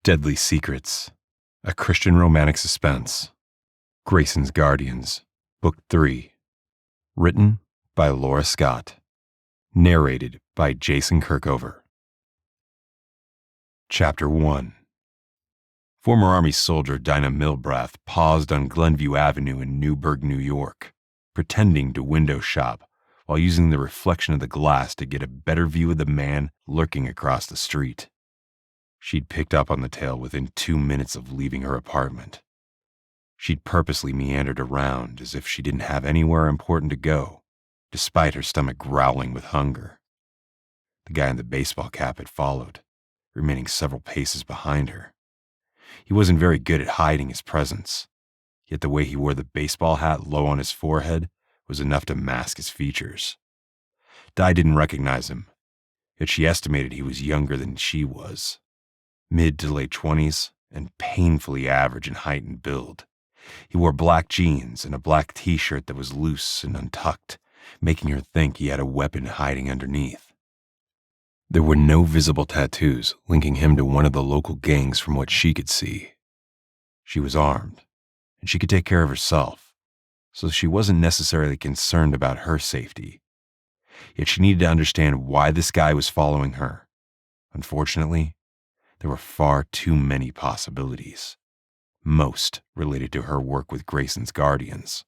Deadly Secrets, a Christian romantic suspense. Grayson's Guardians, Book 3. Written by Laura Scott. Narrated by Jason Kirkover. Chapter 1. Former Army soldier Dinah Milbrath paused on Glenview Avenue in Newburgh, New York, pretending to window shop while using the reflection of the glass to get a better view of the man lurking across the street. She'd picked up on the tale within 2 minutes of leaving her apartment. She'd purposely meandered around as if she didn't have anywhere important to go, despite her stomach growling with hunger. The guy in the baseball cap had followed, remaining several paces behind her. He wasn't very good at hiding his presence, yet the way he wore the baseball hat low on his forehead was enough to mask his features. Di didn't recognize him, yet she estimated he was younger than she was. Mid to late 20s, and painfully average in height and build. He wore black jeans and a black t-shirt that was loose and untucked, making her think he had a weapon hiding underneath. There were no visible tattoos linking him to one of the local gangs from what she could see. She was armed, and she could take care of herself, so she wasn't necessarily concerned about her safety. Yet she needed to understand why this guy was following her. Unfortunately, there were far too many possibilities, most related to her work with Grayson's Guardians.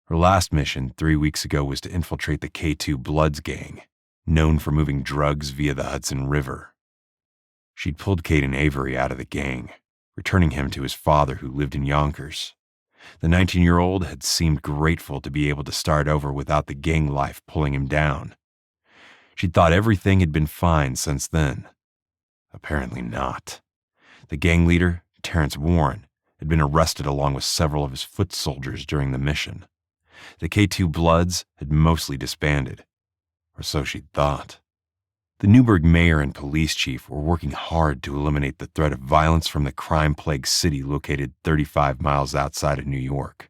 Her last mission 3 weeks ago was to infiltrate the K2 Bloods gang, known for moving drugs via the Hudson River. She'd pulled Caden Avery out of the gang, returning him to his father who lived in Yonkers. The 19-year-old had seemed grateful to be able to start over without the gang life pulling him down. She'd thought everything had been fine since then. Apparently not. The gang leader, Terrence Warren, had been arrested along with several of his foot soldiers during the mission. The K2 Bloods had mostly disbanded, or so she'd thought. The Newburgh mayor and police chief were working hard to eliminate the threat of violence from the crime-plagued city located 35 miles outside of New York.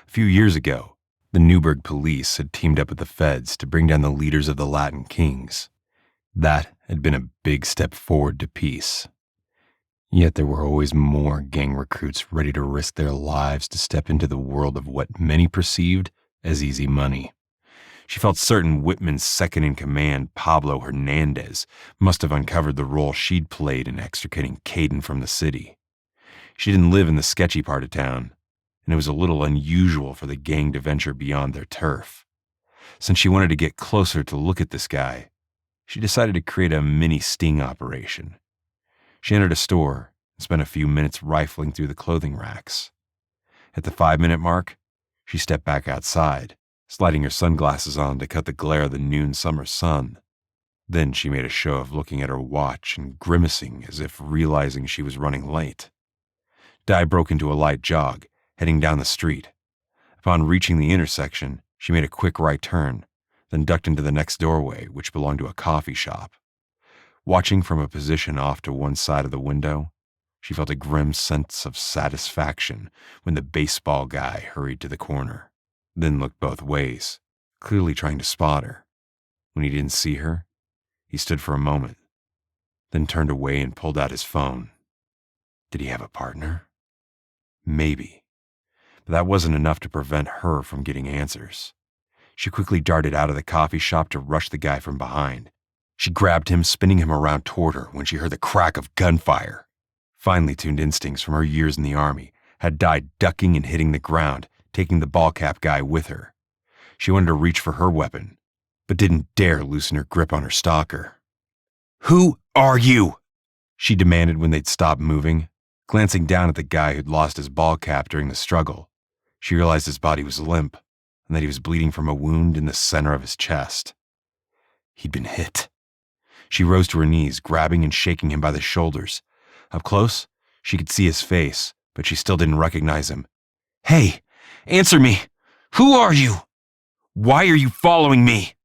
A few years ago, the Newburgh police had teamed up with the feds to bring down the leaders of the Latin Kings. That had been a big step forward to peace. Yet there were always more gang recruits ready to risk their lives to step into the world of what many perceived as easy money. She felt certain Whitman's second-in-command, Pablo Hernandez, must have uncovered the role she'd played in extricating Caden from the city. She didn't live in the sketchy part of town, and it was a little unusual for the gang to venture beyond their turf. Since she wanted to get closer to look at this guy, she decided to create a mini sting operation. She entered a store and spent a few minutes rifling through the clothing racks. At the 5-minute mark, she stepped back outside, sliding her sunglasses on to cut the glare of the noon summer sun. Then she made a show of looking at her watch and grimacing as if realizing she was running late. Di broke into a light jog, heading down the street. Upon reaching the intersection, she made a quick right turn, then ducked into the next doorway, which belonged to a coffee shop. Watching from a position off to one side of the window, she felt a grim sense of satisfaction when the baseball guy hurried to the corner, then looked both ways, clearly trying to spot her. When he didn't see her, he stood for a moment, then turned away and pulled out his phone. Did he have a partner? Maybe, but that wasn't enough to prevent her from getting answers. She quickly darted out of the coffee shop to rush the guy from behind. She grabbed him, spinning him around toward her when she heard the crack of gunfire. Finely tuned instincts from her years in the Army had died ducking and hitting the ground, taking the ball cap guy with her. She wanted to reach for her weapon, but didn't dare loosen her grip on her stalker. "Who are you?" she demanded when they'd stopped moving. Glancing down at the guy who'd lost his ball cap during the struggle, she realized his body was limp and that he was bleeding from a wound in the center of his chest. He'd been hit. She rose to her knees, grabbing and shaking him by the shoulders. Up close, she could see his face, but she still didn't recognize him. "Hey, answer me! Who are you? Why are you following me?"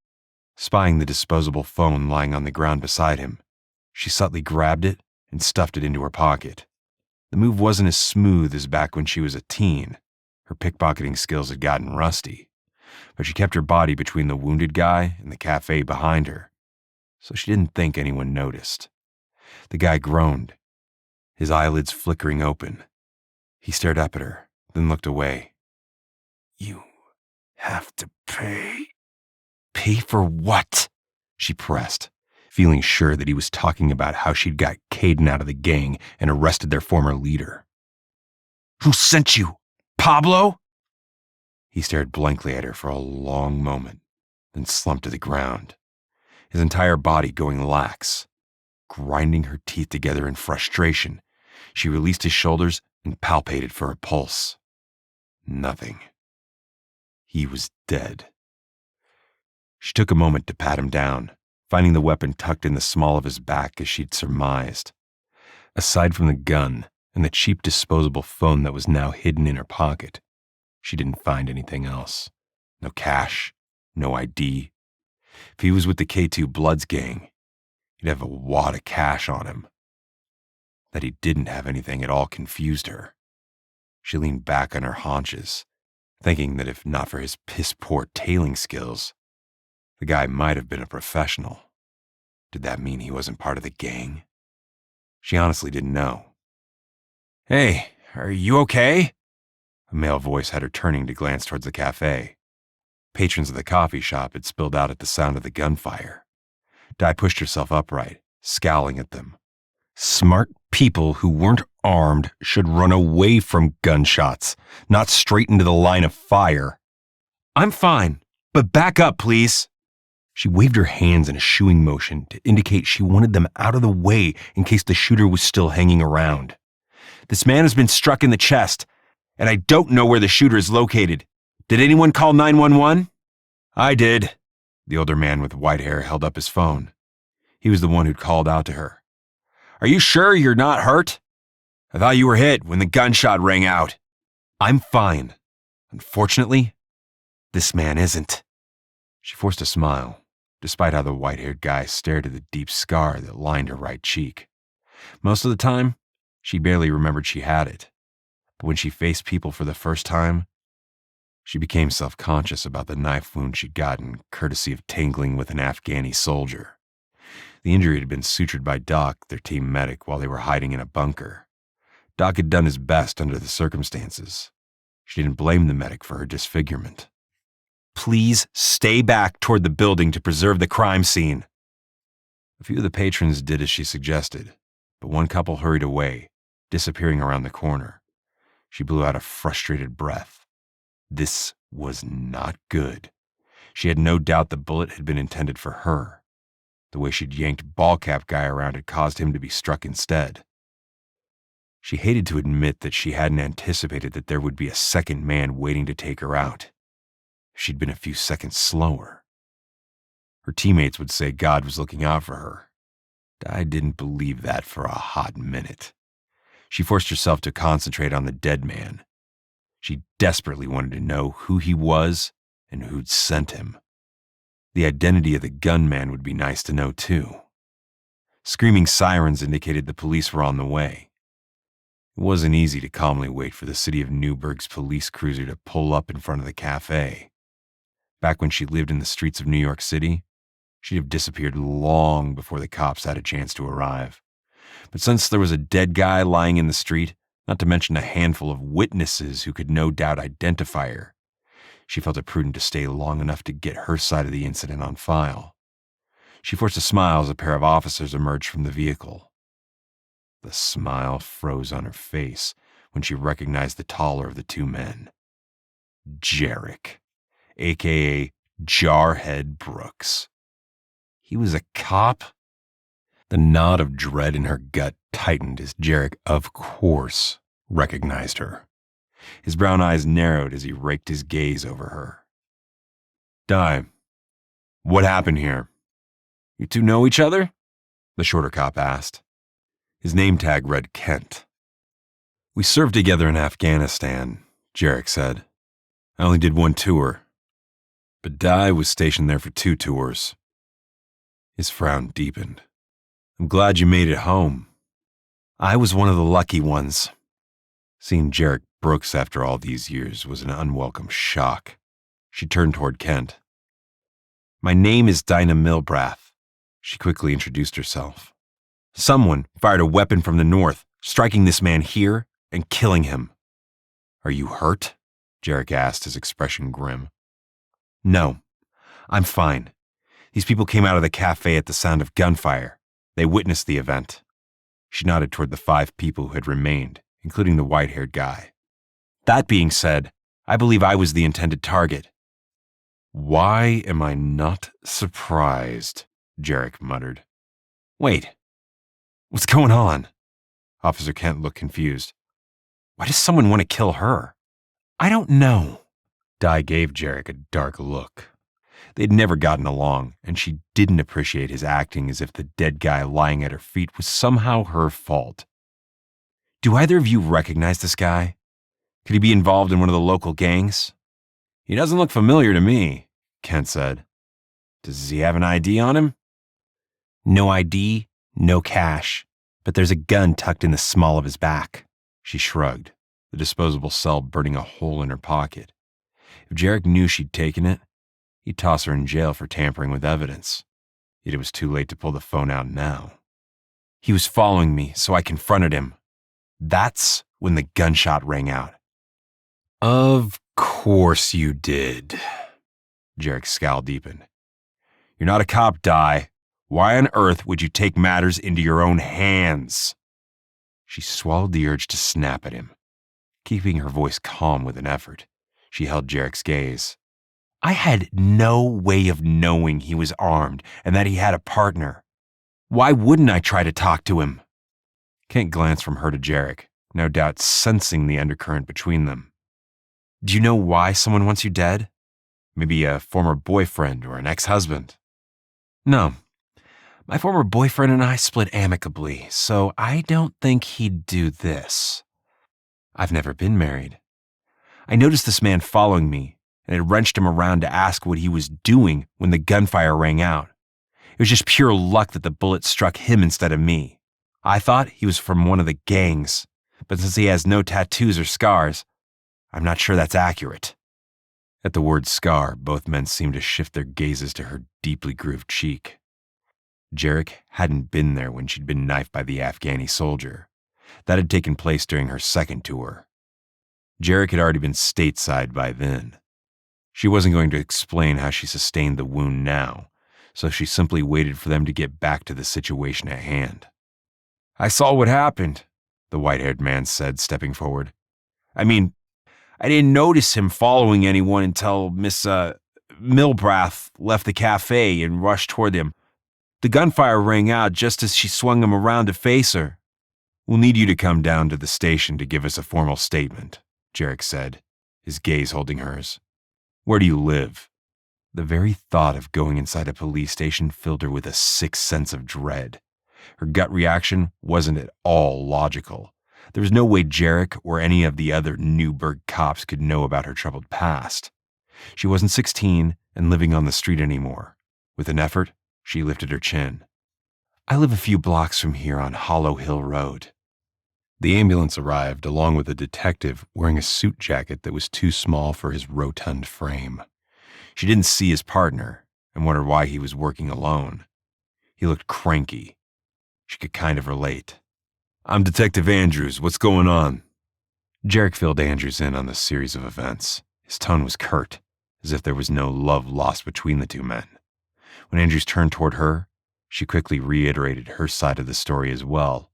Spying the disposable phone lying on the ground beside him, she subtly grabbed it and stuffed it into her pocket. The move wasn't as smooth as back when she was a teen. Her pickpocketing skills had gotten rusty, but she kept her body between the wounded guy and the cafe behind her, so she didn't think anyone noticed. The guy groaned, his eyelids flickering open. He stared up at her, then looked away. "You have to pay." "Pay for what?" she pressed, feeling sure that he was talking about how she'd got Caden out of the gang and arrested their former leader. "Who sent you? Pablo?" He stared blankly at her for a long moment, then slumped to the ground, his entire body going lax. Grinding her teeth together in frustration, she released his shoulders and palpated for her pulse. Nothing. He was dead. She took a moment to pat him down, finding the weapon tucked in the small of his back as she'd surmised. Aside from the gun and the cheap disposable phone that was now hidden in her pocket, she didn't find anything else. No cash, no ID. If he was with the K2 Bloods gang, he'd have a wad of cash on him. That he didn't have anything at all confused her. She leaned back on her haunches, thinking that if not for his piss-poor tailing skills, the guy might have been a professional. Did that mean he wasn't part of the gang? She honestly didn't know. "Hey, are you okay?" A male voice had her turning to glance towards the cafe. Patrons of the coffee shop had spilled out at the sound of the gunfire. Di pushed herself upright, scowling at them. Smart people who weren't armed should run away from gunshots, not straight into the line of fire. "I'm fine, but back up, please." She waved her hands in a shooing motion to indicate she wanted them out of the way in case the shooter was still hanging around. "This man has been struck in the chest, and I don't know where the shooter is located. Did anyone call 911? "I did." The older man with white hair held up his phone. He was the one who'd called out to her. "Are you sure you're not hurt? I thought you were hit when the gunshot rang out." "I'm fine. Unfortunately, this man isn't." She forced a smile, despite how the white-haired guy stared at the deep scar that lined her right cheek. Most of the time, she barely remembered she had it. But when she faced people for the first time, she became self-conscious about the knife wound she'd gotten courtesy of tangling with an Afghani soldier. The injury had been sutured by Doc, their team medic, while they were hiding in a bunker. Doc had done his best under the circumstances. She didn't blame the medic for her disfigurement. "Please stay back toward the building to preserve the crime scene." A few of the patrons did as she suggested, but one couple hurried away, disappearing around the corner. She blew out a frustrated breath. This was not good. She had no doubt the bullet had been intended for her. The way she'd yanked ball-cap guy around had caused him to be struck instead. She hated to admit that she hadn't anticipated that there would be a second man waiting to take her out. If she'd been a few seconds slower, her teammates would say God was looking out for her. Di didn't believe that for a hot minute. She forced herself to concentrate on the dead man. She desperately wanted to know who he was and who'd sent him. The identity of the gunman would be nice to know, too. Screaming sirens indicated the police were on the way. It wasn't easy to calmly wait for the city of Newburgh's police cruiser to pull up in front of the cafe. Back when she lived in the streets of New York City, she'd have disappeared long before the cops had a chance to arrive. But since there was a dead guy lying in the street, not to mention a handful of witnesses who could no doubt identify her, she felt it prudent to stay long enough to get her side of the incident on file. She forced a smile as a pair of officers emerged from the vehicle. The smile froze on her face when she recognized the taller of the two men. Jarek, a.k.a. Jarhead Brooks. He was a cop? The knot of dread in her gut tightened as Jarek, of course, recognized her. His brown eyes narrowed as he raked his gaze over her. "Di, what happened here? You two know each other?" the shorter cop asked. His name tag read Kent. "We served together in Afghanistan," Jarek said. "I only did one tour, but Di was stationed there for 2 tours. His frown deepened. "I'm glad you made it home." "I was one of the lucky ones." Seeing Jarek Brooks after all these years was an unwelcome shock. She turned toward Kent. "My name is Dinah Milbrath." She quickly introduced herself. "Someone fired a weapon from the north, striking this man here and killing him. Are you hurt? Jarek asked, his expression grim. No, I'm fine. These people came out of the cafe at the sound of gunfire. They witnessed the event. She nodded toward the 5 people who had remained, including the white-haired guy. That being said, I believe I was the intended target. Why am I not surprised? Jarek muttered. Wait, what's going on? Officer Kent looked confused. Why does someone want to kill her? I don't know. Di gave Jarek a dark look. They'd never gotten along, and she didn't appreciate his acting as if the dead guy lying at her feet was somehow her fault. Do either of you recognize this guy? Could he be involved in one of the local gangs? He doesn't look familiar to me, Kent said. Does he have an ID on him? No ID, no cash, but there's a gun tucked in the small of his back. She shrugged, the disposable cell burning a hole in her pocket. If Jarek knew she'd taken it, he'd toss her in jail for tampering with evidence. Yet it was too late to pull the phone out now. He was following me, so I confronted him. That's when the gunshot rang out. Of course you did. Jarek's scowl deepened. You're not a cop, Di. Why on earth would you take matters into your own hands? She swallowed the urge to snap at him. Keeping her voice calm with an effort, she held Jarek's gaze. I had no way of knowing he was armed and that he had a partner. Why wouldn't I try to talk to him? Kent glanced from her to Jarek, no doubt sensing the undercurrent between them. Do you know why someone wants you dead? Maybe a former boyfriend or an ex-husband? No. My former boyfriend and I split amicably, so I don't think he'd do this. I've never been married. I noticed this man following me, and it wrenched him around to ask what he was doing when the gunfire rang out. It was just pure luck that the bullet struck him instead of me. I thought he was from one of the gangs, but since he has no tattoos or scars, I'm not sure that's accurate. At the word scar, both men seemed to shift their gazes to her deeply grooved cheek. Jarek hadn't been there when she'd been knifed by the Afghani soldier. That had taken place during her second tour. Jarek had already been stateside by then. She wasn't going to explain how she sustained the wound now, so she simply waited for them to get back to the situation at hand. I saw what happened, the white-haired man said, stepping forward. I didn't notice him following anyone until Miss Milbrath left the cafe and rushed toward him. The gunfire rang out just as she swung him around to face her. We'll need you to come down to the station to give us a formal statement, Jarek said, his gaze holding hers. Where do you live? The very thought of going inside a police station filled her with a sick sense of dread. Her gut reaction wasn't at all logical. There was no way Jarek or any of the other Newburgh cops could know about her troubled past. She wasn't 16 and living on the street anymore. With an effort, she lifted her chin. I live a few blocks from here on Hollow Hill Road. The ambulance arrived along with a detective wearing a suit jacket that was too small for his rotund frame. She didn't see his partner and wondered why he was working alone. He looked cranky. She could kind of relate. I'm Detective Andrews. What's going on? Jarek filled Andrews in on the series of events. His tone was curt, as if there was no love lost between the two men. When Andrews turned toward her, she quickly reiterated her side of the story as well.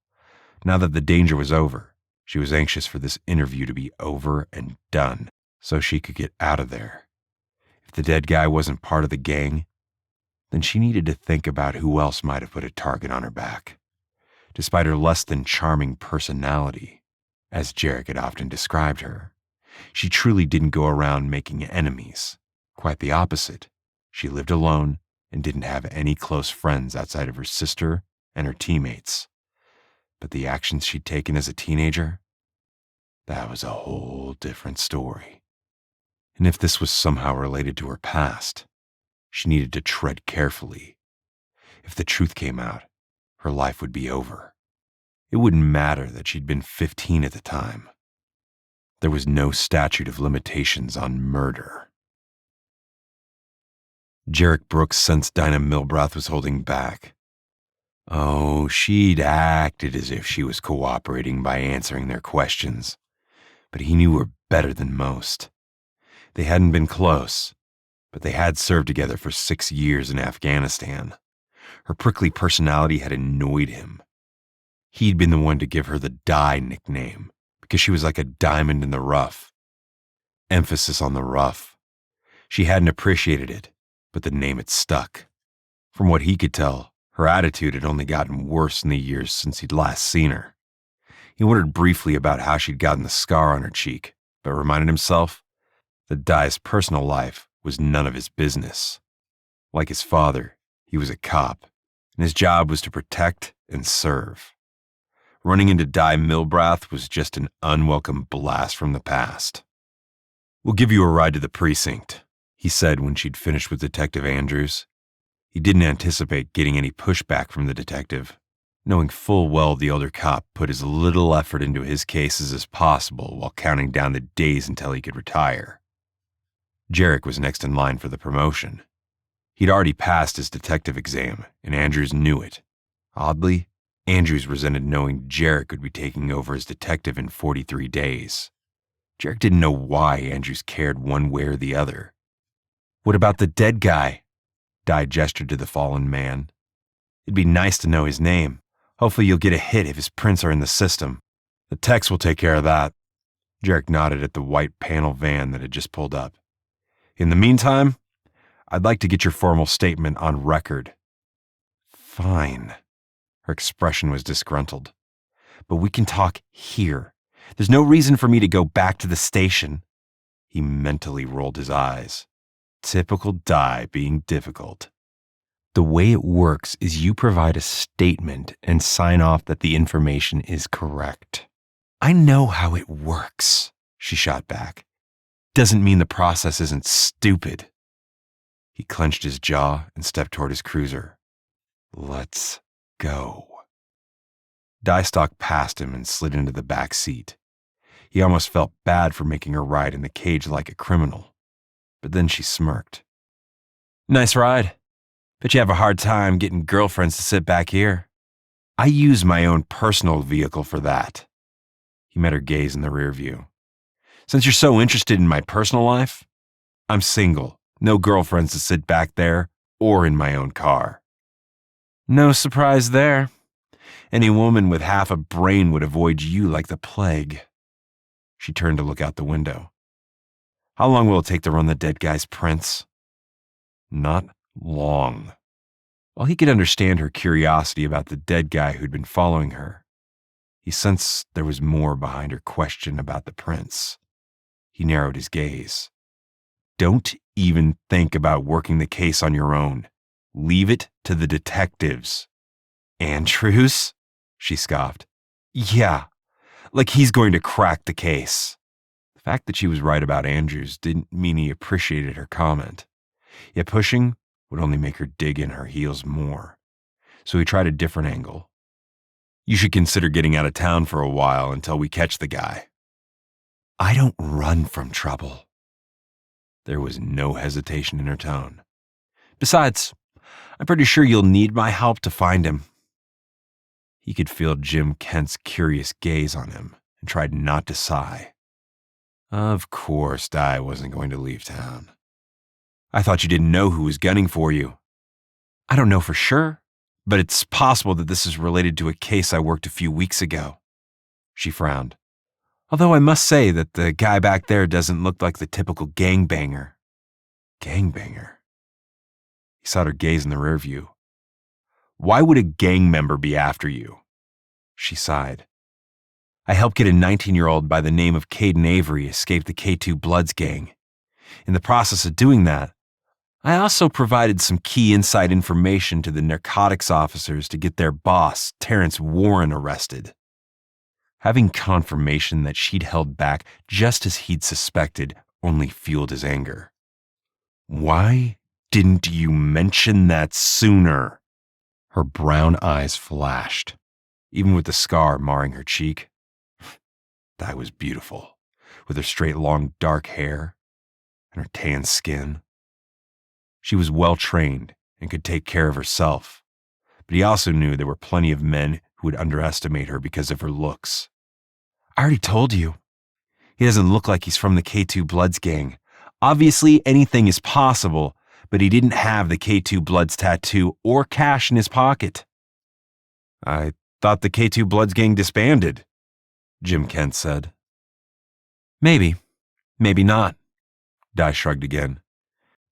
Now that the danger was over, she was anxious for this interview to be over and done, so she could get out of there. If the dead guy wasn't part of the gang, then she needed to think about who else might have put a target on her back. Despite her less than charming personality, as Jarek had often described her, she truly didn't go around making enemies. Quite the opposite. She lived alone and didn't have any close friends outside of her sister and her teammates. But the actions she'd taken as a teenager, that was a whole different story. And if this was somehow related to her past, she needed to tread carefully. If the truth came out, her life would be over. It wouldn't matter that she'd been 15 at the time. There was no statute of limitations on murder. Jarek Brooks sensed Dinah Milbrath was holding back. Oh, she'd acted as if she was cooperating by answering their questions, but he knew her better than most. They hadn't been close, but they had served together for 6 years in Afghanistan. Her prickly personality had annoyed him. He'd been the one to give her the Di nickname, because she was like a diamond in the rough. Emphasis on the rough. She hadn't appreciated it, but the name had stuck. From what he could tell, her attitude had only gotten worse in the years since he'd last seen her. He wondered briefly about how she'd gotten the scar on her cheek, but reminded himself that Di's personal life was none of his business. Like his father, he was a cop, and his job was to protect and serve. Running into Di Milbrath was just an unwelcome blast from the past. "We'll give you a ride to the precinct," he said when she'd finished with Detective Andrews. He didn't anticipate getting any pushback from the detective, knowing full well the older cop put as little effort into his cases as possible while counting down the days until he could retire. Jarek was next in line for the promotion. He'd already passed his detective exam, and Andrews knew it. Oddly, Andrews resented knowing Jarek would be taking over as detective in 43 days. Jarek didn't know why Andrews cared one way or the other. "What about the dead guy?" Di gestured to the fallen man. "It'd be nice to know his name. Hopefully you'll get a hit if his prints are in the system." "The techs will take care of that." Jarek nodded at the white panel van that had just pulled up. "In the meantime, I'd like to get your formal statement on record." "Fine." Her expression was disgruntled. "But we can talk here. There's no reason for me to go back to the station." He mentally rolled his eyes. Typical Di being difficult. "The way it works is you provide a statement and sign off that the information is correct." "I know how it works," she shot back. "Doesn't mean the process isn't stupid." He clenched his jaw and stepped toward his cruiser. "Let's go." Di stalked past him and slid into the back seat. He almost felt bad for making her ride in the cage like a criminal. But then she smirked. "Nice ride. Bet you have a hard time getting girlfriends to sit back here. I use my own personal vehicle for that." He met her gaze in the rear view. "Since you're so interested in my personal life, I'm single. No girlfriends to sit back there or in my own car." "No surprise there. Any woman with half a brain would avoid you like the plague." She turned to look out the window. "How long will it take to run the dead guy's prints?" Not long. While he could understand her curiosity about the dead guy who'd been following her, he sensed there was more behind her question about the prints. He narrowed his gaze. "Don't even think about working the case on your own. Leave it to the detectives." "Andrews?" she scoffed. "Yeah, like he's going to crack the case." The fact that she was right about Andrews didn't mean he appreciated her comment. Yet pushing would only make her dig in her heels more. So he tried a different angle. "You should consider getting out of town for a while until we catch the guy." "I don't run from trouble." There was no hesitation in her tone. "Besides, I'm pretty sure you'll need my help to find him." He could feel Jim Kent's curious gaze on him and tried not to sigh. Of course Di wasn't going to leave town. "I thought you didn't know who was gunning for you." "I don't know for sure, but it's possible that this is related to a case I worked a few weeks ago." She frowned. "Although I must say that the guy back there doesn't look like the typical gangbanger." "Gangbanger?" He saw her gaze in the rear view. "Why would a gang member be after you?" She sighed. "I helped get a 19-year-old by the name of Caden Avery escape the K2 Bloods gang. In the process of doing that, I also provided some key inside information to the narcotics officers to get their boss, Terrence Warren, arrested." Having confirmation that she'd held back just as he'd suspected only fueled his anger. "Why didn't you mention that sooner?" Her brown eyes flashed. Even with the scar marring her cheek, Di was beautiful, with her straight long dark hair and her tan skin. She was well trained and could take care of herself, but he also knew there were plenty of men who would underestimate her because of her looks. I already told you. He doesn't look like he's from the K2 Bloods gang. Obviously, anything is possible, but he didn't have the K2 Bloods tattoo or cash in his pocket. I thought the K2 Bloods gang disbanded, Jim Kent said. Maybe, maybe not. Dye shrugged again.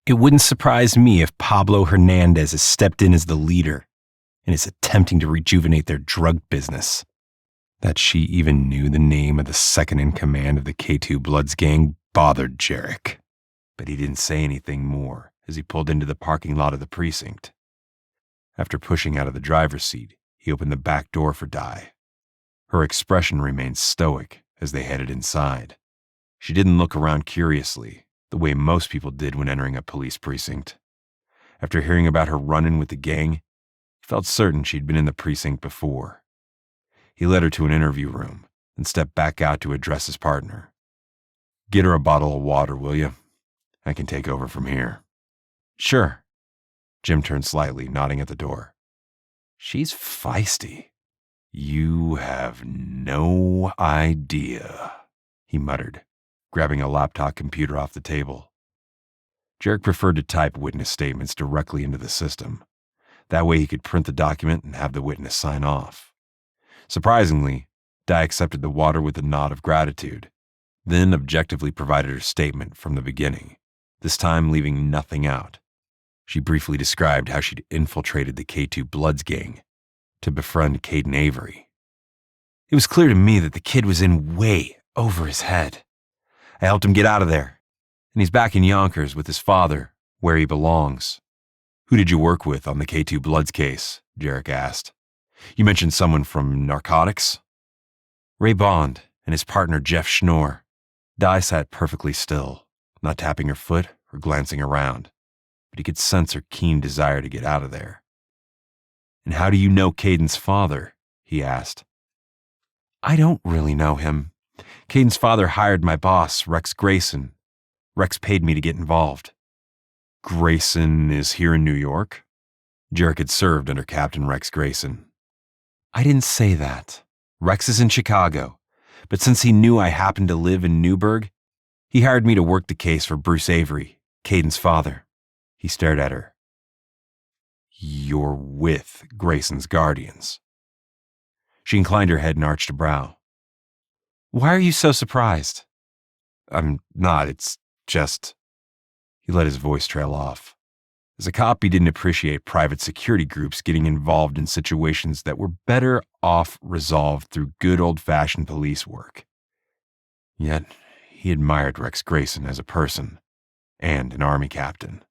It wouldn't surprise me if Pablo Hernandez has stepped in as the leader and is attempting to rejuvenate their drug business. That she even knew the name of the second in command of the K2 Bloods gang bothered Jarek, but he didn't say anything more as he pulled into the parking lot of the precinct. After pushing out of the driver's seat, he opened the back door for Dye. Her expression remained stoic as they headed inside. She didn't look around curiously, the way most people did when entering a police precinct. After hearing about her run-in with the gang, he felt certain she'd been in the precinct before. He led her to an interview room and stepped back out to address his partner. Get her a bottle of water, will you? I can take over from here. Sure. Jim turned slightly, nodding at the door. She's feisty. You have no idea, he muttered, grabbing a laptop computer off the table. Jarek preferred to type witness statements directly into the system. That way he could print the document and have the witness sign off. Surprisingly, Dye accepted the water with a nod of gratitude, then objectively provided her statement from the beginning, this time leaving nothing out. She briefly described how she'd infiltrated the K2 Bloods gang to befriend Caden Avery. It was clear to me that the kid was in way over his head. I helped him get out of there, and he's back in Yonkers with his father, where he belongs. Who did you work with on the K2 Bloods case? Jarek asked. You mentioned someone from narcotics? Ray Bond and his partner Jeff Schnorr. Dye sat perfectly still, not tapping her foot or glancing around, but he could sense her keen desire to get out of there. And how do you know Caden's father? He asked. I don't really know him. Caden's father hired my boss, Rex Grayson. Rex paid me to get involved. Grayson is here in New York? Jarek had served under Captain Rex Grayson. I didn't say that. Rex is in Chicago, but since he knew I happened to live in Newburgh, he hired me to work the case for Bruce Avery, Caden's father. He stared at her. You're with Grayson's guardians. She inclined her head and arched a brow. Why are you so surprised? I'm not, it's just... He let his voice trail off. As a cop, he didn't appreciate private security groups getting involved in situations that were better off resolved through good old-fashioned police work. Yet, he admired Rex Grayson as a person and an Army captain.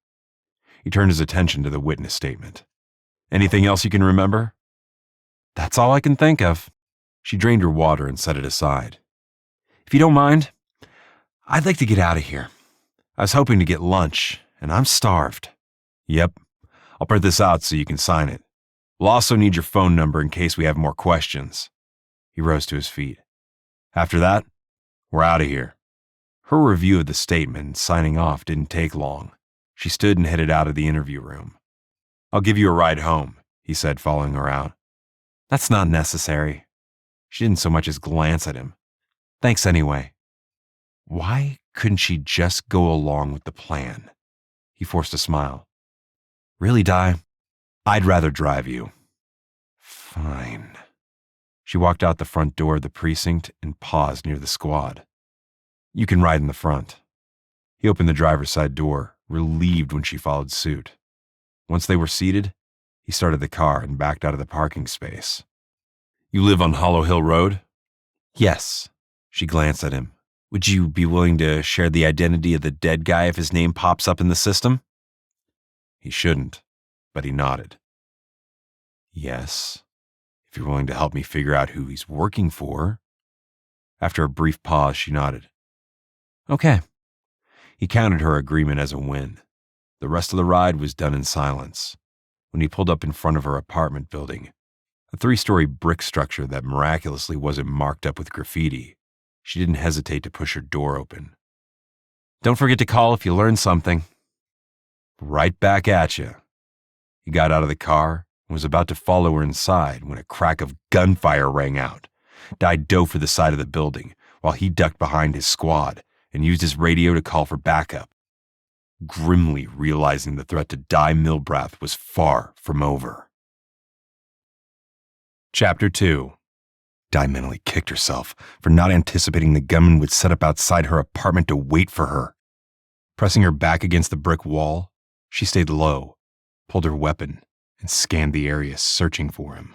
He turned his attention to the witness statement. Anything else you can remember? That's all I can think of. She drained her water and set it aside. If you don't mind, I'd like to get out of here. I was hoping to get lunch, and I'm starved. Yep. I'll print this out so you can sign it. We'll also need your phone number in case we have more questions. He rose to his feet. After that, we're out of here. Her review of the statement and signing off didn't take long. She stood and headed out of the interview room. I'll give you a ride home, he said, following her out. That's not necessary. She didn't so much as glance at him. Thanks anyway. Why couldn't she just go along with the plan? He forced a smile. Really, Dye? I'd rather drive you. Fine. She walked out the front door of the precinct and paused near the squad. You can ride in the front. He opened the driver's side door, relieved when she followed suit. Once they were seated, he started the car and backed out of the parking space. You live on Hollow Hill Road? Yes. She glanced at him. Would you be willing to share the identity of the dead guy if his name pops up in the system? He shouldn't, but he nodded. Yes, if you're willing to help me figure out who he's working for. After a brief pause, she nodded. Okay. He counted her agreement as a win. The rest of the ride was done in silence. When he pulled up in front of her apartment building, a 3-story brick structure that miraculously wasn't marked up with graffiti, she didn't hesitate to push her door open. Don't forget to call if you learn something. Right back at you. He got out of the car, and was about to follow her inside when a crack of gunfire rang out. Dye dove for the side of the building while he ducked behind his squad and used his radio to call for backup, grimly realizing the threat to Dye Milbrath was far from over. Chapter 2. Dye mentally kicked herself for not anticipating the gunman would set up outside her apartment to wait for her. Pressing her back against the brick wall, she stayed low, pulled her weapon, and scanned the area searching for him.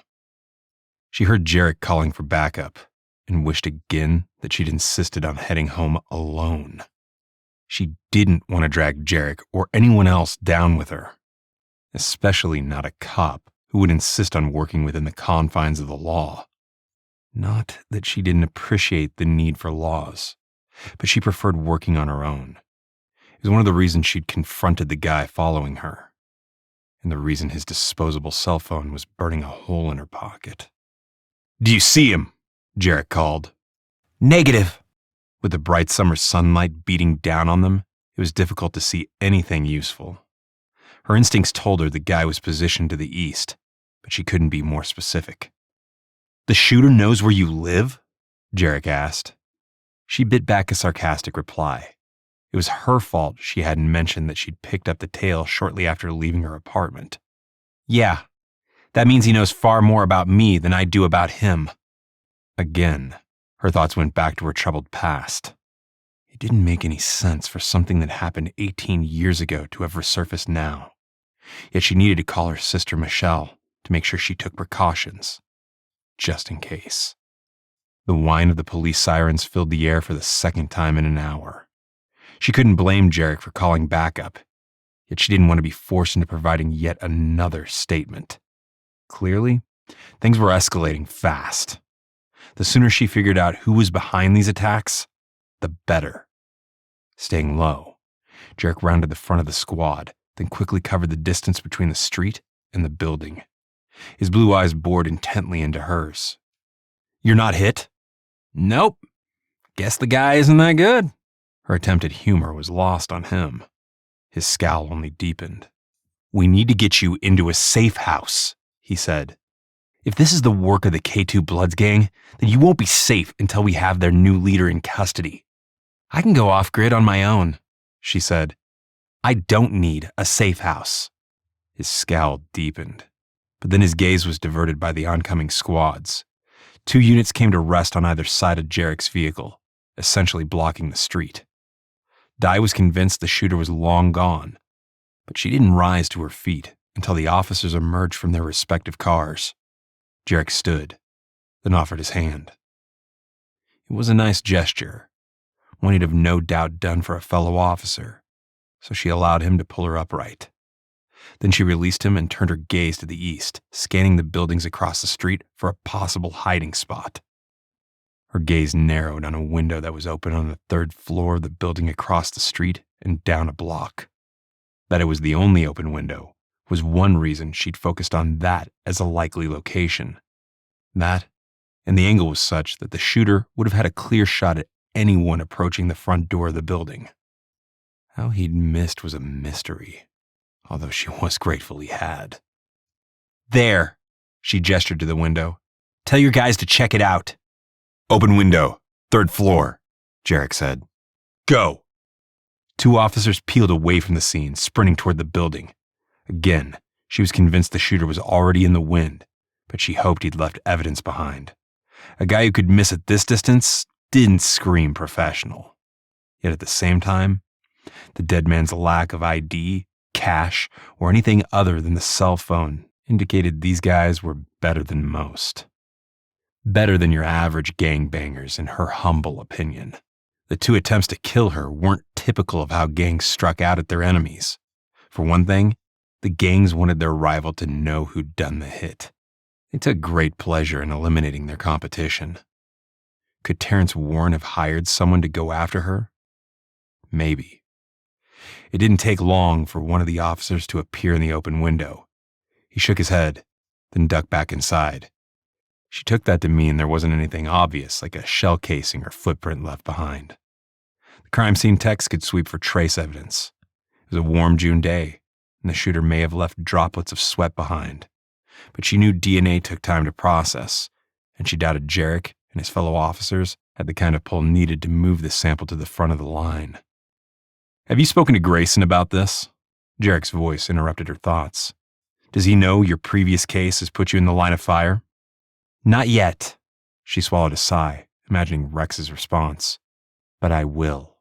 She heard Jarek calling for backup and wished again that she'd insisted on heading home alone. She didn't want to drag Jarek or anyone else down with her, especially not a cop who would insist on working within the confines of the law. Not that she didn't appreciate the need for laws, but she preferred working on her own. It was one of the reasons she'd confronted the guy following her, and the reason his disposable cell phone was burning a hole in her pocket. "Do you see him?" Jarek called. "Negative." With the bright summer sunlight beating down on them, it was difficult to see anything useful. Her instincts told her the guy was positioned to the east, but she couldn't be more specific. "The shooter knows where you live?" Jarek asked. She bit back a sarcastic reply. It was her fault she hadn't mentioned that she'd picked up the tale shortly after leaving her apartment. "Yeah, that means he knows far more about me than I do about him." Again, her thoughts went back to her troubled past. It didn't make any sense for something that happened 18 years ago to have resurfaced now. Yet she needed to call her sister Michelle to make sure she took precautions, just in case. The whine of the police sirens filled the air for the second time in an hour. She couldn't blame Jarek for calling backup, yet she didn't want to be forced into providing yet another statement. Clearly, things were escalating fast. The sooner she figured out who was behind these attacks, the better. Staying low, Jarek rounded the front of the squad, then quickly covered the distance between the street and the building. His blue eyes bored intently into hers. "You're not hit?" "Nope. Guess the guy isn't that good." Her attempt at humor was lost on him. His scowl only deepened. "We need to get you into a safe house," he said. "If this is the work of the K2 Bloods gang, then you won't be safe until we have their new leader in custody." "I can go off-grid on my own," she said. "I don't need a safe house." His scowl deepened, but then his gaze was diverted by the oncoming squads. 2 units came to rest on either side of Jarek's vehicle, essentially blocking the street. Dye was convinced the shooter was long gone, but she didn't rise to her feet until the officers emerged from their respective cars. Jarek stood, then offered his hand. It was a nice gesture, one he'd have no doubt done for a fellow officer, so she allowed him to pull her upright. Then she released him and turned her gaze to the east, scanning the buildings across the street for a possible hiding spot. Her gaze narrowed on a window that was open on the 3rd floor of the building across the street and down a block. That it was the only open window was one reason she'd focused on that as a likely location. That, and the angle was such that the shooter would have had a clear shot at anyone approaching the front door of the building. How he'd missed was a mystery, although she was grateful he had. "There," she gestured to the window. "Tell your guys to check it out." "Open window, 3rd floor," Jarek said. "Go." 2 officers peeled away from the scene, sprinting toward the building. Again, she was convinced the shooter was already in the wind, but she hoped he'd left evidence behind. A guy who could miss at this distance didn't scream professional. Yet at the same time, the dead man's lack of ID, cash, or anything other than the cell phone indicated these guys were better than most. Better than your average gangbangers, in her humble opinion. The 2 attempts to kill her weren't typical of how gangs struck out at their enemies. For one thing, the gangs wanted their rival to know who'd done the hit. They took great pleasure in eliminating their competition. Could Terrence Warren have hired someone to go after her? Maybe. It didn't take long for one of the officers to appear in the open window. He shook his head, then ducked back inside. She took that to mean there wasn't anything obvious, like a shell casing or footprint left behind. The crime scene techs could sweep for trace evidence. It was a warm June day, and the shooter may have left droplets of sweat behind. but she knew DNA took time to process, and she doubted Jarek and his fellow officers had the kind of pull needed to move the sample to the front of the line. "Have you spoken to Grayson about this?" Jarek's voice interrupted her thoughts. "Does he know your previous case has put you in the line of fire?" "Not yet." She swallowed a sigh, imagining Rex's response. "But I will."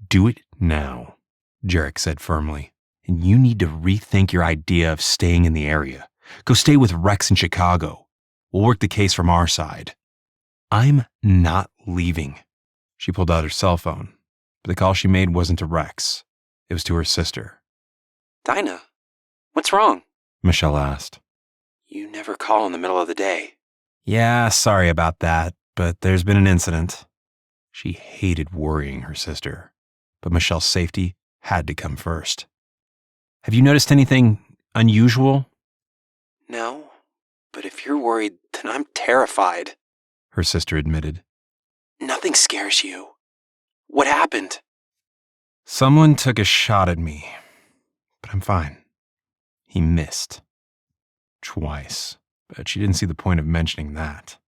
"Do it now," Jarek said firmly. "And you need to rethink your idea of staying in the area. Go stay with Rex in Chicago. We'll work the case from our side." "I'm not leaving." She pulled out her cell phone, but the call she made wasn't to Rex. It was to her sister. "Dinah, what's wrong?" Michelle asked. "You never call in the middle of the day." "Yeah, sorry about that, but there's been an incident." She hated worrying her sister, but Michelle's safety had to come first. "Have you noticed anything unusual?" "No, but if you're worried, then I'm terrified," her sister admitted. "Nothing scares you. What happened?" "Someone took a shot at me, but I'm fine." He missed. Twice, but she didn't see the point of mentioning that.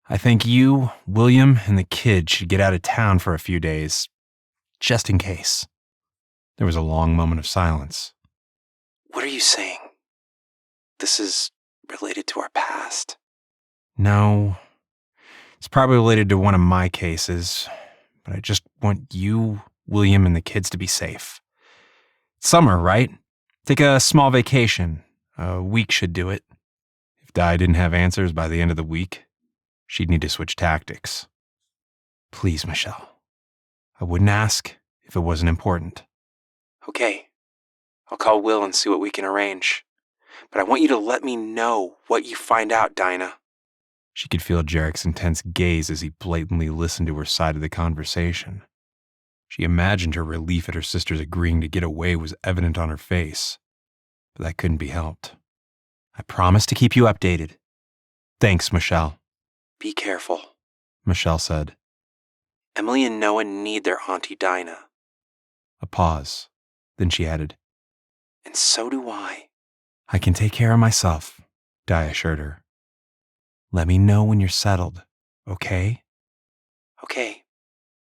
"I think you, William, and the kid should get out of town for a few days, just in case." There was a long moment of silence. "What are you saying? This is related to our past?" "No, it's probably related to one of my cases, but I just want you, William, and the kids to be safe. It's summer, right? Take a small vacation. A week should do it." If Di didn't have answers by the end of the week, she'd need to switch tactics. "Please, Michelle. I wouldn't ask if it wasn't important." "Okay, I'll call Will and see what we can arrange. But I want you to let me know what you find out, Dinah." She could feel Jarek's intense gaze as he blatantly listened to her side of the conversation. She imagined her relief at her sister's agreeing to get away was evident on her face, but that couldn't be helped. "I promise to keep you updated." "Thanks, Michelle." "Be careful," Michelle said. "Emily and Noah need their Auntie Dinah." A pause. Then she added, "And so do I." "I can take care of myself," Di assured her. "Let me know when you're settled, okay?" "Okay,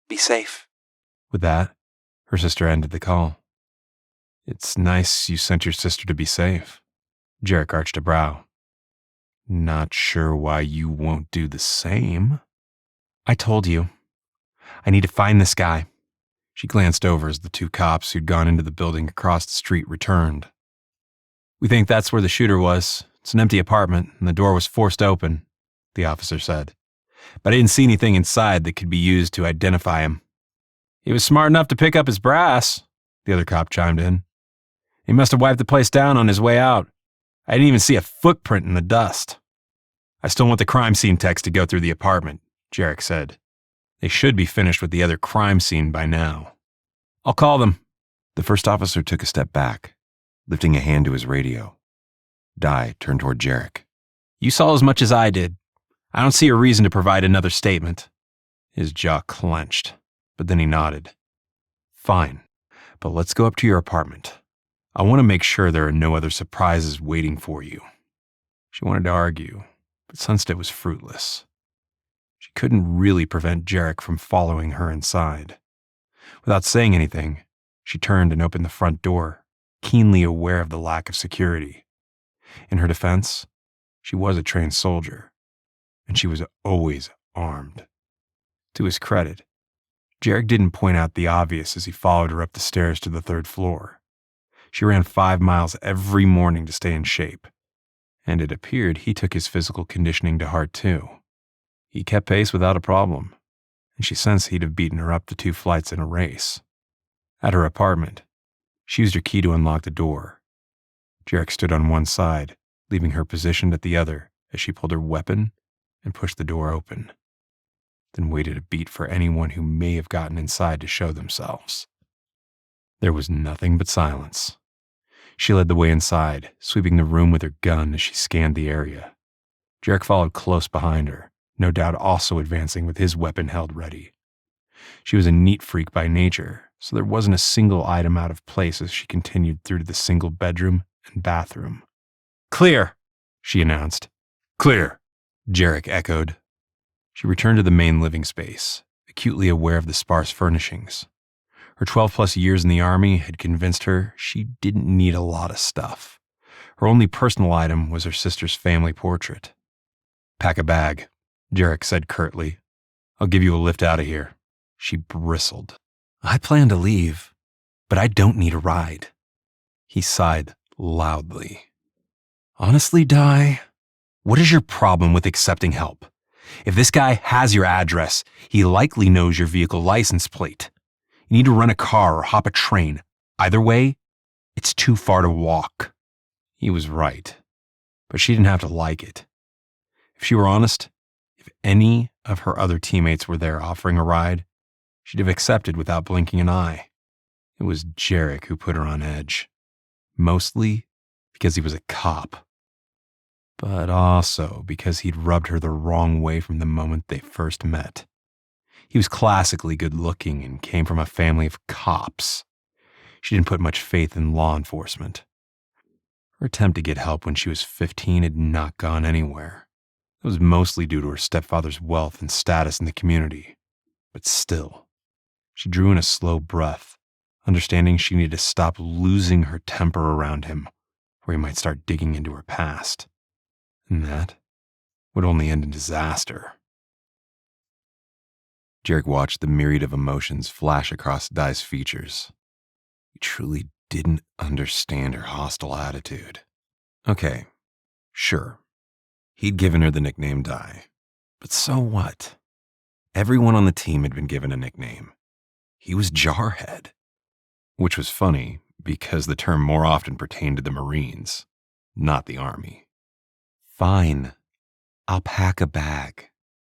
be safe." With that, her sister ended the call. "It's nice you sent your sister to be safe." Jarek arched a brow. "Not sure why you won't do the same." "I told you. I need to find this guy." She glanced over as the two cops who'd gone into the building across the street returned. "We think that's where the shooter was. It's an empty apartment, and the door was forced open," the officer said. "But I didn't see anything inside that could be used to identify him." "He was smart enough to pick up his brass," the other cop chimed in. "He must have wiped the place down on his way out. I didn't even see a footprint in the dust." "I still want the crime scene techs to go through the apartment," Jarek said. "They should be finished with the other crime scene by now." "I'll call them." The first officer took a step back, lifting a hand to his radio. Di turned toward Jarek. "You saw as much as I did. I don't see a reason to provide another statement." His jaw clenched, but then he nodded. "Fine, but let's go up to your apartment. I want to make sure there are no other surprises waiting for you." She wanted to argue, but sensed it was fruitless. She couldn't really prevent Jarek from following her inside. Without saying anything, she turned and opened the front door, keenly aware of the lack of security. In her defense, she was a trained soldier, and she was always armed. To his credit, Jarek didn't point out the obvious as he followed her up the stairs to the third floor. She ran 5 miles every morning to stay in shape, and it appeared he took his physical conditioning to heart too. He kept pace without a problem, and she sensed he'd have beaten her up the 2 flights in a race. At her apartment, she used her key to unlock the door. Jarek stood on one side, leaving her positioned at the other as she pulled her weapon and pushed the door open, then waited a beat for anyone who may have gotten inside to show themselves. There was nothing but silence. She led the way inside, sweeping the room with her gun as she scanned the area. Jarek followed close behind her, no doubt also advancing with his weapon held ready. She was a neat freak by nature, so there wasn't a single item out of place as she continued through to the single bedroom and bathroom. "Clear," she announced. Clear, Jarek echoed. She returned to the main living space, acutely aware of the sparse furnishings. Her 12-plus years in the Army had convinced her she didn't need a lot of stuff. Her only personal item was her sister's family portrait. Pack a bag, Jarek said curtly. I'll give you a lift out of here. She bristled. I plan to leave, but I don't need a ride. He sighed loudly. Honestly, Di, what is your problem with accepting help? If this guy has your address, he likely knows your vehicle license plate. You need to rent a car or hop a train. Either way, it's too far to walk. He was right, but she didn't have to like it. If she were honest, if any of her other teammates were there offering a ride, she'd have accepted without blinking an eye. It was Jarek who put her on edge, mostly because he was a cop, but also because he'd rubbed her the wrong way from the moment they first met. He was classically good-looking and came from a family of cops. She didn't put much faith in law enforcement. Her attempt to get help when she was 15 had not gone anywhere. It was mostly due to her stepfather's wealth and status in the community. But still, she drew in a slow breath, understanding she needed to stop losing her temper around him, or he might start digging into her past. And that would only end in disaster. Jarek watched the myriad of emotions flash across Di's features. He truly didn't understand her hostile attitude. Okay, sure. He'd given her the nickname Di. But so what? Everyone on the team had been given a nickname. He was Jarhead. Which was funny, because the term more often pertained to the Marines, not the Army. Fine. I'll pack a bag.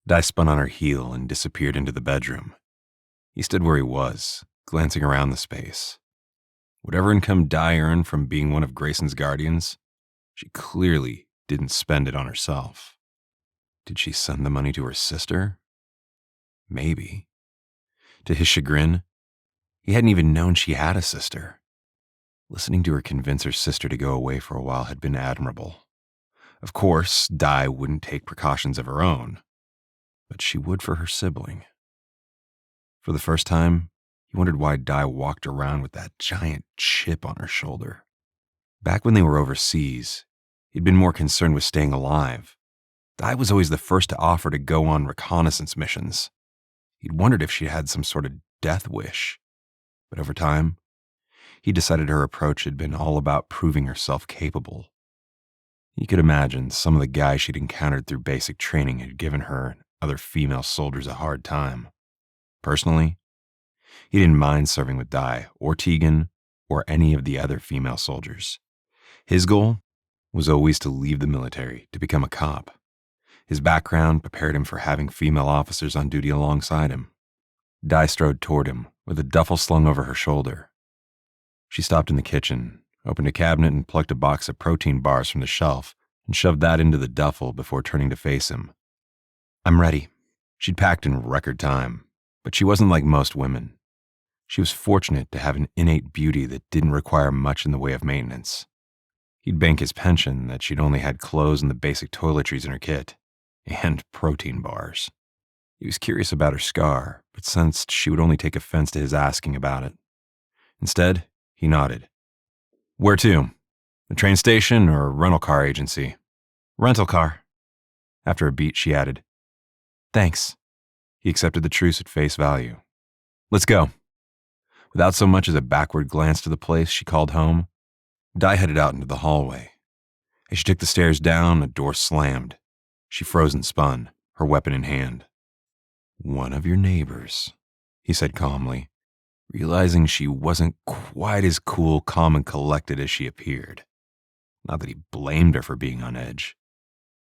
Di spun on her heel and disappeared into the bedroom. He stood where he was, glancing around the space. Whatever income Di earned from being one of Grayson's guardians, she clearly didn't spend it on herself. Did she send the money to her sister? Maybe. To his chagrin, he hadn't even known she had a sister. Listening to her convince her sister to go away for a while had been admirable. Of course, Di wouldn't take precautions of her own, but she would for her sibling. For the first time, he wondered why Di walked around with that giant chip on her shoulder. Back when they were overseas, he'd been more concerned with staying alive. Di was always the first to offer to go on reconnaissance missions. He'd wondered if she had some sort of death wish. But over time, he decided her approach had been all about proving herself capable. He could imagine some of the guys she'd encountered through basic training had given her and other female soldiers a hard time. Personally, he didn't mind serving with Di or Tegan or any of the other female soldiers. His goal was always to leave the military to become a cop. His background prepared him for having female officers on duty alongside him. Di strode toward him with a duffel slung over her shoulder. She stopped in the kitchen, opened a cabinet and plucked a box of protein bars from the shelf and shoved that into the duffel before turning to face him. I'm ready. She'd packed in record time, but she wasn't like most women. She was fortunate to have an innate beauty that didn't require much in the way of maintenance. He'd bank his pension that she'd only had clothes and the basic toiletries in her kit, and protein bars. He was curious about her scar, but sensed she would only take offense to his asking about it. Instead, he nodded. Where to? The train station or rental car agency? Rental car. After a beat, she added, Thanks. He accepted the truce at face value. Let's go. Without so much as a backward glance to the place she called home, Di headed out into the hallway. As she took the stairs down, a door slammed. She froze and spun, her weapon in hand. One of your neighbors, he said calmly, realizing she wasn't quite as cool, calm, and collected as she appeared. Not that he blamed her for being on edge.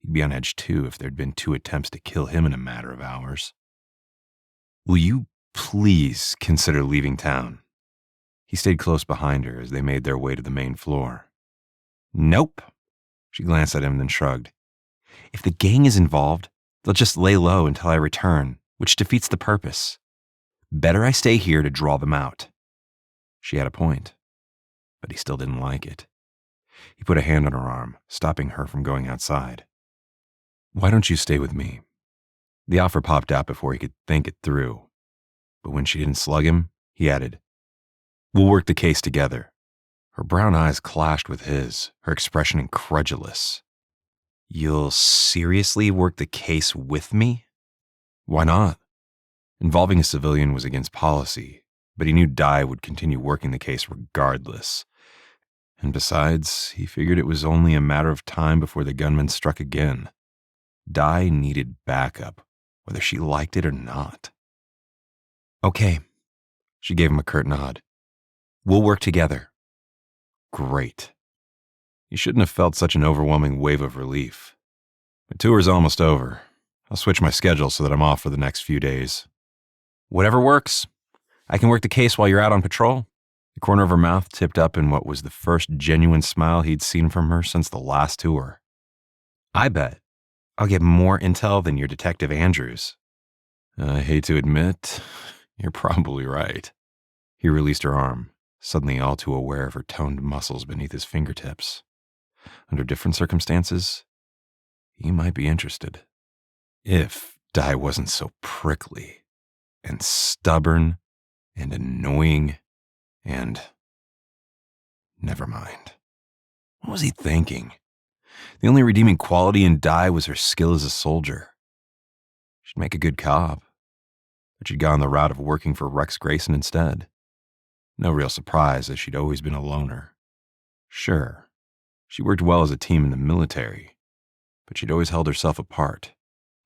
He'd be on edge too if there'd been 2 attempts to kill him in a matter of hours. Will you please consider leaving town? He stayed close behind her as they made their way to the main floor. Nope. She glanced at him, then shrugged. If the gang is involved, they'll just lay low until I return, which defeats the purpose. Better I stay here to draw them out. She had a point, but he still didn't like it. He put a hand on her arm, stopping her from going outside. "Why don't you stay with me?" The offer popped out before he could think it through. But when she didn't slug him, he added, "We'll work the case together." Her brown eyes clashed with his, her expression incredulous. "You'll seriously work the case with me?" "Why not?" Involving a civilian was against policy, but he knew Dai would continue working the case regardless. And besides, he figured it was only a matter of time before the gunman struck again. Dai needed backup, whether she liked it or not. "Okay," she gave him a curt nod. "We'll work together." Great. He shouldn't have felt such an overwhelming wave of relief. "My tour's almost over. I'll switch my schedule so that I'm off for the next few days." "Whatever works. I can work the case while you're out on patrol." The corner of her mouth tipped up in what was the first genuine smile he'd seen from her since the last tour. "I bet I'll get more intel than your Detective Andrews." "I hate to admit, you're probably right." He released her arm, suddenly all too aware of her toned muscles beneath his fingertips. Under different circumstances, he might be interested. If Dai wasn't so prickly and stubborn and annoying and... Never mind. What was he thinking? The only redeeming quality in Dai was her skill as a soldier. She'd make a good cop, but she'd gone the route of working for Rex Grayson instead. No real surprise, as she'd always been a loner. Sure, she worked well as a team in the military, but she'd always held herself apart,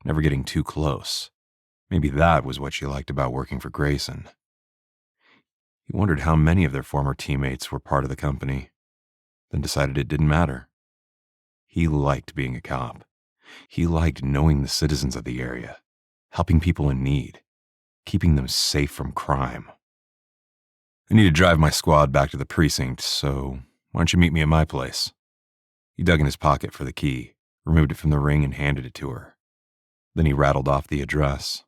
never getting too close. Maybe that was what she liked about working for Grayson. He wondered how many of their former teammates were part of the company, then decided it didn't matter. He liked being a cop. He liked knowing the citizens of the area, helping people in need, keeping them safe from crime. "I need to drive my squad back to the precinct, so why don't you meet me at my place?" He dug in his pocket for the key, removed it from the ring, and handed it to her. Then he rattled off the address.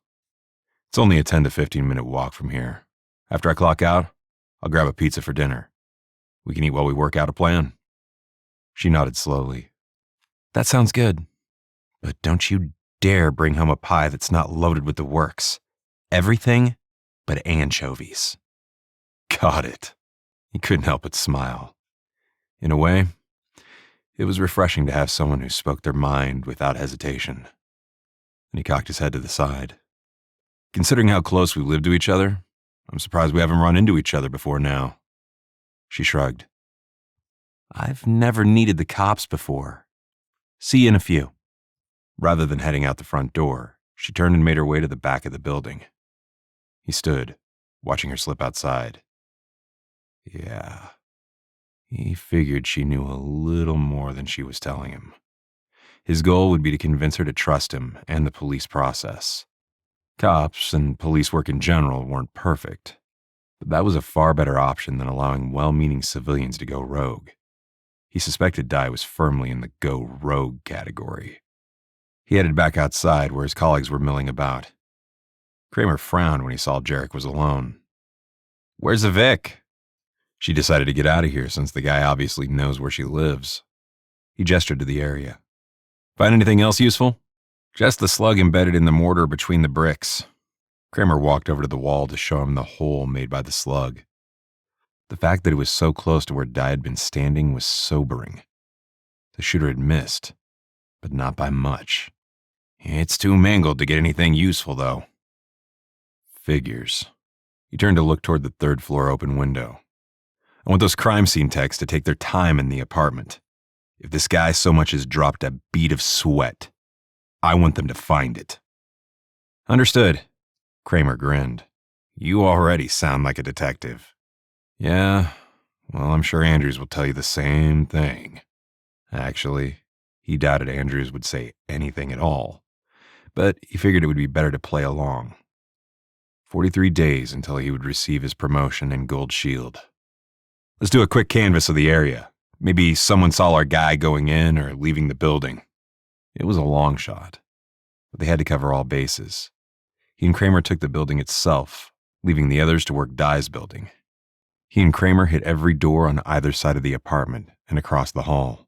"It's only a 10 to 15-minute walk from here. After I clock out, I'll grab a pizza for dinner. We can eat while we work out a plan." She nodded slowly. "That sounds good. But don't you dare bring home a pie that's not loaded with the works. Everything but anchovies." Got it. He couldn't help but smile. In a way, it was refreshing to have someone who spoke their mind without hesitation. And he cocked his head to the side. "Considering how close we live to each other, I'm surprised we haven't run into each other before now." She shrugged. "I've never needed the cops before. See you in a few." Rather than heading out the front door, she turned and made her way to the back of the building. He stood, watching her slip outside. Yeah, he figured she knew a little more than she was telling him. His goal would be to convince her to trust him and the police process. Cops and police work in general weren't perfect, but that was a far better option than allowing well-meaning civilians to go rogue. He suspected Dai was firmly in the go rogue category. He headed back outside where his colleagues were milling about. Kramer frowned when he saw Jarek was alone. "Where's the Vic?" She decided to get out of here since the guy obviously knows where she lives. He gestured to the area. "Find anything else useful?" "Just the slug embedded in the mortar between the bricks." Kramer walked over to the wall to show him the hole made by the slug. The fact that it was so close to where Dai had been standing was sobering. The shooter had missed, but not by much. "It's too mangled to get anything useful, though." Figures. He turned to look toward the third-floor open window. "I want those crime scene techs to take their time in the apartment. If this guy so much as dropped a bead of sweat, I want them to find it." "Understood." Kramer grinned. "You already sound like a detective." "Yeah, well, I'm sure Andrews will tell you the same thing." Actually, he doubted Andrews would say anything at all, but he figured it would be better to play along. 43 days until he would receive his promotion and gold shield. "Let's do a quick canvass of the area. Maybe someone saw our guy going in or leaving the building." It was a long shot, but they had to cover all bases. He and Kramer took the building itself, leaving the others to work Dai's building. He and Kramer hit every door on either side of the apartment and across the hall.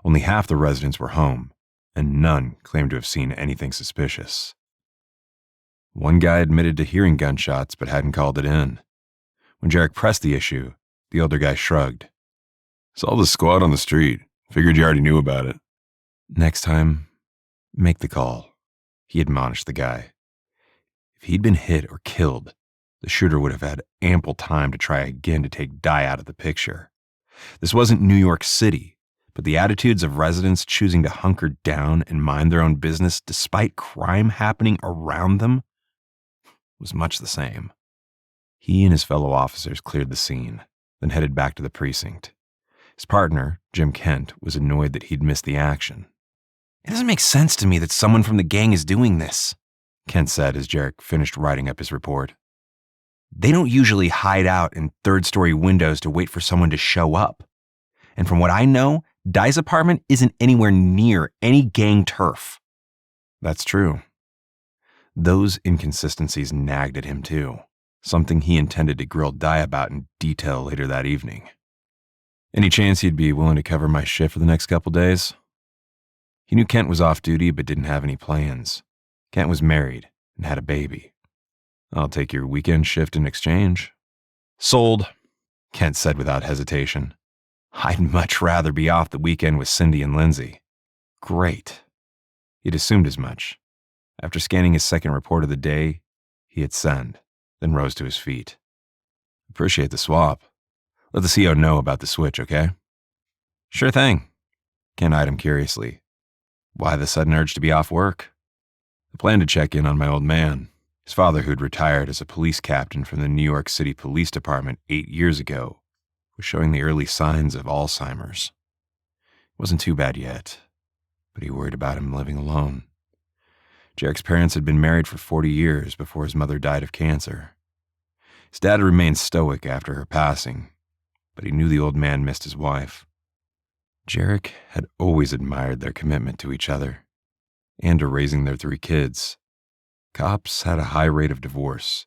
Only half the residents were home, and none claimed to have seen anything suspicious. One guy admitted to hearing gunshots but hadn't called it in. When Jarek pressed the issue, the older guy shrugged. "Saw the squad on the street. Figured you already knew about it." "Next time, make the call," he admonished the guy. If he'd been hit or killed, the shooter would have had ample time to try again to take Dye out of the picture. This wasn't New York City, but the attitudes of residents choosing to hunker down and mind their own business despite crime happening around them was much the same. He and his fellow officers cleared the scene, then headed back to the precinct. His partner, Jim Kent, was annoyed that he'd missed the action. "It doesn't make sense to me that someone from the gang is doing this," Kent said as Jarek finished writing up his report. "They don't usually hide out in third-story windows to wait for someone to show up. And from what I know, Dye's apartment isn't anywhere near any gang turf." That's true. Those inconsistencies nagged at him too, something he intended to grill Dye about in detail later that evening. "Any chance he'd be willing to cover my shift for the next couple days?" He knew Kent was off duty but didn't have any plans. Kent was married and had a baby. "I'll take your weekend shift in exchange." "Sold," Kent said without hesitation. "I'd much rather be off the weekend with Cindy and Lindsay." Great. He'd assumed as much. After scanning his second report of the day, he hit send, then rose to his feet. "Appreciate the swap. Let the CO know about the switch, okay?" "Sure thing." Kent eyed him curiously. "Why the sudden urge to be off work?" "I planned to check in on my old man. His father, who'd retired as a police captain from the New York City Police Department 8 years ago, was showing the early signs of Alzheimer's. It wasn't too bad yet, but he worried about him living alone. Jarek's parents had been married for 40 years before his mother died of cancer. His dad had remained stoic after her passing, but he knew the old man missed his wife. Jarek had always admired their commitment to each other and to raising their 3 kids. Cops had a high rate of divorce,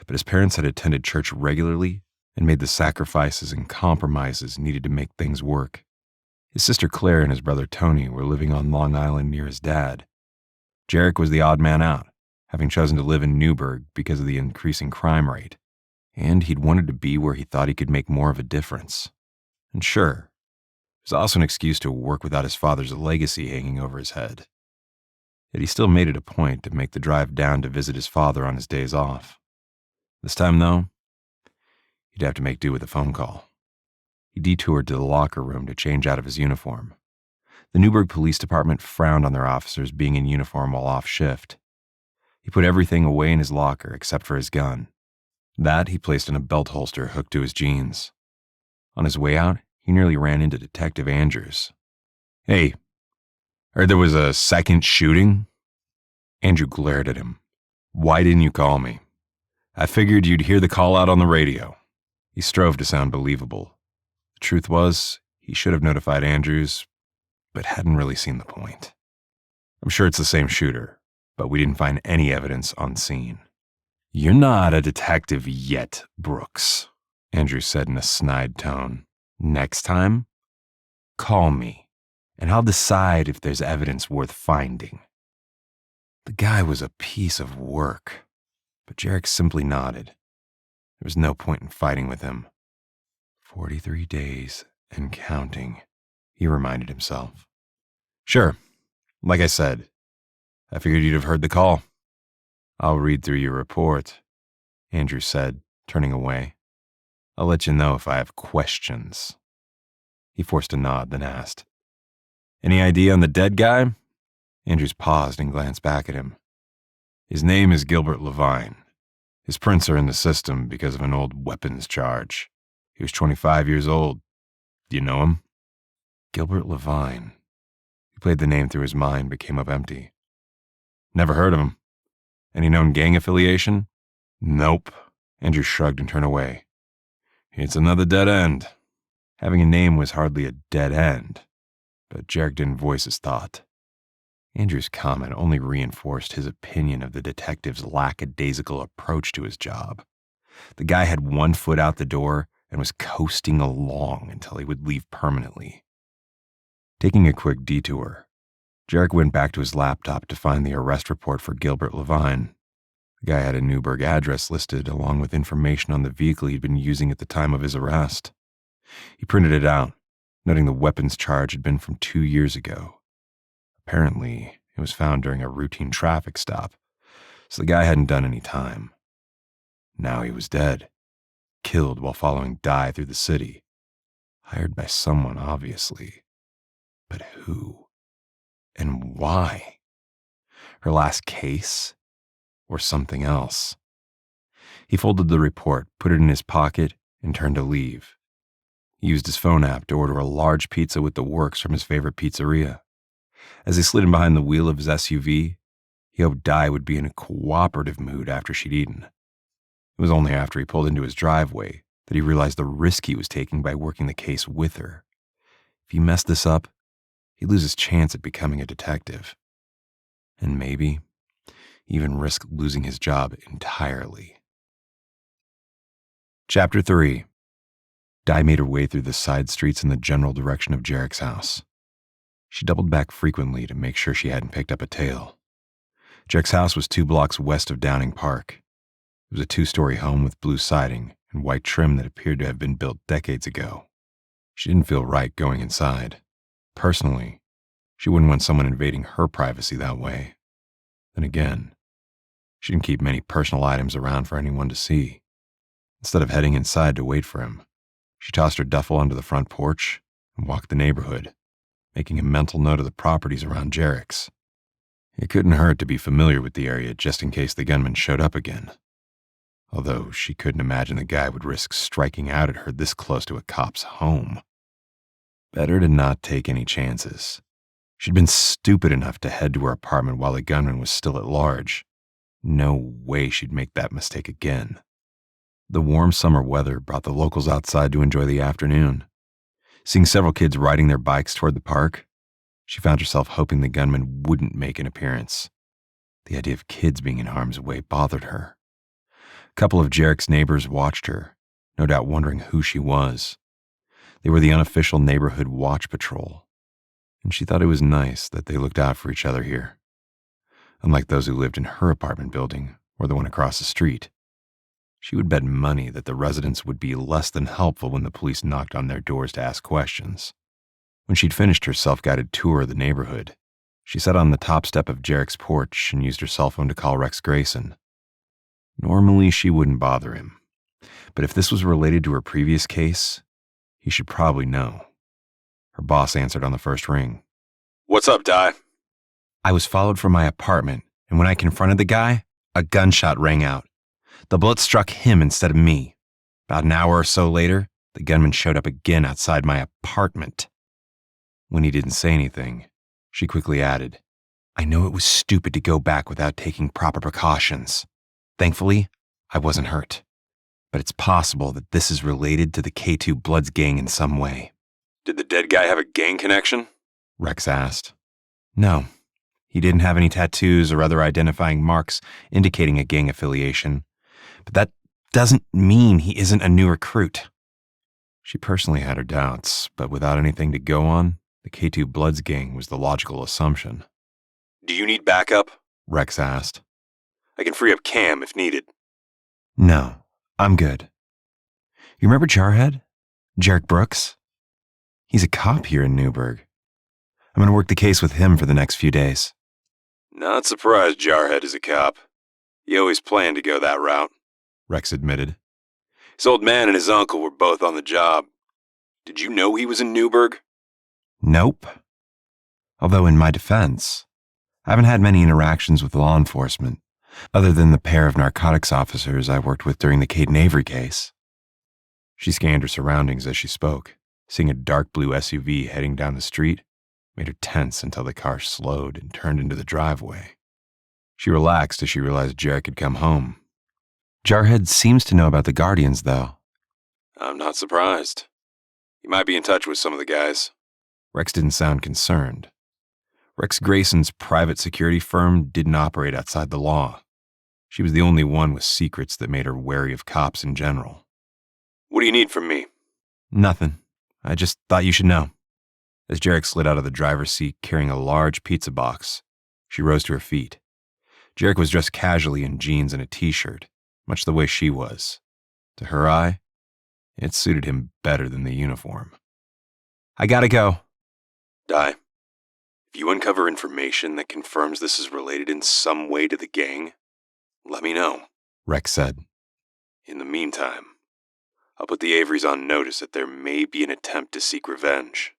but his parents had attended church regularly and made the sacrifices and compromises needed to make things work. His sister Claire and his brother Tony were living on Long Island near his dad. Jarek was the odd man out, having chosen to live in Newburgh because of the increasing crime rate, and he'd wanted to be where he thought he could make more of a difference. And sure, it was also an excuse to work without his father's legacy hanging over his head. Yet he still made it a point to make the drive down to visit his father on his days off. This time, though, he'd have to make do with a phone call. He detoured to the locker room to change out of his uniform. The Newburgh Police Department frowned on their officers being in uniform while off shift. He put everything away in his locker except for his gun. That he placed in a belt holster hooked to his jeans. On his way out, he nearly ran into Detective Andrews. "Hey, heard there was a second shooting?" Andrew glared at him. "Why didn't you call me? I figured you'd hear the call out on the radio." He strove to sound believable. The truth was, he should have notified Andrews, but hadn't really seen the point. "I'm sure it's the same shooter, but we didn't find any evidence on scene." "You're not a detective yet, Brooks," Andrew said in a snide tone. "Next time, call me, and I'll decide if there's evidence worth finding." The guy was a piece of work, but Jarek simply nodded. There was no point in fighting with him. 43 days and counting, he reminded himself. "Sure, like I said, I figured you'd have heard the call." "I'll read through your report," Andrew said, turning away. "I'll let you know if I have questions." He forced a nod, then asked, "Any idea on the dead guy?" Andrews paused and glanced back at him. "His name is Gilbert Levine. His prints are in the system because of an old weapons charge. He was 25 years old. Do you know him?" Gilbert Levine. He played the name through his mind but came up empty. "Never heard of him. Any known gang affiliation?" "Nope." Andrew shrugged and turned away. "It's another dead end." Having a name was hardly a dead end, but Jarek didn't voice his thought. Andrew's comment only reinforced his opinion of the detective's lackadaisical approach to his job. The guy had one foot out the door and was coasting along until he would leave permanently. Taking a quick detour, Jarek went back to his laptop to find the arrest report for Gilbert Levine. The guy had a Newburgh address listed along with information on the vehicle he'd been using at the time of his arrest. He printed it out, noting the weapons charge had been from 2 years ago. Apparently, it was found during a routine traffic stop, so the guy hadn't done any time. Now he was dead, killed while following Di through the city. Hired by someone, obviously. But who? And why? Her last case? Or something else? He folded the report, put it in his pocket, and turned to leave. He used his phone app to order a large pizza with the works from his favorite pizzeria. As he slid in behind the wheel of his SUV, he hoped Di would be in a cooperative mood after she'd eaten. It was only after he pulled into his driveway that he realized the risk he was taking by working the case with her. If he messed this up, he'd lose his chance at becoming a detective. And maybe even risk losing his job entirely. Chapter 3. Di made her way through the side streets in the general direction of Jarek's house. She doubled back frequently to make sure she hadn't picked up a tail. Jarek's house was 2 blocks west of Downing Park. It was a 2-story home with blue siding and white trim that appeared to have been built decades ago. She didn't feel right going inside. Personally, she wouldn't want someone invading her privacy that way. Then again, she didn't keep many personal items around for anyone to see. Instead of heading inside to wait for him, she tossed her duffel onto the front porch and walked the neighborhood, making a mental note of the properties around Jarek's. It couldn't hurt to be familiar with the area just in case the gunman showed up again. Although she couldn't imagine the guy would risk striking out at her this close to a cop's home. Better to not take any chances. She'd been stupid enough to head to her apartment while the gunman was still at large. No way she'd make that mistake again. The warm summer weather brought the locals outside to enjoy the afternoon. Seeing several kids riding their bikes toward the park, she found herself hoping the gunman wouldn't make an appearance. The idea of kids being in harm's way bothered her. A couple of Jarek's neighbors watched her, no doubt wondering who she was. They were the unofficial neighborhood watch patrol, and she thought it was nice that they looked out for each other here. Unlike those who lived in her apartment building or the one across the street, she would bet money that the residents would be less than helpful when the police knocked on their doors to ask questions. When she'd finished her self-guided tour of the neighborhood, she sat on the top step of Jarek's porch and used her cell phone to call Rex Grayson. Normally, she wouldn't bother him, but if this was related to her previous case, he should probably know. Her boss answered on the first ring. What's up, Di? I was followed from my apartment, and when I confronted the guy, a gunshot rang out. The bullet struck him instead of me. About an hour or so later, the gunman showed up again outside my apartment. When he didn't say anything, she quickly added, I know it was stupid to go back without taking proper precautions. Thankfully, I wasn't hurt. But it's possible that this is related to the K2 Bloods gang in some way. Did the dead guy have a gang connection? Rex asked. No, he didn't have any tattoos or other identifying marks indicating a gang affiliation. But that doesn't mean he isn't a new recruit. She personally had her doubts, but without anything to go on, the K2 Bloods gang was the logical assumption. Do you need backup? Rex asked. I can free up Cam if needed. No, I'm good. You remember Jarhead? Jarek Brooks? He's a cop here in Newburgh. I'm going to work the case with him for the next few days. Not surprised Jarhead is a cop. He always planned to go that route, Rex admitted. His old man and his uncle were both on the job. Did you know he was in Newburgh? Nope. Although in my defense, I haven't had many interactions with law enforcement, other than the pair of narcotics officers I worked with during the Kate and Avery case. She scanned her surroundings as she spoke, seeing a dark blue SUV heading down the street made her tense until the car slowed and turned into the driveway. She relaxed as she realized Jarek had come home. Jarhead seems to know about the Guardians, though. I'm not surprised. He might be in touch with some of the guys. Rex didn't sound concerned. Rex Grayson's private security firm didn't operate outside the law. She was the only one with secrets that made her wary of cops in general. What do you need from me? Nothing. I just thought you should know. As Jarek slid out of the driver's seat carrying a large pizza box, she rose to her feet. Jarek was dressed casually in jeans and a t-shirt, much the way she was. To her eye, it suited him better than the uniform. I gotta go. Di, if you uncover information that confirms this is related in some way to the gang, let me know, Rex said. In the meantime, I'll put the Averys on notice that there may be an attempt to seek revenge.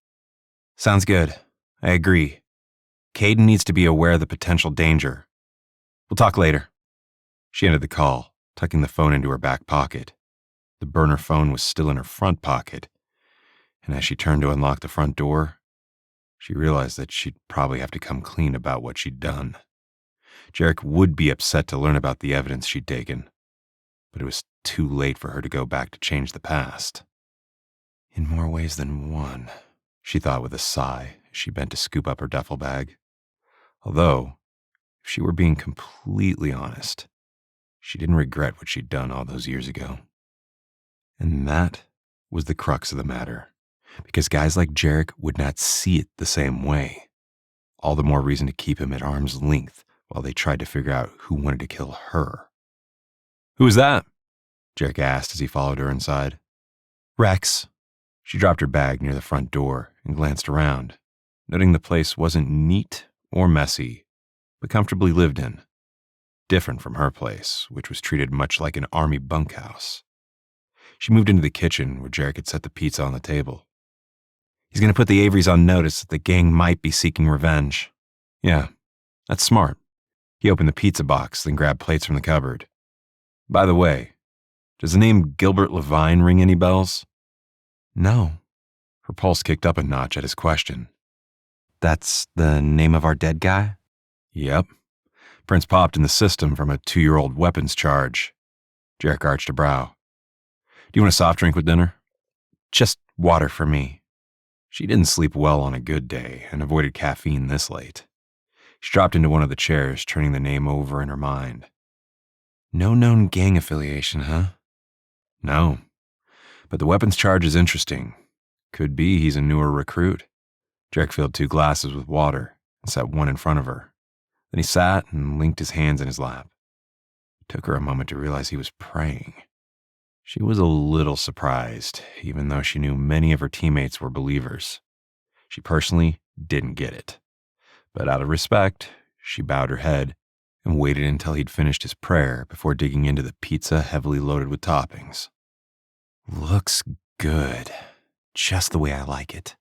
Sounds good. I agree. Caden needs to be aware of the potential danger. We'll talk later. She ended the call, tucking the phone into her back pocket. The burner phone was still in her front pocket, and as she turned to unlock the front door, she realized that she'd probably have to come clean about what she'd done. Jarek would be upset to learn about the evidence she'd taken, but it was too late for her to go back to change the past. In more ways than one, she thought with a sigh as she bent to scoop up her duffel bag. Although, if she were being completely honest, she didn't regret what she'd done all those years ago. And that was the crux of the matter, because guys like Jarek would not see it the same way. All the more reason to keep him at arm's length while they tried to figure out who wanted to kill her. Who was that? Jarek asked as he followed her inside. Rex. She dropped her bag near the front door and glanced around, noting the place wasn't neat or messy, but comfortably lived in. Different from her place, which was treated much like an army bunkhouse. She moved into the kitchen where Jarek had set the pizza on the table. He's going to put the Averys on notice that the gang might be seeking revenge. Yeah, that's smart. He opened the pizza box, then grabbed plates from the cupboard. By the way, does the name Gilbert Levine ring any bells? No. Her pulse kicked up a notch at his question. That's the name of our dead guy? Yep. Prince popped in the system from a 2-year-old weapons charge. Jarek arched a brow. Do you want a soft drink with dinner? Just water for me. She didn't sleep well on a good day and avoided caffeine this late. She dropped into one of the chairs, turning the name over in her mind. No known gang affiliation, huh? No. But the weapons charge is interesting. Could be he's a newer recruit. Jarek filled 2 glasses with water and set one in front of her. Then he sat and linked his hands in his lap. It took her a moment to realize he was praying. She was a little surprised, even though she knew many of her teammates were believers. She personally didn't get it. But out of respect, she bowed her head and waited until he'd finished his prayer before digging into the pizza heavily loaded with toppings. Looks good. Just the way I like it.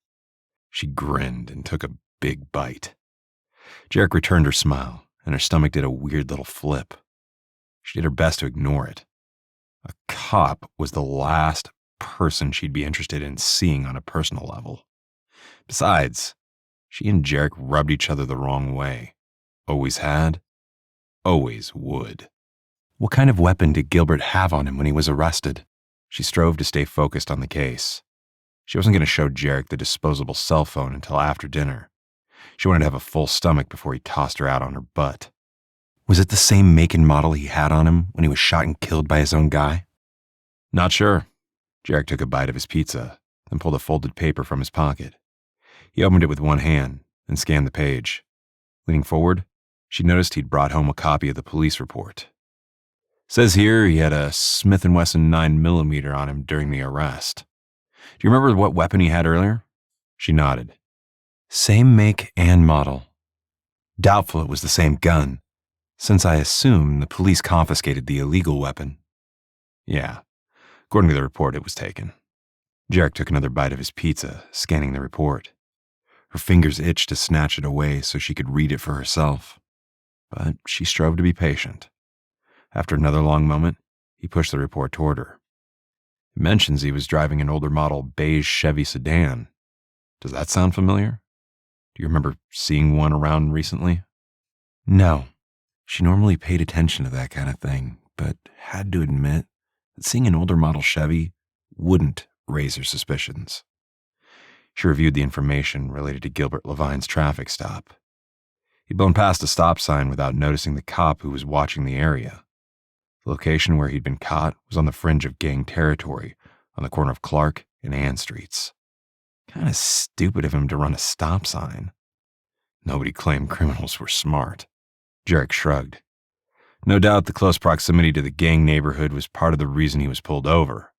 She grinned and took a big bite. Jarek returned her smile, and her stomach did a weird little flip. She did her best to ignore it. A cop was the last person she'd be interested in seeing on a personal level. Besides, she and Jarek rubbed each other the wrong way. Always had, always would. What kind of weapon did Gilbert have on him when he was arrested? She strove to stay focused on the case. She wasn't going to show Jarek the disposable cell phone until after dinner. She wanted to have a full stomach before he tossed her out on her butt. Was it the same make and model he had on him when he was shot and killed by his own guy? Not sure. Jarek took a bite of his pizza, then pulled a folded paper from his pocket. He opened it with one hand and scanned the page. Leaning forward, she noticed he'd brought home a copy of the police report. Says here he had a Smith & Wesson 9mm on him during the arrest. Do you remember what weapon he had earlier? She nodded. Same make and model. Doubtful it was the same gun, since I assume the police confiscated the illegal weapon. Yeah, according to the report, it was taken. Jarek took another bite of his pizza, scanning the report. Her fingers itched to snatch it away so she could read it for herself. But she strove to be patient. After another long moment, he pushed the report toward her. It mentions he was driving an older model beige Chevy sedan. Does that sound familiar? Do you remember seeing one around recently? No. She normally paid attention to that kind of thing, but had to admit that seeing an older model Chevy wouldn't raise her suspicions. She reviewed the information related to Gilbert Levine's traffic stop. He'd blown past a stop sign without noticing the cop who was watching the area. The location where he'd been caught was on the fringe of gang territory, on the corner of Clark and Ann Streets. Kind of stupid of him to run a stop sign. Nobody claimed criminals were smart. Jarek shrugged. No doubt the close proximity to the gang neighborhood was part of the reason he was pulled over.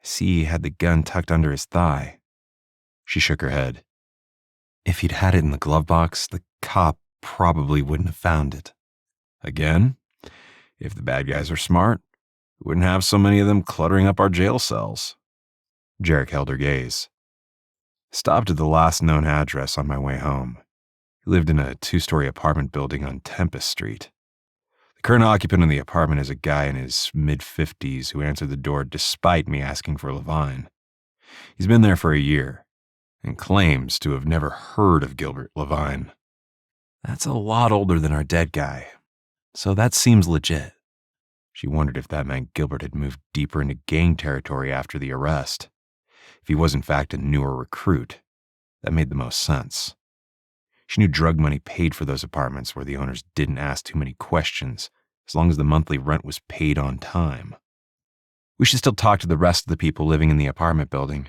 I see he had the gun tucked under his thigh. She shook her head. If he'd had it in the glove box, the cop probably wouldn't have found it. Again, if the bad guys are smart, we wouldn't have so many of them cluttering up our jail cells. Jarek held her gaze. Stopped at the last known address on my way home. He lived in a 2-story apartment building on Tempest Street. The current occupant of the apartment is a guy in his mid-50s who answered the door despite me asking for Levine. He's been there for a year and claims to have never heard of Gilbert Levine. That's a lot older than our dead guy, so that seems legit. She wondered if that meant Gilbert had moved deeper into gang territory after the arrest. If he was in fact a newer recruit, that made the most sense. She knew drug money paid for those apartments where the owners didn't ask too many questions as long as the monthly rent was paid on time. We should still talk to the rest of the people living in the apartment building.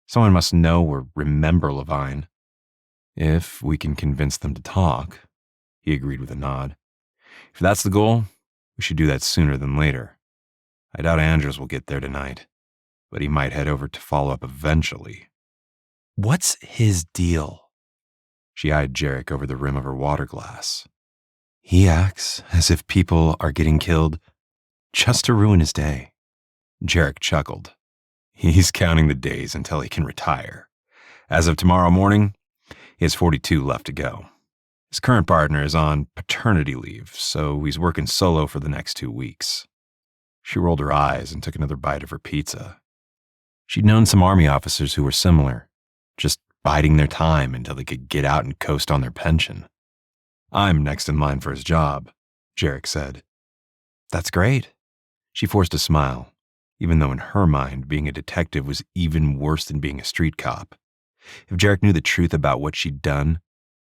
Someone must know or remember Levine. If we can convince them to talk, he agreed with a nod. If that's the goal, we should do that sooner than later. I doubt Andrews will get there tonight, but he might head over to follow up eventually. What's his deal? She eyed Jarek over the rim of her water glass. He acts as if people are getting killed just to ruin his day. Jarek chuckled. He's counting the days until he can retire. As of tomorrow morning, he has 42 left to go. His current partner is on paternity leave, so he's working solo for the next 2 weeks. She rolled her eyes and took another bite of her pizza. She'd known some Army officers who were similar, just biding their time until they could get out and coast on their pension. I'm next in line for his job, Jarek said. That's great. She forced a smile, even though in her mind being a detective was even worse than being a street cop. If Jarek knew the truth about what she'd done,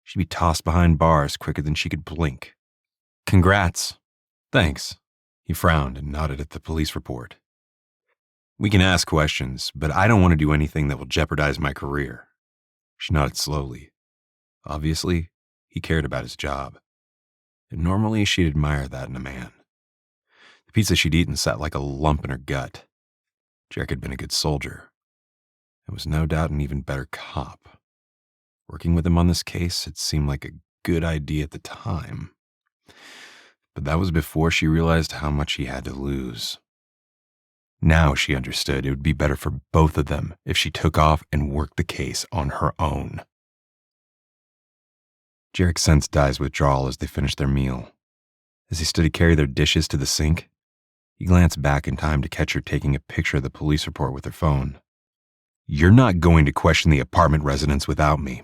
she'd be tossed behind bars quicker than she could blink. Congrats. Thanks. He frowned and nodded at the police report. We can ask questions, but I don't want to do anything that will jeopardize my career. She nodded slowly. Obviously, he cared about his job. And normally she'd admire that in a man. The pizza she'd eaten sat like a lump in her gut. Jarek had been a good soldier, and was no doubt an even better cop. Working with him on this case had seemed like a good idea at the time. But that was before she realized how much he had to lose. Now she understood it would be better for both of them if she took off and worked the case on her own. Jarek sensed Di's withdrawal as they finished their meal. As he stood to carry their dishes to the sink, he glanced back in time to catch her taking a picture of the police report with her phone. You're not going to question the apartment residents without me.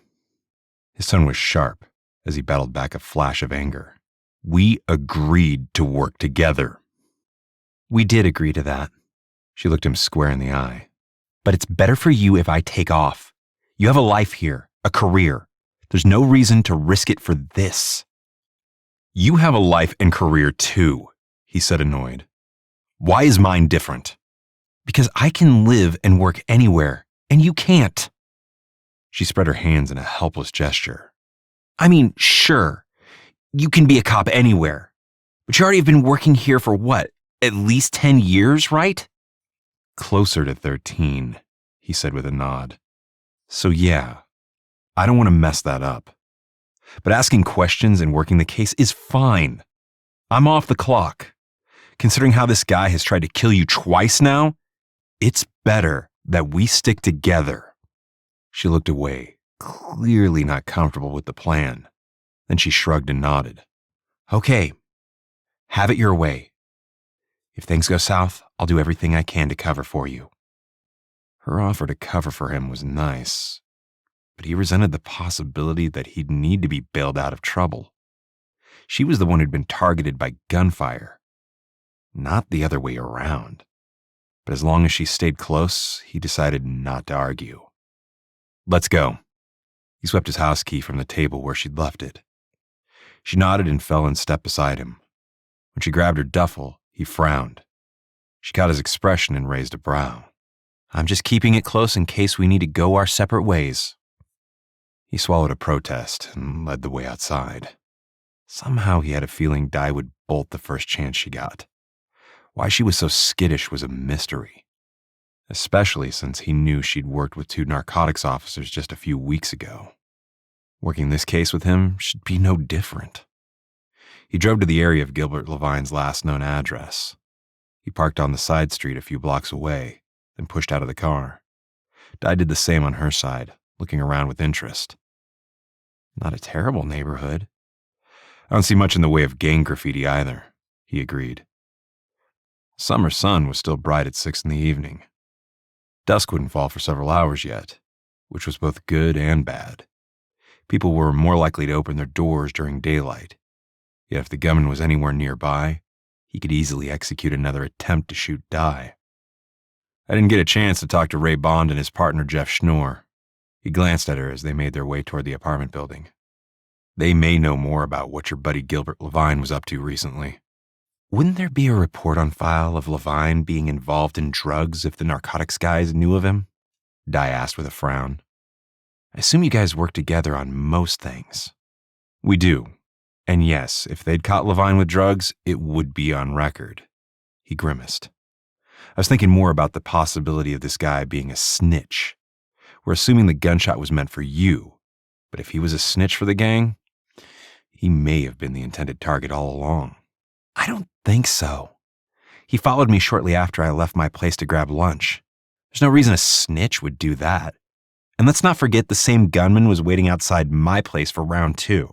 His tone was sharp as he battled back a flash of anger. We agreed to work together. We did agree to that. She looked him square in the eye. But it's better for you if I take off. You have a life here, a career. There's no reason to risk it for this. You have a life and career too, he said, annoyed. Why is mine different? Because I can live and work anywhere, and you can't. She spread her hands in a helpless gesture. I mean, sure, you can be a cop anywhere, but you already have been working here for what, at least 10 years, right? Closer to 13, he said with a nod. So yeah, I don't want to mess that up. But asking questions and working the case is fine. I'm off the clock. Considering how this guy has tried to kill you twice now, it's better that we stick together. She looked away, clearly not comfortable with the plan. Then she shrugged and nodded. Okay, have it your way. If things go south, I'll do everything I can to cover for you. Her offer to cover for him was nice, but he resented the possibility that he'd need to be bailed out of trouble. She was the one who'd been targeted by gunfire, not the other way around. But as long as she stayed close, he decided not to argue. Let's go. He swept his house key from the table where she'd left it. She nodded and fell in step beside him. When she grabbed her duffel, he frowned. She caught his expression and raised a brow. I'm just keeping it close in case we need to go our separate ways." He swallowed a protest and led the way outside. Somehow he had a feeling Di would bolt the first chance she got. Why she was so skittish was a mystery, especially since he knew she'd worked with 2 narcotics officers just a few weeks ago. Working this case with him should be no different. He drove to the area of Gilbert Levine's last known address. He parked on the side street a few blocks away, then pushed out of the car. Di did the same on her side, looking around with interest. Not a terrible neighborhood. I don't see much in the way of gang graffiti either, he agreed. Summer sun was still bright at 6 in the evening. Dusk wouldn't fall for several hours yet, which was both good and bad. People were more likely to open their doors during daylight. Yet if the gunman was anywhere nearby, he could easily execute another attempt to shoot Di. I didn't get a chance to talk to Ray Bond and his partner Jeff Schnorr. He glanced at her as they made their way toward the apartment building. They may know more about what your buddy Gilbert Levine was up to recently. Wouldn't there be a report on file of Levine being involved in drugs if the narcotics guys knew of him? Di asked with a frown. I assume you guys work together on most things. We do. And yes, if they'd caught Levine with drugs, it would be on record. He grimaced. I was thinking more about the possibility of this guy being a snitch. We're assuming the gunshot was meant for you, but if he was a snitch for the gang, he may have been the intended target all along. I don't think so. He followed me shortly after I left my place to grab lunch. There's no reason a snitch would do that. And let's not forget the same gunman was waiting outside my place for round 2.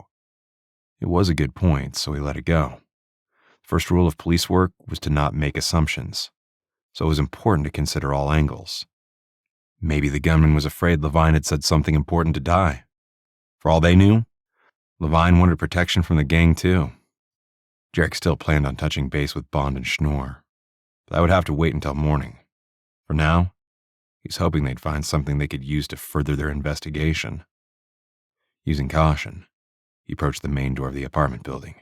It was a good point, so we let it go. The first rule of police work was to not make assumptions, so it was important to consider all angles. Maybe the gunman was afraid Levine had said something important to Di. For all they knew, Levine wanted protection from the gang too. Jarek still planned on touching base with Bond and Schnorr, but that would have to wait until morning. For now, he's hoping they'd find something they could use to further their investigation. Using caution, he approached the main door of the apartment building.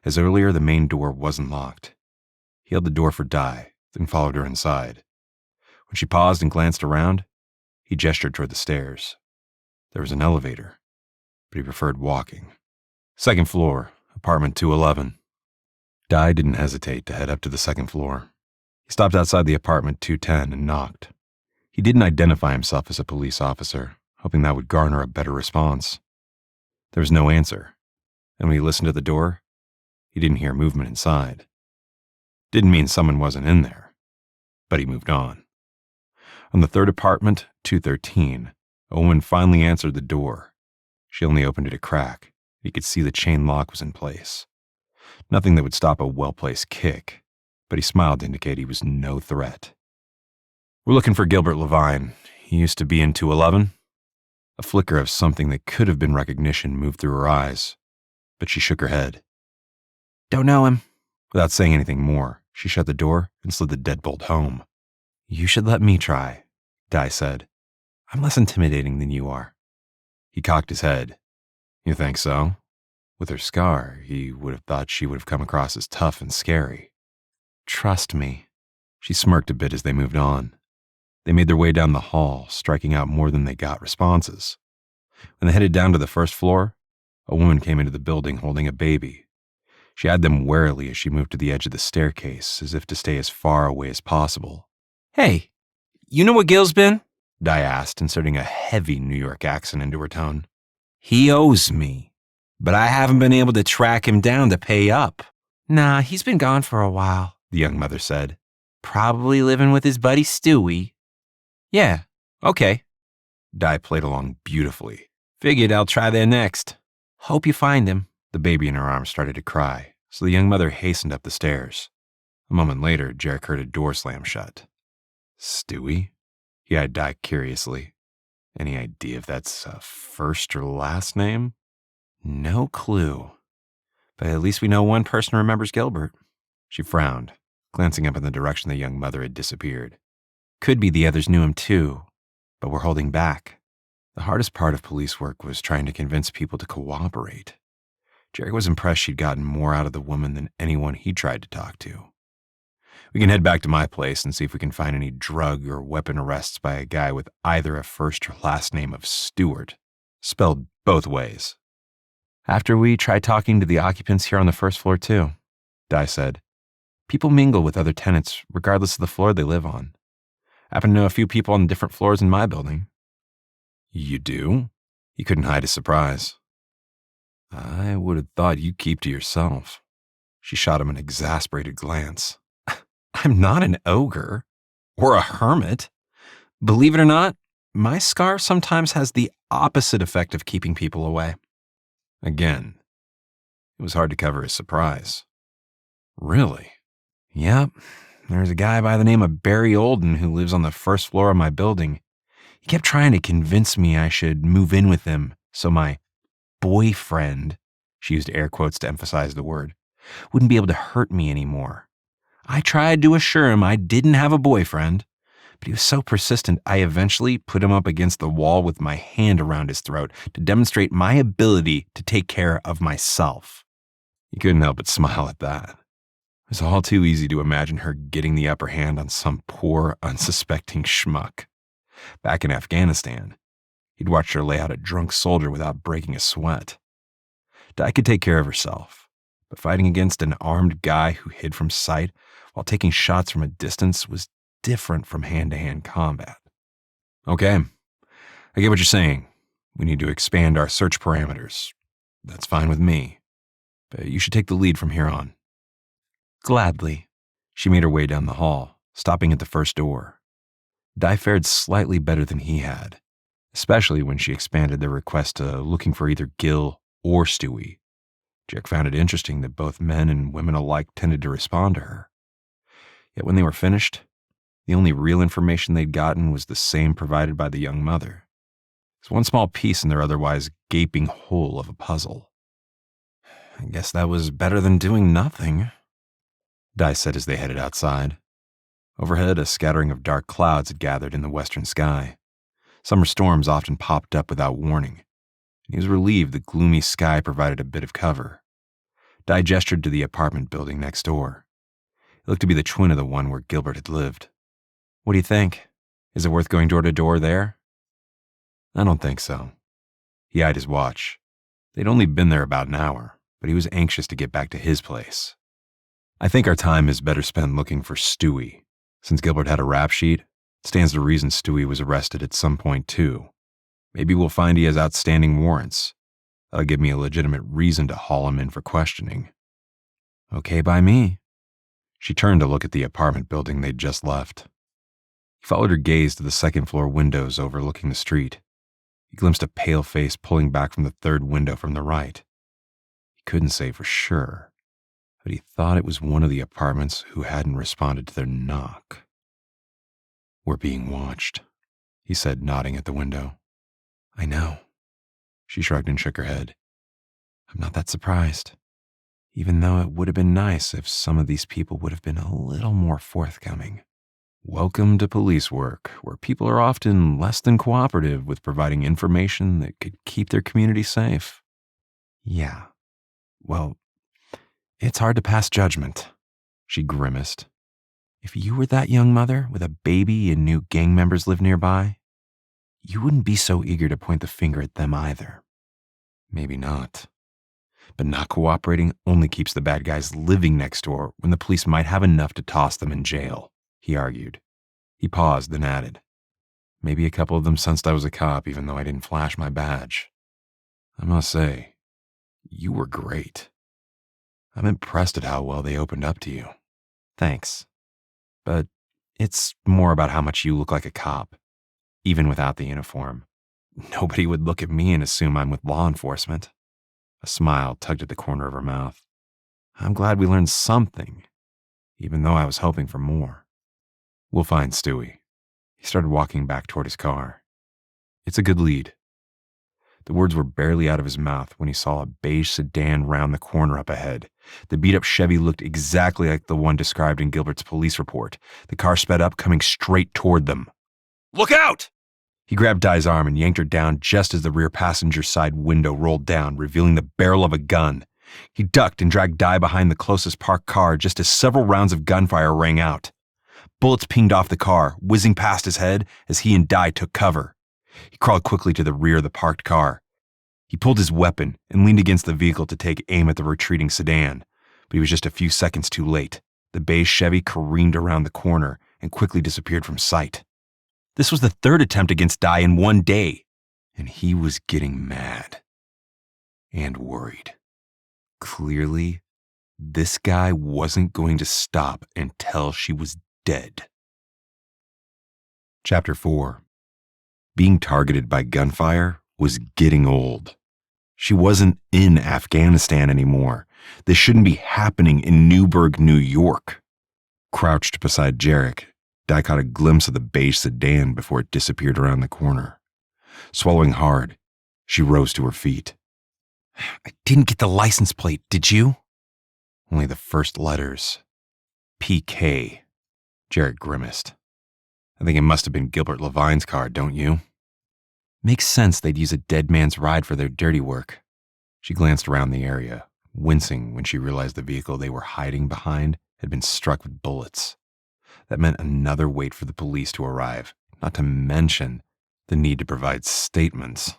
As earlier, the main door wasn't locked. He held the door for Di, then followed her inside. When she paused and glanced around, he gestured toward the stairs. There was an elevator, but he preferred walking. 2nd floor, apartment 211. Di didn't hesitate to head up to the 2nd floor. He stopped outside the apartment 210 and knocked. He didn't identify himself as a police officer, hoping that would garner a better response. There was no answer, and when he listened to the door, he didn't hear movement inside. Didn't mean someone wasn't in there, but he moved on. On the 3rd apartment, 213, a woman finally answered the door. She only opened it a crack. He could see the chain lock was in place. Nothing that would stop a well-placed kick, but he smiled to indicate he was no threat. We're looking for Gilbert Levine. He used to be in 211. A flicker of something that could have been recognition moved through her eyes, but she shook her head. Don't know him. Without saying anything more, she shut the door and slid the deadbolt home. You should let me try, Di said. I'm less intimidating than you are. He cocked his head. You think so? With her scar, he would have thought she would have come across as tough and scary. Trust me. She smirked a bit as they moved on. They made their way down the hall, striking out more than they got responses. When they headed down to the 1st floor, a woman came into the building holding a baby. She eyed them warily as she moved to the edge of the staircase, as if to stay as far away as possible. Hey, you know where Gil's been? Di asked, inserting a heavy New York accent into her tone. He owes me, but I haven't been able to track him down to pay up. Nah, he's been gone for a while, the young mother said. Probably living with his buddy Stewie. Yeah, okay. Di played along beautifully. Figured I'll try there next. Hope you find him. The baby in her arms started to cry, so the young mother hastened up the stairs. A moment later, Jarek heard a door slam shut. Stewie? He eyed Di curiously. Any idea if that's a first or last name? No clue. But at least we know one person remembers Gilbert. She frowned, glancing up in the direction the young mother had disappeared. Could be the others knew him too, but we're holding back. The hardest part of police work was trying to convince people to cooperate. Jarek was impressed she'd gotten more out of the woman than anyone he tried to talk to. We can head back to my place and see if we can find any drug or weapon arrests by a guy with either a first or last name of Stewart, spelled both ways. After we try talking to the occupants here on the first floor too, Di said. People mingle with other tenants regardless of the floor they live on. I happen to know a few people on different floors in my building. You do? He couldn't hide his surprise. I would have thought you'd keep to yourself. She shot him an exasperated glance. I'm not an ogre or a hermit. Believe it or not, my scar sometimes has the opposite effect of keeping people away. Again, it was hard to cover his surprise. Really? Yep, there's a guy by the name of Barry Olden who lives on the first floor of my building. He kept trying to convince me I should move in with him so my boyfriend, she used air quotes to emphasize the word, wouldn't be able to hurt me anymore. I tried to assure him I didn't have a boyfriend, but he was so persistent I eventually put him up against the wall with my hand around his throat to demonstrate my ability to take care of myself. He couldn't help but smile at that. It was all too easy to imagine her getting the upper hand on some poor, unsuspecting schmuck. Back in Afghanistan, he'd watched her lay out a drunk soldier without breaking a sweat. Di could take care of herself, but fighting against an armed guy who hid from sight while taking shots from a distance was different from hand-to-hand combat. Okay, I get what you're saying. We need to expand our search parameters. That's fine with me. But you should take the lead from here on. Gladly. She made her way down the hall, stopping at the first door. Di fared slightly better than he had, especially when she expanded their request to looking for either Gil or Stewie. Jack found it interesting that both men and women alike tended to respond to her. Yet when they were finished, the only real information they'd gotten was the same provided by the young mother. It's one small piece in their otherwise gaping hole of a puzzle. I guess that was better than doing nothing, Di said as they headed outside. Overhead, a scattering of dark clouds had gathered in the western sky. Summer storms often popped up without warning, and he was relieved the gloomy sky provided a bit of cover. Di gestured to the apartment building next door. It looked to be the twin of the one where Gilbert had lived. What do you think? Is it worth going door to door there? I don't think so. He eyed his watch. They'd only been there about an hour, but he was anxious to get back to his place. I think our time is better spent looking for Stewie. Since Gilbert had a rap sheet, it stands to reason Stewie was arrested at some point too. Maybe we'll find he has outstanding warrants. That'll give me a legitimate reason to haul him in for questioning. Okay by me. She turned to look at the apartment building they'd just left. He followed her gaze to the second-floor windows overlooking the street. He glimpsed a pale face pulling back from the third window from the right. He couldn't say for sure, but he thought it was one of the apartments who hadn't responded to their knock. We're being watched, he said, nodding at the window. I know. She shrugged and shook her head. I'm not that surprised, even though it would have been nice if some of these people would have been a little more forthcoming. Welcome to police work, where people are often less than cooperative with providing information that could keep their community safe. Yeah, well, it's hard to pass judgment, she grimaced. If you were that young mother with a baby and knew gang members lived nearby, you wouldn't be so eager to point the finger at them either. Maybe not. But not cooperating only keeps the bad guys living next door when the police might have enough to toss them in jail, he argued. He paused, then added, maybe a couple of them sensed I was a cop even though I didn't flash my badge. I must say, you were great. I'm impressed at how well they opened up to you. Thanks. But it's more about how much you look like a cop, even without the uniform. Nobody would look at me and assume I'm with law enforcement. A smile tugged at the corner of her mouth. I'm glad we learned something, even though I was hoping for more. We'll find Stewie. He started walking back toward his car. It's a good lead. The words were barely out of his mouth when he saw a beige sedan round the corner up ahead. The beat-up Chevy looked exactly like the one described in Gilbert's police report. The car sped up, coming straight toward them. Look out! He grabbed Di's arm and yanked her down just as the rear passenger side window rolled down, revealing the barrel of a gun. He ducked and dragged Di behind the closest parked car just as several rounds of gunfire rang out. Bullets pinged off the car, whizzing past his head as he and Di took cover. He crawled quickly to the rear of the parked car. He pulled his weapon and leaned against the vehicle to take aim at the retreating sedan, but he was just a few seconds too late. The beige Chevy careened around the corner and quickly disappeared from sight. This was the third attempt against Di in one day, and he was getting mad and worried. Clearly, this guy wasn't going to stop until she was dead. Chapter 4. Being targeted by gunfire was getting old. She wasn't in Afghanistan anymore. This shouldn't be happening in Newburgh, New York. Crouched beside Jarek, Di caught a glimpse of the beige sedan before it disappeared around the corner. Swallowing hard, she rose to her feet. I didn't get the license plate, did you? Only the first letters. PK. Jarek grimaced. I think it must have been Gilbert Levine's car, don't you? Makes sense they'd use a dead man's ride for their dirty work. She glanced around the area, wincing when she realized the vehicle they were hiding behind had been struck with bullets. That meant another wait for the police to arrive, not to mention the need to provide statements.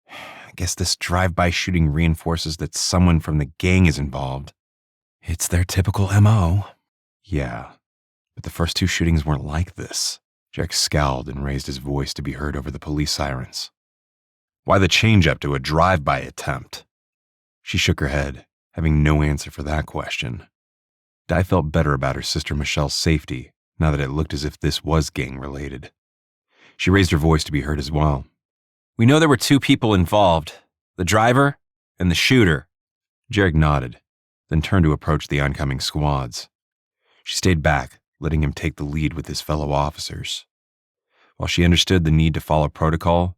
I guess this drive-by shooting reinforces that someone from the gang is involved. It's their typical MO. Yeah, but the first two shootings weren't like this. Jack scowled and raised his voice to be heard over the police sirens. Why the change-up to a drive-by attempt? She shook her head, having no answer for that question. Di felt better about her sister Michelle's safety now that it looked as if this was gang-related. She raised her voice to be heard as well. We know there were two people involved, the driver and the shooter. Jarek nodded, then turned to approach the oncoming squads. She stayed back, letting him take the lead with his fellow officers. While she understood the need to follow protocol,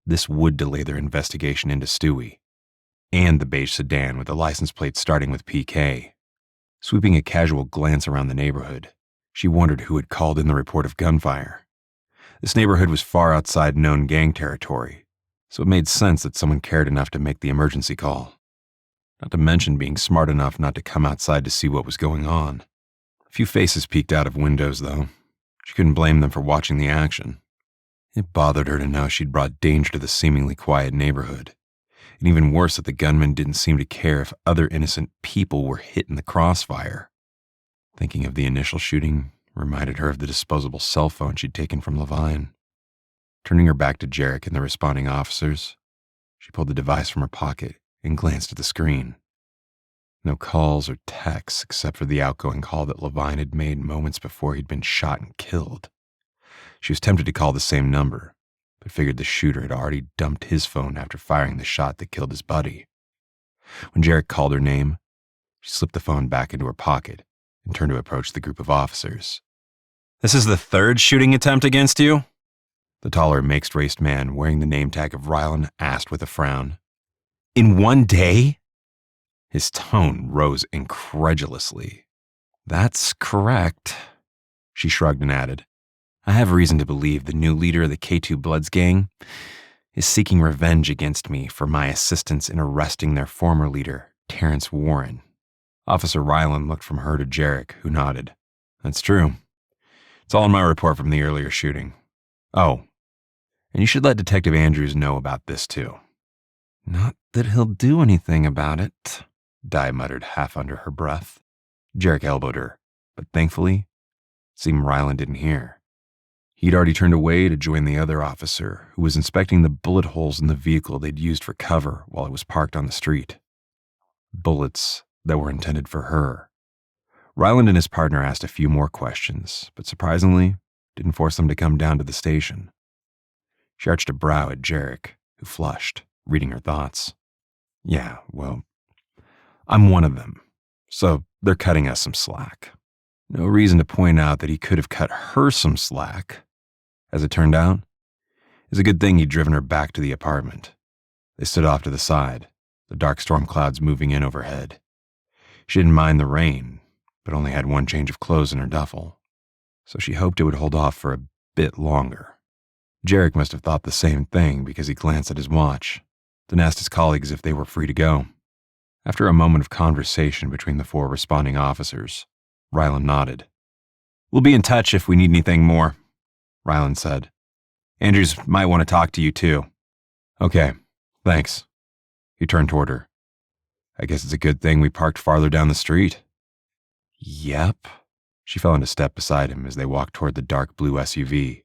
this would delay their investigation into Stewie and the beige sedan with the license plate starting with PK. Sweeping a casual glance around the neighborhood, she wondered who had called in the report of gunfire. This neighborhood was far outside known gang territory, so it made sense that someone cared enough to make the emergency call. Not to mention being smart enough not to come outside to see what was going on. A few faces peeked out of windows, though. She couldn't blame them for watching the action. It bothered her to know she'd brought danger to the seemingly quiet neighborhood. And even worse that the gunman didn't seem to care if other innocent people were hit in the crossfire. Thinking of the initial shooting reminded her of the disposable cell phone she'd taken from Levine. Turning her back to Jarek and the responding officers, she pulled the device from her pocket and glanced at the screen. No calls or texts except for the outgoing call that Levine had made moments before he'd been shot and killed. She was tempted to call the same number, but figured the shooter had already dumped his phone after firing the shot that killed his buddy. When Jarek called her name, she slipped the phone back into her pocket and turned to approach the group of officers. This is the third shooting attempt against you? The taller, mixed-raced man wearing the name tag of Rylan asked with a frown. In one day? His tone rose incredulously. That's correct. She shrugged and added, I have reason to believe the new leader of the K2 Bloods gang is seeking revenge against me for my assistance in arresting their former leader, Terrence Warren. Officer Rylan looked from her to Jarek, who nodded. That's true. It's all in my report from the earlier shooting. Oh, and you should let Detective Andrews know about this too. Not that he'll do anything about it, Di muttered half under her breath. Jarek elbowed her, but thankfully, it seemed Rylan didn't hear. He'd already turned away to join the other officer, who was inspecting the bullet holes in the vehicle they'd used for cover while it was parked on the street. Bullets that were intended for her. Ryland and his partner asked a few more questions, but surprisingly, didn't force them to come down to the station. She arched a brow at Jarek, who flushed, reading her thoughts. Yeah, well, I'm one of them, so they're cutting us some slack. No reason to point out that he could have cut her some slack. As it turned out, it's a good thing he'd driven her back to the apartment. They stood off to the side, the dark storm clouds moving in overhead. She didn't mind the rain, but only had one change of clothes in her duffel, so she hoped it would hold off for a bit longer. Jarek must have thought the same thing because he glanced at his watch, then asked his colleagues if they were free to go. After a moment of conversation between the 4 responding officers, Ryland nodded. "We'll be in touch if we need anything more," Ryland said. "Andrews might want to talk to you too." "Okay, thanks." He turned toward her. "I guess it's a good thing we parked farther down the street." "Yep." She fell into step beside him as they walked toward the dark blue SUV.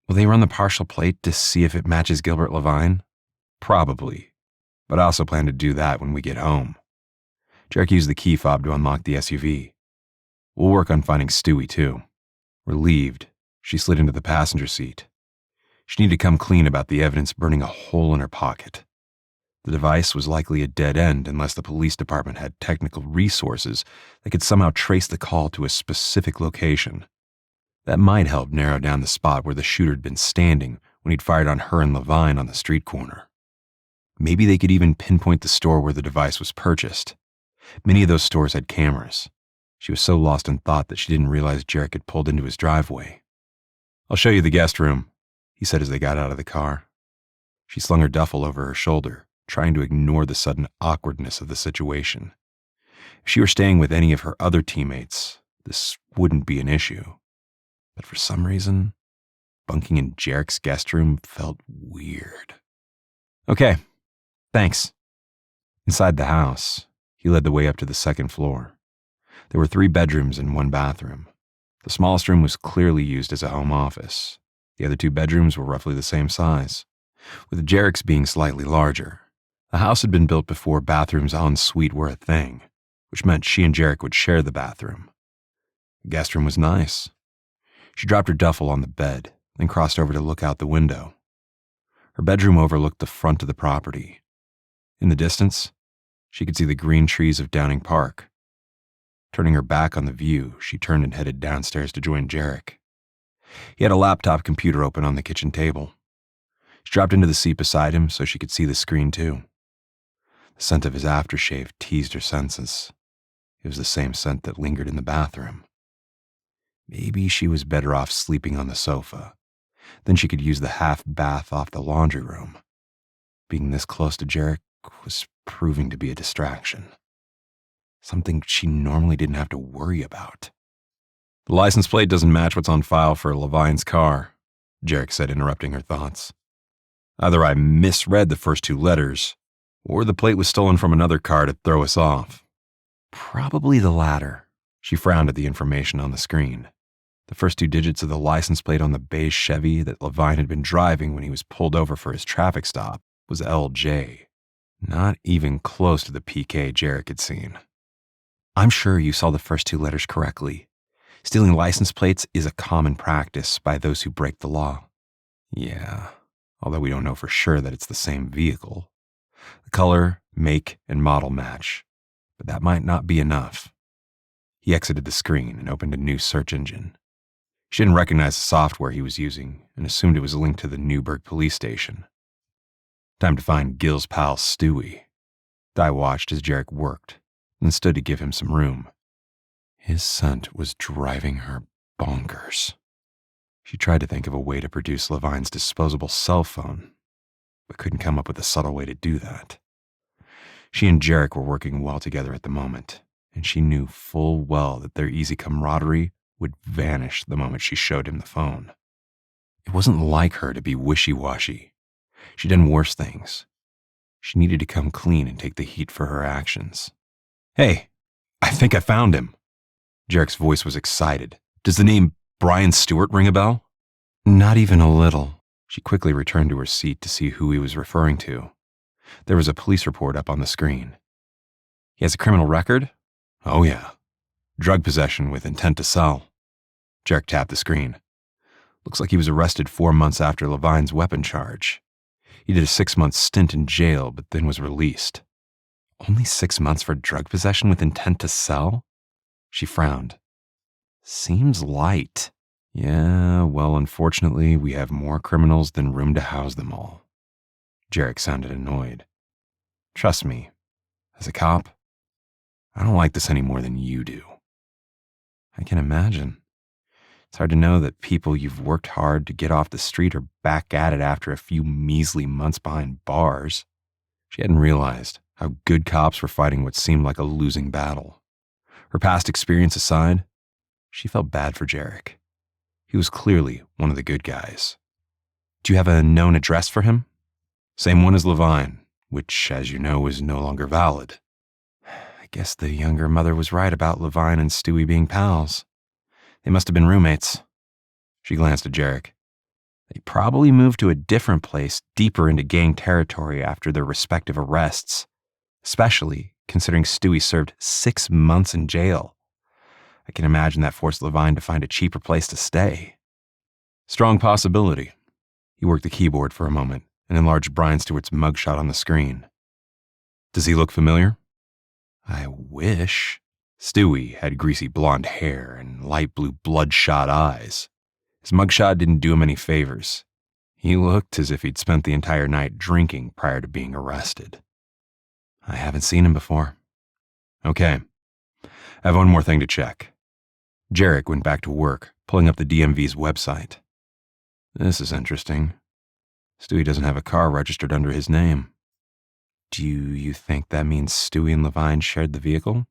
"Will they run the partial plate to see if it matches Gilbert Levine?" "Probably, but I also plan to do that when we get home." Jarek used the key fob to unlock the SUV. "We'll work on finding Stewie, too." Relieved, she slid into the passenger seat. She needed to come clean about the evidence burning a hole in her pocket. The device was likely a dead end unless the police department had technical resources that could somehow trace the call to a specific location. That might help narrow down the spot where the shooter had been standing when he'd fired on her and Levine on the street corner. Maybe they could even pinpoint the store where the device was purchased. Many of those stores had cameras. She was so lost in thought that she didn't realize Jarek had pulled into his driveway. "I'll show you the guest room," he said as they got out of the car. She slung her duffel over her shoulder, trying to ignore the sudden awkwardness of the situation. If she were staying with any of her other teammates, this wouldn't be an issue. But for some reason, bunking in Jarek's guest room felt weird. "Okay, thanks." Inside the house, he led the way up to the second floor. There were 3 bedrooms and 1 bathroom. The smallest room was clearly used as a home office. The other 2 bedrooms were roughly the same size, with Jarek's being slightly larger. The house had been built before bathrooms en suite were a thing, which meant she and Jarek would share the bathroom. The guest room was nice. She dropped her duffel on the bed, then crossed over to look out the window. Her bedroom overlooked the front of the property. In the distance, she could see the green trees of Downing Park. Turning her back on the view, she turned and headed downstairs to join Jarek. He had a laptop computer open on the kitchen table. She dropped into the seat beside him so she could see the screen too. The scent of his aftershave teased her senses. It was the same scent that lingered in the bathroom. Maybe she was better off sleeping on the sofa. Then she could use the half bath off the laundry room. Being this close to Jarek was proving to be a distraction. Something she normally didn't have to worry about. "The license plate doesn't match what's on file for Levine's car," Jarek said, interrupting her thoughts. "Either I misread the first 2 letters, or the plate was stolen from another car to throw us off." "Probably the latter." She frowned at the information on the screen. The first 2 digits of the license plate on the beige Chevy that Levine had been driving when he was pulled over for his traffic stop was LJ. Not even close to the PK Jarek had seen. "I'm sure you saw the first 2 letters correctly. Stealing license plates is a common practice by those who break the law." "Yeah, although we don't know for sure that it's the same vehicle. The color, make, and model match, but that might not be enough." He exited the screen and opened a new search engine. She didn't recognize the software he was using and assumed it was linked to the Newburgh police station. Time to find Gil's pal Stewie. Di watched as Jarek worked, and stood to give him some room. His scent was driving her bonkers. She tried to think of a way to produce Levine's disposable cell phone, but couldn't come up with a subtle way to do that. She and Jarek were working well together at the moment, and she knew full well that their easy camaraderie would vanish the moment she showed him the phone. It wasn't like her to be wishy-washy. She'd done worse things. She needed to come clean and take the heat for her actions. "Hey, I think I found him." Jarek's voice was excited. "Does the name Brian Stewart ring a bell?" "Not even a little." She quickly returned to her seat to see who he was referring to. There was a police report up on the screen. "He has a criminal record?" "Oh yeah. Drug possession with intent to sell." Jarek tapped the screen. "Looks like he was arrested 4 months after Levine's weapon charge. He did a 6-month stint in jail, but then was released." "Only 6 months for drug possession with intent to sell?" She frowned. "Seems light." "Yeah, well, unfortunately, we have more criminals than room to house them all." Jarek sounded annoyed. "Trust me, as a cop, I don't like this any more than you do." "I can imagine. It's hard to know that people you've worked hard to get off the street are back at it after a few measly months behind bars." She hadn't realized how good cops were fighting what seemed like a losing battle. Her past experience aside, she felt bad for Jarek. He was clearly one of the good guys. Do you have a known address for him? Same one as Levine, which, as you know, is no longer valid. I guess the younger mother was right about Levine and Stewie being pals. They must have been roommates. She glanced at Jarek. They probably moved to a different place deeper into gang territory after their respective arrests, especially considering Stewie served 6 months in jail. I can imagine that forced Levine to find a cheaper place to stay. Strong possibility. He worked the keyboard for a moment and enlarged Brian Stewart's mugshot on the screen. Does he look familiar? I wish. Stewie had greasy blonde hair and light blue bloodshot eyes. His mugshot didn't do him any favors. He looked as if he'd spent the entire night drinking prior to being arrested. I haven't seen him before. Okay. I have one more thing to check. Jarek went back to work, pulling up the DMV's website. This is interesting. Stewie doesn't have a car registered under his name. Do you think that means Stewie and Levine shared the vehicle?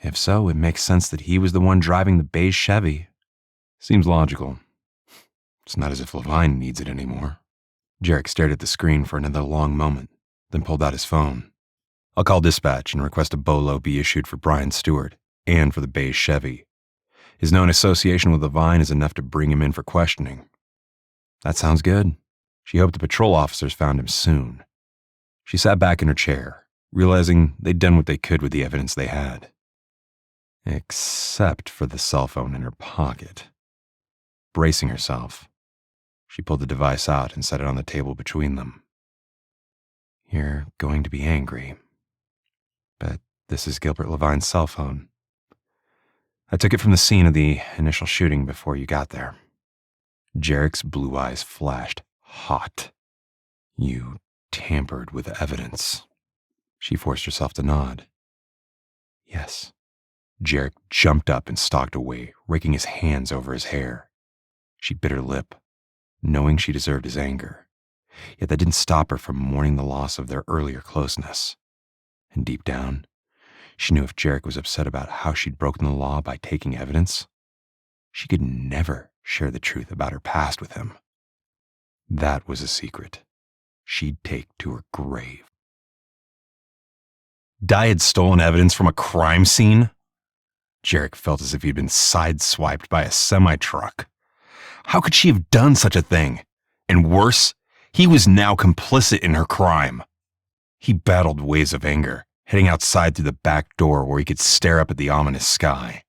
If so, it makes sense that he was the one driving the beige Chevy. Seems logical. It's not as if Levine needs it anymore. Jarek stared at the screen for another long moment, then pulled out his phone. I'll call dispatch and request a BOLO be issued for Brian Stewart and for the beige Chevy. His known association with Levine is enough to bring him in for questioning. That sounds good. She hoped the patrol officers found him soon. She sat back in her chair, realizing they'd done what they could with the evidence they had. Except for the cell phone in her pocket. Bracing herself, she pulled the device out and set it on the table between them. You're going to be angry, but this is Gilbert Levine's cell phone. I took it from the scene of the initial shooting before you got there. Jarek's blue eyes flashed hot. You tampered with evidence. She forced herself to nod. Yes. Jarek jumped up and stalked away, raking his hands over his hair. She bit her lip, knowing she deserved his anger. Yet that didn't stop her from mourning the loss of their earlier closeness. And deep down, she knew if Jarek was upset about how she'd broken the law by taking evidence, she could never share the truth about her past with him. That was a secret she'd take to her grave. Di had stolen evidence from a crime scene? Jarek felt as if he'd been sideswiped by a semi-truck. How could she have done such a thing? And worse, he was now complicit in her crime. He battled waves of anger, heading outside through the back door where he could stare up at the ominous sky.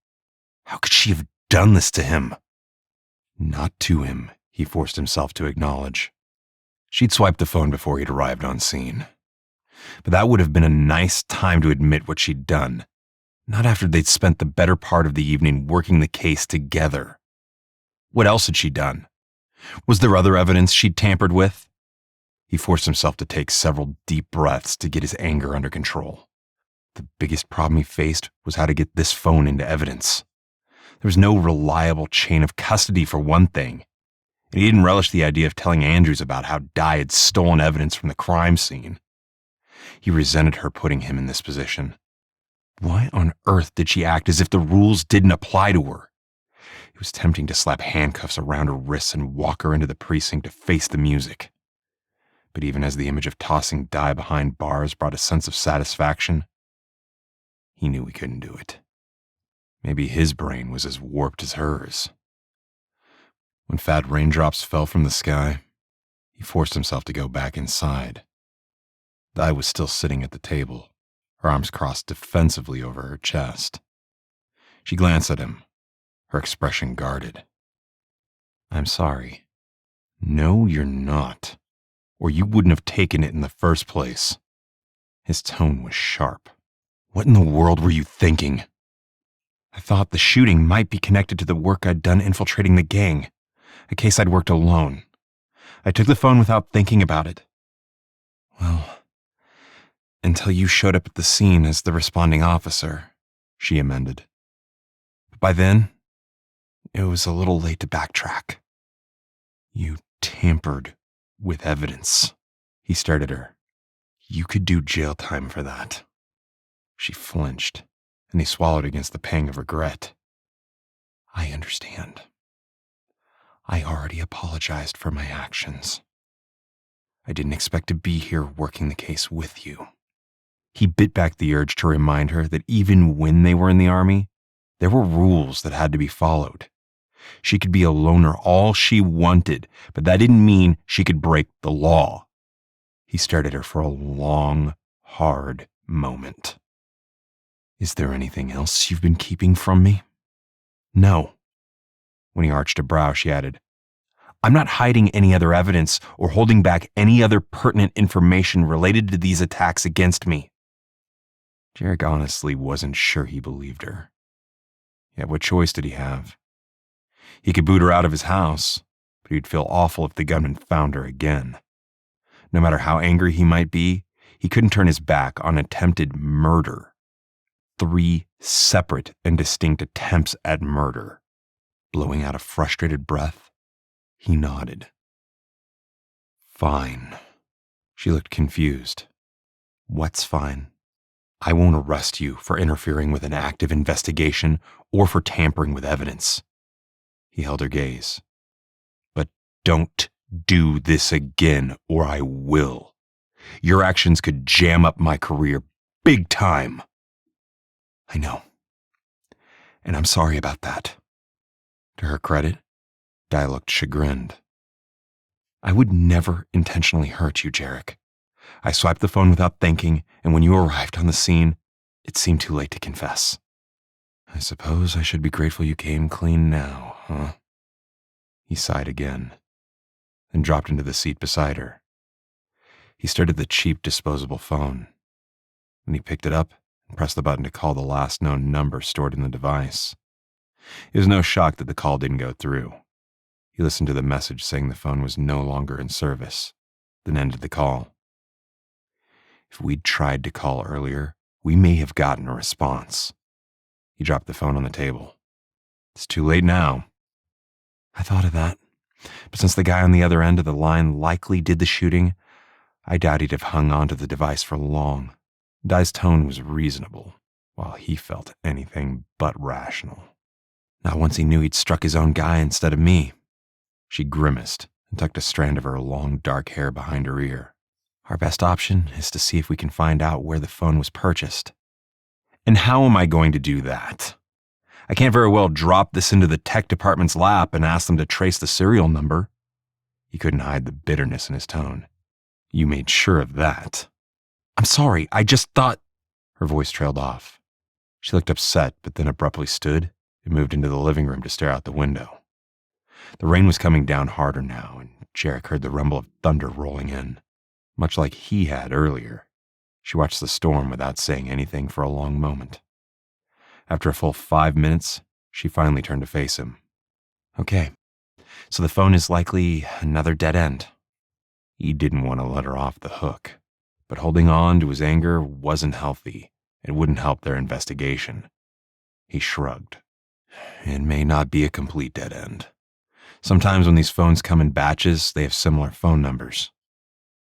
How could she have done this to him? Not to him, he forced himself to acknowledge. She'd swiped the phone before he'd arrived on scene. But that would have been a nice time to admit what she'd done. Not after they'd spent the better part of the evening working the case together. What else had she done? Was there other evidence she'd tampered with? He forced himself to take several deep breaths to get his anger under control. The biggest problem he faced was how to get this phone into evidence. There was no reliable chain of custody for one thing, and he didn't relish the idea of telling Andrews about how Di had stolen evidence from the crime scene. He resented her putting him in this position. Why on earth did she act as if the rules didn't apply to her? It was tempting to slap handcuffs around her wrists and walk her into the precinct to face the music. But even as the image of tossing Di behind bars brought a sense of satisfaction, he knew he couldn't do it. Maybe his brain was as warped as hers. When fat raindrops fell from the sky, he forced himself to go back inside. Di was still sitting at the table, her arms crossed defensively over her chest. She glanced at him, her expression guarded. I'm sorry. No, you're not. Or you wouldn't have taken it in the first place. His tone was sharp. What in the world were you thinking? I thought the shooting might be connected to the work I'd done infiltrating the gang, a case I'd worked alone. I took the phone without thinking about it. Well, until you showed up at the scene as the responding officer, she amended. But by then, it was a little late to backtrack. You tampered with evidence. He stared at her. You could do jail time for that. She flinched, and he swallowed against the pang of regret. I understand. I already apologized for my actions. I didn't expect to be here working the case with you. He bit back the urge to remind her that even when they were in the army, there were rules that had to be followed. She could be a loner all she wanted, but that didn't mean she could break the law. He stared at her for a long, hard moment. Is there anything else you've been keeping from me? No. When he arched a brow, she added, I'm not hiding any other evidence or holding back any other pertinent information related to these attacks against me. Jarek honestly wasn't sure he believed her. Yet what choice did he have? He could boot her out of his house, but he'd feel awful if the gunman found her again. No matter how angry he might be, he couldn't turn his back on attempted murder. 3 separate and distinct attempts at murder. Blowing out a frustrated breath, he nodded. Fine. She looked confused. What's fine? I won't arrest you for interfering with an active investigation or for tampering with evidence. He held her gaze. But don't do this again, or I will. Your actions could jam up my career big time. I know. And I'm sorry about that. To her credit, Di looked chagrined. I would never intentionally hurt you, Jarek. I swiped the phone without thinking, and when you arrived on the scene, it seemed too late to confess. I suppose I should be grateful you came clean now, huh? He sighed again, then dropped into the seat beside her. He stared at the cheap disposable phone. Then he picked it up and pressed the button to call the last known number stored in the device. It was no shock that the call didn't go through. He listened to the message saying the phone was no longer in service, then ended the call. If we'd tried to call earlier, we may have gotten a response. He dropped the phone on the table. It's too late now. I thought of that, but since the guy on the other end of the line likely did the shooting, I doubt he'd have hung on to the device for long. Di's tone was reasonable, while he felt anything but rational. Not once he knew he'd struck his own guy instead of me. She grimaced and tucked a strand of her long dark hair behind her ear. Our best option is to see if we can find out where the phone was purchased. And how am I going to do that? I can't very well drop this into the tech department's lap and ask them to trace the serial number. He couldn't hide the bitterness in his tone. You made sure of that. I'm sorry, I just thought... Her voice trailed off. She looked upset, but then abruptly stood and moved into the living room to stare out the window. The rain was coming down harder now, and Jarek heard the rumble of thunder rolling in. Much like he had earlier, she watched the storm without saying anything for a long moment. After a full 5 minutes, she finally turned to face him. Okay, so the phone is likely another dead end. He didn't want to let her off the hook, but holding on to his anger wasn't healthy and wouldn't help their investigation. He shrugged. It may not be a complete dead end. Sometimes when these phones come in batches, they have similar phone numbers.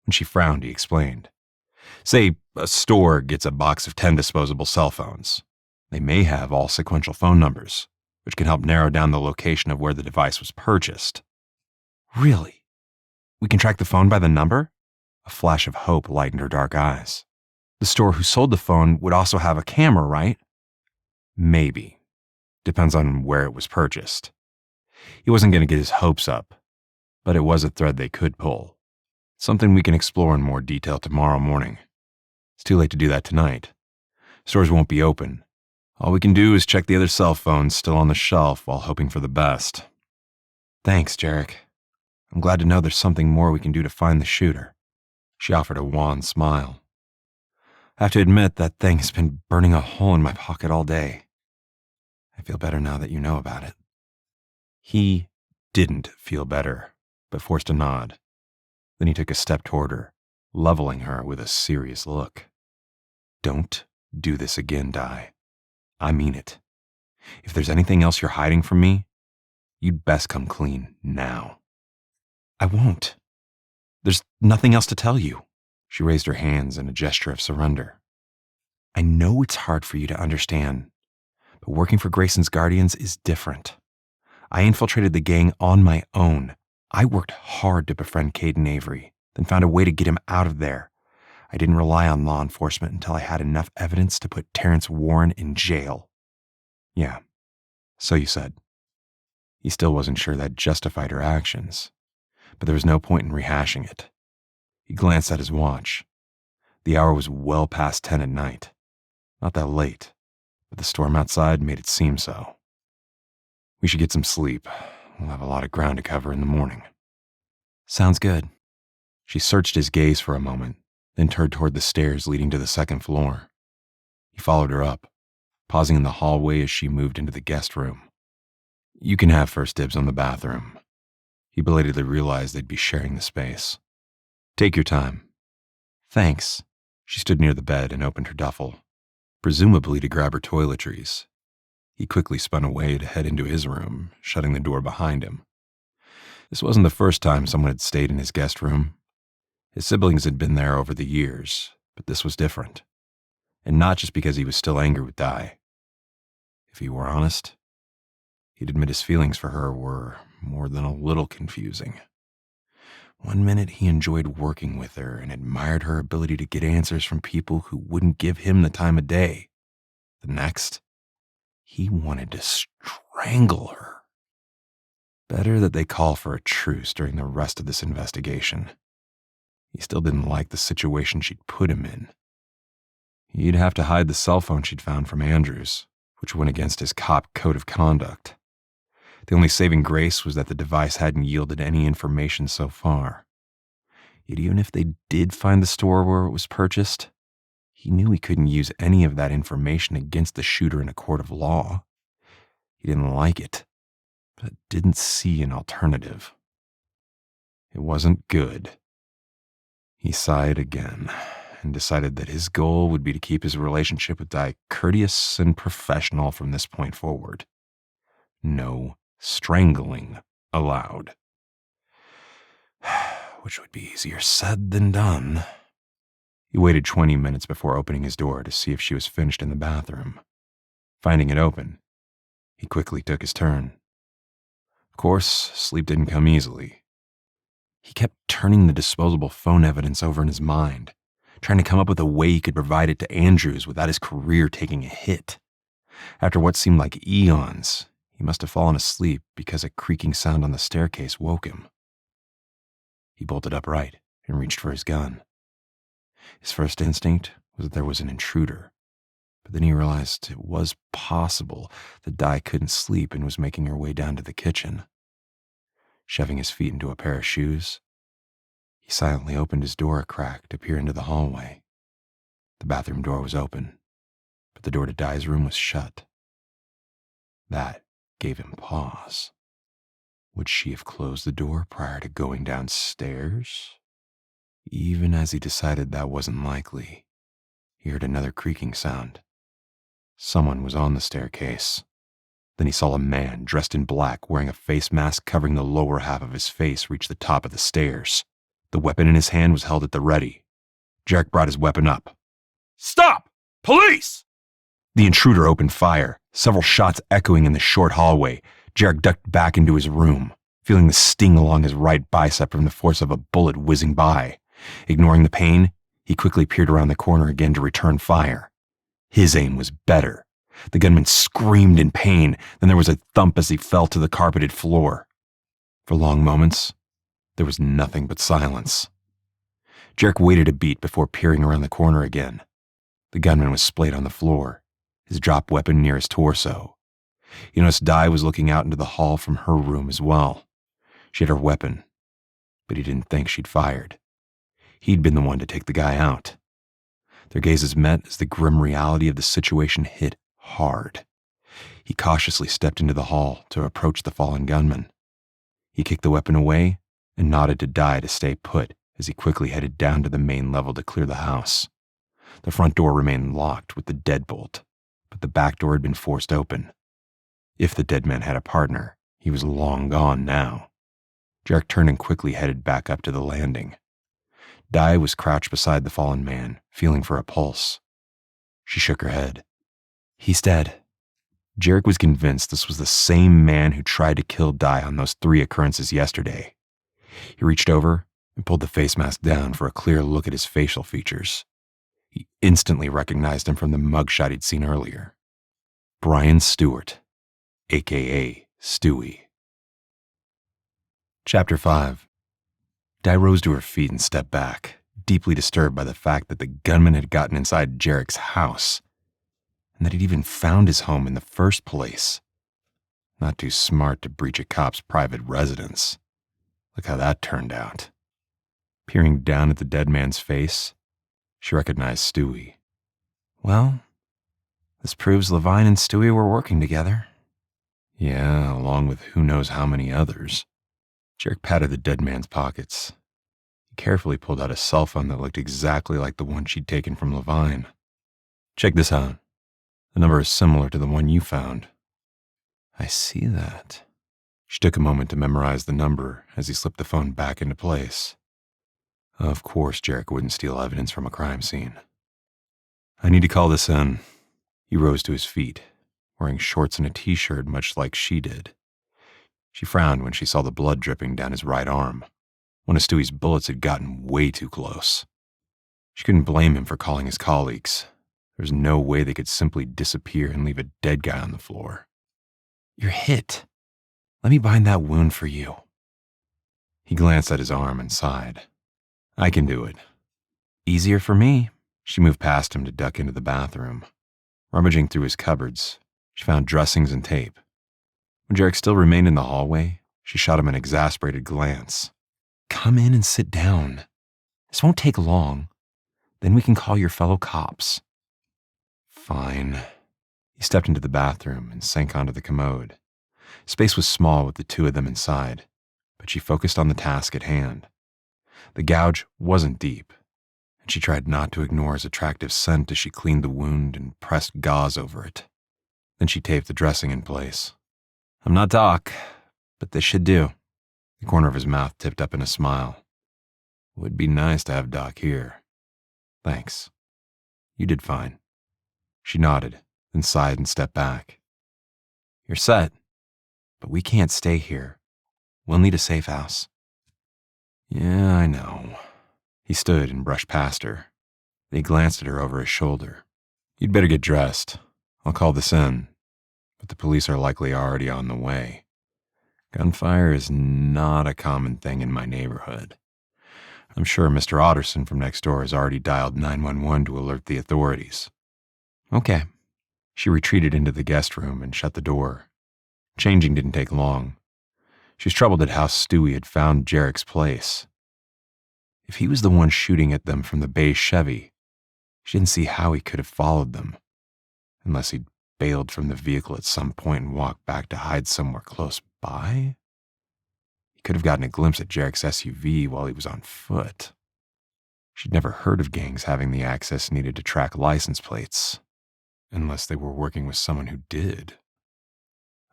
When she frowned, he explained. Say a store gets a box of 10 disposable cell phones. They may have all sequential phone numbers, which can help narrow down the location of where the device was purchased. Really? We can track the phone by the number? A flash of hope lightened her dark eyes. The store who sold the phone would also have a camera, right? Maybe. Depends on where it was purchased. He wasn't going to get his hopes up, but it was a thread they could pull. Something we can explore in more detail tomorrow morning. It's too late to do that tonight. Stores won't be open. All we can do is check the other cell phones still on the shelf while hoping for the best. Thanks, Jarek. I'm glad to know there's something more we can do to find the shooter. She offered a wan smile. I have to admit that thing has been burning a hole in my pocket all day. I feel better now that you know about it. He didn't feel better, but forced a nod. Then he took a step toward her, leveling her with a serious look. Don't do this again, Di. I mean it. If there's anything else you're hiding from me, you'd best come clean now. I won't. There's nothing else to tell you. She raised her hands in a gesture of surrender. I know it's hard for you to understand, but working for Grayson's Guardians is different. I infiltrated the gang on my own. I worked hard to befriend Caden Avery, then found a way to get him out of there. I didn't rely on law enforcement until I had enough evidence to put Terrence Warren in jail. Yeah, so you said. He still wasn't sure that justified her actions, but there was no point in rehashing it. He glanced at his watch. The hour was well past 10 at night. Not that late, but the storm outside made it seem so. We should get some sleep. We'll have a lot of ground to cover in the morning. Sounds good. She searched his gaze for a moment, then turned toward the stairs leading to the second floor. He followed her up, pausing in the hallway as she moved into the guest room. You can have first dibs on the bathroom. He belatedly realized they'd be sharing the space. Take your time. Thanks. She stood near the bed and opened her duffel, presumably to grab her toiletries. He quickly spun away to head into his room, shutting the door behind him. This wasn't the first time someone had stayed in his guest room. His siblings had been there over the years, but this was different. And not just because he was still angry with Di. If he were honest, he'd admit his feelings for her were more than a little confusing. One minute he enjoyed working with her and admired her ability to get answers from people who wouldn't give him the time of day. The next, he wanted to strangle her. Better that they call for a truce during the rest of this investigation. He still didn't like the situation she'd put him in. He'd have to hide the cell phone she'd found from Andrews, which went against his cop code of conduct. The only saving grace was that the device hadn't yielded any information so far. Yet even if they did find the store where it was purchased, he knew he couldn't use any of that information against the shooter in a court of law. He didn't like it, but didn't see an alternative. It wasn't good. He sighed again and decided that his goal would be to keep his relationship with Di courteous and professional from this point forward. No strangling allowed. Which would be easier said than done. He waited 20 minutes before opening his door to see if she was finished in the bathroom. Finding it open, he quickly took his turn. Of course, sleep didn't come easily. He kept turning the disposable phone evidence over in his mind, trying to come up with a way he could provide it to Andrews without his career taking a hit. After what seemed like eons, he must have fallen asleep because a creaking sound on the staircase woke him. He bolted upright and reached for his gun. His first instinct was that there was an intruder, but then he realized it was possible that Di couldn't sleep and was making her way down to the kitchen. Shoving his feet into a pair of shoes, he silently opened his door a crack to peer into the hallway. The bathroom door was open, but the door to Di's room was shut. That gave him pause. Would she have closed the door prior to going downstairs? Even as he decided that wasn't likely, he heard another creaking sound. Someone was on the staircase. Then he saw a man dressed in black wearing a face mask covering the lower half of his face reach the top of the stairs. The weapon in his hand was held at the ready. Jarek brought his weapon up. Stop! Police! The intruder opened fire, several shots echoing in the short hallway. Jarek ducked back into his room, feeling the sting along his right bicep from the force of a bullet whizzing by. Ignoring the pain, he quickly peered around the corner again to return fire. His aim was better. The gunman screamed in pain, then there was a thump as he fell to the carpeted floor. For long moments, there was nothing but silence. Jarek waited a beat before peering around the corner again. The gunman was splayed on the floor, his drop weapon near his torso. He noticed Di was looking out into the hall from her room as well. She had her weapon, but he didn't think she'd fired. He'd been the one to take the guy out. Their gazes met as the grim reality of the situation hit hard. He cautiously stepped into the hall to approach the fallen gunman. He kicked the weapon away and nodded to Di to stay put as he quickly headed down to the main level to clear the house. The front door remained locked with the deadbolt, but the back door had been forced open. If the dead man had a partner, he was long gone now. Jarek turned and quickly headed back up to the landing. Di was crouched beside the fallen man, feeling for a pulse. She shook her head. He's dead. Jarek was convinced this was the same man who tried to kill Di on those 3 occurrences yesterday. He reached over and pulled the face mask down for a clear look at his facial features. He instantly recognized him from the mugshot he'd seen earlier. Brian Stewart, a.k.a. Stewie. Chapter 5. Di rose to her feet and stepped back, deeply disturbed by the fact that the gunman had gotten inside Jarek's house, and that he'd even found his home in the first place. Not too smart to breach a cop's private residence. Look how that turned out. Peering down at the dead man's face, she recognized Stewie. Well, this proves Levine and Stewie were working together. Yeah, along with who knows how many others. Jarek patted the dead man's pockets. He carefully pulled out a cell phone that looked exactly like the one she'd taken from Levine. Check this out. The number is similar to the one you found. I see that. She took a moment to memorize the number as he slipped the phone back into place. Of course, Jarek wouldn't steal evidence from a crime scene. I need to call this in. He rose to his feet, wearing shorts and a t-shirt much like she did. She frowned when she saw the blood dripping down his right arm. One of Stewie's bullets had gotten way too close. She couldn't blame him for calling his colleagues. There was no way they could simply disappear and leave a dead guy on the floor. You're hit. Let me bind that wound for you. He glanced at his arm and sighed. I can do it. Easier for me. She moved past him to duck into the bathroom. Rummaging through his cupboards, she found dressings and tape. When Jarek still remained in the hallway, she shot him an exasperated glance. Come in and sit down. This won't take long. Then we can call your fellow cops. Fine. He stepped into the bathroom and sank onto the commode. Space was small with the 2 of them inside, but she focused on the task at hand. The gouge wasn't deep, and she tried not to ignore his attractive scent as she cleaned the wound and pressed gauze over it. Then she taped the dressing in place. I'm not Doc, but this should do. The corner of his mouth tipped up in a smile. Would be nice to have Doc here. Thanks. You did fine. She nodded, then sighed and stepped back. You're set, but we can't stay here. We'll need a safe house. Yeah, I know. He stood and brushed past her. They glanced at her over his shoulder. You'd better get dressed. I'll call this in, but the police are likely already on the way. Gunfire is not a common thing in my neighborhood. I'm sure Mr. Otterson from next door has already dialed 911 to alert the authorities. Okay. She retreated into the guest room and shut the door. Changing didn't take long. She was troubled at how Stewie had found Jarek's place. If he was the one shooting at them from the beige Chevy, she didn't see how he could have followed them, unless he'd bailed from the vehicle at some point and walked back to hide somewhere close by. He could have gotten a glimpse at Jarek's SUV while he was on foot. She'd never heard of gangs having the access needed to track license plates, unless they were working with someone who did.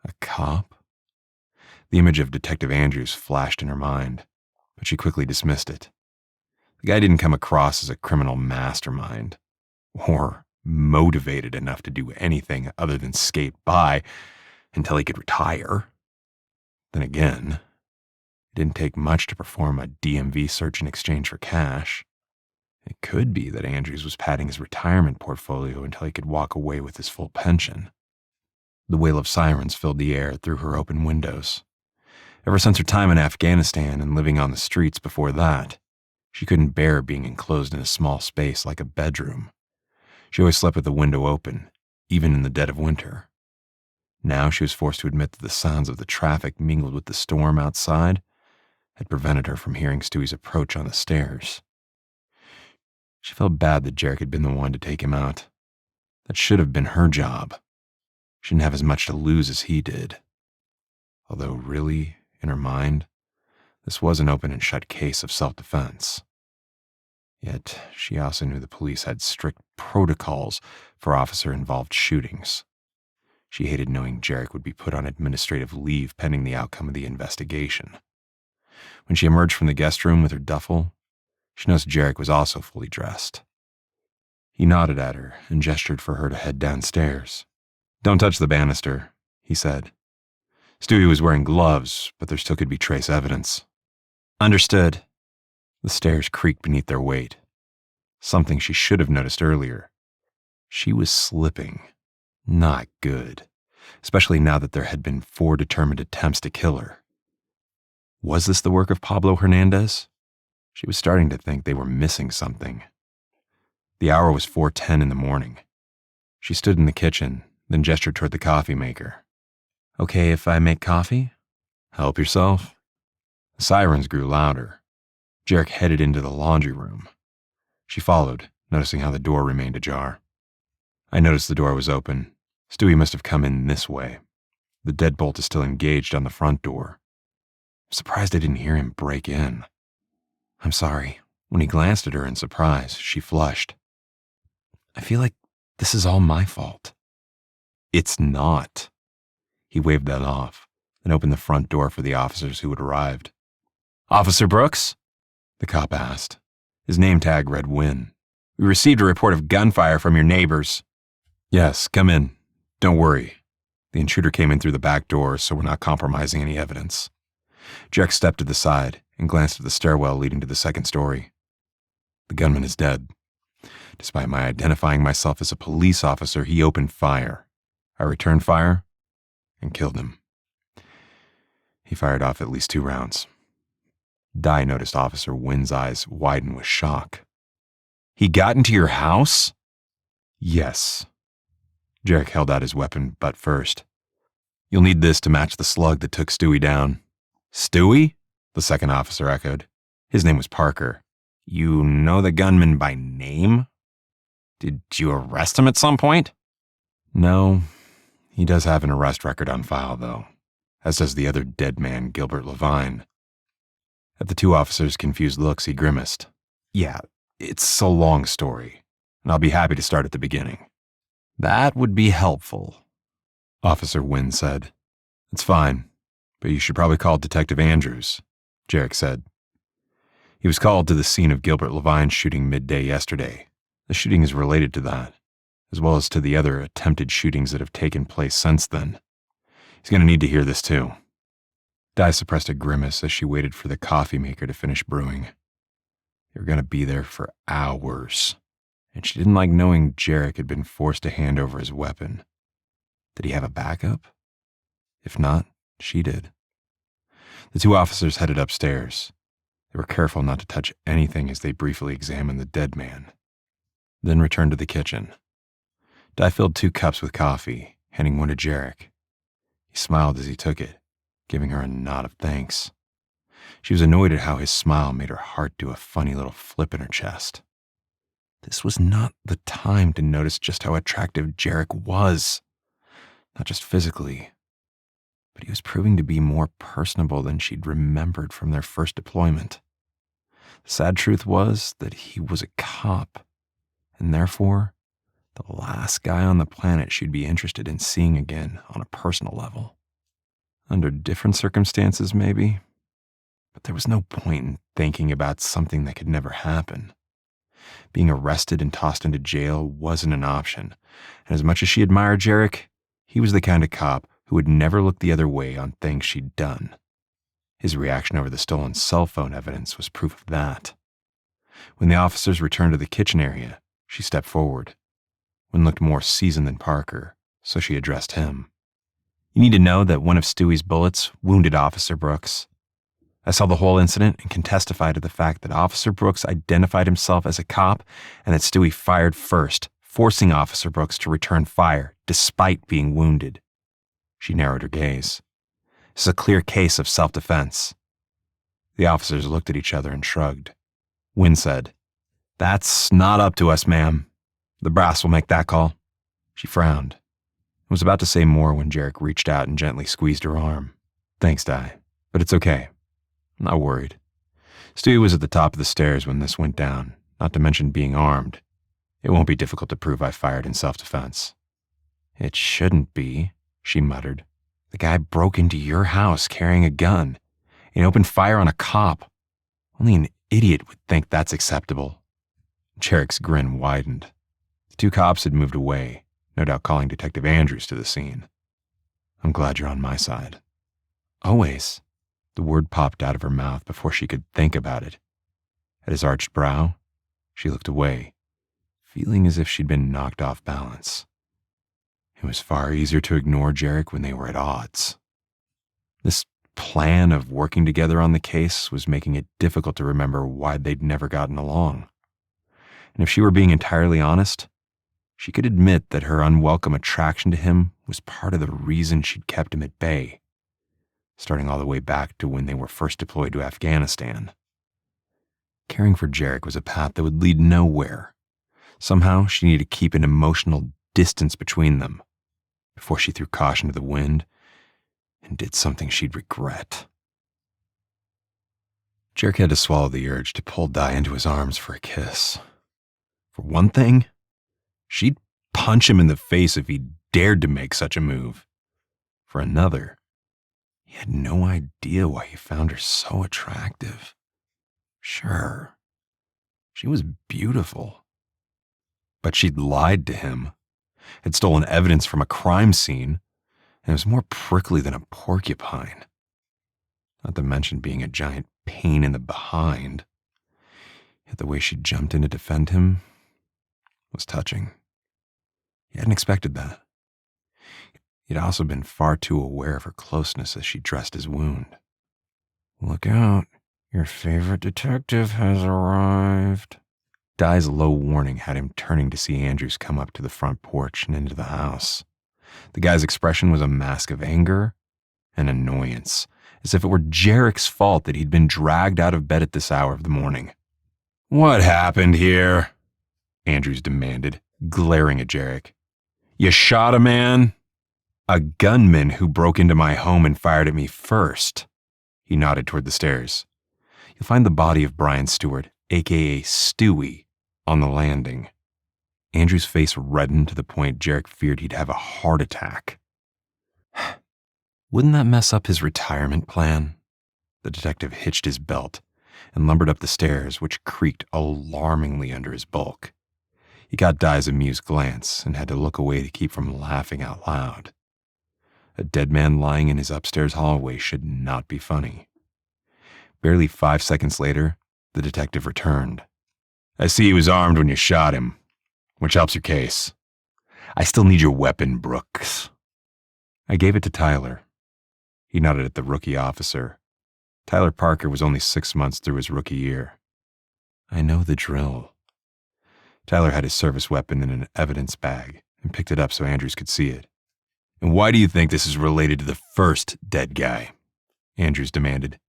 A cop? The image of Detective Andrews flashed in her mind, but she quickly dismissed it. The guy didn't come across as a criminal mastermind, or motivated enough to do anything other than skate by until he could retire. Then again, it didn't take much to perform a DMV search in exchange for cash. It could be that Andrews was padding his retirement portfolio until he could walk away with his full pension. The wail of sirens filled the air through her open windows. Ever since her time in Afghanistan and living on the streets before that, she couldn't bear being enclosed in a small space like a bedroom. She always slept with the window open, even in the dead of winter. Now she was forced to admit that the sounds of the traffic mingled with the storm outside had prevented her from hearing Stewie's approach on the stairs. She felt bad that Jarek had been the one to take him out. That should have been her job. She didn't have as much to lose as he did. Although really, in her mind, this was an open and shut case of self-defense. Yet she also knew the police had strict protocols for officer-involved shootings. She hated knowing Jarek would be put on administrative leave pending the outcome of the investigation. When she emerged from the guest room with her duffel, She noticed Jarek was also fully dressed. He nodded at her and gestured for her to head downstairs. "Don't touch the banister," he said. Stewie was wearing gloves, but there still could be trace evidence. "Understood." The stairs creaked beneath their weight. Something she should have noticed earlier. She was slipping. Not good, especially now that there had been 4 determined attempts to kill her. Was this the work of Pablo Hernandez? She was starting to think they were missing something. The hour was 4:10 in the morning. She stood in the kitchen, then gestured toward the coffee maker. "Okay if I make coffee?" "Help yourself." The sirens grew louder. Jarek headed into the laundry room. She followed, noticing how the door remained ajar. I noticed the door was open. Stewie must have come in this way. The deadbolt is still engaged on the front door. I'm surprised I didn't hear him break in. "I'm sorry." When he glanced at her in surprise, she flushed. "I feel like this is all my fault." "It's not." He waved that off, then opened the front door for the officers who had arrived. "Officer Brooks?" the cop asked. His name tag read Wynn. "We received a report of gunfire from your neighbors." "Yes, come in. Don't worry." The intruder came in through the back door, so we're not compromising any evidence. Jarek stepped to the side and glanced at the stairwell leading to the second story. The gunman is dead. Despite my identifying myself as a police officer, he opened fire. I returned fire and killed him. He fired off at least 2 rounds. Di noticed Officer Wynn's eyes widen with shock. "He got into your house?" "Yes." Jarek held out his weapon, butt first. "You'll need this to match the slug that took Stewie down." "Stewie?" the second officer echoed. His name was Parker. "You know the gunman by name? Did you arrest him at some point?" "No. He does have an arrest record on file, though, as does the other dead man, Gilbert Levine." At the 2 officers' confused looks, he grimaced. "Yeah, it's a long story, and I'll be happy to start at the beginning." "That would be helpful," Officer Wynn said. "It's fine, but you should probably call Detective Andrews," Jarek said. "He was called to the scene of Gilbert Levine's shooting midday yesterday. The shooting is related to that, as well as to the other attempted shootings that have taken place since then. He's going to need to hear this too." Di suppressed a grimace as she waited for the coffee maker to finish brewing. They were going to be there for hours, and she didn't like knowing Jarek had been forced to hand over his weapon. Did he have a backup? If not, she did. The 2 officers headed upstairs. They were careful not to touch anything as they briefly examined the dead man, then returned to the kitchen. Di filled 2 cups with coffee, handing one to Jarek. He smiled as he took it, giving her a nod of thanks. She was annoyed at how his smile made her heart do a funny little flip in her chest. This was not the time to notice just how attractive Jarek was. Not just physically, but he was proving to be more personable than she'd remembered from their first deployment. The sad truth was that he was a cop, and therefore, the last guy on the planet she'd be interested in seeing again on a personal level. Under different circumstances, maybe, but there was no point in thinking about something that could never happen. Being arrested and tossed into jail wasn't an option, and as much as she admired Jarek, he was the kind of cop who would never look the other way on things she'd done. His reaction over the stolen cell phone evidence was proof of that. When the officers returned to the kitchen area, she stepped forward. Wynn looked more seasoned than Parker, so she addressed him. "You need to know that one of Stewie's bullets wounded Officer Brooks. I saw the whole incident and can testify to the fact that Officer Brooks identified himself as a cop and that Stewie fired first, forcing Officer Brooks to return fire despite being wounded." She narrowed her gaze. "This is a clear case of self-defense." The officers looked at each other and shrugged. Wynn said, "That's not up to us, ma'am. The brass will make that call." She frowned. I was about to say more when Jarek reached out and gently squeezed her arm. "Thanks, Di, but it's okay. I'm not worried. Stewie was at the top of the stairs when this went down, not to mention being armed. It won't be difficult to prove I fired in self-defense." "It shouldn't be," she muttered. "The guy broke into your house carrying a gun and opened fire on a cop. Only an idiot would think that's acceptable. Jarek's grin widened. The two cops had moved away, no doubt calling Detective Andrews to the scene. I'm glad you're on my side. Always. The word popped out of her mouth before she could think about it. At his arched brow, she looked away, feeling as if she'd been knocked off balance. It was far easier to ignore Jarek when they were at odds. This plan of working together on the case was making it difficult to remember why they'd never gotten along. And if she were being entirely honest, she could admit that her unwelcome attraction to him was part of the reason she'd kept him at bay, starting all the way back to when they were first deployed to Afghanistan. Caring for Jarek was a path that would lead nowhere. Somehow she needed to keep an emotional distance between them before she threw caution to the wind and did something she'd regret. Jarek had to swallow the urge to pull Di into his arms for a kiss. For one thing, she'd punch him in the face if he dared to make such a move. For another, he had no idea why he found her so attractive. Sure, she was beautiful. But she'd lied to him, had stolen evidence from a crime scene, and was more prickly than a porcupine. Not to mention being a giant pain in the behind. Yet the way she jumped in to defend him was touching. He hadn't expected that. He'd also been far too aware of her closeness as she dressed his wound. Look out, your favorite detective has arrived. Di's low warning had him turning to see Andrews come up to the front porch and into the house. The guy's expression was a mask of anger and annoyance, as if it were Jarek's fault that he'd been dragged out of bed at this hour of the morning. What happened here? Andrews demanded, glaring at Jarek. You shot a man? A gunman who broke into my home and fired at me first. He nodded toward the stairs. You'll find the body of Brian Stewart, a.k.a. Stewie, on the landing. Andrew's face reddened to the point Jarek feared he'd have a heart attack. Wouldn't that mess up his retirement plan? The detective hitched his belt and lumbered up the stairs, which creaked alarmingly under his bulk. He got Di's amused glance and had to look away to keep from laughing out loud. A dead man lying in his upstairs hallway should not be funny. Barely 5 seconds later, the detective returned. I see he was armed when you shot him, which helps your case. I still need your weapon, Brooks. I gave it to Tyler. He nodded at the rookie officer. Tyler Parker was only 6 months through his rookie year. I know the drill. Tyler had his service weapon in an evidence bag and picked it up so Andrews could see it. And why do you think this is related to the first dead guy? Andrews demanded.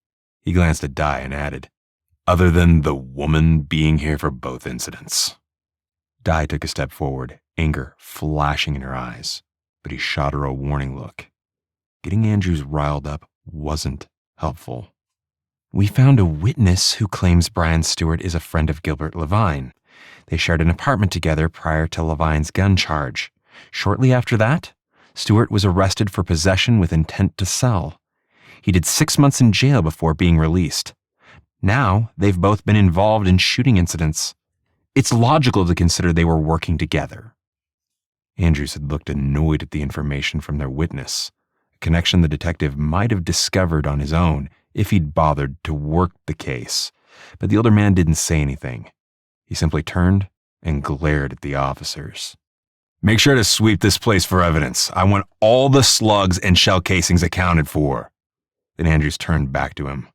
He glanced at Di and added, other than the woman being here for both incidents. Di took a step forward, anger flashing in her eyes, but he shot her a warning look. Getting Andrews riled up wasn't helpful. We found a witness who claims Brian Stewart is a friend of Gilbert Levine. They shared an apartment together prior to Levine's gun charge. Shortly after that, Stewart was arrested for possession with intent to sell. He did 6 months in jail before being released. Now, they've both been involved in shooting incidents. It's logical to consider they were working together. Andrews had looked annoyed at the information from their witness, a connection the detective might have discovered on his own if he'd bothered to work the case. But the older man didn't say anything. He simply turned and glared at the officers. Make sure to sweep this place for evidence. I want all the slugs and shell casings accounted for. Then Andrews turned back to him.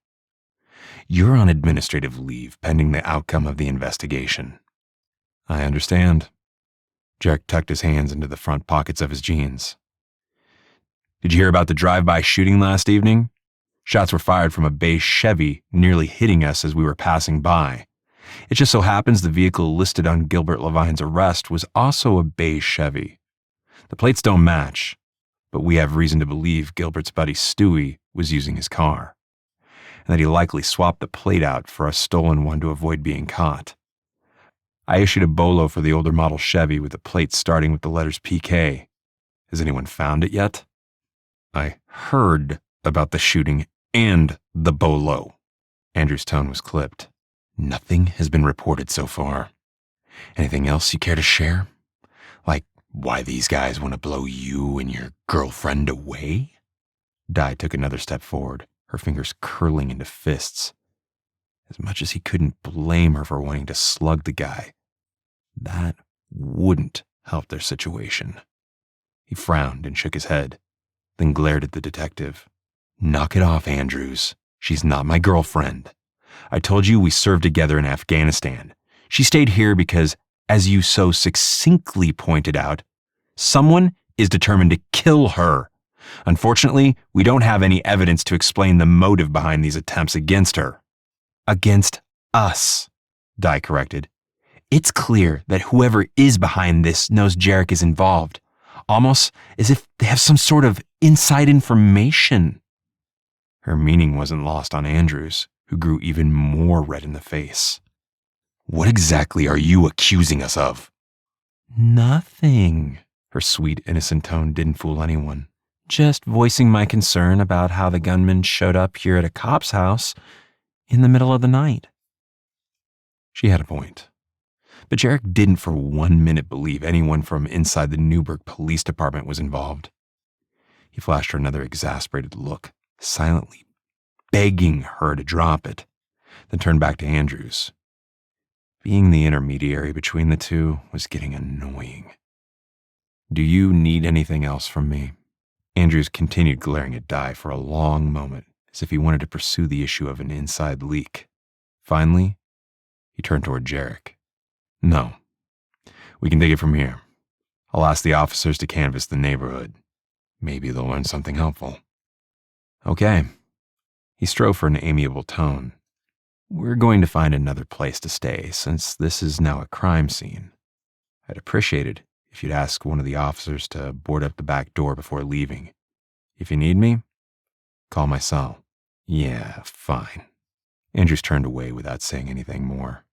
You're on administrative leave pending the outcome of the investigation. I understand. Jarek tucked his hands into the front pockets of his jeans. Did you hear about the drive-by shooting last evening? Shots were fired from a beige Chevy, nearly hitting us as we were passing by. It just so happens the vehicle listed on Gilbert Levine's arrest was also a beige Chevy. The plates don't match, but we have reason to believe Gilbert's buddy Stewie was using his car, and that he likely swapped the plate out for a stolen one to avoid being caught. I issued a bolo for the older model Chevy with the plate starting with the letters PK. Has anyone found it yet? I heard about the shooting and the bolo. Andrew's tone was clipped. Nothing has been reported so far. Anything else you care to share? Like why these guys want to blow you and your girlfriend away? Di took another step forward, her fingers curling into fists. As much as he couldn't blame her for wanting to slug the guy, that wouldn't help their situation. He frowned and shook his head, then glared at the detective. Knock it off, Andrews. She's not my girlfriend. I told you we served together in Afghanistan. She stayed here because, as you so succinctly pointed out, someone is determined to kill her. Unfortunately, we don't have any evidence to explain the motive behind these attempts against her. Against us, Di corrected. It's clear that whoever is behind this knows Jarek is involved, almost as if they have some sort of inside information. Her meaning wasn't lost on Andrews, who grew even more red in the face. What exactly are you accusing us of? Nothing. Her sweet, innocent tone didn't fool anyone. Just voicing my concern about how the gunman showed up here at a cop's house in the middle of the night. She had a point. But Jarek didn't for 1 minute believe anyone from inside the Newburgh Police Department was involved. He flashed her another exasperated look, silently begging her to drop it, then turned back to Andrews. Being the intermediary between the two was getting annoying. Do you need anything else from me? Andrews continued glaring at Di for a long moment, as if he wanted to pursue the issue of an inside leak. Finally, he turned toward Jarek. No. We can take it from here. I'll ask the officers to canvass the neighborhood. Maybe they'll learn something helpful. Okay. He strove for an amiable tone. We're going to find another place to stay, since this is now a crime scene. I'd appreciate it if you'd ask one of the officers to board up the back door before leaving. If you need me, call my cell. Yeah, fine. Andrews turned away without saying anything more.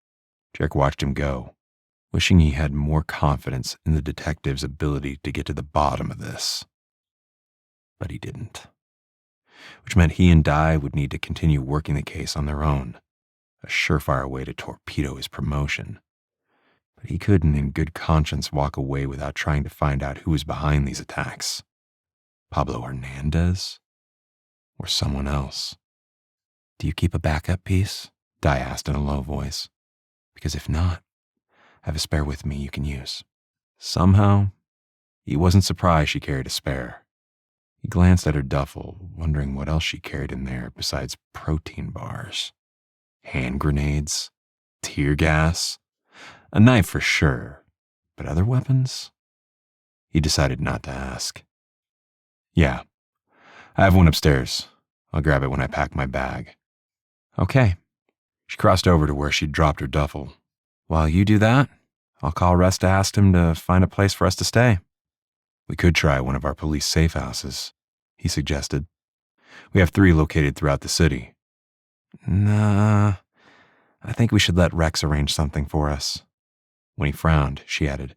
Jarek watched him go, wishing he had more confidence in the detective's ability to get to the bottom of this. But he didn't. Which meant he and Di would need to continue working the case on their own, a surefire way to torpedo his promotion. But he couldn't in good conscience walk away without trying to find out who was behind these attacks. Pablo Hernandez? Or someone else? Do you keep a backup piece? Di asked in a low voice. Because if not, I have a spare with me you can use. Somehow, he wasn't surprised she carried a spare. He glanced at her duffel, wondering what else she carried in there besides protein bars. Hand grenades? Tear gas? A knife for sure, but other weapons? He decided not to ask. Yeah, I have one upstairs. I'll grab it when I pack my bag. Okay. She crossed over to where she'd dropped her duffel. While you do that, I'll call Russ to ask him to find a place for us to stay. We could try one of our police safe houses, he suggested. We have 3 located throughout the city. Nah, I think we should let Rex arrange something for us. When he frowned, she added,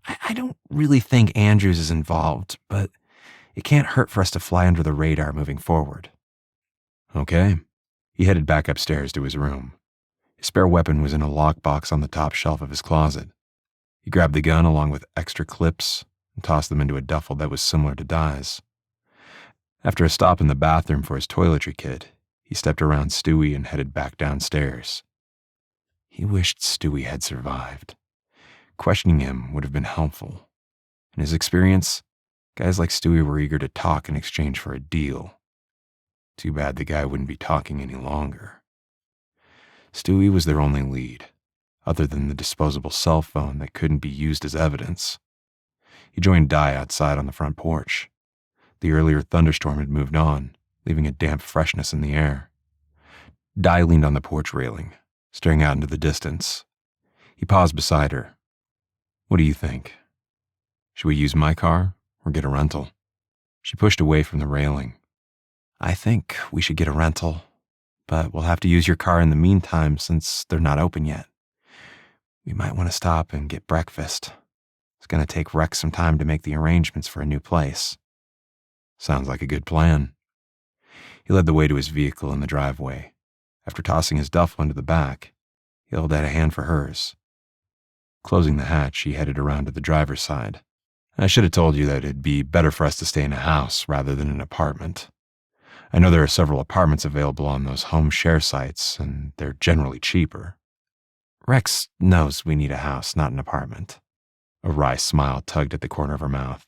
I don't really think Andrews is involved, but it can't hurt for us to fly under the radar moving forward. Okay. He headed back upstairs to his room. His spare weapon was in a lockbox on the top shelf of his closet. He grabbed the gun along with extra clips and tossed them into a duffel that was similar to Di's. After a stop in the bathroom for his toiletry kit, he stepped around Stewie and headed back downstairs. He wished Stewie had survived. Questioning him would have been helpful. In his experience, guys like Stewie were eager to talk in exchange for a deal. Too bad the guy wouldn't be talking any longer. Stewie was their only lead, other than the disposable cell phone that couldn't be used as evidence. He joined Di outside on the front porch. The earlier thunderstorm had moved on, leaving a damp freshness in the air. Di leaned on the porch railing, staring out into the distance. He paused beside her. What do you think? Should we use my car or get a rental? She pushed away from the railing. I think we should get a rental, but we'll have to use your car in the meantime since they're not open yet. We might want to stop and get breakfast. It's going to take Rex some time to make the arrangements for a new place. Sounds like a good plan. He led the way to his vehicle in the driveway. After tossing his duffel into the back, He held out a hand for hers. Closing the hatch, he headed around to the driver's side. I should have told you that it'd be better for us to stay in a house rather than an apartment. I know there are several apartments available on those home share sites, and they're generally cheaper. Rex knows we need a house, not an apartment. A wry smile tugged at the corner of her mouth.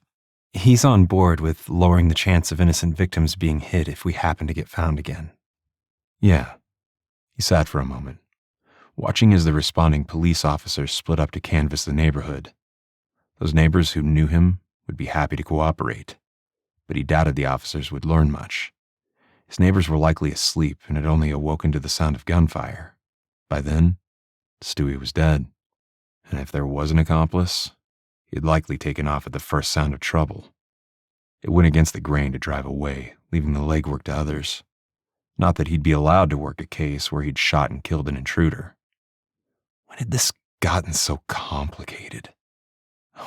He's on board with lowering the chance of innocent victims being hit if we happen to get found again. Yeah. He sat for a moment, watching as the responding police officers split up to canvass the neighborhood. Those neighbors who knew him would be happy to cooperate, but he doubted the officers would learn much. His neighbors were likely asleep and had only awoken to the sound of gunfire. By then, Stewie was dead, and if there was an accomplice, he had likely taken off at the first sound of trouble. It went against the grain to drive away, leaving the legwork to others. Not that he'd be allowed to work a case where he'd shot and killed an intruder. When had this gotten so complicated?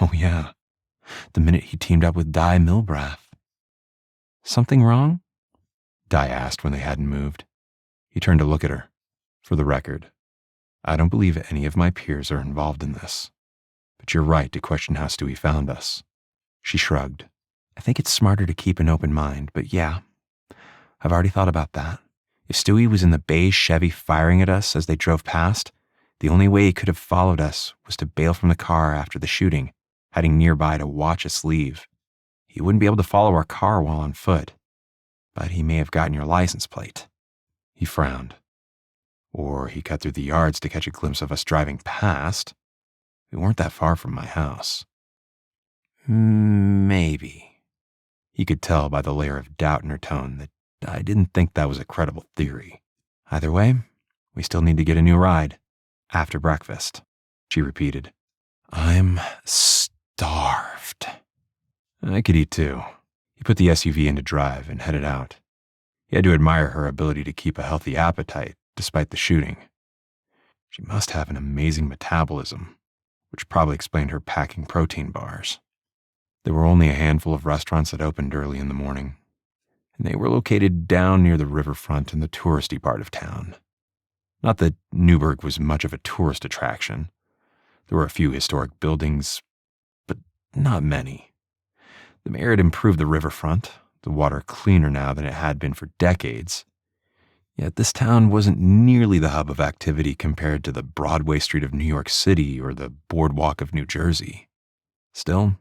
Oh yeah, the minute he teamed up with Di Milbrath. Something wrong? Di asked when they hadn't moved. He turned to look at her. For the record, I don't believe any of my peers are involved in this. But you're right to question how Stewie found us. She shrugged. I think it's smarter to keep an open mind, but yeah, I've already thought about that. If Stewie was in the beige Chevy firing at us as they drove past, the only way he could have followed us was to bail from the car after the shooting, heading nearby to watch us leave. He wouldn't be able to follow our car while on foot, but he may have gotten your license plate. He frowned. Or he cut through the yards to catch a glimpse of us driving past. We weren't that far from my house. Maybe. He could tell by the layer of doubt in her tone that I didn't think that was a credible theory. Either way, we still need to get a new ride. After breakfast, she repeated. I'm starved. I could eat too. He put the SUV into drive and headed out. He had to admire her ability to keep a healthy appetite despite the shooting. She must have an amazing metabolism, which probably explained her packing protein bars. There were only a handful of restaurants that opened early in the morning, and they were located down near the riverfront in the touristy part of town. Not that Newburgh was much of a tourist attraction. There were a few historic buildings, but not many. The mayor had improved the riverfront, the water cleaner now than it had been for decades. Yet this town wasn't nearly the hub of activity compared to the Broadway Street of New York City or the Boardwalk of New Jersey. Still,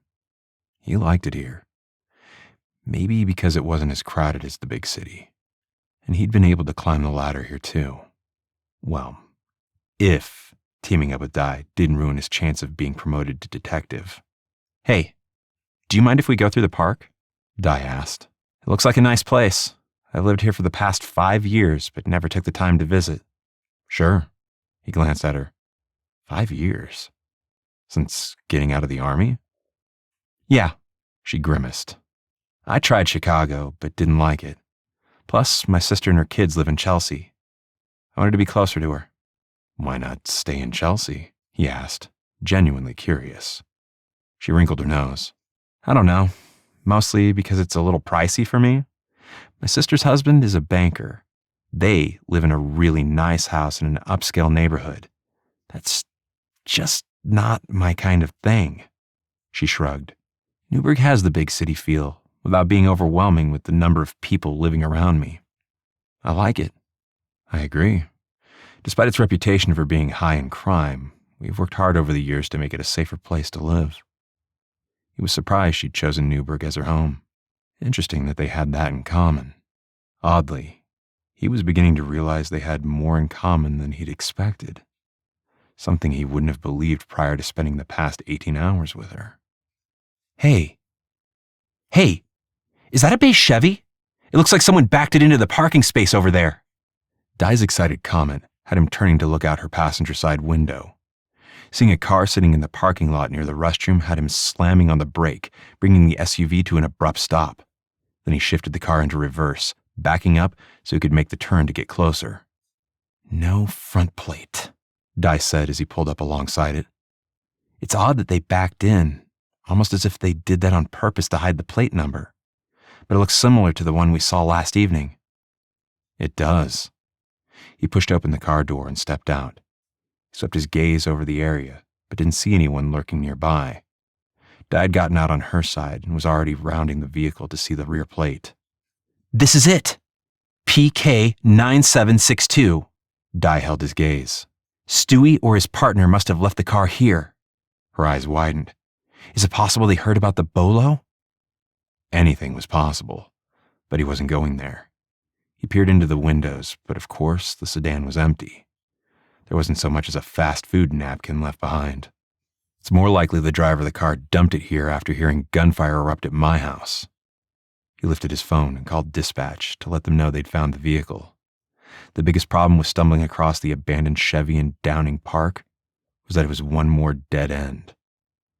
he liked it here. Maybe because it wasn't as crowded as the big city. And he'd been able to climb the ladder here too. Well, if teaming up with Di didn't ruin his chance of being promoted to detective. Hey, do you mind if we go through the park? Di asked. It looks like a nice place. I've lived here for the past 5 years, but never took the time to visit. Sure. He glanced at her. 5 years? Since getting out of the army? Yeah, she grimaced. I tried Chicago, but didn't like it. Plus, my sister and her kids live in Chelsea. I wanted to be closer to her. Why not stay in Chelsea? He asked, genuinely curious. She wrinkled her nose. I don't know. Mostly because it's a little pricey for me. My sister's husband is a banker. They live in a really nice house in an upscale neighborhood. That's just not my kind of thing. She shrugged. Newburgh has the big city feel, without being overwhelming with the number of people living around me. I like it. I agree. Despite its reputation for being high in crime, we've worked hard over the years to make it a safer place to live. He was surprised she'd chosen Newburgh as her home. Interesting that they had that in common. Oddly, he was beginning to realize they had more in common than he'd expected. Something he wouldn't have believed prior to spending the past 18 hours with her. Hey, is that a beige Chevy? It looks like someone backed it into the parking space over there. Di's excited comment had him turning to look out her passenger side window. Seeing a car sitting in the parking lot near the restroom had him slamming on the brake, bringing the SUV to an abrupt stop. Then he shifted the car into reverse, backing up so he could make the turn to get closer. No front plate, Di said as he pulled up alongside it. It's odd that they backed in, almost as if they did that on purpose to hide the plate number. But it looks similar to the one we saw last evening. It does. He pushed open the car door and stepped out. He swept his gaze over the area, but didn't see anyone lurking nearby. Di had gotten out on her side and was already rounding the vehicle to see the rear plate. "This is it! PK 9762. Di held his gaze. "Stewie or his partner must have left the car here." Her eyes widened. "Is it possible they heard about the bolo?" Anything was possible, but he wasn't going there. He peered into the windows, but of course the sedan was empty. There wasn't so much as a fast food napkin left behind. It's more likely the driver of the car dumped it here after hearing gunfire erupt at my house. He lifted his phone and called dispatch to let them know they'd found the vehicle. The biggest problem with stumbling across the abandoned Chevy in Downing Park was that it was one more dead end.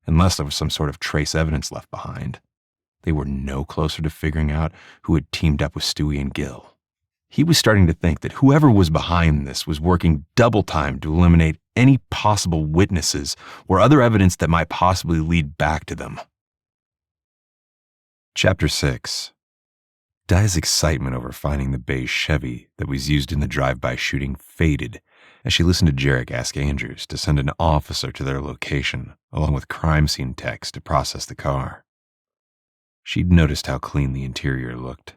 Unless there was some sort of trace evidence left behind, they were no closer to figuring out who had teamed up with Stewie and Gil. He was starting to think that whoever was behind this was working double time to eliminate any possible witnesses or other evidence that might possibly lead back to them. Chapter 6. Di's excitement over finding the beige Chevy that was used in the drive-by shooting faded as she listened to Jarek ask Andrews to send an officer to their location along with crime scene techs to process the car. She'd noticed how clean the interior looked.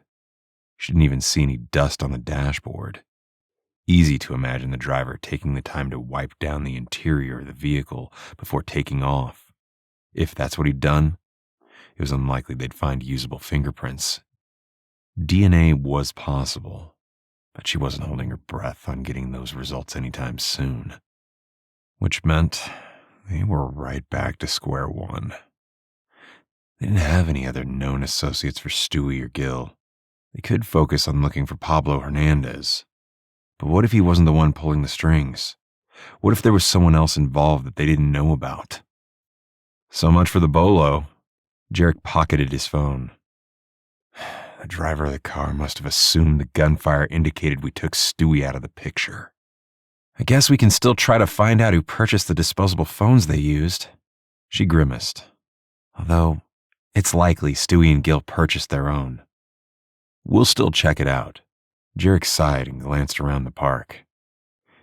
She didn't even see any dust on the dashboard. Easy to imagine the driver taking the time to wipe down the interior of the vehicle before taking off. If that's what he'd done, it was unlikely they'd find usable fingerprints. DNA was possible, but she wasn't holding her breath on getting those results anytime soon. Which meant they were right back to square one. They didn't have any other known associates for Stewie or Gil. They could focus on looking for Pablo Hernandez. But what if he wasn't the one pulling the strings? What if there was someone else involved that they didn't know about? So much for the bolo. Jarek pocketed his phone. The driver of the car must have assumed the gunfire indicated we took Stewie out of the picture. I guess we can still try to find out who purchased the disposable phones they used. She grimaced. Although, it's likely Stewie and Gil purchased their own. We'll still check it out. Jarek sighed and glanced around the park.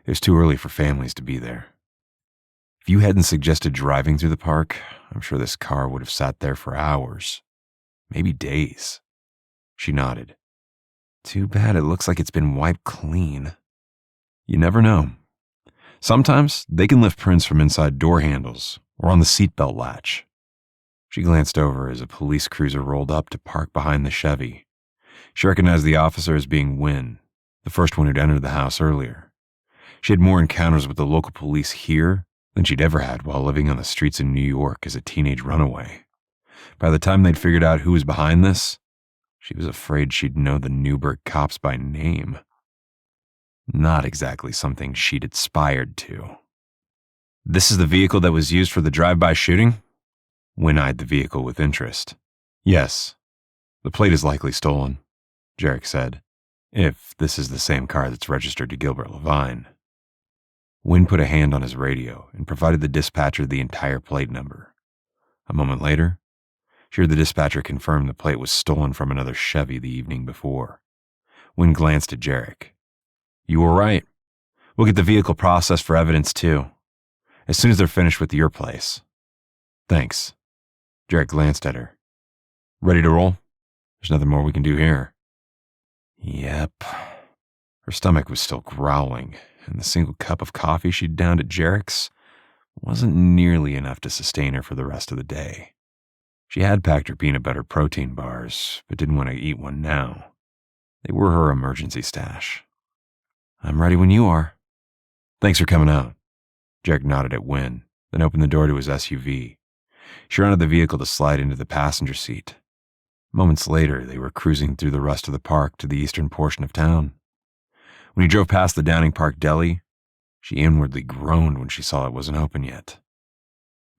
It was too early for families to be there. If you hadn't suggested driving through the park, I'm sure this car would have sat there for hours, maybe days. She nodded. Too bad it looks like it's been wiped clean. You never know. Sometimes they can lift prints from inside door handles or on the seatbelt latch. She glanced over as a police cruiser rolled up to park behind the Chevy. She recognized the officer as being Wynn, the first one who'd entered the house earlier. She had more encounters with the local police here than she'd ever had while living on the streets in New York as a teenage runaway. By the time they'd figured out who was behind this, she was afraid she'd know the Newburgh cops by name. Not exactly something she'd aspired to. This is the vehicle that was used for the drive-by shooting? Wynn eyed the vehicle with interest. Yes. The plate is likely stolen, Jarek said, if this is the same car that's registered to Gilbert Levine. Wynn put a hand on his radio and provided the dispatcher the entire plate number. A moment later, she heard the dispatcher confirm the plate was stolen from another Chevy the evening before. Wynn glanced at Jarek. You were right. We'll get the vehicle processed for evidence too, as soon as they're finished with your place. Thanks. Jarek glanced at her. Ready to roll? There's nothing more we can do here. Yep. Her stomach was still growling, and the single cup of coffee she'd downed at Jarek's wasn't nearly enough to sustain her for the rest of the day. She had packed her peanut butter protein bars, but didn't want to eat one now. They were her emergency stash. I'm ready when you are. Thanks for coming out. Jarek nodded at Wynn, then opened the door to his SUV. She rounded the vehicle to slide into the passenger seat. Moments later, they were cruising through the rest of the park to the eastern portion of town. When he drove past the Downing Park deli, she inwardly groaned when she saw it wasn't open yet.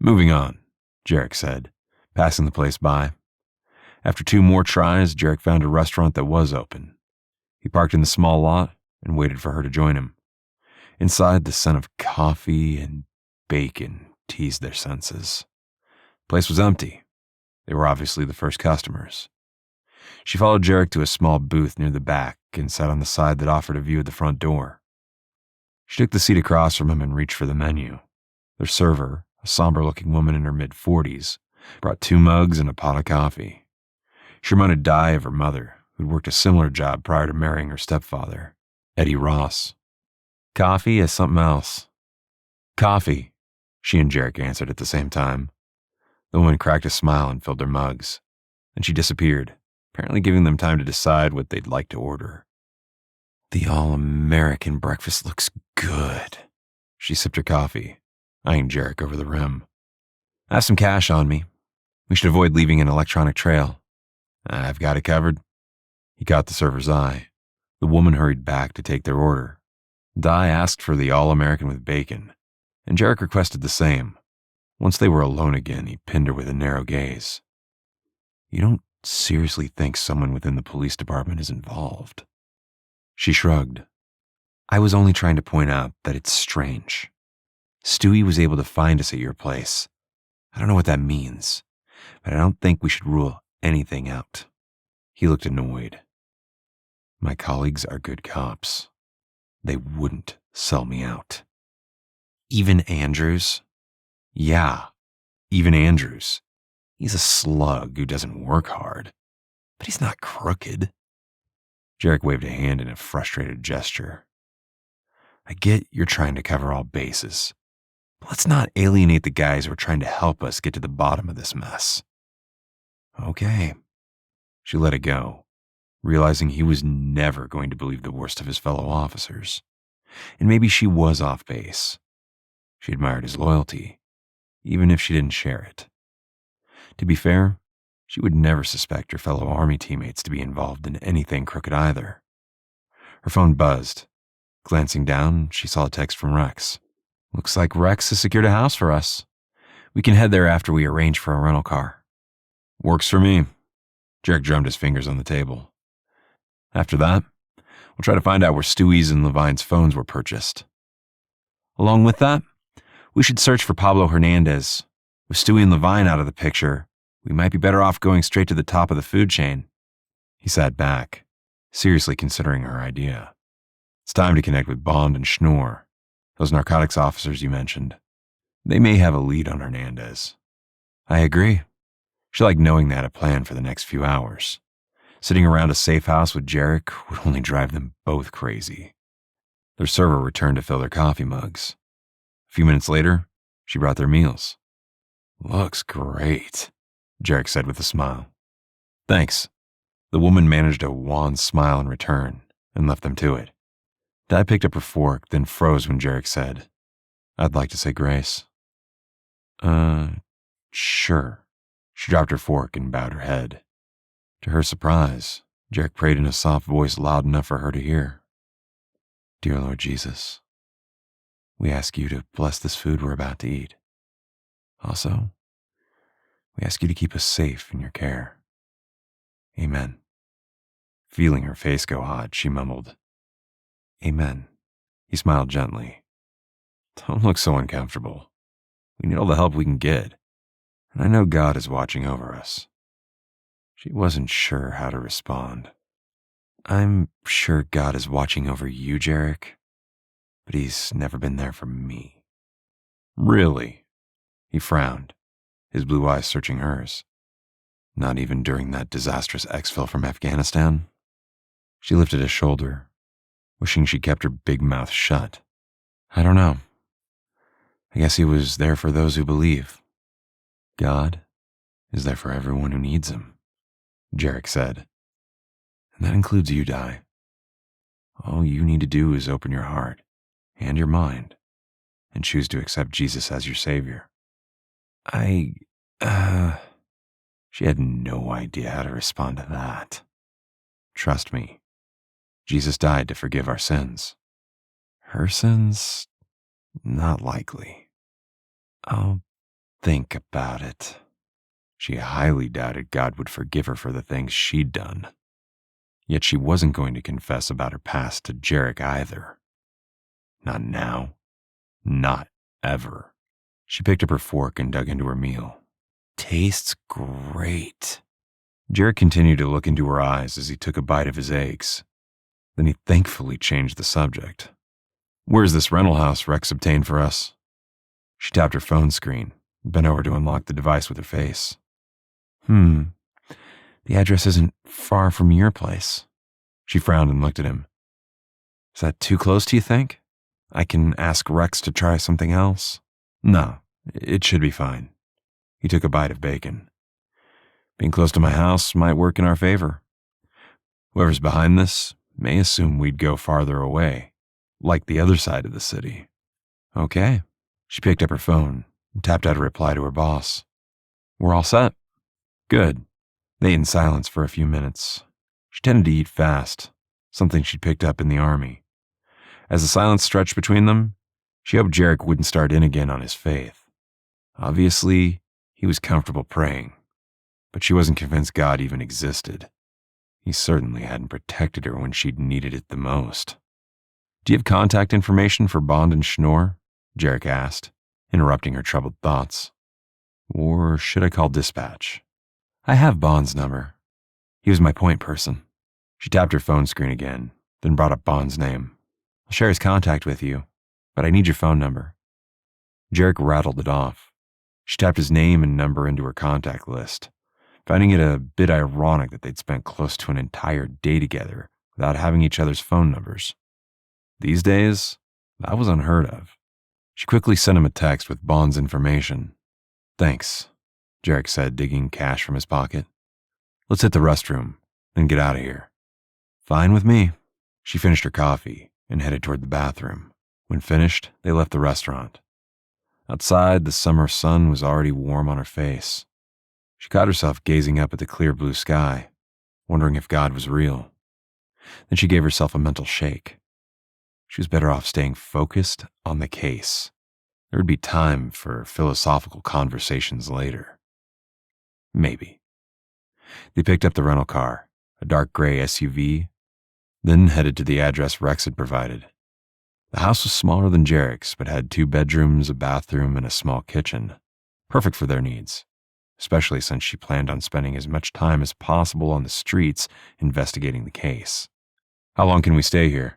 Moving on, Jarek said, passing the place by. After 2 more tries, Jarek found a restaurant that was open. He parked in the small lot and waited for her to join him. Inside, the scent of coffee and bacon teased their senses. The place was empty. They were obviously the first customers. She followed Jarek to a small booth near the back and sat on the side that offered a view of the front door. She took the seat across from him and reached for the menu. Their server, a somber-looking woman in her mid-40s, brought 2 mugs and a pot of coffee. She reminded Di of her mother, who'd worked a similar job prior to marrying her stepfather, Eddie Ross. Coffee is something else. Coffee, she and Jarek answered at the same time. The woman cracked a smile and filled their mugs. Then she disappeared, apparently giving them time to decide what they'd like to order. The all-American breakfast looks good. She sipped her coffee, eyeing Jarek over the rim. I have some cash on me. We should avoid leaving an electronic trail. I've got it covered. He caught the server's eye. The woman hurried back to take their order. Di asked for the all-American with bacon, and Jarek requested the same. Once they were alone again, he pinned her with a narrow gaze. You don't seriously think someone within the police department is involved? She shrugged. I was only trying to point out that it's strange. Stewie was able to find us at your place. I don't know what that means, but I don't think we should rule anything out. He looked annoyed. My colleagues are good cops. They wouldn't sell me out. Even Andrews? Yeah, even Andrews. He's a slug who doesn't work hard, but he's not crooked. Jarek waved a hand in a frustrated gesture. I get you're trying to cover all bases, but let's not alienate the guys who are trying to help us get to the bottom of this mess. Okay. She let it go, realizing he was never going to believe the worst of his fellow officers. And maybe she was off base. She admired his loyalty, even if she didn't share it. To be fair, she would never suspect her fellow Army teammates to be involved in anything crooked either. Her phone buzzed. Glancing down, she saw a text from Rex. Looks like Rex has secured a house for us. We can head there after we arrange for a rental car. Works for me. Jarek drummed his fingers on the table. After that, we'll try to find out where Stewie's and Levine's phones were purchased. Along with that, we should search for Pablo Hernandez. With Stewie and Levine out of the picture, we might be better off going straight to the top of the food chain. He sat back, seriously considering her idea. It's time to connect with Bond and Schnorr, those narcotics officers you mentioned. They may have a lead on Hernandez. I agree. She liked knowing they had a plan for the next few hours. Sitting around a safe house with Jarek would only drive them both crazy. Their server returned to fill their coffee mugs. A few minutes later, she brought their meals. Looks great, Jarek said with a smile. Thanks. The woman managed a wan smile in return and left them to it. Di picked up her fork, then froze when Jarek said, I'd like to say grace. Sure. She dropped her fork and bowed her head. To her surprise, Jarek prayed in a soft voice loud enough for her to hear. Dear Lord Jesus, we ask you to bless this food we're about to eat. Also, we ask you to keep us safe in your care. Amen. Feeling her face go hot, she mumbled, Amen. He smiled gently. Don't look so uncomfortable. We need all the help we can get, and I know God is watching over us. She wasn't sure how to respond. I'm sure God is watching over you, Jarek, but he's never been there for me. Really? He frowned, his blue eyes searching hers. Not even during that disastrous exfil from Afghanistan? She lifted a shoulder, wishing she kept her big mouth shut. I don't know. I guess he was there for those who believe. God is there for everyone who needs him, Jarek said. And that includes you, Di. All you need to do is open your heart and your mind and choose to accept Jesus as your savior. She had no idea how to respond to that. Trust me, Jesus died to forgive our sins. Her sins? Not likely. I'll think about it. She highly doubted God would forgive her for the things she'd done. Yet she wasn't going to confess about her past to Jarek either. Not now. Not ever. She picked up her fork and dug into her meal. Tastes great. Jarek continued to look into her eyes as he took a bite of his eggs. Then he thankfully changed the subject. Where's this rental house Rex obtained for us? She tapped her phone screen and bent over to unlock the device with her face. The address isn't far from your place. She frowned and looked at him. Is that too close, do you think? I can ask Rex to try something else. No, it should be fine. He took a bite of bacon. Being close to my house might work in our favor. Whoever's behind this may assume we'd go farther away, like the other side of the city. Okay. She picked up her phone and tapped out a reply to her boss. We're all set. Good. They ate in silence for a few minutes. She tended to eat fast, something she'd picked up in the army. As the silence stretched between them, she hoped Jarek wouldn't start in again on his faith. Obviously, he was comfortable praying, but she wasn't convinced God even existed. He certainly hadn't protected her when she'd needed it the most. Do you have contact information for Bond and Schnorr? Jarek asked, interrupting her troubled thoughts. Or should I call dispatch? I have Bond's number. He was my point person. She tapped her phone screen again, then brought up Bond's name. I'll share his contact with you, but I need your phone number. Jarek rattled it off. She tapped his name and number into her contact list, finding it a bit ironic that they'd spent close to an entire day together without having each other's phone numbers. These days, that was unheard of. She quickly sent him a text with Bond's information. Thanks, Jarek said, digging cash from his pocket. Let's hit the restroom, then get out of here. Fine with me. She finished her coffee and headed toward the bathroom. When finished, they left the restaurant. Outside, the summer sun was already warm on her face. She caught herself gazing up at the clear blue sky, wondering if God was real. Then she gave herself a mental shake. She was better off staying focused on the case. There would be time for philosophical conversations later. Maybe. They picked up the rental car, a dark gray SUV, then headed to the address Rex had provided. The house was smaller than Jarek's, but had 2 bedrooms, a bathroom, and a small kitchen. Perfect for their needs, especially since she planned on spending as much time as possible on the streets investigating the case. How long can we stay here?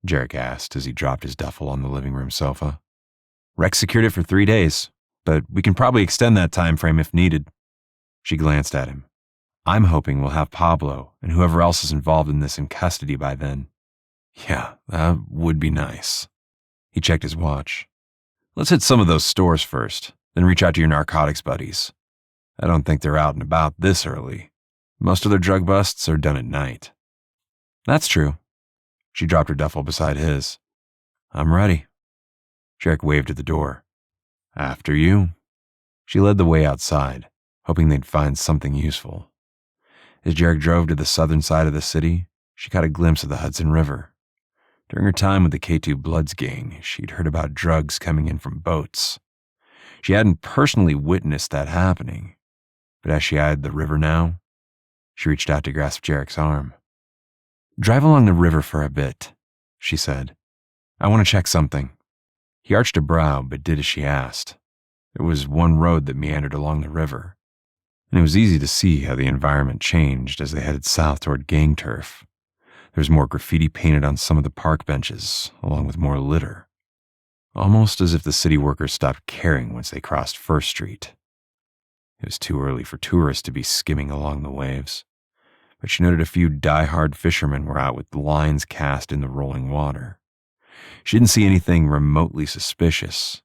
Jarek asked as he dropped his duffel on the living room sofa. Rex secured it for 3 days, but we can probably extend that time frame if needed. She glanced at him. I'm hoping we'll have Pablo and whoever else is involved in this in custody by then. Yeah, that would be nice. He checked his watch. Let's hit some of those stores first, then reach out to your narcotics buddies. I don't think they're out and about this early. Most of their drug busts are done at night. That's true. She dropped her duffel beside his. I'm ready. Jarek waved at the door. After you. She led the way outside, hoping they'd find something useful. As Jarek drove to the southern side of the city, she caught a glimpse of the Hudson River. During her time with the K2 Bloods gang, she'd heard about drugs coming in from boats. She hadn't personally witnessed that happening, but as she eyed the river now, she reached out to grasp Jarek's arm. Drive along the river for a bit, she said. I want to check something. He arched a brow, but did as she asked. There was one road that meandered along the river, and it was easy to see how the environment changed as they headed south toward gang turf. There was more graffiti painted on some of the park benches, along with more litter. Almost as if the city workers stopped caring once they crossed First Street. It was too early for tourists to be skimming along the waves, but she noted a few die-hard fishermen were out with lines cast in the rolling water. She didn't see anything remotely suspicious,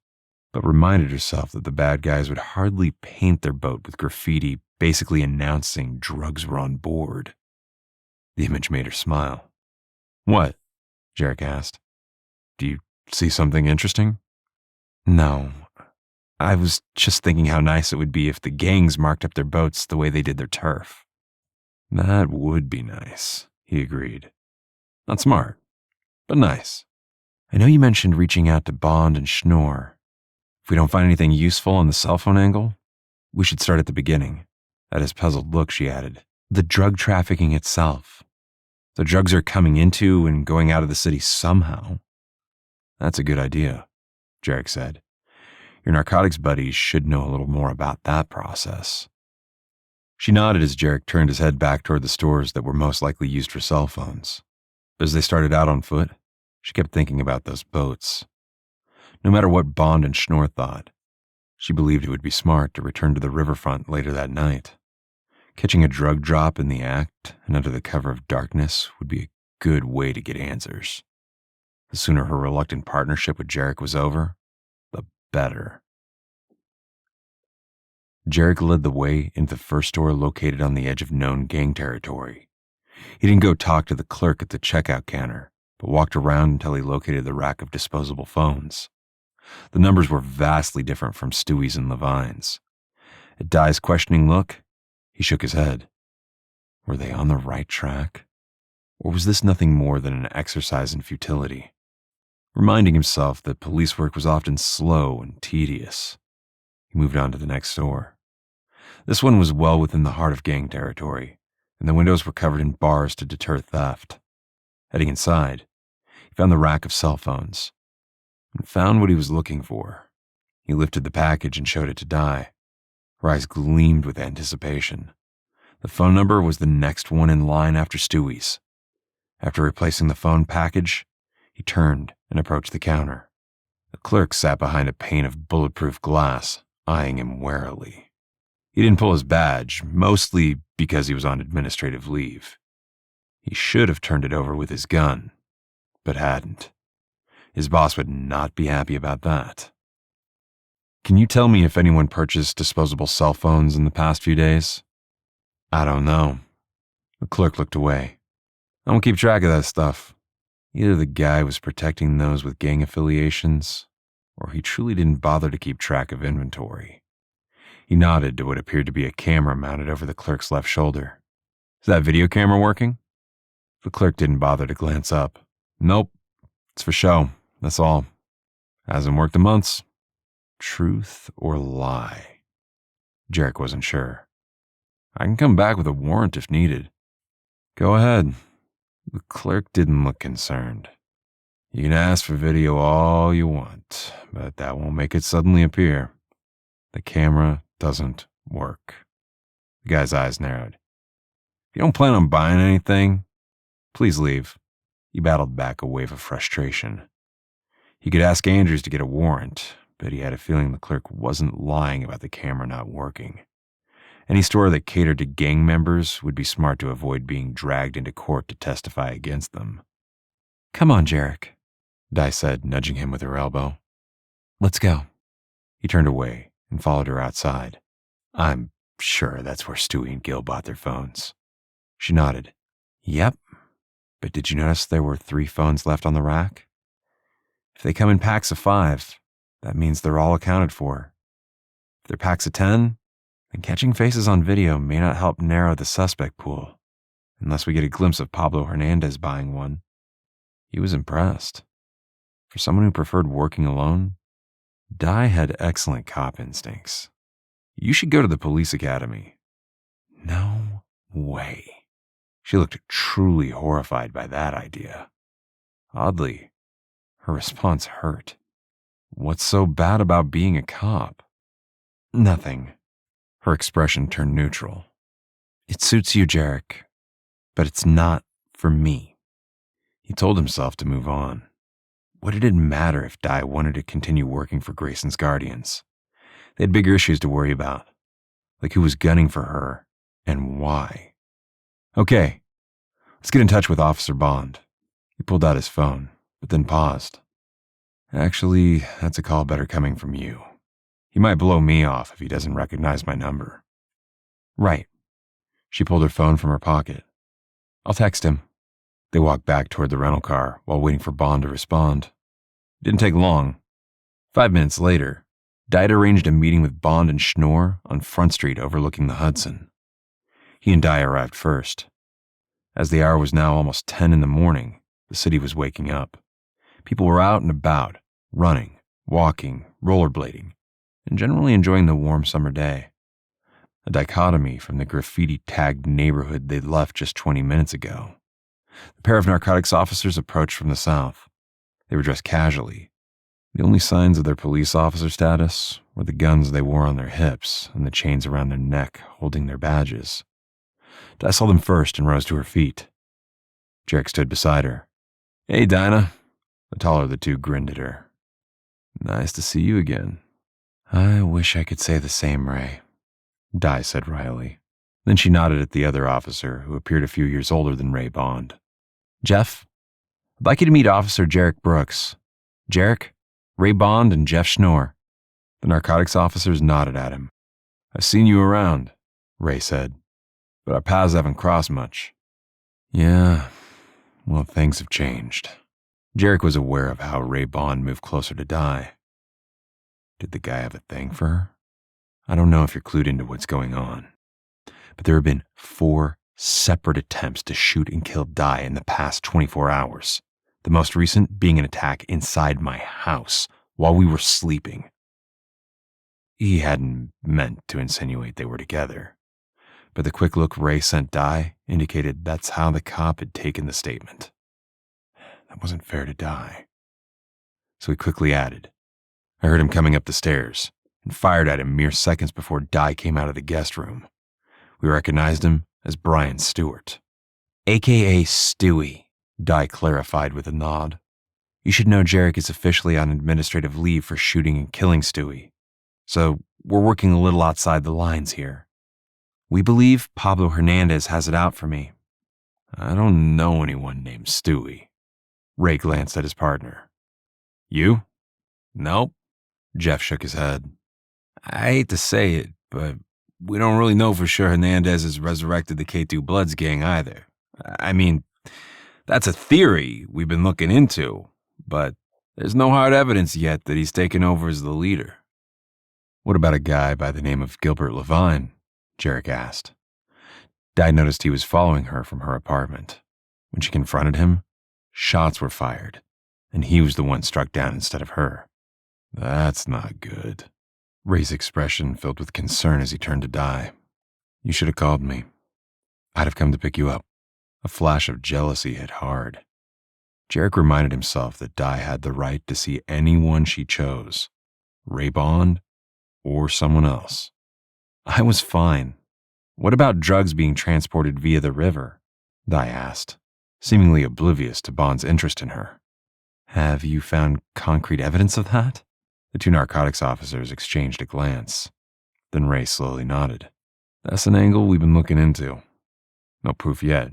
but reminded herself that the bad guys would hardly paint their boat with graffiti basically announcing drugs were on board. The image made her smile. What? Jarek asked. Do you see something interesting? No. I was just thinking how nice it would be if the gangs marked up their boats the way they did their turf. That would be nice, he agreed. Not smart, but nice. I know you mentioned reaching out to Bond and Schnorr. If we don't find anything useful on the cell phone angle, we should start at the beginning. At his puzzled look, she added, the drug trafficking itself. The drugs are coming into and going out of the city somehow. That's a good idea, Jarek said. Your narcotics buddies should know a little more about that process. She nodded as Jarek turned his head back toward the stores that were most likely used for cell phones. As they started out on foot, She kept thinking about those boats. No matter what Bond and Schnorr thought, she believed it would be smart to return to the riverfront later that night. Catching a drug drop in the act and under the cover of darkness would be a good way to get answers. The sooner her reluctant partnership with Jarek was over, the better. Jarek led the way into the first store located on the edge of known gang territory. He didn't go talk to the clerk at the checkout counter, but walked around until he located the rack of disposable phones. The numbers were vastly different from Stewie's and Levine's. At Dye's questioning look, he shook his head. Were they on the right track? Or was this nothing more than an exercise in futility? Reminding himself that police work was often slow and tedious, he moved on to the next store. This one was well within the heart of gang territory, and the windows were covered in bars to deter theft. Heading inside, he found the rack of cell phones, and found what he was looking for. He lifted the package and showed it to Dye. Her eyes gleamed with anticipation. The phone number was the next one in line after Stewie's. After replacing the phone package, he turned and approached the counter. The clerk sat behind a pane of bulletproof glass, eyeing him warily. He didn't pull his badge, mostly because he was on administrative leave. He should have turned it over with his gun, but hadn't. His boss would not be happy about that. Can you tell me if anyone purchased disposable cell phones in the past few days? I don't know. The clerk looked away. I don't keep track of that stuff. Either the guy was protecting those with gang affiliations, or he truly didn't bother to keep track of inventory. He nodded to what appeared to be a camera mounted over the clerk's left shoulder. Is that video camera working? The clerk didn't bother to glance up. Nope. It's for show. That's all. Hasn't worked in months. Truth or lie? Jarek wasn't sure. I can come back with a warrant if needed. Go ahead. The clerk didn't look concerned. You can ask for video all you want, but that won't make it suddenly appear. The camera doesn't work. The guy's eyes narrowed. If you don't plan on buying anything, please leave. He battled back a wave of frustration. He could ask Andrews to get a warrant, but he had a feeling the clerk wasn't lying about the camera not working. Any store that catered to gang members would be smart to avoid being dragged into court to testify against them. Come on, Jarek, Dye said, nudging him with her elbow. Let's go. He turned away and followed her outside. I'm sure that's where Stewie and Gil bought their phones. She nodded. Yep, but did you notice there were 3 phones left on the rack? If they come in packs of 5, that means they're all accounted for. If they're packs of 10, then catching faces on video may not help narrow the suspect pool, unless we get a glimpse of Pablo Hernandez buying one. He was impressed. For someone who preferred working alone, Dye had excellent cop instincts. You should go to the police academy. No way. She looked truly horrified by that idea. Oddly, her response hurt. What's so bad about being a cop? Nothing. Her expression turned neutral. It suits you, Jarek, but it's not for me. He told himself to move on. What did it matter if Dye wanted to continue working for Grayson's Guardians? They had bigger issues to worry about, like who was gunning for her and why. Okay, let's get in touch with Officer Bond. He pulled out his phone, but then paused. Actually, that's a call better coming from you. He might blow me off if he doesn't recognize my number. Right. She pulled her phone from her pocket. I'll text him. They walked back toward the rental car while waiting for Bond to respond. It didn't take long. 5 minutes later, Dye arranged a meeting with Bond and Schnorr on Front Street overlooking the Hudson. He and Dye arrived first. As the hour was now almost 10 in the morning, the city was waking up. People were out and about, running, walking, rollerblading, and generally enjoying the warm summer day. A dichotomy from the graffiti-tagged neighborhood they'd left just 20 minutes ago. The pair of narcotics officers approached from the south. They were dressed casually. The only signs of their police officer status were the guns they wore on their hips and the chains around their neck holding their badges. Dye saw them first and rose to her feet. Jarek stood beside her. Hey, Dinah. The taller of the two grinned at her. Nice to see you again. I wish I could say the same, Ray, Di said wryly. Then she nodded at the other officer, who appeared a few years older than Ray Bond. Jeff, I'd like you to meet Officer Jarek Brooks. Jarek, Ray Bond, and Jeff Schnorr. The narcotics officers nodded at him. I've seen you around, Ray said, but our paths haven't crossed much. Yeah, well, things have changed. Jarek was aware of how Ray Bond moved closer to Di. Did the guy have a thing for her? I don't know if you're clued into what's going on, but there have been 4 separate attempts to shoot and kill Di in the past 24 hours. The most recent being an attack inside my house while we were sleeping. He hadn't meant to insinuate they were together, but the quick look Ray sent Di indicated that's how the cop had taken the statement. That wasn't fair to Di. So he quickly added, I heard him coming up the stairs and fired at him mere seconds before Di came out of the guest room. We recognized him as Brian Stewart. AKA Stewie, Di clarified with a nod. You should know Jarek is officially on administrative leave for shooting and killing Stewie, so we're working a little outside the lines here. We believe Pablo Hernandez has it out for me. I don't know anyone named Stewie. Ray glanced at his partner. You? Nope. Jeff shook his head. I hate to say it, but we don't really know for sure Hernandez has resurrected the K2 Bloods gang either. I mean, that's a theory we've been looking into, but there's no hard evidence yet that he's taken over as the leader. What about a guy by the name of Gilbert Levine? Jarek asked. Di noticed he was following her from her apartment. When she confronted him, shots were fired, and he was the one struck down instead of her. That's not good. Ray's expression filled with concern as he turned to Di. You should have called me. I'd have come to pick you up. A flash of jealousy hit hard. Jarek reminded himself that Di had the right to see anyone she chose, Ray Bond or someone else. I was fine. What about drugs being transported via the river? Di asked, seemingly oblivious to Bond's interest in her. Have you found concrete evidence of that? The two narcotics officers exchanged a glance. Then Ray slowly nodded. That's an angle we've been looking into. No proof yet,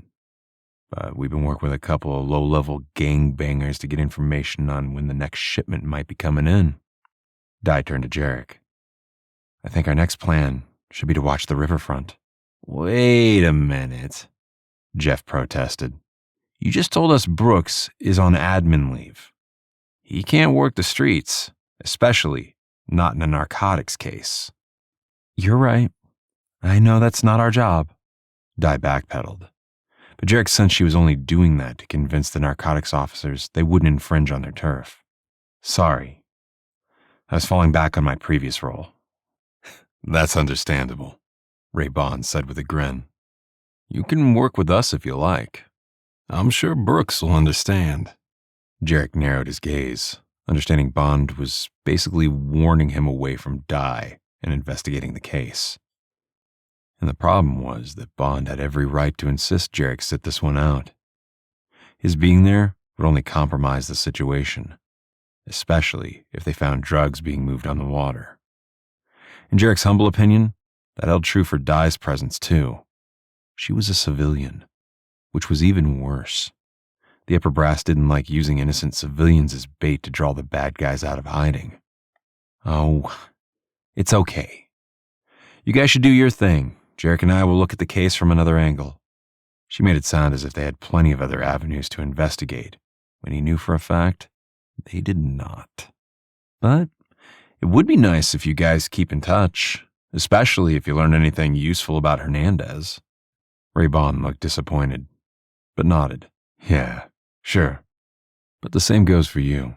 but we've been working with a couple of low-level gangbangers to get information on when the next shipment might be coming in. Di turned to Jarek. I think our next plan should be to watch the riverfront. Wait a minute, Jeff protested. You just told us Brooks is on admin leave. He can't work the streets, especially not in a narcotics case. You're right. I know that's not our job. Di backpedaled. But Jarek sensed she was only doing that to convince the narcotics officers they wouldn't infringe on their turf. Sorry. I was falling back on my previous role. That's understandable, Ray Bond said with a grin. You can work with us if you like. I'm sure Brooks will understand. Jarek narrowed his gaze, understanding Bond was basically warning him away from Di and investigating the case. And the problem was that Bond had every right to insist Jarek sit this one out. His being there would only compromise the situation, especially if they found drugs being moved on the water. In Jarek's humble opinion, that held true for Di's presence too. She was a civilian, which was even worse. The upper brass didn't like using innocent civilians as bait to draw the bad guys out of hiding. Oh, it's okay. You guys should do your thing. Jarek and I will look at the case from another angle. She made it sound as if they had plenty of other avenues to investigate, when he knew for a fact they did not. But it would be nice if you guys keep in touch, especially if you learn anything useful about Hernandez. Ray Bond looked disappointed, but nodded. Yeah, sure. But the same goes for you.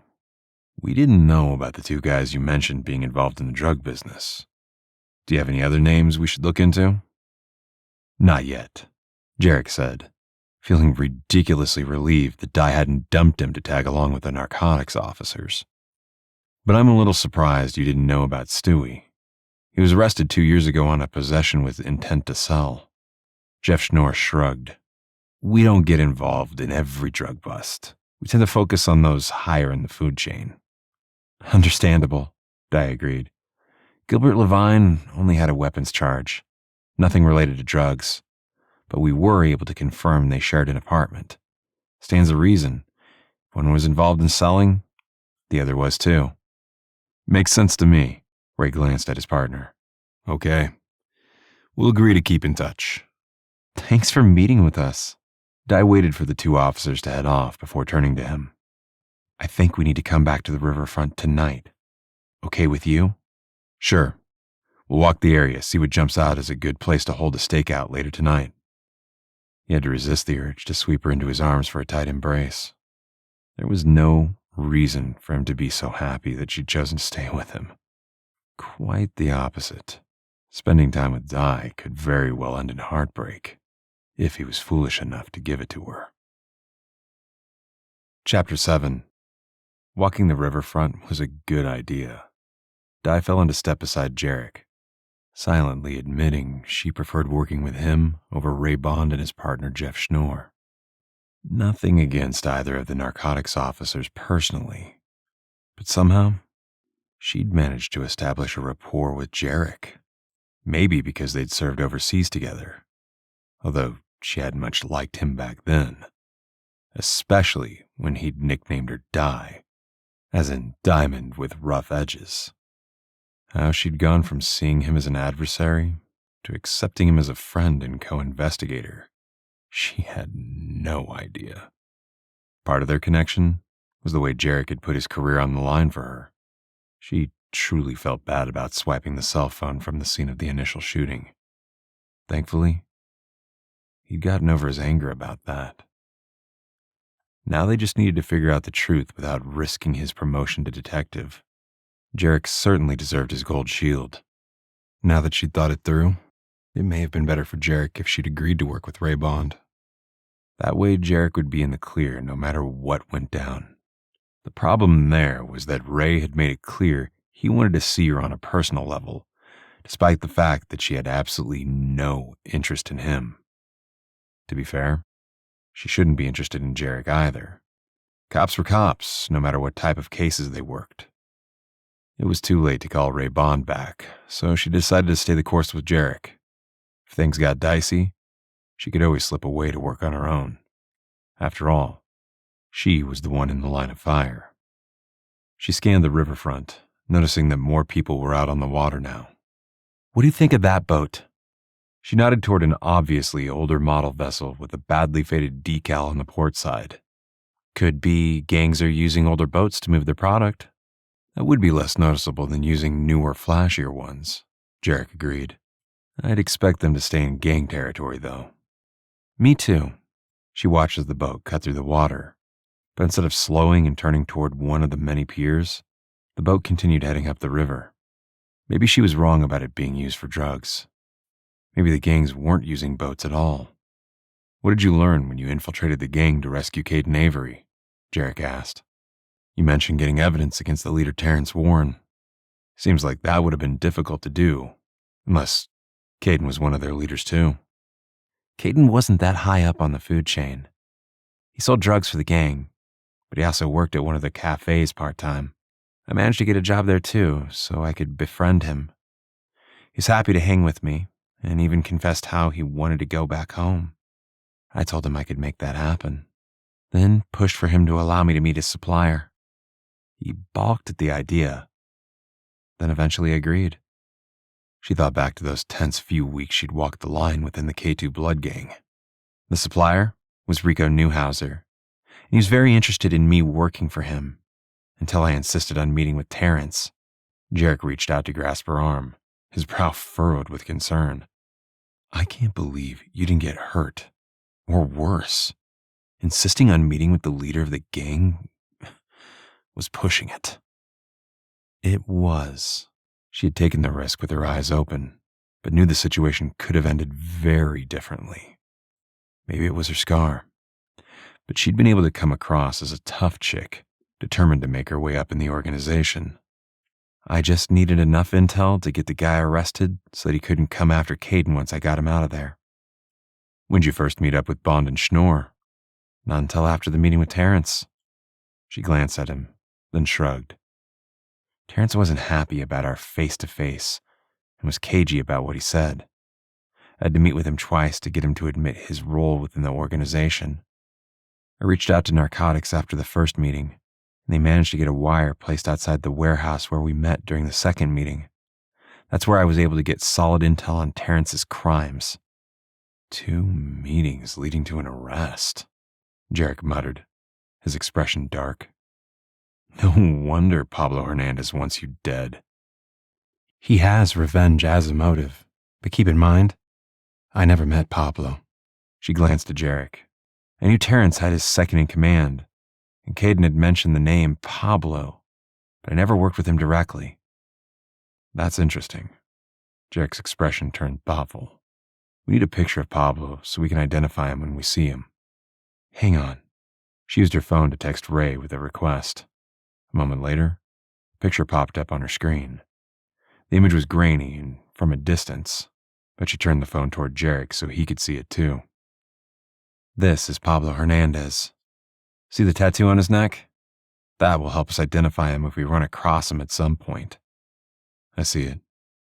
We didn't know about the two guys you mentioned being involved in the drug business. Do you have any other names we should look into? Not yet, Jarek said, feeling ridiculously relieved that Di hadn't dumped him to tag along with the narcotics officers. But I'm a little surprised you didn't know about Stewie. He was arrested 2 years ago on a possession with intent to sell. Jeff Schnorr shrugged. We don't get involved in every drug bust. We tend to focus on those higher in the food chain. Understandable, Di agreed. Gilbert Levine only had a weapons charge, nothing related to drugs, but we were able to confirm they shared an apartment. Stands to reason. If one was involved in selling, the other was too. Makes sense to me, Ray glanced at his partner. Okay. We'll agree to keep in touch. Thanks for meeting with us. Di waited for the two officers to head off before turning to him. I think we need to come back to the riverfront tonight. Okay with you? Sure. We'll walk the area, see what jumps out as a good place to hold a stakeout later tonight. He had to resist the urge to sweep her into his arms for a tight embrace. There was no reason for him to be so happy that she'd chosen to stay with him. Quite the opposite. Spending time with Di could very well end in heartbreak, if he was foolish enough to give it to her. Chapter 7. Walking the riverfront was a good idea. Di fell into step beside Jarek, silently admitting she preferred working with him over Ray Bond and his partner Jeff Schnorr. Nothing against either of the narcotics officers personally, but somehow she'd managed to establish a rapport with Jarek, maybe because they'd served overseas together, although she hadn't much liked him back then, especially when he'd nicknamed her Di, as in diamond with rough edges. How she'd gone from seeing him as an adversary to accepting him as a friend and co-investigator, she had no idea. Part of their connection was the way Jarek had put his career on the line for her. She truly felt bad about swiping the cell phone from the scene of the initial shooting. Thankfully, he'd gotten over his anger about that. Now they just needed to figure out the truth without risking his promotion to detective. Jarek certainly deserved his gold shield. Now that she'd thought it through, it may have been better for Jarek if she'd agreed to work with Ray Bond. That way Jarek would be in the clear no matter what went down. The problem there was that Ray had made it clear he wanted to see her on a personal level, despite the fact that she had absolutely no interest in him. To be fair, she shouldn't be interested in Jarek either. Cops were cops, no matter what type of cases they worked. It was too late to call Ray Bond back, so she decided to stay the course with Jarek. If things got dicey, she could always slip away to work on her own. After all, she was the one in the line of fire. She scanned the riverfront, noticing that more people were out on the water now. What do you think of that boat? She nodded toward an obviously older model vessel with a badly faded decal on the port side. Could be gangs are using older boats to move their product. That would be less noticeable than using newer, flashier ones, Jarek agreed. I'd expect them to stay in gang territory, though. Me too. She watched as the boat cut through the water, but instead of slowing and turning toward one of the many piers, the boat continued heading up the river. Maybe she was wrong about it being used for drugs. Maybe the gangs weren't using boats at all. What did you learn when you infiltrated the gang to rescue Caden Avery? Jarek asked. You mentioned getting evidence against the leader Terrence Warren. Seems like that would have been difficult to do, unless Caden was one of their leaders too. Caden wasn't that high up on the food chain. He sold drugs for the gang, but he also worked at one of the cafes part-time. I managed to get a job there too, so I could befriend him. He's happy to hang with me, and even confessed how he wanted to go back home. I told him I could make that happen, then pushed for him to allow me to meet his supplier. He balked at the idea, then eventually agreed. She thought back to those tense few weeks she'd walked the line within the K2 Blood Gang. The supplier was Rico Newhouser, and he was very interested in me working for him, until I insisted on meeting with Terrence. Jarek reached out to grasp her arm, his brow furrowed with concern. I can't believe you didn't get hurt, or worse. Insisting on meeting with the leader of the gang was pushing it. It was. She had taken the risk with her eyes open, but knew the situation could have ended very differently. Maybe it was her scar, but she'd been able to come across as a tough chick, determined to make her way up in the organization. I just needed enough intel to get the guy arrested so that he couldn't come after Caden once I got him out of there. When'd you first meet up with Bond and Schnorr? Not until after the meeting with Terrence. She glanced at him, then shrugged. Terrence wasn't happy about our face-to-face and was cagey about what he said. I had to meet with him twice to get him to admit his role within the organization. I reached out to narcotics after the first meeting, and they managed to get a wire placed outside the warehouse where we met during the second meeting. That's where I was able to get solid intel on Terrence's crimes. 2 meetings leading to an arrest, Jarek muttered, his expression dark. No wonder Pablo Hernandez wants you dead. He has revenge as a motive, but keep in mind, I never met Pablo. She glanced at Jarek. I knew Terrence had his second in command, and Caden had mentioned the name Pablo, but I never worked with him directly. That's interesting. Jarek's expression turned thoughtful. We need a picture of Pablo so we can identify him when we see him. Hang on. She used her phone to text Ray with a request. A moment later, a picture popped up on her screen. The image was grainy and from a distance, but she turned the phone toward Jarek so he could see it too. This is Pablo Hernandez. See the tattoo on his neck? That will help us identify him if we run across him at some point. I see it,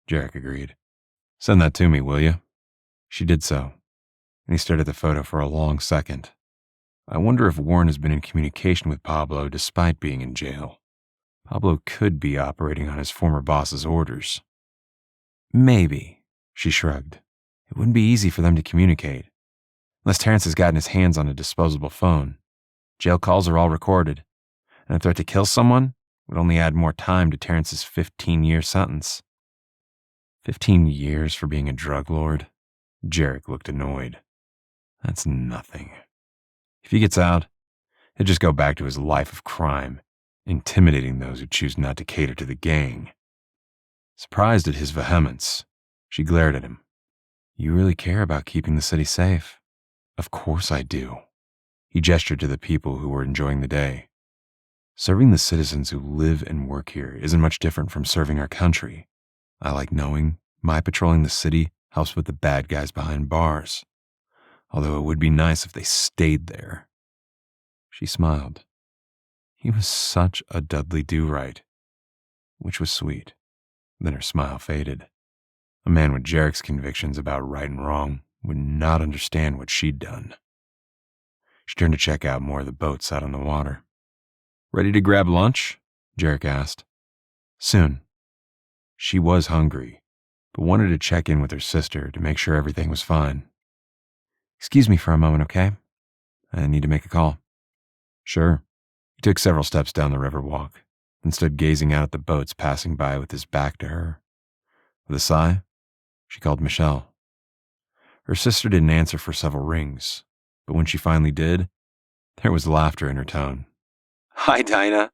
Jarek agreed. Send that to me, will you? She did so, and he stared at the photo for a long second. I wonder if Warren has been in communication with Pablo despite being in jail. Pablo could be operating on his former boss's orders. Maybe, she shrugged. It wouldn't be easy for them to communicate. Unless Terrence has gotten his hands on a disposable phone. Jail calls are all recorded, and a threat to kill someone would only add more time to Terrence's 15-year sentence. 15 years for being a drug lord? Jarek looked annoyed. That's nothing. If he gets out, he'll just go back to his life of crime, intimidating those who choose not to cater to the gang. Surprised at his vehemence, she glared at him. You really care about keeping the city safe? Of course I do. He gestured to the people who were enjoying the day. Serving the citizens who live and work here isn't much different from serving our country. I like knowing my patrolling the city helps with the bad guys behind bars. Although it would be nice if they stayed there. She smiled. He was such a Dudley Do-Right, which was sweet. Then her smile faded. A man with Jarek's convictions about right and wrong would not understand what she'd done. She turned to check out more of the boats out on the water. Ready to grab lunch? Jarek asked. Soon. She was hungry, but wanted to check in with her sister to make sure everything was fine. Excuse me for a moment, okay? I need to make a call. Sure. He took several steps down the river walk, then stood gazing out at the boats passing by with his back to her. With a sigh, she called Michelle. Her sister didn't answer for several rings, but when she finally did, there was laughter in her tone. Hi, Dinah.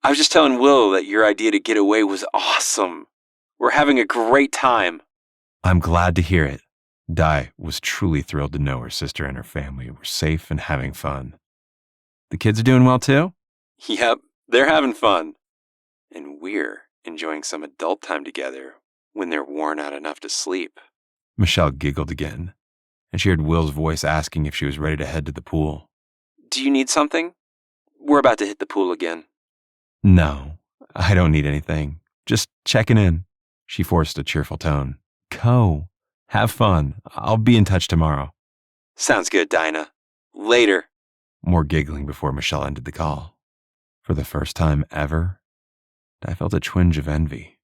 I was just telling Will that your idea to get away was awesome. We're having a great time. I'm glad to hear it. Di was truly thrilled to know her sister and her family were safe and having fun. The kids are doing well too? Yep, they're having fun. And we're enjoying some adult time together when they're worn out enough to sleep. Michelle giggled again, and she heard Will's voice asking if she was ready to head to the pool. Do you need something? We're about to hit the pool again. No, I don't need anything. Just checking in. She forced a cheerful tone. Go. Have fun. I'll be in touch tomorrow. Sounds good, Dinah. Later. More giggling before Michelle ended the call. For the first time ever, I felt a twinge of envy.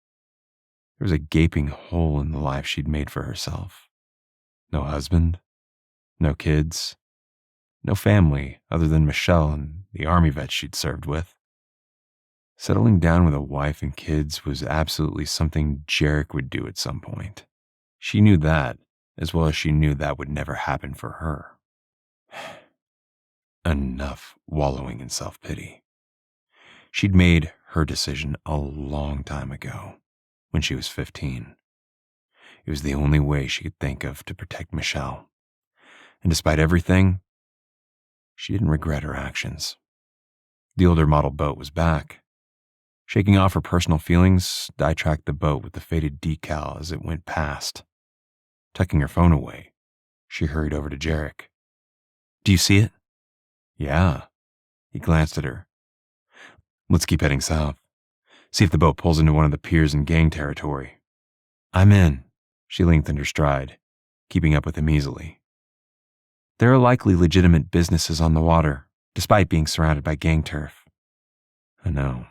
There was a gaping hole in the life she'd made for herself. No husband, no kids, no family other than Michelle and the army vets she'd served with. Settling down with a wife and kids was absolutely something Jarek would do at some point. She knew that, as well as she knew that would never happen for her. Enough wallowing in self-pity. She'd made her decision a long time ago, when she was 15. It was the only way she could think of to protect Michelle. And despite everything, she didn't regret her actions. The older model boat was back. Shaking off her personal feelings, Di tracked the boat with the faded decal as it went past. Tucking her phone away, she hurried over to Jarek. Do you see it? Yeah. He glanced at her, Let's keep heading south. See if the boat pulls into one of the piers in gang territory. I'm in. She lengthened her stride, keeping up with him easily. There are likely legitimate businesses on the water, despite being surrounded by gang turf. I know.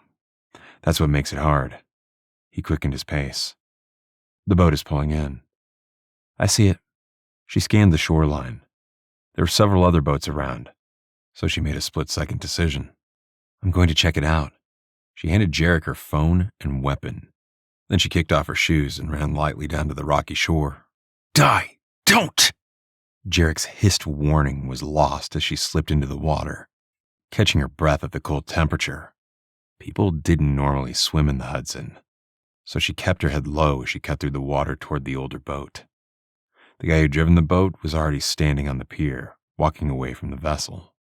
That's what makes it hard. He quickened his pace. The boat is pulling in. I see it. She scanned the shoreline. There were several other boats around, so she made a split-second decision. I'm going to check it out. She handed Jarek her phone and weapon. Then she kicked off her shoes and ran lightly down to the rocky shore. Die! Don't! Jarek's hissed warning was lost as she slipped into the water, catching her breath at the cold temperature. People didn't normally swim in the Hudson, so she kept her head low as she cut through the water toward the older boat. The guy who'd driven the boat was already standing on the pier, walking away from the vessel.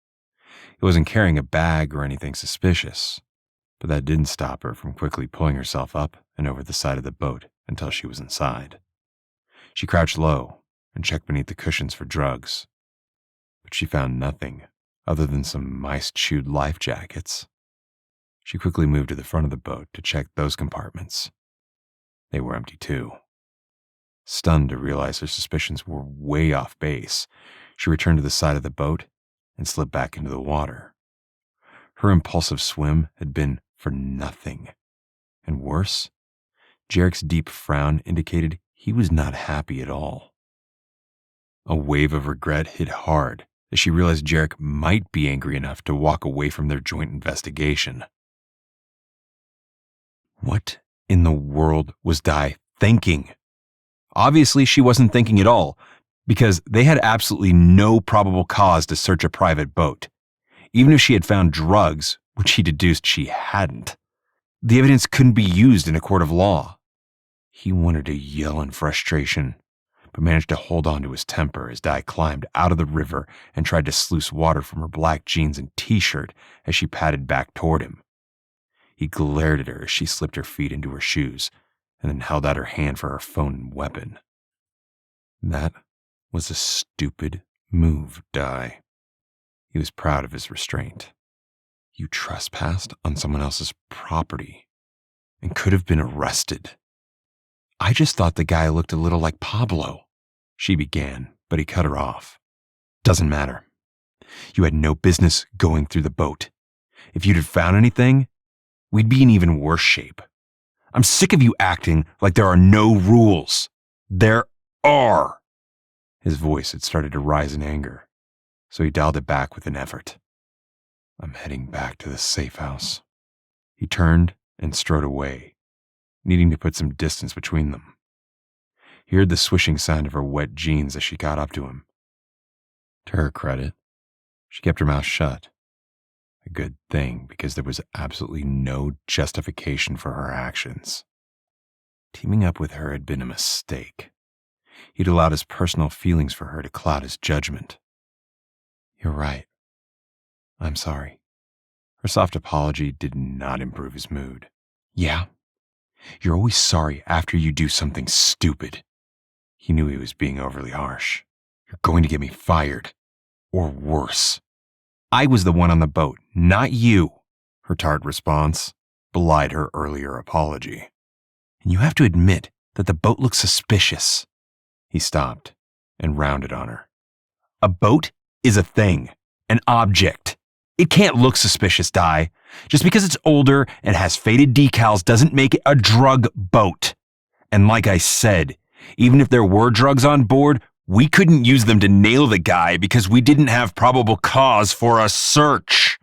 He wasn't carrying a bag or anything suspicious, but that didn't stop her from quickly pulling herself up and over the side of the boat until she was inside. She crouched low and checked beneath the cushions for drugs, but she found nothing other than some mice-chewed life jackets. She quickly moved to the front of the boat to check those compartments. They were empty too. Stunned to realize her suspicions were way off base, she returned to the side of the boat and slipped back into the water. Her impulsive swim had been for nothing. And worse, Jarek's deep frown indicated he was not happy at all. A wave of regret hit hard as she realized Jarek might be angry enough to walk away from their joint investigation. What in the world was Di thinking? Obviously, she wasn't thinking at all, because they had absolutely no probable cause to search a private boat, even if she had found drugs, which he deduced she hadn't. The evidence couldn't be used in a court of law. He wanted to yell in frustration, but managed to hold on to his temper as Di climbed out of the river and tried to sluice water from her black jeans and t-shirt as she padded back toward him. He glared at her as she slipped her feet into her shoes and then held out her hand for her phone and weapon. That was a stupid move, Di. He was proud of his restraint. You trespassed on someone else's property and could have been arrested. I just thought the guy looked a little like Pablo, she began, but he cut her off. Doesn't matter. You had no business going through the boat. If you'd have found anything, we'd be in even worse shape. I'm sick of you acting like there are no rules. There are. His voice had started to rise in anger, so he dialed it back with an effort. I'm heading back to the safe house. He turned and strode away, needing to put some distance between them. He heard the swishing sound of her wet jeans as she got up to him. To her credit, she kept her mouth shut. A good thing, because there was absolutely no justification for her actions. Teaming up with her had been a mistake. He'd allowed his personal feelings for her to cloud his judgment. You're right. I'm sorry. Her soft apology did not improve his mood. Yeah? You're always sorry after you do something stupid. He knew he was being overly harsh. You're going to get me fired. Or worse. I was the one on the boat, not you. Her tart response belied her earlier apology. And you have to admit that the boat looks suspicious. He stopped and rounded on her. A boat is a thing, an object. It can't look suspicious, Di. Just because it's older and has faded decals doesn't make it a drug boat. And like I said, even if there were drugs on board, we couldn't use them to nail the guy because we didn't have probable cause for a search.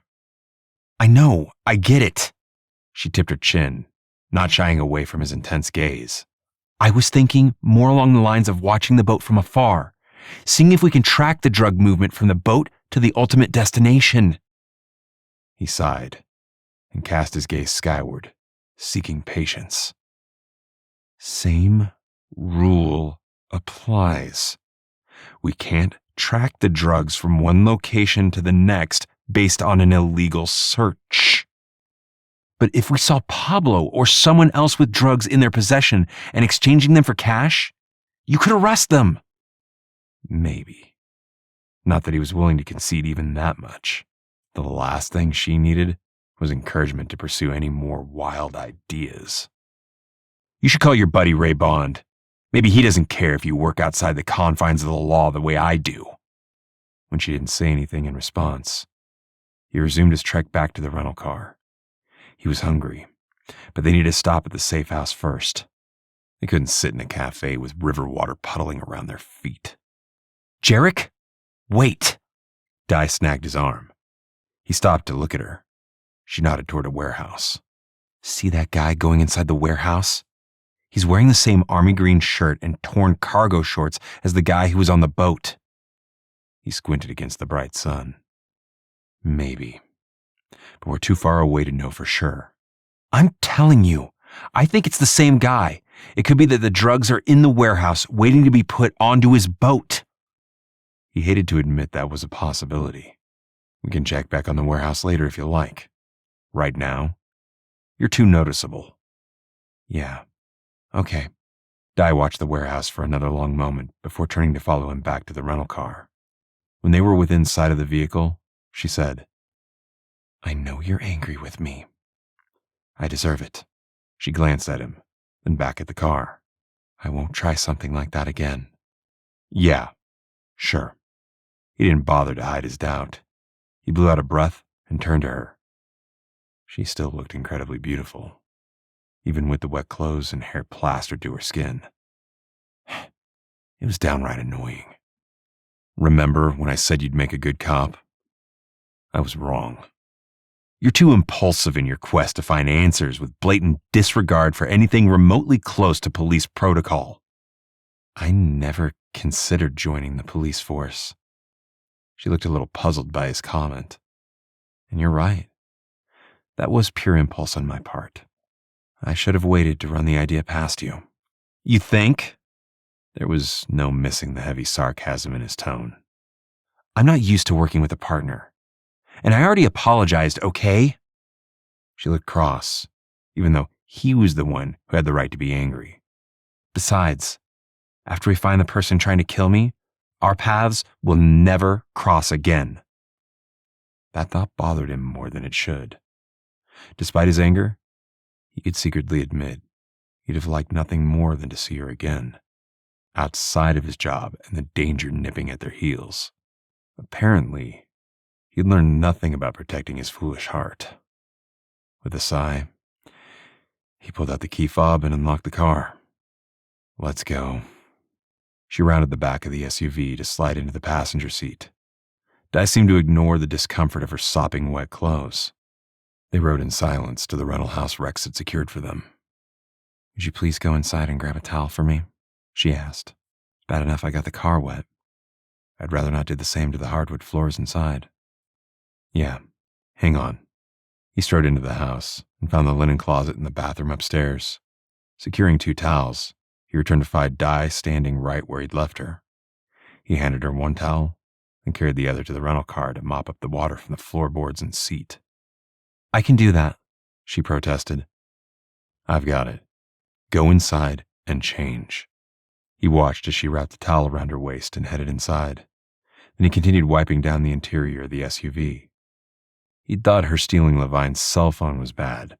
I know, I get it. She tipped her chin, not shying away from his intense gaze. I was thinking more along the lines of watching the boat from afar, seeing if we can track the drug movement from the boat to the ultimate destination. He sighed and cast his gaze skyward, seeking patience. Same rule applies. We can't track the drugs from one location to the next based on an illegal search. But if we saw Pablo or someone else with drugs in their possession and exchanging them for cash, you could arrest them. Maybe. Not that he was willing to concede even that much. The last thing she needed was encouragement to pursue any more wild ideas. You should call your buddy Ray Bond. Maybe he doesn't care if you work outside the confines of the law the way I do. When she didn't say anything in response, he resumed his trek back to the rental car. He was hungry, but they needed to stop at the safe house first. They couldn't sit in a cafe with river water puddling around their feet. Jarek? Wait! Di snagged his arm. He stopped to look at her. She nodded toward a warehouse. See that guy going inside the warehouse? He's wearing the same army green shirt and torn cargo shorts as the guy who was on the boat. He squinted against the bright sun. Maybe. But we're too far away to know for sure. I'm telling you, I think it's the same guy. It could be that the drugs are in the warehouse waiting to be put onto his boat. He hated to admit that was a possibility. We can check back on the warehouse later if you like. Right now, you're too noticeable. Yeah. Okay. Di watched the warehouse for another long moment before turning to follow him back to the rental car. When they were within sight of the vehicle, she said, I know you're angry with me. I deserve it. She glanced at him, then back at the car. I won't try something like that again. Yeah, sure. He didn't bother to hide his doubt. He blew out a breath and turned to her. She still looked incredibly beautiful, even with the wet clothes and hair plastered to her skin. It was downright annoying. Remember when I said you'd make a good cop? I was wrong. You're too impulsive in your quest to find answers with blatant disregard for anything remotely close to police protocol. I never considered joining the police force. She looked a little puzzled by his comment. And you're right. That was pure impulse on my part. I should have waited to run the idea past you. You think? There was no missing the heavy sarcasm in his tone. I'm not used to working with a partner. And I already apologized, okay? She looked cross, even though he was the one who had the right to be angry. Besides, after we find the person trying to kill me, our paths will never cross again. That thought bothered him more than it should. Despite his anger, he could secretly admit he'd have liked nothing more than to see her again, outside of his job and the danger nipping at their heels. Apparently, he'd learned nothing about protecting his foolish heart. With a sigh, he pulled out the key fob and unlocked the car. Let's go. She rounded the back of the SUV to slide into the passenger seat. Di seemed to ignore the discomfort of her sopping wet clothes. They rode in silence to the rental house Rex had secured for them. Would you please go inside and grab a towel for me? She asked. Bad enough I got the car wet. I'd rather not do the same to the hardwood floors inside. Yeah, hang on. He strode into the house and found the linen closet in the bathroom upstairs. Securing 2 towels, he returned to find Di standing right where he'd left her. He handed her one towel and carried the other to the rental car to mop up the water from the floorboards and seat. I can do that, she protested. I've got it. Go inside and change. He watched as she wrapped the towel around her waist and headed inside. Then he continued wiping down the interior of the SUV. He'd thought her stealing Levine's cell phone was bad,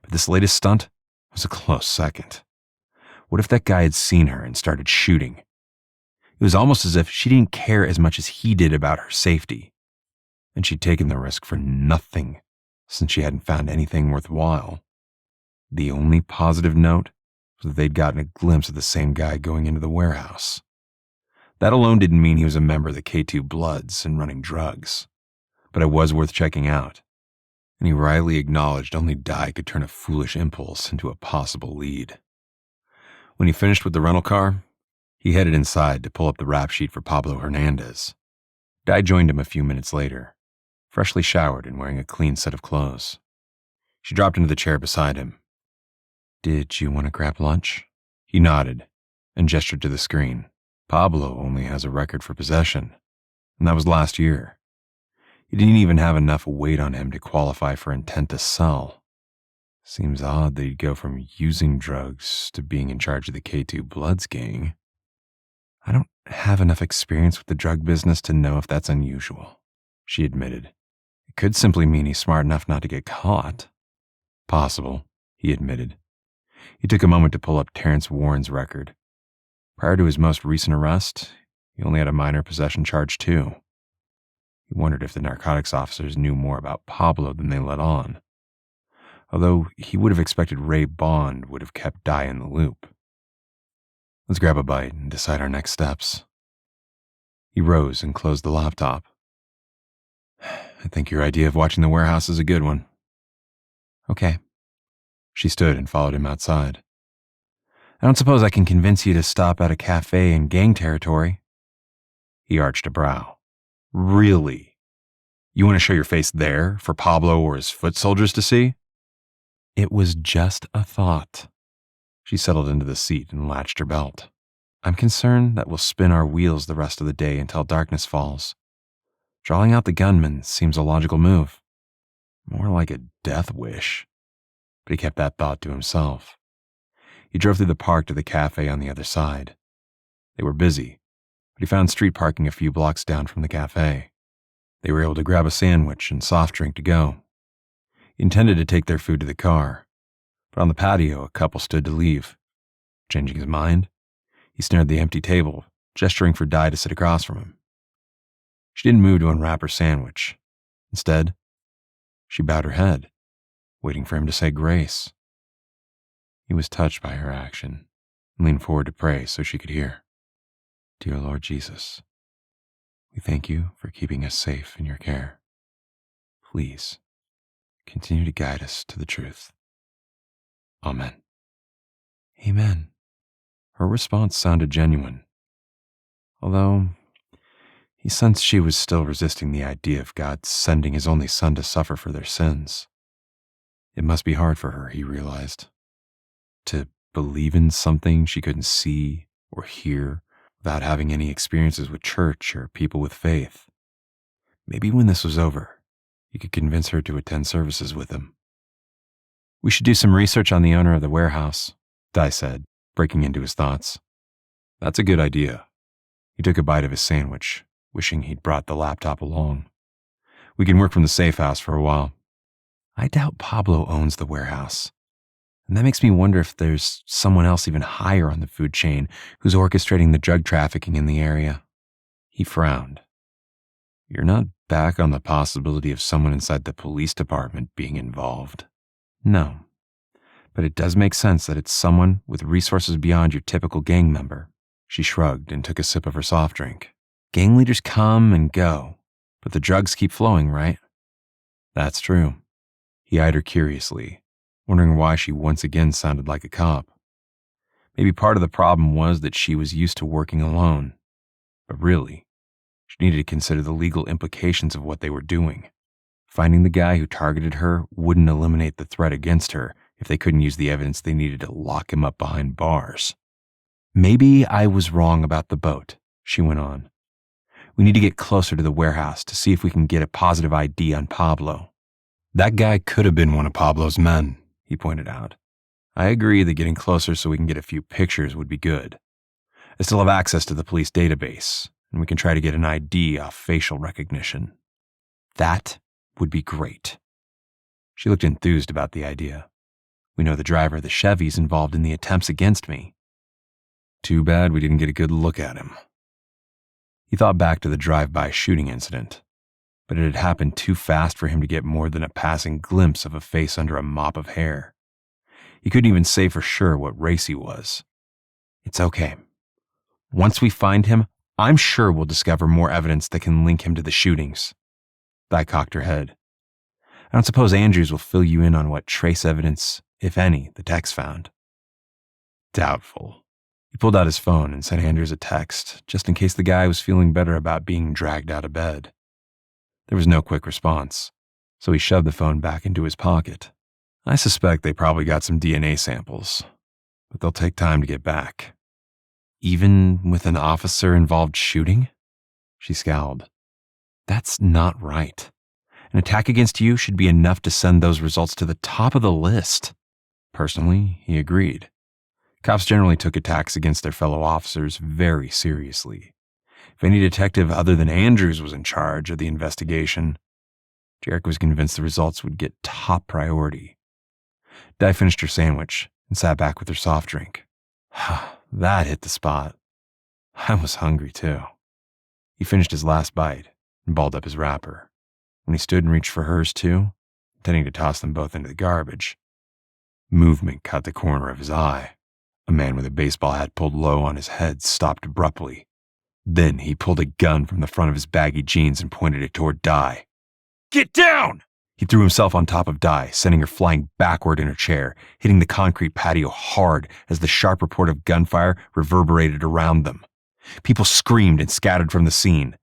but this latest stunt was a close second. What if that guy had seen her and started shooting? It was almost as if she didn't care as much as he did about her safety, and she'd taken the risk for nothing since she hadn't found anything worthwhile. The only positive note was that they'd gotten a glimpse of the same guy going into the warehouse. That alone didn't mean he was a member of the K2 Bloods and running drugs, but it was worth checking out, and he wryly acknowledged only Di could turn a foolish impulse into a possible lead. When he finished with the rental car, he headed inside to pull up the rap sheet for Pablo Hernandez. Di joined him a few minutes later, freshly showered and wearing a clean set of clothes. She dropped into the chair beside him. Did you want to grab lunch? He nodded and gestured to the screen. Pablo only has a record for possession, and that was last year. He didn't even have enough weight on him to qualify for intent to sell. Seems odd that he'd go from using drugs to being in charge of the K2 Bloods gang. I don't have enough experience with the drug business to know if that's unusual, she admitted, It could simply mean he's smart enough not to get caught. Possible, he admitted. He took a moment to pull up Terrence Warren's record. Prior to his most recent arrest, he only had a minor possession charge too. He wondered if the narcotics officers knew more about Pablo than they let on, although he would have expected Ray Bond would have kept Dye in the loop. Let's grab a bite and decide our next steps. He rose and closed the laptop. I think your idea of watching the warehouse is a good one. Okay. She stood and followed him outside. I don't suppose I can convince you to stop at a cafe in gang territory. He arched a brow. Really? You want to show your face there for Pablo or his foot soldiers to see? It was just a thought. She settled into the seat and latched her belt. I'm concerned that we'll spin our wheels the rest of the day until darkness falls. Drawing out the gunman seems a logical move. More like a death wish. But he kept that thought to himself. He drove through the park to the cafe on the other side. They were busy, but he found street parking a few blocks down from the cafe. They were able to grab a sandwich and soft drink to go. He intended to take their food to the car, but on the patio a couple stood to leave. Changing his mind, he stared at the empty table, gesturing for Dye to sit across from him. She didn't move to unwrap her sandwich. Instead, she bowed her head, waiting for him to say grace. He was touched by her action and leaned forward to pray so she could hear. Dear Lord Jesus, we thank you for keeping us safe in your care. Please, continue to guide us to the truth. Amen. Amen. Her response sounded genuine, although he sensed she was still resisting the idea of God sending his only son to suffer for their sins. It must be hard for her, he realized, to believe in something she couldn't see or hear without having any experiences with church or people with faith. Maybe when this was over, he could convince her to attend services with him. We should do some research on the owner of the warehouse, Dye said, breaking into his thoughts. That's a good idea. He took a bite of his sandwich, wishing he'd brought the laptop along. We can work from the safe house for a while. I doubt Pablo owns the warehouse. And that makes me wonder if there's someone else even higher on the food chain who's orchestrating the drug trafficking in the area. He frowned. You're not back on the possibility of someone inside the police department being involved. No. But it does make sense that it's someone with resources beyond your typical gang member. She shrugged and took a sip of her soft drink. Gang leaders come and go, but the drugs keep flowing, right? That's true. He eyed her curiously, wondering why she once again sounded like a cop. Maybe part of the problem was that she was used to working alone. But really, she needed to consider the legal implications of what they were doing. Finding the guy who targeted her wouldn't eliminate the threat against her if they couldn't use the evidence they needed to lock him up behind bars. Maybe I was wrong about the boat, she went on. We need to get closer to the warehouse to see if we can get a positive ID on Pablo. That guy could have been one of Pablo's men, he pointed out. I agree that getting closer so we can get a few pictures would be good. I still have access to the police database, and we can try to get an ID off facial recognition. That would be great. She looked enthused about the idea. We know the driver of the Chevy's involved in the attempts against me. Too bad we didn't get a good look at him. He thought back to the drive-by shooting incident, but it had happened too fast for him to get more than a passing glimpse of a face under a mop of hair. He couldn't even say for sure what race he was. It's okay. Once we find him, I'm sure we'll discover more evidence that can link him to the shootings. Dye cocked her head. I don't suppose Andrews will fill you in on what trace evidence, if any, the techs found. Doubtful. He pulled out his phone and sent Andrews a text, just in case the guy was feeling better about being dragged out of bed. There was no quick response, so he shoved the phone back into his pocket. I suspect they probably got some DNA samples, but they'll take time to get back. Even with an officer-involved shooting? She scowled. That's not right. An attack against you should be enough to send those results to the top of the list. Personally, he agreed. Cops generally took attacks against their fellow officers very seriously. If any detective other than Andrews was in charge of the investigation, Jarek was convinced the results would get top priority. Di finished her sandwich and sat back with her soft drink. That hit the spot. I was hungry too. He finished his last bite and balled up his wrapper. When he stood and reached for hers too, intending to toss them both into the garbage, movement caught the corner of his eye. A man with a baseball hat pulled low on his head stopped abruptly. Then he pulled a gun from the front of his baggy jeans and pointed it toward Di. "Get down!" He threw himself on top of Di, sending her flying backward in her chair, hitting the concrete patio hard as the sharp report of gunfire reverberated around them. People screamed and scattered from the scene.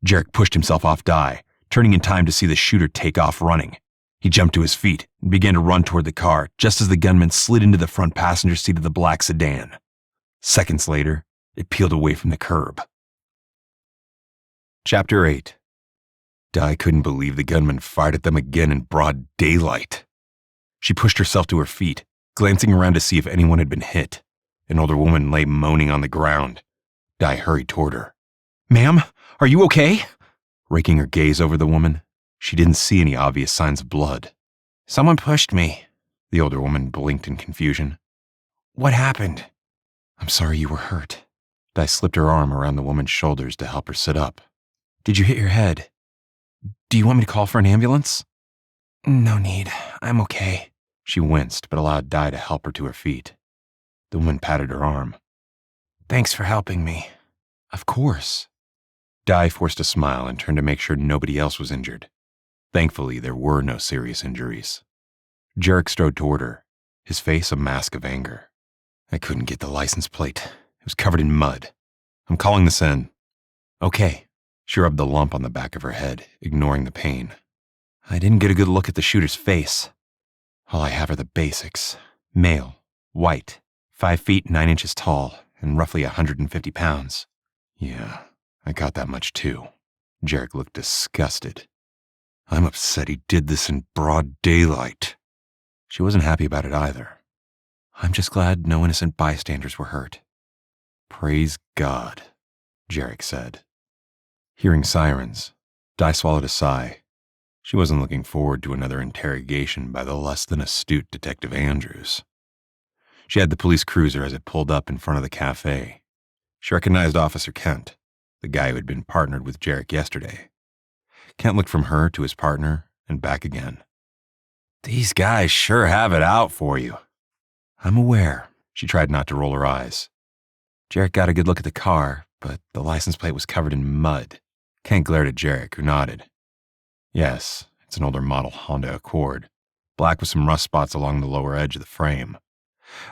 Jarek pushed himself off Di, turning in time to see the shooter take off running. He jumped to his feet and began to run toward the car just as the gunman slid into the front passenger seat of the black sedan. Seconds later, it peeled away from the curb. Chapter 8. Di couldn't believe the gunman fired at them again in broad daylight. She pushed herself to her feet, glancing around to see if anyone had been hit. An older woman lay moaning on the ground. Di hurried toward her. "Ma'am, are you okay?" Raking her gaze over the woman, she didn't see any obvious signs of blood. "Someone pushed me." The older woman blinked in confusion. "What happened?" "I'm sorry you were hurt." Di slipped her arm around the woman's shoulders to help her sit up. "Did you hit your head? Do you want me to call for an ambulance?" "No need. I'm okay." She winced, but allowed Di to help her to her feet. The woman patted her arm. "Thanks for helping me." "Of course." Di forced a smile and turned to make sure nobody else was injured. Thankfully, there were no serious injuries. Jarek strode toward her, his face a mask of anger. "I couldn't get the license plate. It was covered in mud. I'm calling this in." "Okay." She rubbed the lump on the back of her head, ignoring the pain. "I didn't get a good look at the shooter's face. All I have are the basics. Male, white, 5 feet 9 inches tall, and roughly 150 pounds. Yeah, I got that much too." Jarek looked disgusted. "I'm upset he did this in broad daylight." She wasn't happy about it either. "I'm just glad no innocent bystanders were hurt." "Praise God," Jarek said. Hearing sirens, Di swallowed a sigh. She wasn't looking forward to another interrogation by the less than astute Detective Andrews. She had the police cruiser as it pulled up in front of the cafe. She recognized Officer Kent, the guy who had been partnered with Jarek yesterday. Kent looked from her to his partner and back again. "These guys sure have it out for you." "I'm aware." She tried not to roll her eyes. Jarek got a good look at the car, but the license plate was covered in mud. Kent glared at Jarek, who nodded. "Yes, it's an older model Honda Accord, black with some rust spots along the lower edge of the frame.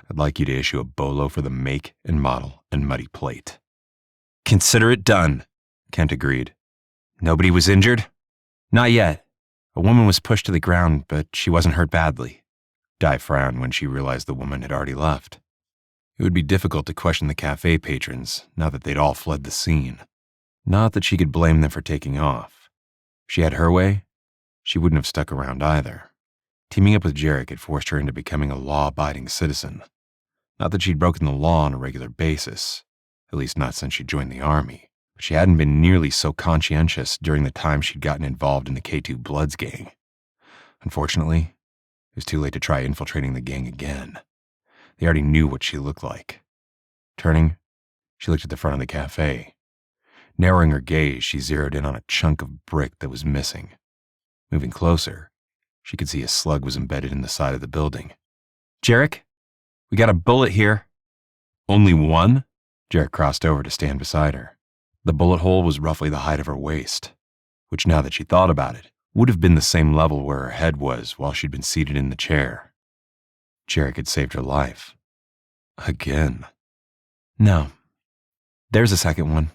I'd like you to issue a bolo for the make and model and muddy plate." "Consider it done," Kent agreed. "Nobody was injured?" "Not yet. A woman was pushed to the ground, but she wasn't hurt badly." Di frowned when she realized the woman had already left. It would be difficult to question the cafe patrons now that they'd all fled the scene. Not that she could blame them for taking off. If she had her way, she wouldn't have stuck around either. Teaming up with Jarek had forced her into becoming a law-abiding citizen. Not that she'd broken the law on a regular basis, at least not since she joined the army, but she hadn't been nearly so conscientious during the time she'd gotten involved in the K2 Bloods gang. Unfortunately, it was too late to try infiltrating the gang again. They already knew what she looked like. Turning, she looked at the front of the cafe. Narrowing her gaze, she zeroed in on a chunk of brick that was missing. Moving closer, she could see a slug was embedded in the side of the building. "Jarek, we got a bullet here." "Only one?" Jarek crossed over to stand beside her. The bullet hole was roughly the height of her waist, which, now that she thought about it, would have been the same level where her head was while she'd been seated in the chair. Jarek had saved her life. Again. "No. There's a second one."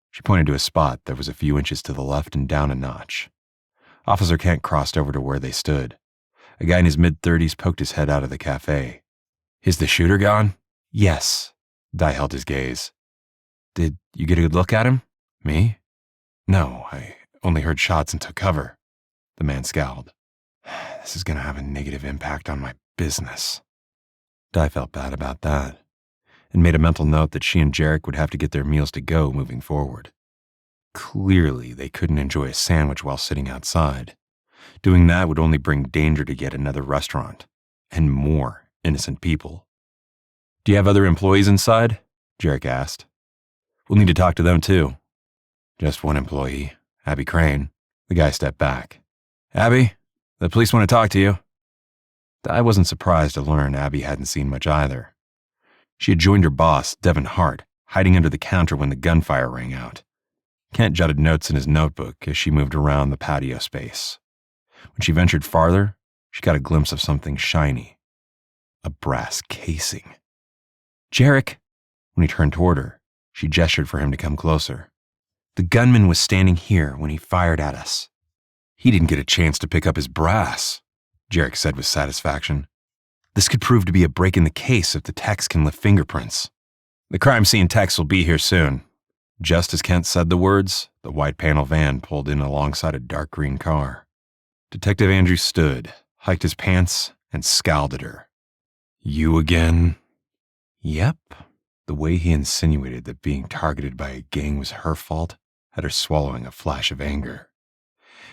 She pointed to a spot that was a few inches to the left and down a notch. Officer Kent crossed over to where they stood. A guy in his mid-30s poked his head out of the cafe. "Is the shooter gone?" "Yes." Di held his gaze. "Did you get a good look at him?" "Me? No, I only heard shots and took cover." The man scowled. "This is going to have a negative impact on my business." Di felt bad about that, and made a mental note that she and Jarek would have to get their meals to go moving forward. Clearly, they couldn't enjoy a sandwich while sitting outside, Doing that would only bring danger to yet another restaurant, and more innocent people. Do you have other employees inside? Jarek asked. We'll need to talk to them too. Just one employee, Abby Crane. The guy stepped back. Abby, the police want to talk to you. I wasn't surprised to learn Abby hadn't seen much either. She had joined her boss, Devin Hart, hiding under the counter when the gunfire rang out. Kent jotted notes in his notebook as she moved around the patio space. When she ventured farther, she got a glimpse of something shiny. A brass casing. Jarek! When he turned toward her, she gestured for him to come closer. The gunman was standing here when he fired at us. He didn't get a chance to pick up his brass, Jarek said with satisfaction. This could prove to be a break in the case if the techs can lift fingerprints. The crime scene techs will be here soon. Just as Kent said the words, the white panel van pulled in alongside a dark green car. Detective Andrews stood, hiked his pants, and scowled at her. You again? Yep. The way he insinuated that being targeted by a gang was her fault had her swallowing a flash of anger.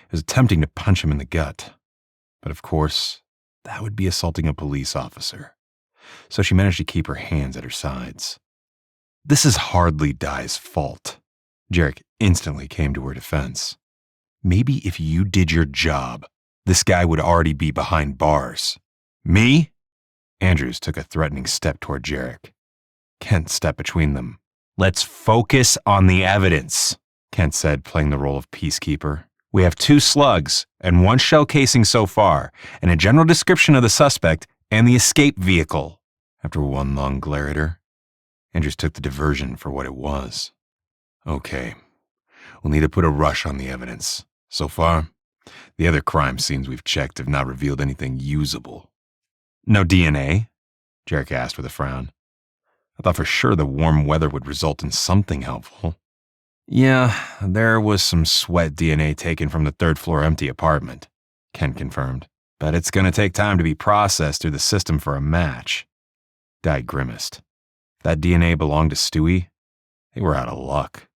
It was tempting to punch him in the gut, but of course, that would be assaulting a police officer. So she managed to keep her hands at her sides. This is hardly Di's fault. Jarek instantly came to her defense. Maybe if you did your job, this guy would already be behind bars. Me? Andrews took a threatening step toward Jarek. Kent stepped between them. Let's focus on the evidence, Kent said, playing the role of peacekeeper. We have 2 slugs and 1 shell casing so far, and a general description of the suspect and the escape vehicle. After one long glare at her, Andrews took the diversion for what it was. Okay, we'll need to put a rush on the evidence. So far, the other crime scenes we've checked have not revealed anything usable. No DNA? Jarek asked with a frown. I thought for sure the warm weather would result in something helpful. Yeah, there was some sweat DNA taken from the 3rd floor empty apartment, Ken confirmed. But it's going to take time to be processed through the system for a match. Di grimaced. That DNA belonged to Stewie? They were out of luck.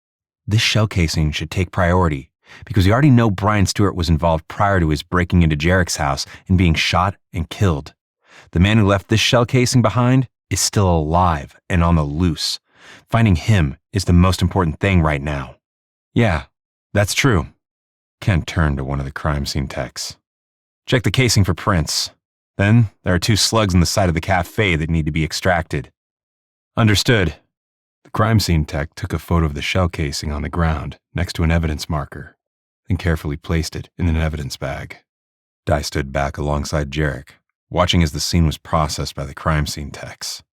This shell casing should take priority, because we already know Brian Stewart was involved prior to his breaking into Jarek's house and being shot and killed. The man who left this shell casing behind is still alive and on the loose. Finding him is the most important thing right now. Yeah, that's true. Kent turned to one of the crime scene techs. Check the casing for prints. Then there are 2 slugs in the side of the cafe that need to be extracted. Understood. The crime scene tech took a photo of the shell casing on the ground next to an evidence marker, then carefully placed it in an evidence bag. Di stood back alongside Jarek, watching as the scene was processed by the crime scene techs.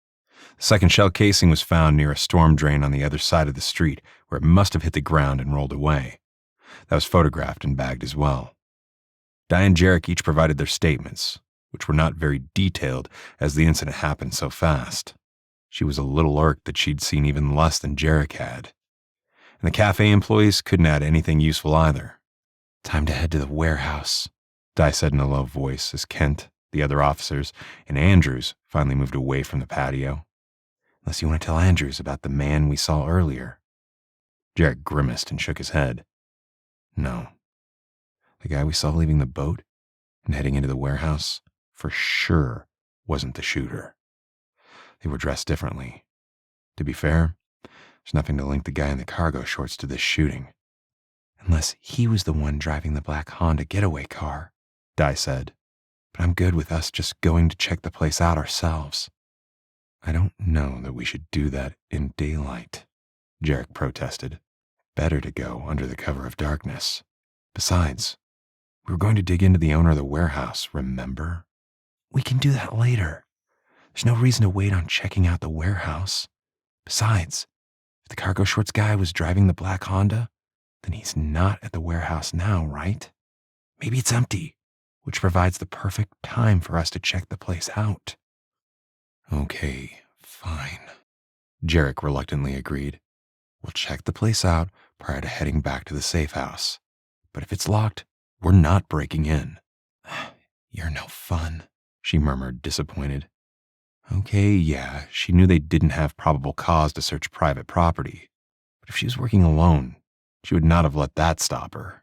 The second shell casing was found near a storm drain on the other side of the street, where it must have hit the ground and rolled away. That was photographed and bagged as well. Di and Jarek each provided their statements, which were not very detailed as the incident happened so fast. She was a little irked that she'd seen even less than Jarek had. And the cafe employees couldn't add anything useful either. Time to head to the warehouse, Di said in a low voice as Kent, the other officers, and Andrews finally moved away from the patio. Unless you want to tell Andrews about the man we saw earlier. Jarek grimaced and shook his head. No. The guy we saw leaving the boat and heading into the warehouse for sure wasn't the shooter. They were dressed differently. To be fair, there's nothing to link the guy in the cargo shorts to this shooting. Unless he was the one driving the black Honda getaway car, Di said. But I'm good with us just going to check the place out ourselves. I don't know that we should do that in daylight, Jarek protested. Better to go under the cover of darkness. Besides, we were going to dig into the owner of the warehouse, remember? We can do that later. There's no reason to wait on checking out the warehouse. Besides, if the cargo shorts guy was driving the black Honda, then he's not at the warehouse now, right? Maybe it's empty, which provides the perfect time for us to check the place out. Okay, fine, Jarek reluctantly agreed. We'll check the place out prior to heading back to the safe house. But if it's locked, we're not breaking in. You're no fun, she murmured, disappointed. Okay, yeah, she knew they didn't have probable cause to search private property. But if she was working alone, she would not have let that stop her.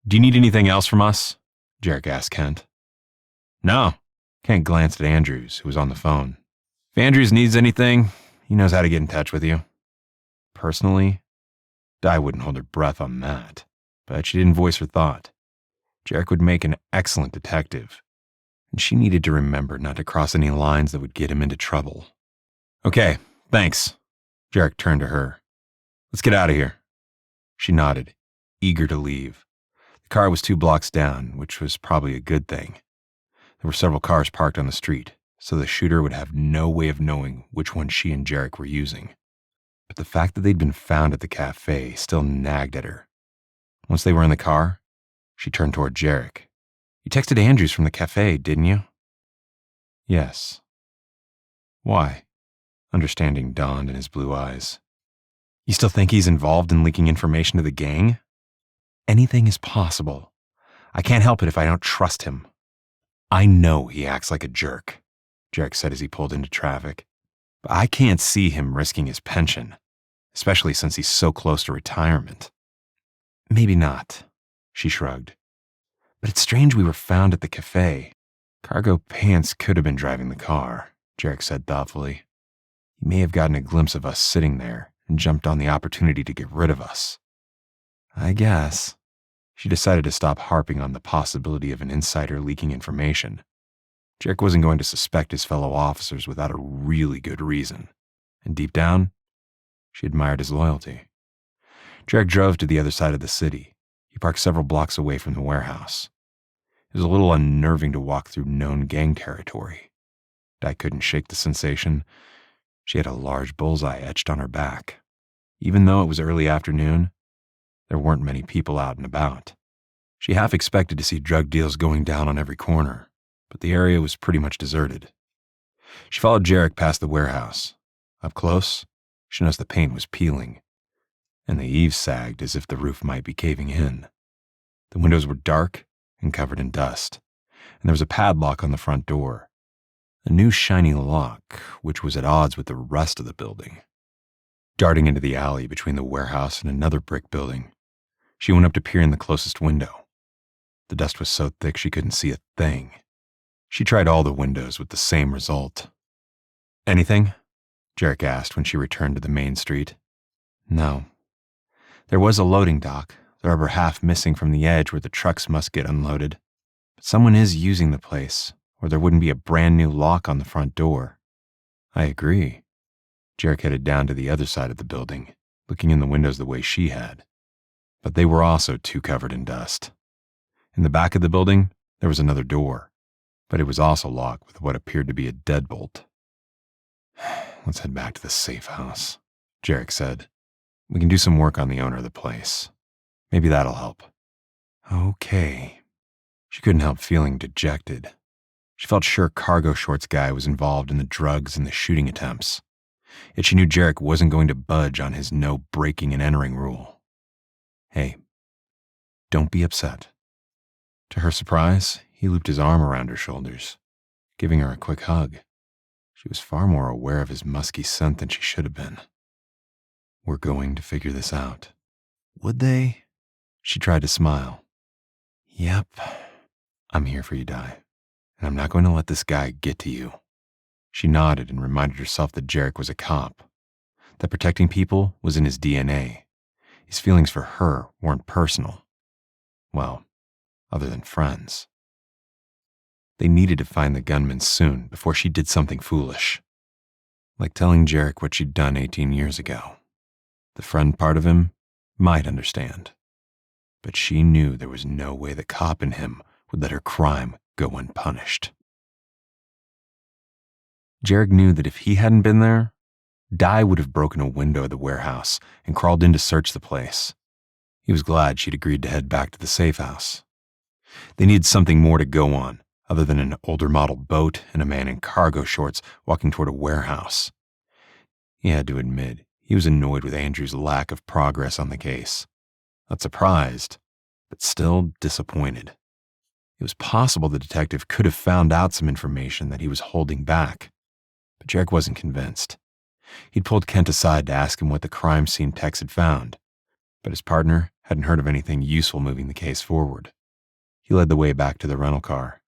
Do you need anything else from us? Jarek asked Kent. No. Kent glanced at Andrews, who was on the phone. If Andrews needs anything, he knows how to get in touch with you. Personally, Di wouldn't hold her breath on that, but she didn't voice her thought. Jarek would make an excellent detective, and she needed to remember not to cross any lines that would get him into trouble. Okay, thanks. Jarek turned to her. Let's get out of here. She nodded, eager to leave. The car was 2 blocks down, which was probably a good thing. There were several cars parked on the street, so the shooter would have no way of knowing which one she and Jarek were using. But the fact that they'd been found at the cafe still nagged at her. Once they were in the car, she turned toward Jarek. You texted Andrews from the cafe, didn't you? Yes. Why? Understanding dawned in his blue eyes. You still think he's involved in leaking information to the gang? Anything is possible. I can't help it if I don't trust him. I know he acts like a jerk, Jarek said as he pulled into traffic. But I can't see him risking his pension, especially since he's so close to retirement. Maybe not, she shrugged. But it's strange we were found at the cafe. Cargo Pants could have been driving the car, Jarek said thoughtfully. He may have gotten a glimpse of us sitting there and jumped on the opportunity to get rid of us. I guess. She decided to stop harping on the possibility of an insider leaking information. Jarek wasn't going to suspect his fellow officers without a really good reason, and deep down, she admired his loyalty. Jarek drove to the other side of the city. He parked several blocks away from the warehouse. It was a little unnerving to walk through known gang territory. Di couldn't shake the sensation. She had a large bullseye etched on her back. Even though it was early afternoon, there weren't many people out and about. She half expected to see drug deals going down on every corner, but the area was pretty much deserted. She followed Jarek past the warehouse. Up close, she noticed the paint was peeling, and the eaves sagged as if the roof might be caving in. The windows were dark and covered in dust, and there was a padlock on the front door. A new shiny lock, which was at odds with the rest of the building. Darting into the alley between the warehouse and another brick building, she went up to peer in the closest window. The dust was so thick she couldn't see a thing. She tried all the windows with the same result. Anything? Jarek asked when she returned to the main street. No. There was a loading dock, the rubber half missing from the edge where the trucks must get unloaded. But someone is using the place, or there wouldn't be a brand new lock on the front door. I agree. Jarek headed down to the other side of the building, looking in the windows the way she had. But they were also too covered in dust. In the back of the building, there was another door, but it was also locked with what appeared to be a deadbolt. Let's head back to the safe house, Jarek said. We can do some work on the owner of the place. Maybe that'll help. Okay. She couldn't help feeling dejected. She felt sure Cargo Shorts guy was involved in the drugs and the shooting attempts. Yet she knew Jarek wasn't going to budge on his no breaking and entering rule. Hey, don't be upset. To her surprise, he looped his arm around her shoulders, giving her a quick hug. She was far more aware of his musky scent than she should have been. We're going to figure this out. Would they? She tried to smile. Yep. I'm here for you, Di, and I'm not going to let this guy get to you. She nodded and reminded herself that Jarek was a cop, that protecting people was in his DNA. His feelings for her weren't personal. Well, other than friends. They needed to find the gunman soon before she did something foolish. Like telling Jarek what she'd done 18 years ago. The friend part of him might understand. But she knew there was no way the cop in him would let her crime go unpunished. Jarek knew that if he hadn't been there, Di would have broken a window of the warehouse and crawled in to search the place. He was glad she'd agreed to head back to the safe house. They needed something more to go on, other than an older model boat and a man in cargo shorts walking toward a warehouse. He had to admit, he was annoyed with Andrew's lack of progress on the case. Not surprised, but still disappointed. It was possible the detective could have found out some information that he was holding back, but Jarek wasn't convinced. He'd pulled Kent aside to ask him what the crime scene techs had found, but his partner hadn't heard of anything useful moving the case forward. He led the way back to the rental car.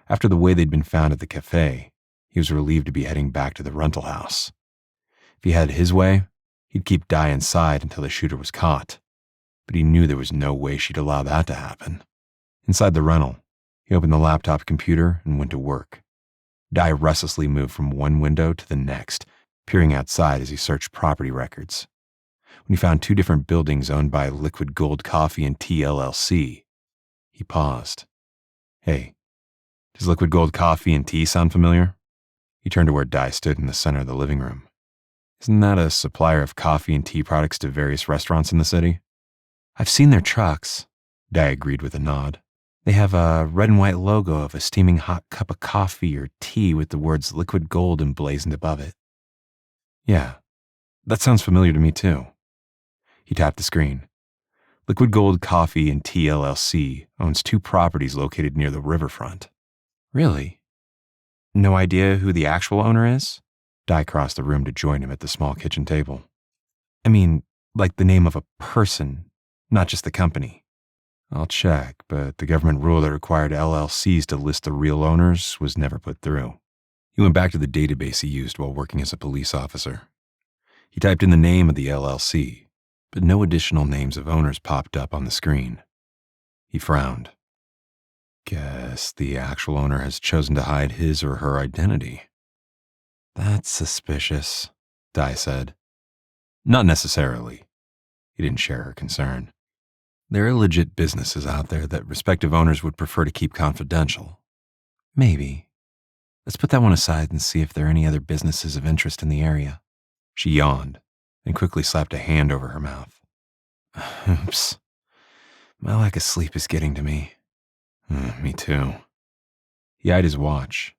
After the way they'd been found at the cafe, he was relieved to be heading back to the rental house. If he had his way, he'd keep Di inside until the shooter was caught. But he knew there was no way she'd allow that to happen. Inside the rental, he opened the laptop computer and went to work. Di restlessly moved from one window to the next, peering outside as he searched property records. When he found 2 different buildings owned by Liquid Gold Coffee and Tea LLC, he paused. Hey, does Liquid Gold Coffee and Tea sound familiar? He turned to where Di stood in the center of the living room. Isn't that a supplier of coffee and tea products to various restaurants in the city? I've seen their trucks, Di agreed with a nod. They have a red and white logo of a steaming hot cup of coffee or tea with the words Liquid Gold emblazoned above it. Yeah, that sounds familiar to me too. He tapped the screen. Liquid Gold Coffee and Tea LLC owns 2 properties located near the riverfront. Really? No idea who the actual owner is? Di crossed the room to join him at the small kitchen table. I mean, like the name of a person, not just the company. I'll check, but the government rule that required LLCs to list the real owners was never put through. He went back to the database he used while working as a police officer. He typed in the name of the LLC, but no additional names of owners popped up on the screen. He frowned. Guess the actual owner has chosen to hide his or her identity. That's suspicious, Di said. Not necessarily. He didn't share her concern. There are legit businesses out there that respective owners would prefer to keep confidential. Maybe. Let's put that one aside and see if there are any other businesses of interest in the area. She yawned and quickly slapped a hand over her mouth. Oops. My lack of sleep is getting to me. Me too. He eyed his watch.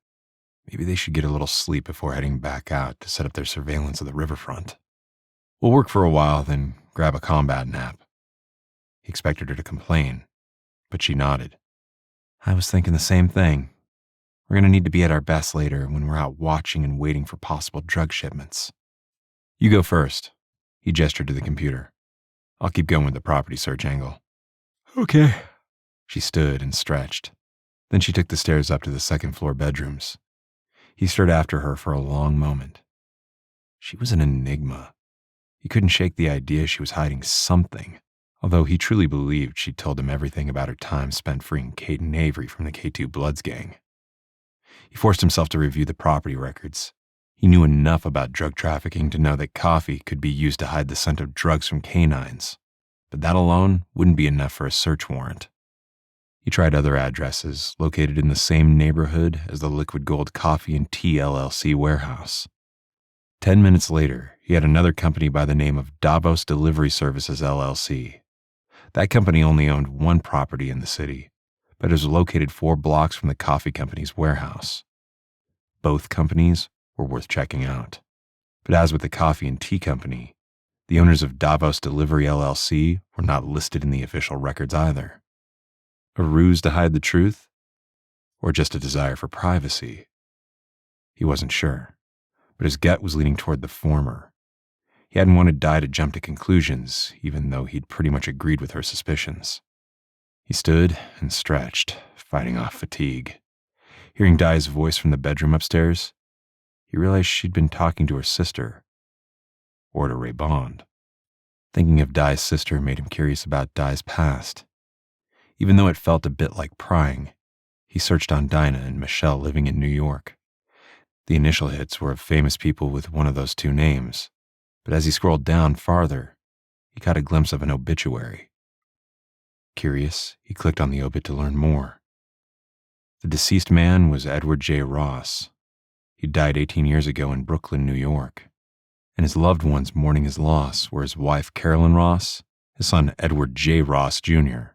Maybe they should get a little sleep before heading back out to set up their surveillance of the riverfront. We'll work for a while, then grab a combat nap. He expected her to complain, but she nodded. I was thinking the same thing. We're going to need to be at our best later when we're out watching and waiting for possible drug shipments. You go first. He gestured to the computer. I'll keep going with the property search angle. Okay. She stood and stretched. Then she took the stairs up to the second-floor bedrooms. He stared after her for a long moment. She was an enigma. He couldn't shake the idea she was hiding something, although he truly believed she'd told him everything about her time spent freeing Kate and Avery from the K2 Bloods gang. He forced himself to review the property records. He knew enough about drug trafficking to know that coffee could be used to hide the scent of drugs from canines, but that alone wouldn't be enough for a search warrant. He tried other addresses located in the same neighborhood as the Liquid Gold Coffee and Tea LLC warehouse. 10 minutes later, he had another company by the name of Davos Delivery Services LLC. That company only owned 1 property in the city, but it was located 4 blocks from the coffee company's warehouse. Both companies were worth checking out. But as with the coffee and tea company, the owners of Davos Delivery LLC were not listed in the official records either. A ruse to hide the truth? Or just a desire for privacy? He wasn't sure, but his gut was leaning toward the former. He hadn't wanted Di to jump to conclusions, even though he'd pretty much agreed with her suspicions. He stood and stretched, fighting off fatigue. Hearing Di's voice from the bedroom upstairs, he realized she'd been talking to her sister, or to Ray Bond. Thinking of Di's sister made him curious about Di's past. Even though it felt a bit like prying, he searched on Dinah and Michelle living in New York. The initial hits were of famous people with one of those 2 names, but as he scrolled down farther, he caught a glimpse of an obituary. Curious, he clicked on the obit to learn more. The deceased man was Edward J. Ross. He died 18 years ago in Brooklyn, New York, and his loved ones mourning his loss were his wife Carolyn Ross, his son Edward J. Ross, Jr.,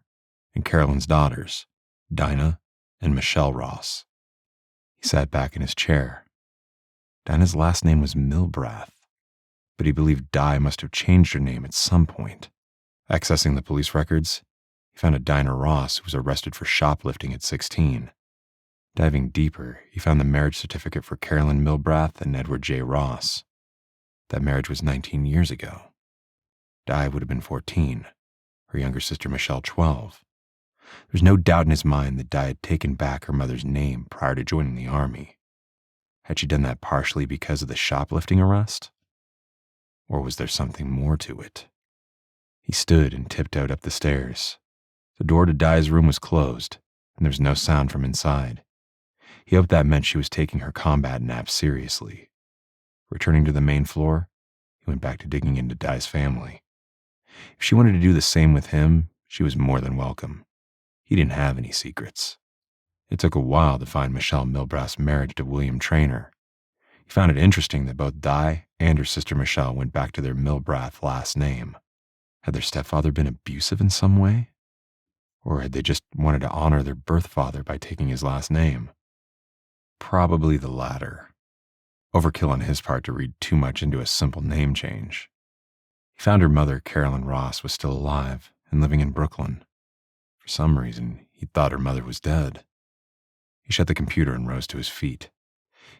and Carolyn's daughters, Dinah and Michelle Ross. He sat back in his chair. Dinah's last name was Milbrath, but he believed Di must have changed her name at some point. Accessing the police records, he found a Dinah Ross who was arrested for shoplifting at 16. Diving deeper, he found the marriage certificate for Carolyn Milbrath and Edward J. Ross. That marriage was 19 years ago. Di would have been 14, her younger sister Michelle 12. There's no doubt in his mind that Di had taken back her mother's name prior to joining the army. Had she done that partially because of the shoplifting arrest? Or was there something more to it? He stood and tiptoed up the stairs. The door to Di's room was closed, and there was no sound from inside. He hoped that meant she was taking her combat nap seriously. Returning to the main floor, he went back to digging into Di's family. If she wanted to do the same with him, she was more than welcome. He didn't have any secrets. It took a while to find Michelle Milbrath's marriage to William Traynor. He found it interesting that both Di and her sister Michelle went back to their Milbrath last name. Had their stepfather been abusive in some way? Or had they just wanted to honor their birth father by taking his last name? Probably the latter. Overkill on his part to read too much into a simple name change. He found her mother, Carolyn Ross, was still alive and living in Brooklyn. For some reason, he thought her mother was dead. He shut the computer and rose to his feet.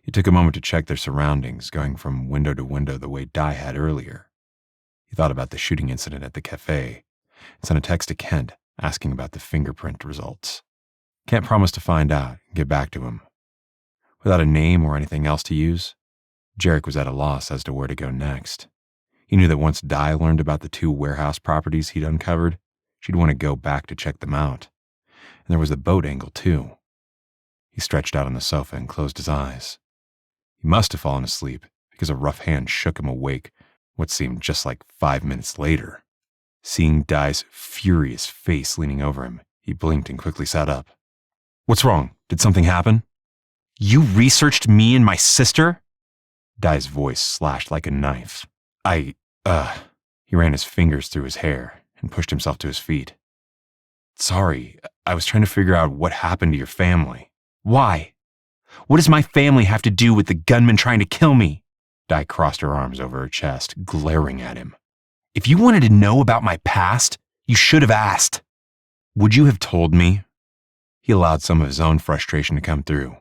He took a moment to check their surroundings, going from window to window the way Di had earlier. He thought about the shooting incident at the cafe and sent a text to Kent asking about the fingerprint results. Kent promised to find out and get back to him. Without a name or anything else to use, Jarek was at a loss as to where to go next. He knew that once Di learned about the 2 warehouse properties he'd uncovered, she'd want to go back to check them out. And there was the boat angle, too. He stretched out on the sofa and closed his eyes. He must have fallen asleep because a rough hand shook him awake what seemed just like 5 minutes later. Seeing Di's furious face leaning over him, he blinked and quickly sat up. "What's wrong? Did something happen?" "You researched me and my sister?" Di's voice slashed like a knife. He ran his fingers through his hair and pushed himself to his feet. "Sorry, I was trying to figure out what happened to your family." "Why? What does my family have to do with the gunman trying to kill me?" Di crossed her arms over her chest, glaring at him. "If you wanted to know about my past, you should have asked." "Would you have told me?" He allowed some of his own frustration to come through.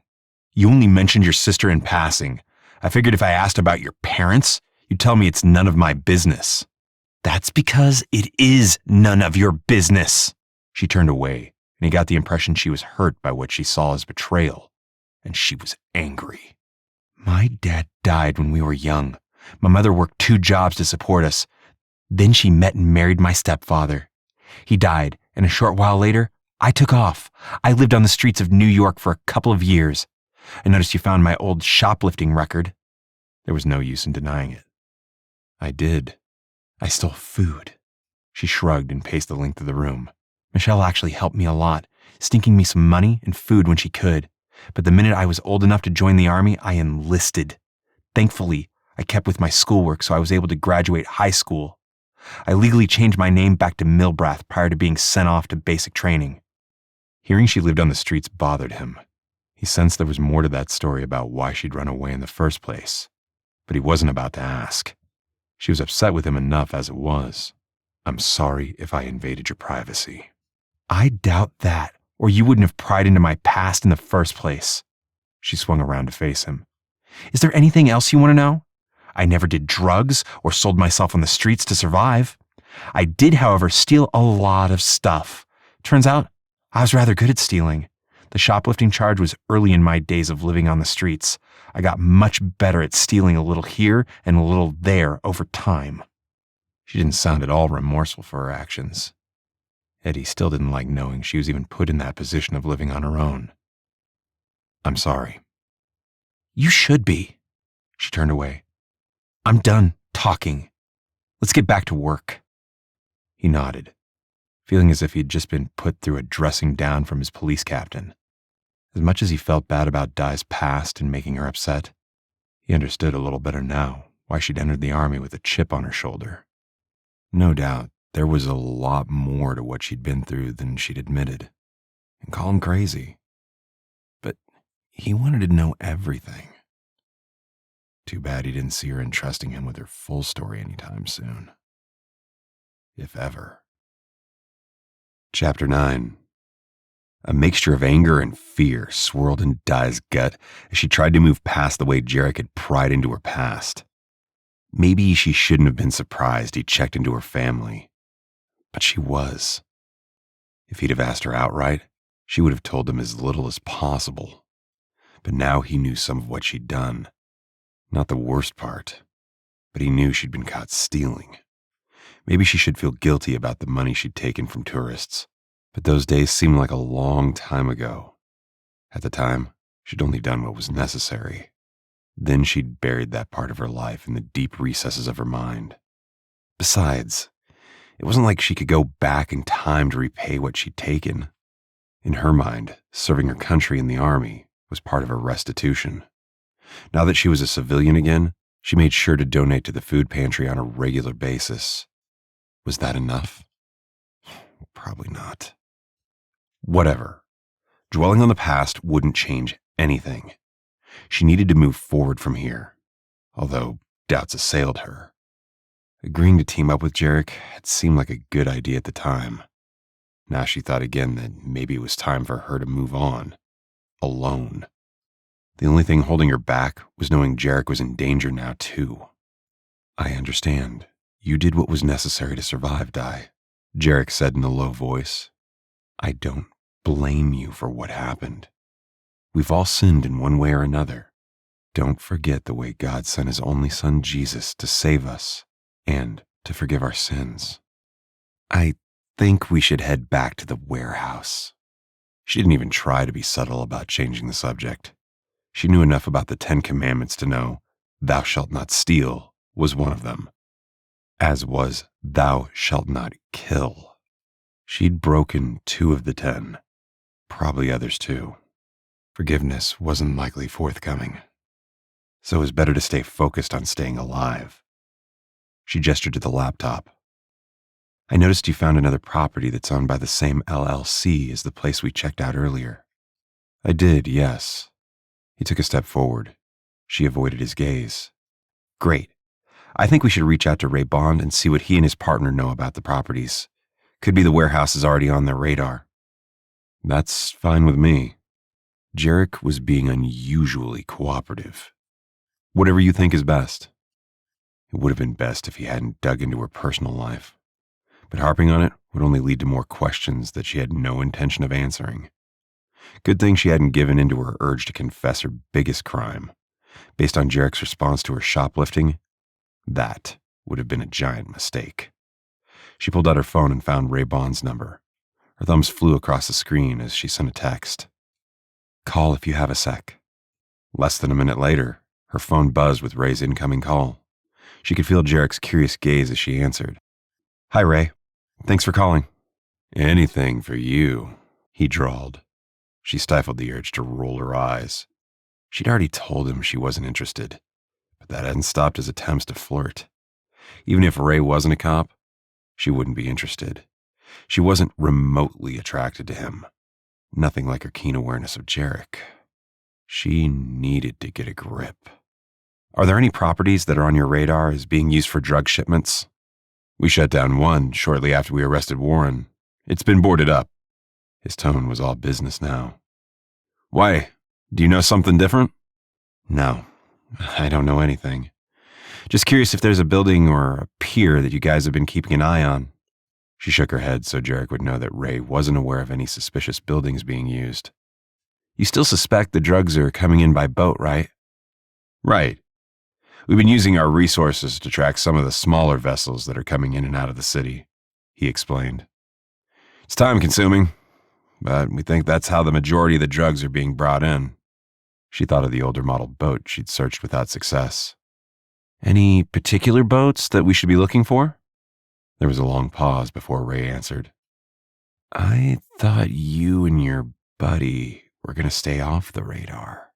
"You only mentioned your sister in passing. I figured if I asked about your parents, you'd tell me it's none of my business." "That's because it is none of your business." She turned away, and he got the impression she was hurt by what she saw as betrayal, and she was angry. "My dad died when we were young. My mother worked 2 jobs to support us. Then she met and married my stepfather. He died, and a short while later, I took off. I lived on the streets of New York for a couple of years. I noticed you found my old shoplifting record." There was no use in denying it. "I did. I stole food." She shrugged and paced the length of the room. "Michelle actually helped me a lot, stinking me some money and food when she could. But the minute I was old enough to join the army, I enlisted. Thankfully, I kept with my schoolwork so I was able to graduate high school. I legally changed my name back to Milbrath prior to being sent off to basic training." Hearing she lived on the streets bothered him. He sensed there was more to that story about why she'd run away in the first place, but he wasn't about to ask. She was upset with him enough as it was. "I'm sorry if I invaded your privacy." "I doubt that, or you wouldn't have pried into my past in the first place." She swung around to face him. "Is there anything else you want to know? I never did drugs or sold myself on the streets to survive. I did, however, steal a lot of stuff. Turns out, I was rather good at stealing. The shoplifting charge was early in my days of living on the streets. I got much better at stealing a little here and a little there over time." She didn't sound at all remorseful for her actions. Yet he still didn't like knowing she was even put in that position of living on her own. "I'm sorry." "You should be." She turned away. "I'm done talking. Let's get back to work." He nodded, feeling as if he'd just been put through a dressing down from his police captain. As much as he felt bad about Di's past and making her upset, he understood a little better now why she'd entered the army with a chip on her shoulder. No doubt, there was a lot more to what she'd been through than she'd admitted. And call him crazy. But he wanted to know everything. Too bad he didn't see her entrusting him with her full story anytime soon. If ever. Chapter 9. A mixture of anger and fear swirled in Di's gut as she tried to move past the way Jarek had pried into her past. Maybe she shouldn't have been surprised he checked into her family, but she was. If he'd have asked her outright, she would have told him as little as possible. But now he knew some of what she'd done. Not the worst part, but he knew she'd been caught stealing. Maybe she should feel guilty about the money she'd taken from tourists, but those days seemed like a long time ago. At the time, she'd only done what was necessary. Then she'd buried that part of her life in the deep recesses of her mind. Besides, it wasn't like she could go back in time to repay what she'd taken. In her mind, serving her country in the army was part of her restitution. Now that she was a civilian again, she made sure to donate to the food pantry on a regular basis. Was that enough? Probably not. Whatever. Dwelling on the past wouldn't change anything. She needed to move forward from here, although doubts assailed her. Agreeing to team up with Jarek had seemed like a good idea at the time. Now she thought again that maybe it was time for her to move on, alone. The only thing holding her back was knowing Jarek was in danger now too. I understand. You did what was necessary to survive, Di, Jarek said in a low voice. I don't blame you for what happened. We've all sinned in one way or another. Don't forget the way God sent his only son Jesus to save us and to forgive our sins. I think we should head back to the warehouse. She didn't even try to be subtle about changing the subject. She knew enough about the 10 Commandments to know thou shalt not steal was one of them, as was thou shalt not kill. She'd broken 2 of the 10, probably others too. Forgiveness wasn't likely forthcoming, so it was better to stay focused on staying alive. She gestured to the laptop. I noticed you found another property that's owned by the same LLC as the place we checked out earlier. I did, yes. He took a step forward. She avoided his gaze. Great. I think we should reach out to Ray Bond and see what he and his partner know about the properties. Could be the warehouse is already on their radar. That's fine with me. Jarek was being unusually cooperative. Whatever you think is best. It would have been best if he hadn't dug into her personal life, but harping on it would only lead to more questions that she had no intention of answering. Good thing she hadn't given in to her urge to confess her biggest crime. Based on Jarek's response to her shoplifting, that would have been a giant mistake. She pulled out her phone and found Ray Bond's number. Her thumbs flew across the screen as she sent a text. Call if you have a sec. Less than a minute later, her phone buzzed with Ray's incoming call. She could feel Jarek's curious gaze as she answered. Hi, Ray. Thanks for calling. Anything for you, he drawled. She stifled the urge to roll her eyes. She'd already told him she wasn't interested, but that hadn't stopped his attempts to flirt. Even if Ray wasn't a cop, she wouldn't be interested. She wasn't remotely attracted to him. Nothing like her keen awareness of Jarek. She needed to get a grip. Are there any properties that are on your radar as being used for drug shipments? We shut down one shortly after we arrested Warren. It's been boarded up. His tone was all business now. Why? Do you know something different? No, I don't know anything. Just curious if there's a building or a pier that you guys have been keeping an eye on. She shook her head so Jarek would know that Ray wasn't aware of any suspicious buildings being used. You still suspect the drugs are coming in by boat, right? Right. We've been using our resources to track some of the smaller vessels that are coming in and out of the city, he explained. It's time-consuming, but we think that's how the majority of the drugs are being brought in. She thought of the older model boat she'd searched without success. Any particular boats that we should be looking for? There was a long pause before Ray answered. I thought you and your buddy were going to stay off the radar.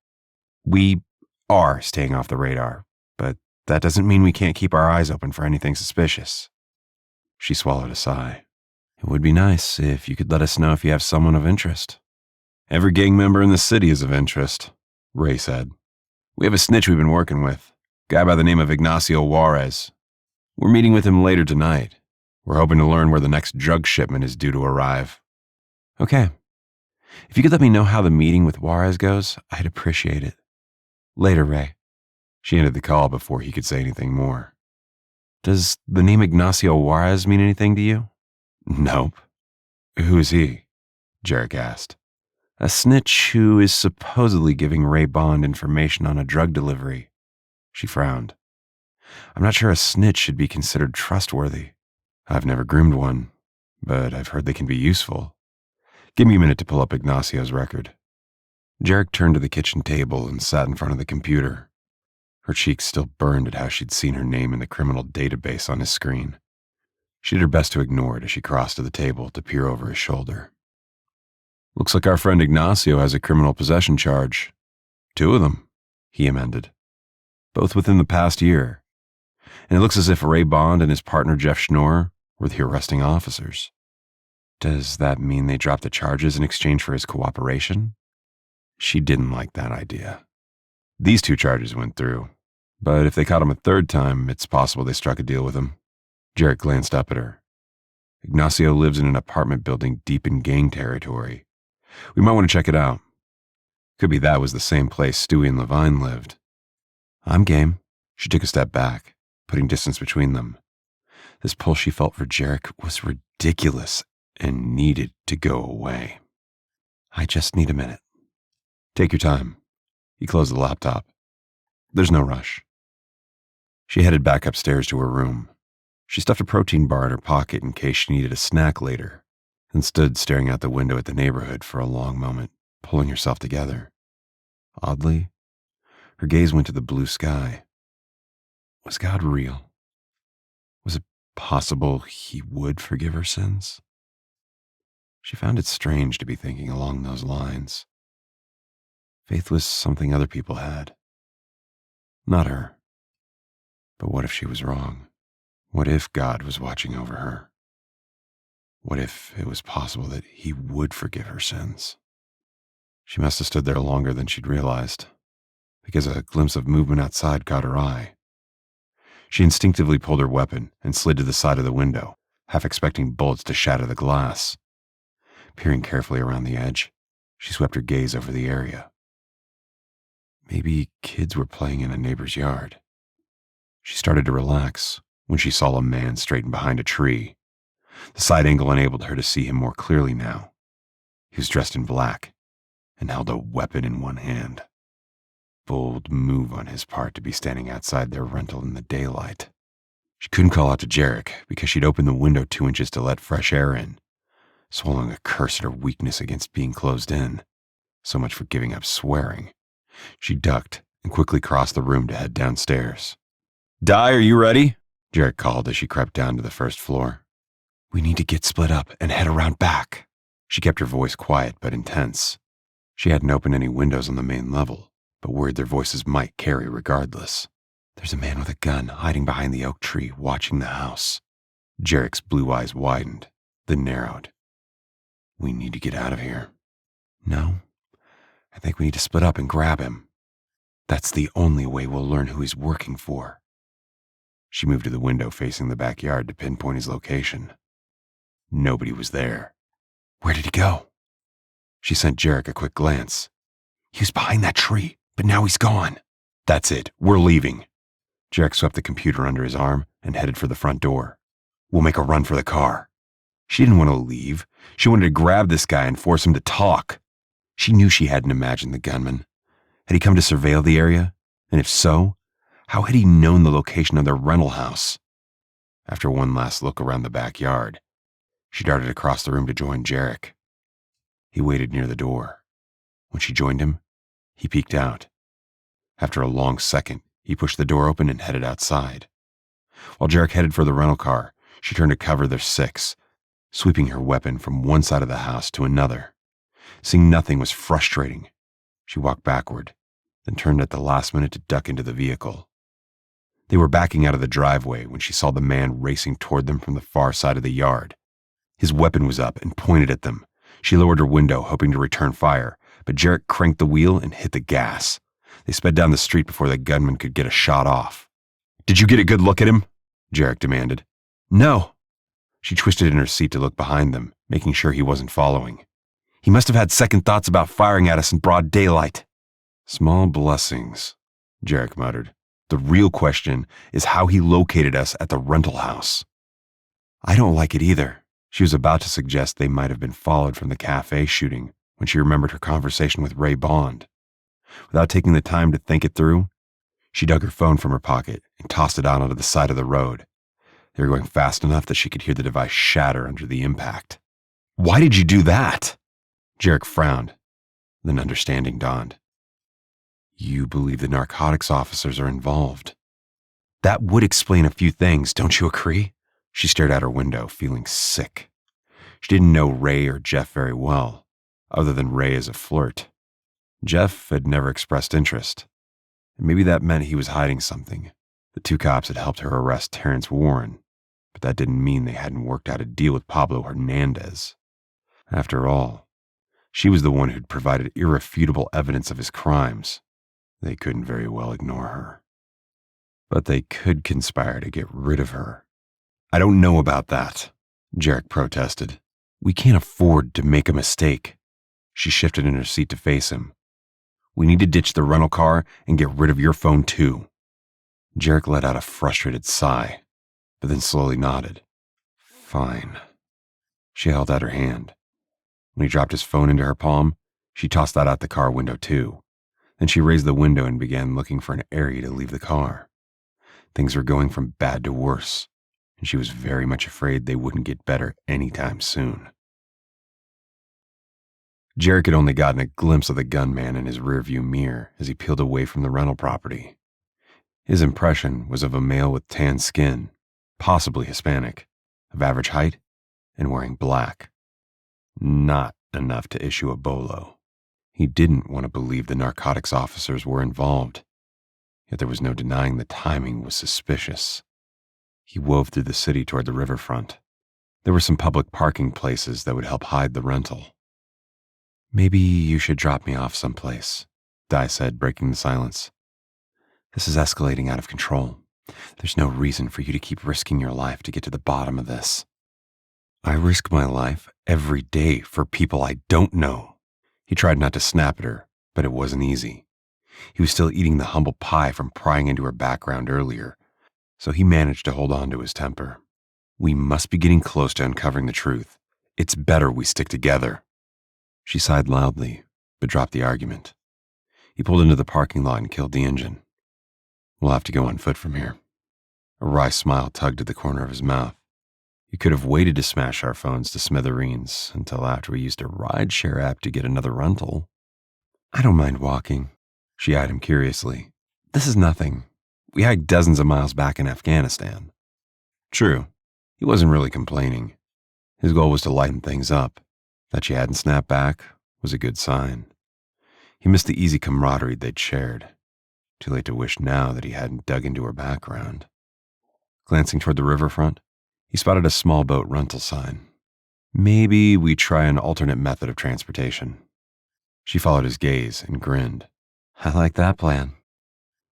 We are staying off the radar, but that doesn't mean we can't keep our eyes open for anything suspicious. She swallowed a sigh. It would be nice if you could let us know if you have someone of interest. Every gang member in the city is of interest, Ray said. We have a snitch we've been working with, a guy by the name of Ignacio Juarez. We're meeting with him later tonight. We're hoping to learn where the next drug shipment is due to arrive. Okay. If you could let me know how the meeting with Juarez goes, I'd appreciate it. Later, Ray. She ended the call before he could say anything more. Does the name Ignacio Juarez mean anything to you? Nope. Who is he? Jarek asked. A snitch who is supposedly giving Ray Bond information on a drug delivery. She frowned. I'm not sure a snitch should be considered trustworthy. I've never groomed one, but I've heard they can be useful. Give me a minute to pull up Ignacio's record. Jarek turned to the kitchen table and sat in front of the computer. Her cheeks still burned at how she'd seen her name in the criminal database on his screen. She did her best to ignore it as she crossed to the table to peer over his shoulder. Looks like our friend Ignacio has a criminal possession charge. 2 of them, he amended. Both within the past year. And it looks as if Ray Bond and his partner Jeff Schnorr were the arresting officers. Does that mean they dropped the charges in exchange for his cooperation? She didn't like that idea. These 2 charges went through, but if they caught him a 3rd time, it's possible they struck a deal with him. Jarek glanced up at her. Ignacio lives in an apartment building deep in gang territory. We might want to check it out. Could be that was the same place Stewie and Levine lived. I'm game. She took a step back, putting distance between them. This pull she felt for Jarek was ridiculous and needed to go away. I just need a minute. Take your time. He closed the laptop. There's no rush. She headed back upstairs to her room. She stuffed a protein bar in her pocket in case she needed a snack later, and stood staring out the window at the neighborhood for a long moment, pulling herself together. Oddly, her gaze went to the blue sky. Was God real? Was it possible he would forgive her sins? She found it strange to be thinking along those lines. Faith was something other people had. Not her. But what if she was wrong? What if God was watching over her? What if it was possible that he would forgive her sins? She must have stood there longer than she'd realized, because a glimpse of movement outside caught her eye. She instinctively pulled her weapon and slid to the side of the window, half expecting bullets to shatter the glass. Peering carefully around the edge, she swept her gaze over the area. Maybe kids were playing in a neighbor's yard. She started to relax when she saw a man straighten behind a tree. The side angle enabled her to see him more clearly now. He was dressed in black and held a weapon in one hand. Bold move on his part to be standing outside their rental in the daylight. She couldn't call out to Jarek because she'd opened the window 2 inches to let fresh air in, swallowing a curse at her weakness against being closed in. So much for giving up swearing. She ducked and quickly crossed the room to head downstairs. Di, are you ready? Jarek called as she crept down to the 1st floor. We need to get split up and head around back. She kept her voice quiet but intense. She hadn't opened any windows on the main level, but worried their voices might carry regardless. There's a man with a gun hiding behind the oak tree, watching the house. Jarek's blue eyes widened, then narrowed. We need to get out of here. No, I think we need to split up and grab him. That's the only way we'll learn who he's working for. She moved to the window facing the backyard to pinpoint his location. Nobody was there. Where did he go? She sent Jarek a quick glance. He was behind that tree, but now he's gone. That's it. We're leaving. Jarek swept the computer under his arm and headed for the front door. We'll make a run for the car. She didn't want to leave. She wanted to grab this guy and force him to talk. She knew she hadn't imagined the gunman. Had he come to surveil the area? And if so, how had he known the location of their rental house? After one last look around the backyard, she darted across the room to join Jarek. He waited near the door. When she joined him, he peeked out. After a long second, he pushed the door open and headed outside. While Jarek headed for the rental car, she turned to cover their 6, sweeping her weapon from one side of the house to another. Seeing nothing was frustrating. She walked backward, then turned at the last minute to duck into the vehicle. They were backing out of the driveway when she saw the man racing toward them from the far side of the yard. His weapon was up and pointed at them. She lowered her window, hoping to return fire, but Jarek cranked the wheel and hit the gas. They sped down the street before the gunman could get a shot off. Did you get a good look at him? Jarek demanded. No. She twisted in her seat to look behind them, making sure he wasn't following. He must have had second thoughts about firing at us in broad daylight. Small blessings, Jarek muttered. The real question is how he located us at the rental house. I don't like it either. She was about to suggest they might have been followed from the cafe shooting when she remembered her conversation with Ray Bond. Without taking the time to think it through, she dug her phone from her pocket and tossed it out onto the side of the road. They were going fast enough that she could hear the device shatter under the impact. "Why did you do that?" Jarek frowned. Then understanding dawned. "You believe the narcotics officers are involved. That would explain a few things, don't you agree?" She stared out her window, feeling sick. She didn't know Ray or Jeff very well, other than Ray as a flirt. Jeff had never expressed interest, and maybe that meant he was hiding something. The two cops had helped her arrest Terrence Warren, but that didn't mean they hadn't worked out a deal with Pablo Hernandez. After all, she was the one who'd provided irrefutable evidence of his crimes. They couldn't very well ignore her. But they could conspire to get rid of her. "I don't know about that," Jarek protested. "We can't afford to make a mistake." She shifted in her seat to face him. "We need to ditch the rental car and get rid of your phone too." Jarek let out a frustrated sigh, but then slowly nodded. "Fine." She held out her hand. When he dropped his phone into her palm, she tossed that out the car window too. Then she raised the window and began looking for an area to leave the car. Things were going from bad to worse, and she was very much afraid they wouldn't get better anytime soon. Jarek had only gotten a glimpse of the gunman in his rearview mirror as he peeled away from the rental property. His impression was of a male with tan skin, possibly Hispanic, of average height, and wearing black. Not enough to issue a bolo. He didn't want to believe the narcotics officers were involved, yet there was no denying the timing was suspicious. He wove through the city toward the riverfront. There were some public parking places that would help hide the rental. "Maybe you should drop me off someplace," Di said, breaking the silence. "This is escalating out of control. There's no reason for you to keep risking your life to get to the bottom of this." "I risk my life every day for people I don't know." He tried not to snap at her, but it wasn't easy. He was still eating the humble pie from prying into her background earlier, so he managed to hold on to his temper. "We must be getting close to uncovering the truth. It's better we stick together." She sighed loudly, but dropped the argument. He pulled into the parking lot and killed the engine. "We'll have to go on foot from here." A wry smile tugged at the corner of his mouth. "You could have waited to smash our phones to smithereens until after we used a rideshare app to get another rental." "I don't mind walking," she eyed him curiously. "This is nothing. We hiked dozens of miles back in Afghanistan." True, he wasn't really complaining. His goal was to lighten things up. That she hadn't snapped back was a good sign. He missed the easy camaraderie they'd shared. Too late to wish now that he hadn't dug into her background. Glancing toward the riverfront, he spotted a small boat rental sign. "Maybe we try an alternate method of transportation." She followed his gaze and grinned. "I like that plan.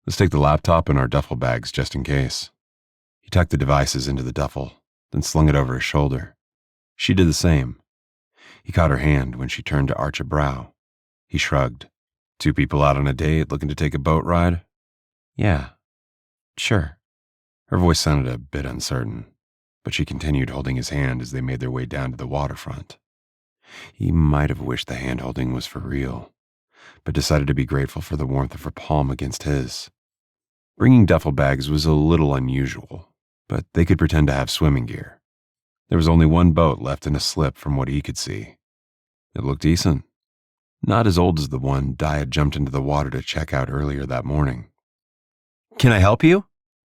Let's take the laptop and our duffel bags just in case." He tucked the devices into the duffel, then slung it over his shoulder. She did the same. He caught her hand when she turned to arch a brow. He shrugged. "Two people out on a date looking to take a boat ride?" "Yeah, sure." Her voice sounded a bit uncertain, but she continued holding his hand as they made their way down to the waterfront. He might have wished the hand-holding was for real, but decided to be grateful for the warmth of her palm against his. Bringing duffel bags was a little unusual, but they could pretend to have swimming gear. There was only one boat left in a slip from what he could see. It looked decent. Not as old as the one Di had jumped into the water to check out earlier that morning. "Can I help you?"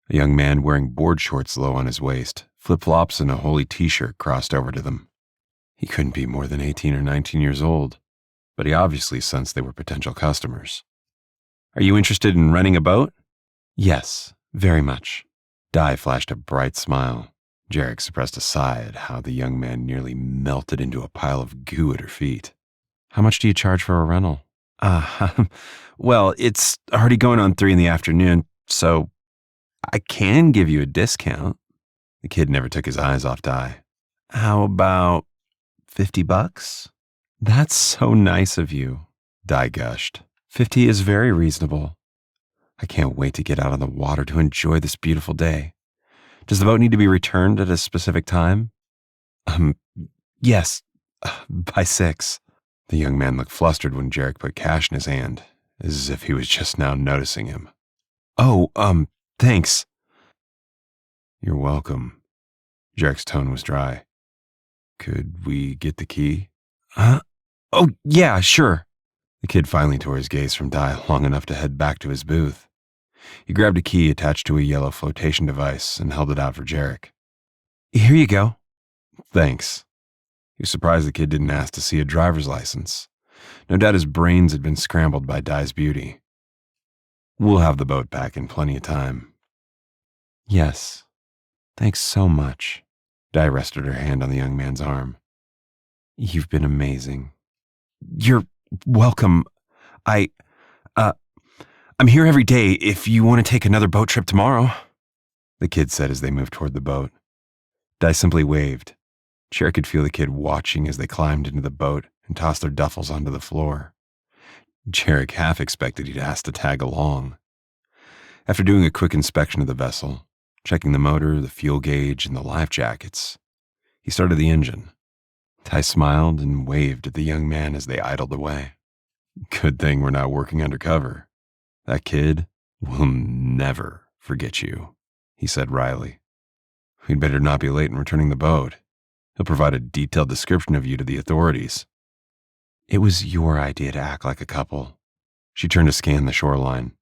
A young man wearing board shorts low on his waist, flip-flops and a holey t-shirt crossed over to them. He couldn't be more than 18 or 19 years old, but he obviously sensed they were potential customers. "Are you interested in renting a boat?" "Yes, very much." Di flashed a bright smile. Jarek suppressed a sigh at how the young man nearly melted into a pile of goo at her feet. "How much do you charge for a rental?" Well, it's already going on 3 in the afternoon, so I can give you a discount." The kid never took his eyes off Di. "How about $50? "That's so nice of you," Di gushed. "50 is very reasonable. I can't wait to get out on the water to enjoy this beautiful day. Does the boat need to be returned at a specific time?" Yes, by 6. The young man looked flustered when Jarek put cash in his hand, as if he was just now noticing him. Oh, thanks. You're welcome. Jarek's tone was dry. Could we get the key? Huh? Oh, yeah, sure. The kid finally tore his gaze from Di long enough to head back to his booth. He grabbed a key attached to a yellow flotation device and held it out for Jarek. Here you go. Thanks. He was surprised the kid didn't ask to see a driver's license. No doubt his brains had been scrambled by Di's beauty. We'll have the boat back in plenty of time. Yes. Thanks so much. Di rested her hand on the young man's arm. You've been amazing. You're welcome. I'm here every day if you want to take another boat trip tomorrow, the kid said as they moved toward the boat. Di simply waved. Jarek could feel the kid watching as they climbed into the boat and tossed their duffels onto the floor. Jarek half expected he'd ask to tag along. After doing a quick inspection of the vessel, checking the motor, the fuel gauge, and the life jackets, he started the engine. Di smiled and waved at the young man as they idled away. Good thing we're not working undercover. That kid will never forget you, he said wryly. We'd better not be late in returning the boat. He'll provide a detailed description of you to the authorities. It was your idea to act like a couple. She turned to scan the shoreline.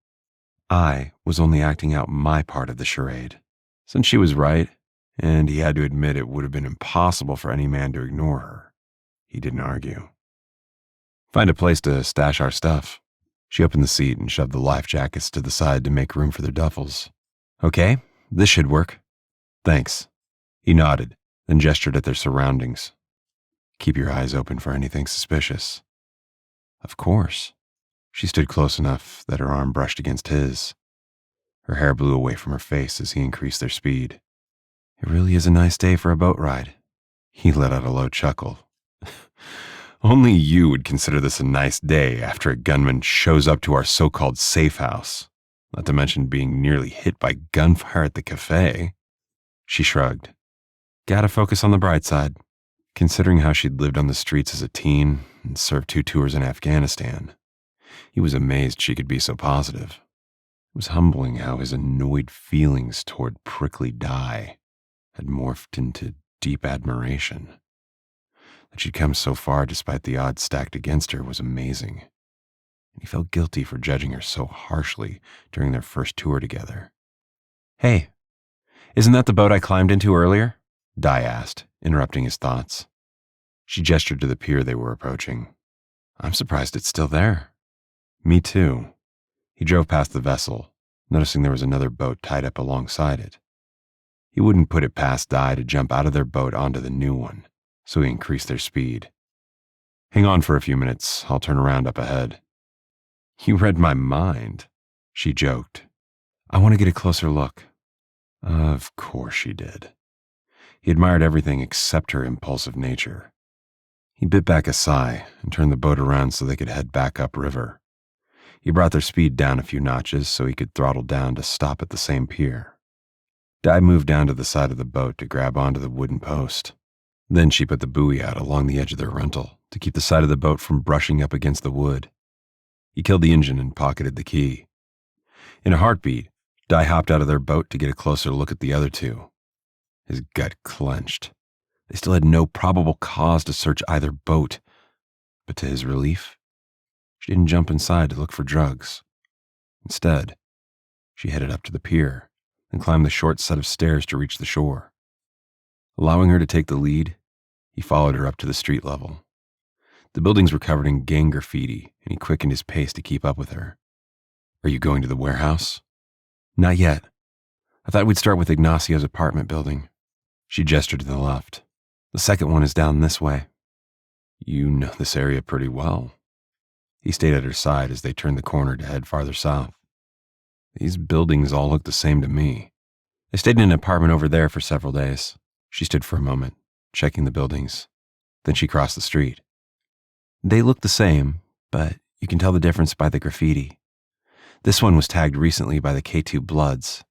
I was only acting out my part of the charade. Since she was right, and he had to admit it would have been impossible for any man to ignore her, he didn't argue. Find a place to stash our stuff. She opened the seat and shoved the life jackets to the side to make room for their duffels. Okay, this should work. Thanks. He nodded, then gestured at their surroundings. Keep your eyes open for anything suspicious. Of course. She stood close enough that her arm brushed against his. Her hair blew away from her face as he increased their speed. It really is a nice day for a boat ride. He let out a low chuckle. Only you would consider this a nice day after a gunman shows up to our so-called safe house, not to mention being nearly hit by gunfire at the cafe. She shrugged. Gotta focus on the bright side. Considering how she'd lived on the streets as a teen and served 2 tours in Afghanistan, he was amazed she could be so positive. It was humbling how his annoyed feelings toward prickly Di had morphed into deep admiration. That she'd come so far despite the odds stacked against her was amazing, and he felt guilty for judging her so harshly during their first tour together. Hey, isn't that the boat I climbed into earlier? Di asked, interrupting his thoughts. She gestured to the pier they were approaching. I'm surprised it's still there. Me too. He drove past the vessel, noticing there was another boat tied up alongside it. He wouldn't put it past Di to jump out of their boat onto the new one, so he increased their speed. Hang on for a few minutes, I'll turn around up ahead. You read my mind, she joked. I want to get a closer look. Of course she did. He admired everything except her impulsive nature. He bit back a sigh and turned the boat around so they could head back upriver. He brought their speed down a few notches so he could throttle down to stop at the same pier. Di moved down to the side of the boat to grab onto the wooden post. Then she put the buoy out along the edge of their rental to keep the side of the boat from brushing up against the wood. He killed the engine and pocketed the key. In a heartbeat, Di hopped out of their boat to get a closer look at the other two. His gut clenched. They still had no probable cause to search either boat, but to his relief, she didn't jump inside to look for drugs. Instead, she headed up to the pier and climbed the short set of stairs to reach the shore. Allowing her to take the lead, he followed her up to the street level. The buildings were covered in gang graffiti, and he quickened his pace to keep up with her. Are you going to the warehouse? Not yet. I thought we'd start with Ignacio's apartment building. She gestured to the left. The second one is down this way. You know this area pretty well. He stayed at her side as they turned the corner to head farther south. These buildings all look the same to me. I stayed in an apartment over there for several days. She stood for a moment, checking the buildings. Then she crossed the street. They look the same, but you can tell the difference by the graffiti. This one was tagged recently by the K2 Bloods,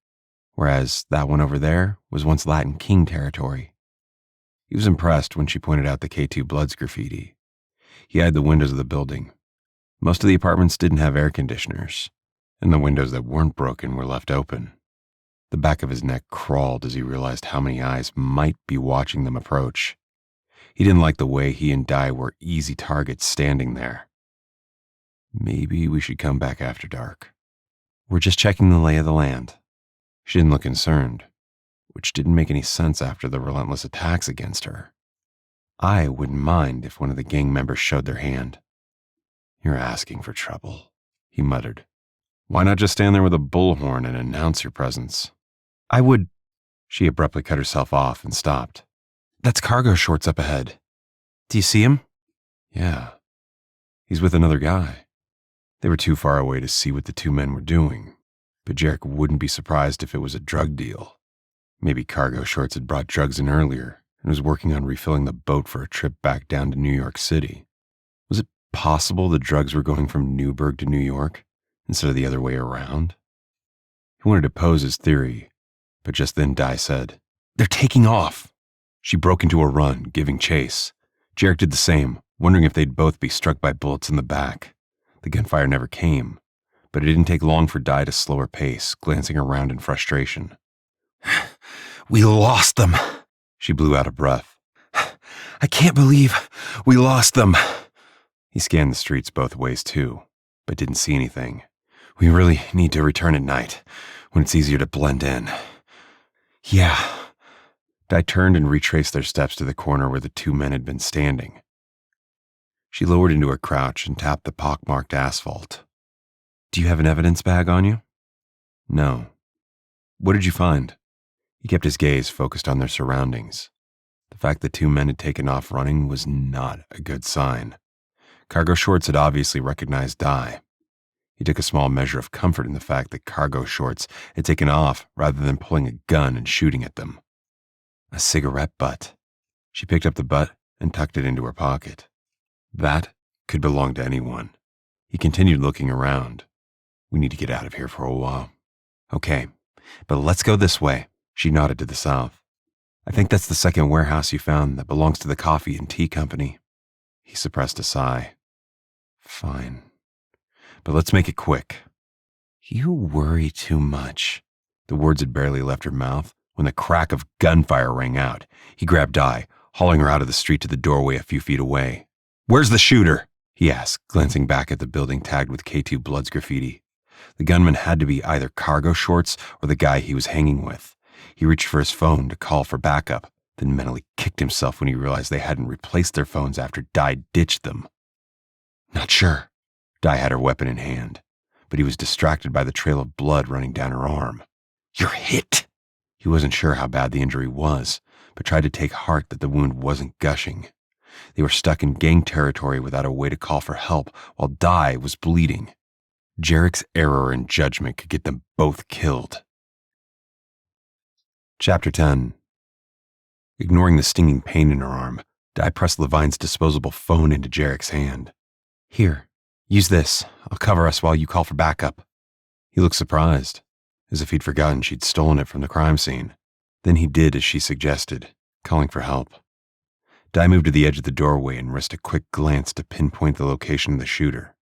whereas that one over there was once Latin King territory. He was impressed when she pointed out the K2 Bloods graffiti. He eyed the windows of the building. Most of the apartments didn't have air conditioners, and the windows that weren't broken were left open. The back of his neck crawled as he realized how many eyes might be watching them approach. He didn't like the way he and Di were easy targets standing there. Maybe we should come back after dark. We're just checking the lay of the land. She didn't look concerned, which didn't make any sense after the relentless attacks against her. I wouldn't mind if one of the gang members showed their hand. You're asking for trouble, he muttered. Why not just stand there with a bullhorn and announce your presence? I would. She abruptly cut herself off and stopped. That's Cargo Shorts up ahead. Do you see him? Yeah. He's with another guy. They were too far away to see what the two men were doing, but Jarek wouldn't be surprised if it was a drug deal. Maybe Cargo Shorts had brought drugs in earlier and was working on refilling the boat for a trip back down to New York City. Was it possible the drugs were going from Newburgh to New York instead of the other way around? He wanted to pose his theory, but just then Di said, They're taking off. She broke into a run, giving chase. Jarek did the same, wondering if they'd both be struck by bullets in the back. The gunfire never came, but it didn't take long for Di to slow her pace, glancing around in frustration. We lost them, she blew out a breath. I can't believe we lost them. He scanned the streets both ways too, but didn't see anything. We really need to return at night, when it's easier to blend in. Yeah. Di turned and retraced their steps to the corner where the two men had been standing. She lowered into her crouch and tapped the pockmarked asphalt. Do you have an evidence bag on you? No. What did you find? He kept his gaze focused on their surroundings. The fact the two men had taken off running was not a good sign. Cargo Shorts had obviously recognized Di. He took a small measure of comfort in the fact that Cargo Shorts had taken off rather than pulling a gun and shooting at them. A cigarette butt. She picked up the butt and tucked it into her pocket. That could belong to anyone. He continued looking around. We need to get out of here for a while. Okay, but let's go this way. She nodded to the south. I think that's the second warehouse you found that belongs to the coffee and tea company. He suppressed a sigh. Fine. But let's make it quick. You worry too much. The words had barely left her mouth when the crack of gunfire rang out. He grabbed Di, hauling her out of the street to the doorway a few feet away. Where's the shooter? He asked, glancing back at the building tagged with K2 Bloods graffiti. The gunman had to be either Cargo Shorts or the guy he was hanging with. He reached for his phone to call for backup, then mentally kicked himself when he realized they hadn't replaced their phones after Di ditched them. Not sure. Di had her weapon in hand, but he was distracted by the trail of blood running down her arm. You're hit! He wasn't sure how bad the injury was, but tried to take heart that the wound wasn't gushing. They were stuck in gang territory without a way to call for help while Di was bleeding. Jarek's error in judgment could get them both killed. Chapter 10. Ignoring the stinging pain in her arm, Di pressed Levine's disposable phone into Jarek's hand. Here, use this. I'll cover us while you call for backup. He looked surprised, as if he'd forgotten she'd stolen it from the crime scene. Then he did as she suggested, calling for help. Di moved to the edge of the doorway and risked a quick glance to pinpoint the location of the shooter.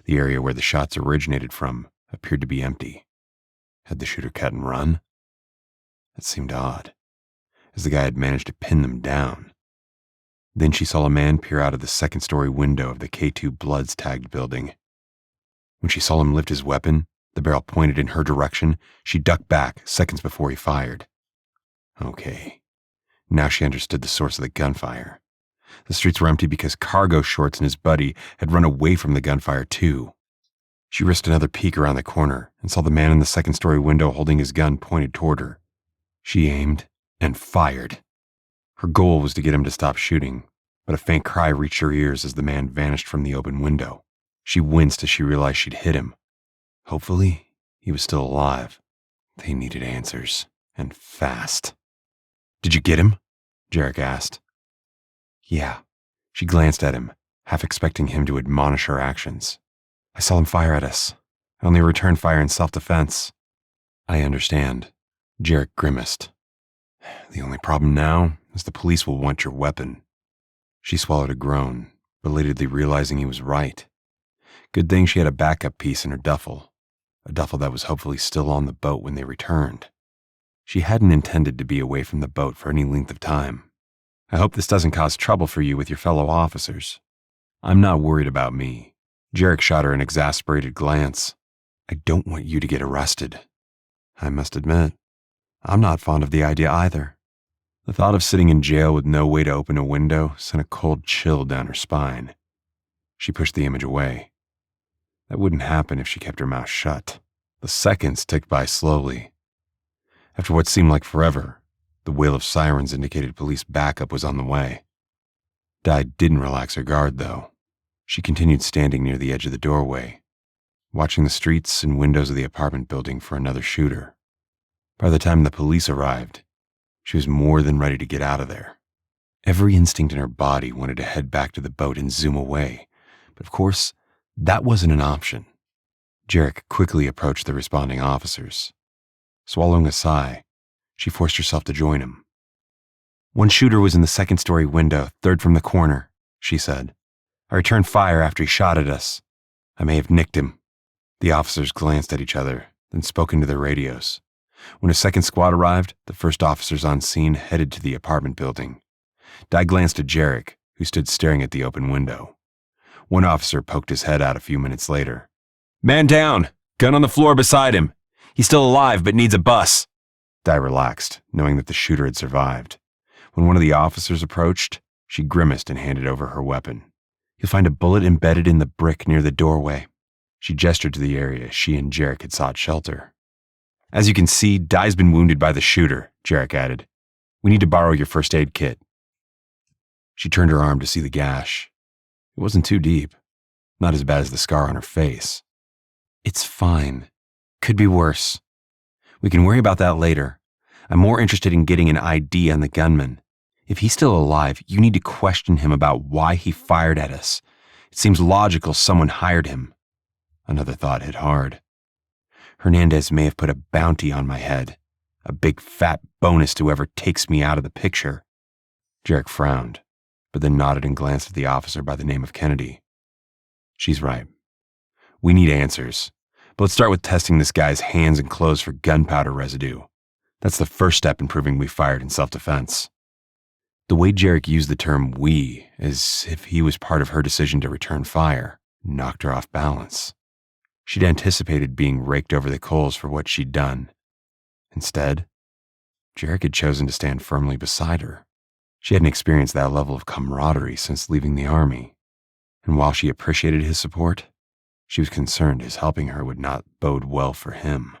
The area where the shots originated from appeared to be empty. Had the shooter cut and run? That seemed odd, as the guy had managed to pin them down. Then she saw a man peer out of the second-story window of the K2 Bloods tagged building. When she saw him lift his weapon, the barrel pointed in her direction, she ducked back seconds before he fired. Okay, now she understood the source of the gunfire. The streets were empty because Cargo Shorts and his buddy had run away from the gunfire too. She risked another peek around the corner and saw the man in the second-story window holding his gun pointed toward her. She aimed and fired. Her goal was to get him to stop shooting, but a faint cry reached her ears as the man vanished from the open window. She winced as she realized she'd hit him. Hopefully, he was still alive. They needed answers, and fast. Did you get him? Jarek asked. Yeah. She glanced at him, half expecting him to admonish her actions. I saw him fire at us. I only returned fire in self-defense. I understand. Jarek grimaced. The only problem now is the police will want your weapon. She swallowed a groan, belatedly realizing he was right. Good thing she had a backup piece in her duffel, a duffel that was hopefully still on the boat when they returned. She hadn't intended to be away from the boat for any length of time. I hope this doesn't cause trouble for you with your fellow officers. I'm not worried about me. Jarek shot her an exasperated glance. I don't want you to get arrested. I must admit, I'm not fond of the idea either. The thought of sitting in jail with no way to open a window sent a cold chill down her spine. She pushed the image away. That wouldn't happen if she kept her mouth shut. The seconds ticked by slowly. After what seemed like forever, the wail of sirens indicated police backup was on the way. Di didn't relax her guard, though. She continued standing near the edge of the doorway, watching the streets and windows of the apartment building for another shooter. By the time the police arrived, she was more than ready to get out of there. Every instinct in her body wanted to head back to the boat and zoom away, but of course, that wasn't an option. Jarek quickly approached the responding officers. Swallowing a sigh, she forced herself to join him. One shooter was in the second-story window, third from the corner, she said. I returned fire after he shot at us. I may have nicked him. The officers glanced at each other, then spoke into their radios. When a second squad arrived, the first officers on scene headed to the apartment building. Di glanced at Jarek, who stood staring at the open window. One officer poked his head out a few minutes later. Man down! Gun on the floor beside him! He's still alive, but needs a bus. Di relaxed, knowing that the shooter had survived. When one of the officers approached, she grimaced and handed over her weapon. You'll find a bullet embedded in the brick near the doorway. She gestured to the area she and Jarek had sought shelter. As you can see, Di's been wounded by the shooter, Jarek added. We need to borrow your first aid kit. She turned her arm to see the gash. It wasn't too deep, not as bad as the scar on her face. It's fine. Could be worse. We can worry about that later. I'm more interested in getting an ID on the gunman. If he's still alive, you need to question him about why he fired at us. It seems logical someone hired him. Another thought hit hard. Hernandez may have put a bounty on my head, a big fat bonus to whoever takes me out of the picture. Jarek frowned, but then nodded and glanced at the officer by the name of Kennedy. She's right. We need answers, but let's start with testing this guy's hands and clothes for gunpowder residue. That's the first step in proving we fired in self-defense. The way Jarek used the term we, as if he was part of her decision to return fire, knocked her off balance. She'd anticipated being raked over the coals for what she'd done. Instead, Jarek had chosen to stand firmly beside her. She hadn't experienced that level of camaraderie since leaving the army, and while she appreciated his support, she was concerned his helping her would not bode well for him.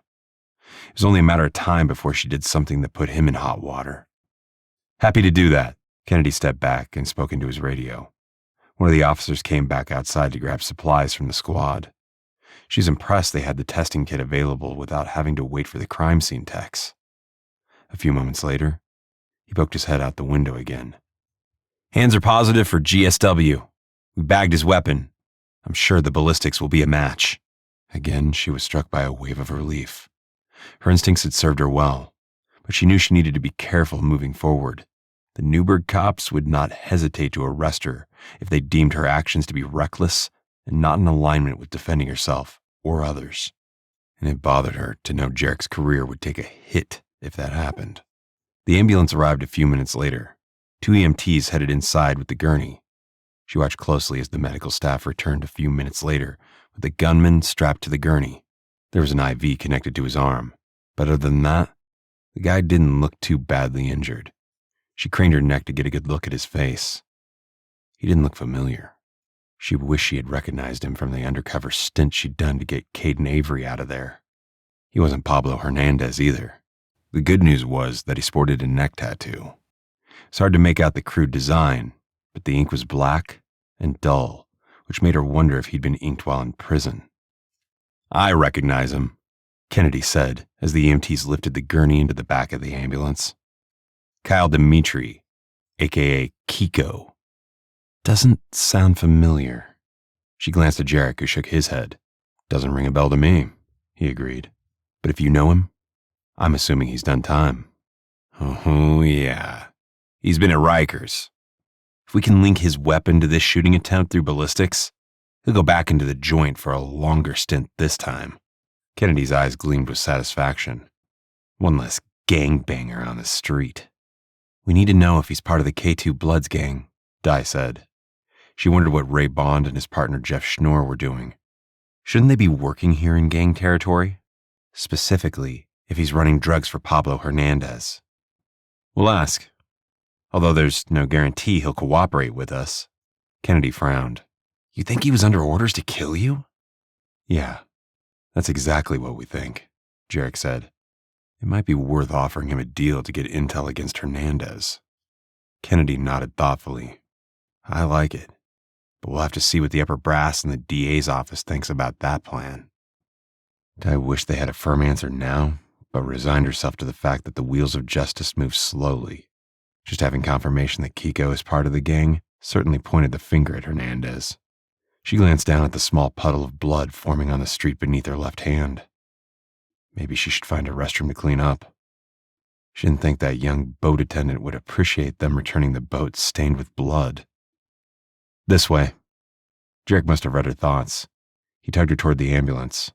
It was only a matter of time before she did something that put him in hot water. Happy to do that. Kennedy stepped back and spoke into his radio. One of the officers came back outside to grab supplies from the squad. She's impressed they had the testing kit available without having to wait for the crime scene techs. A few moments later, he poked his head out the window again. Hands are positive for GSW. We bagged his weapon. I'm sure the ballistics will be a match. Again, she was struck by a wave of relief. Her instincts had served her well, but she knew she needed to be careful moving forward. The Newburgh cops would not hesitate to arrest her if they deemed her actions to be reckless and not in alignment with defending herself or others. And it bothered her to know Jarek's career would take a hit if that happened. The ambulance arrived a few minutes later. 2 EMTs headed inside with the gurney. She watched closely as the medical staff returned a few minutes later with the gunman strapped to the gurney. There was an IV connected to his arm, but other than that, the guy didn't look too badly injured. She craned her neck to get a good look at his face. He didn't look familiar. She wished she had recognized him from the undercover stint she'd done to get Caden Avery out of there. He wasn't Pablo Hernandez either. The good news was that he sported a neck tattoo. It's hard to make out the crude design, but the ink was black and dull, which made her wonder if he'd been inked while in prison. I recognize him, Kennedy said as the EMTs lifted the gurney into the back of the ambulance. Kyle Dimitri, a.k.a. Kiko. Doesn't sound familiar. She glanced at Jarek, who shook his head. Doesn't ring a bell to me, he agreed. But if you know him, I'm assuming he's done time. Oh, yeah. He's been at Rikers. If we can link his weapon to this shooting attempt through ballistics, he'll go back into the joint for a longer stint this time. Kennedy's eyes gleamed with satisfaction. One less gangbanger on the street. We need to know if he's part of the K2 Bloods gang, Di said. She wondered what Ray Bond and his partner Jeff Schnorr were doing. Shouldn't they be working here in gang territory? Specifically, if he's running drugs for Pablo Hernandez. We'll ask. Although there's no guarantee he'll cooperate with us. Kennedy frowned. You think he was under orders to kill you? Yeah, that's exactly what we think, Jarek said. It might be worth offering him a deal to get intel against Hernandez. Kennedy nodded thoughtfully. I like it, but we'll have to see what the upper brass in the DA's office thinks about that plan. I wish they had a firm answer now, but resigned herself to the fact that the wheels of justice move slowly. Just having confirmation that Kiko is part of the gang certainly pointed the finger at Hernandez. She glanced down at the small puddle of blood forming on the street beneath her left hand. Maybe she should find a restroom to clean up. She didn't think that young boat attendant would appreciate them returning the boat stained with blood. This way. Jarek must have read her thoughts. He tugged her toward the ambulance.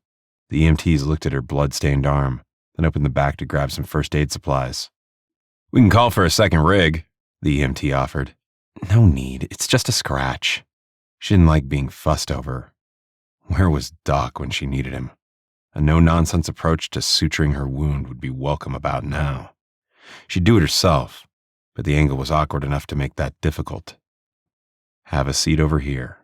The EMTs looked at her blood-stained arm, then opened the back to grab some first aid supplies. We can call for a second rig, the EMT offered. No need, it's just a scratch. She didn't like being fussed over. Where was Doc when she needed him? A no-nonsense approach to suturing her wound would be welcome about now. She'd do it herself, but the angle was awkward enough to make that difficult. Have a seat over here.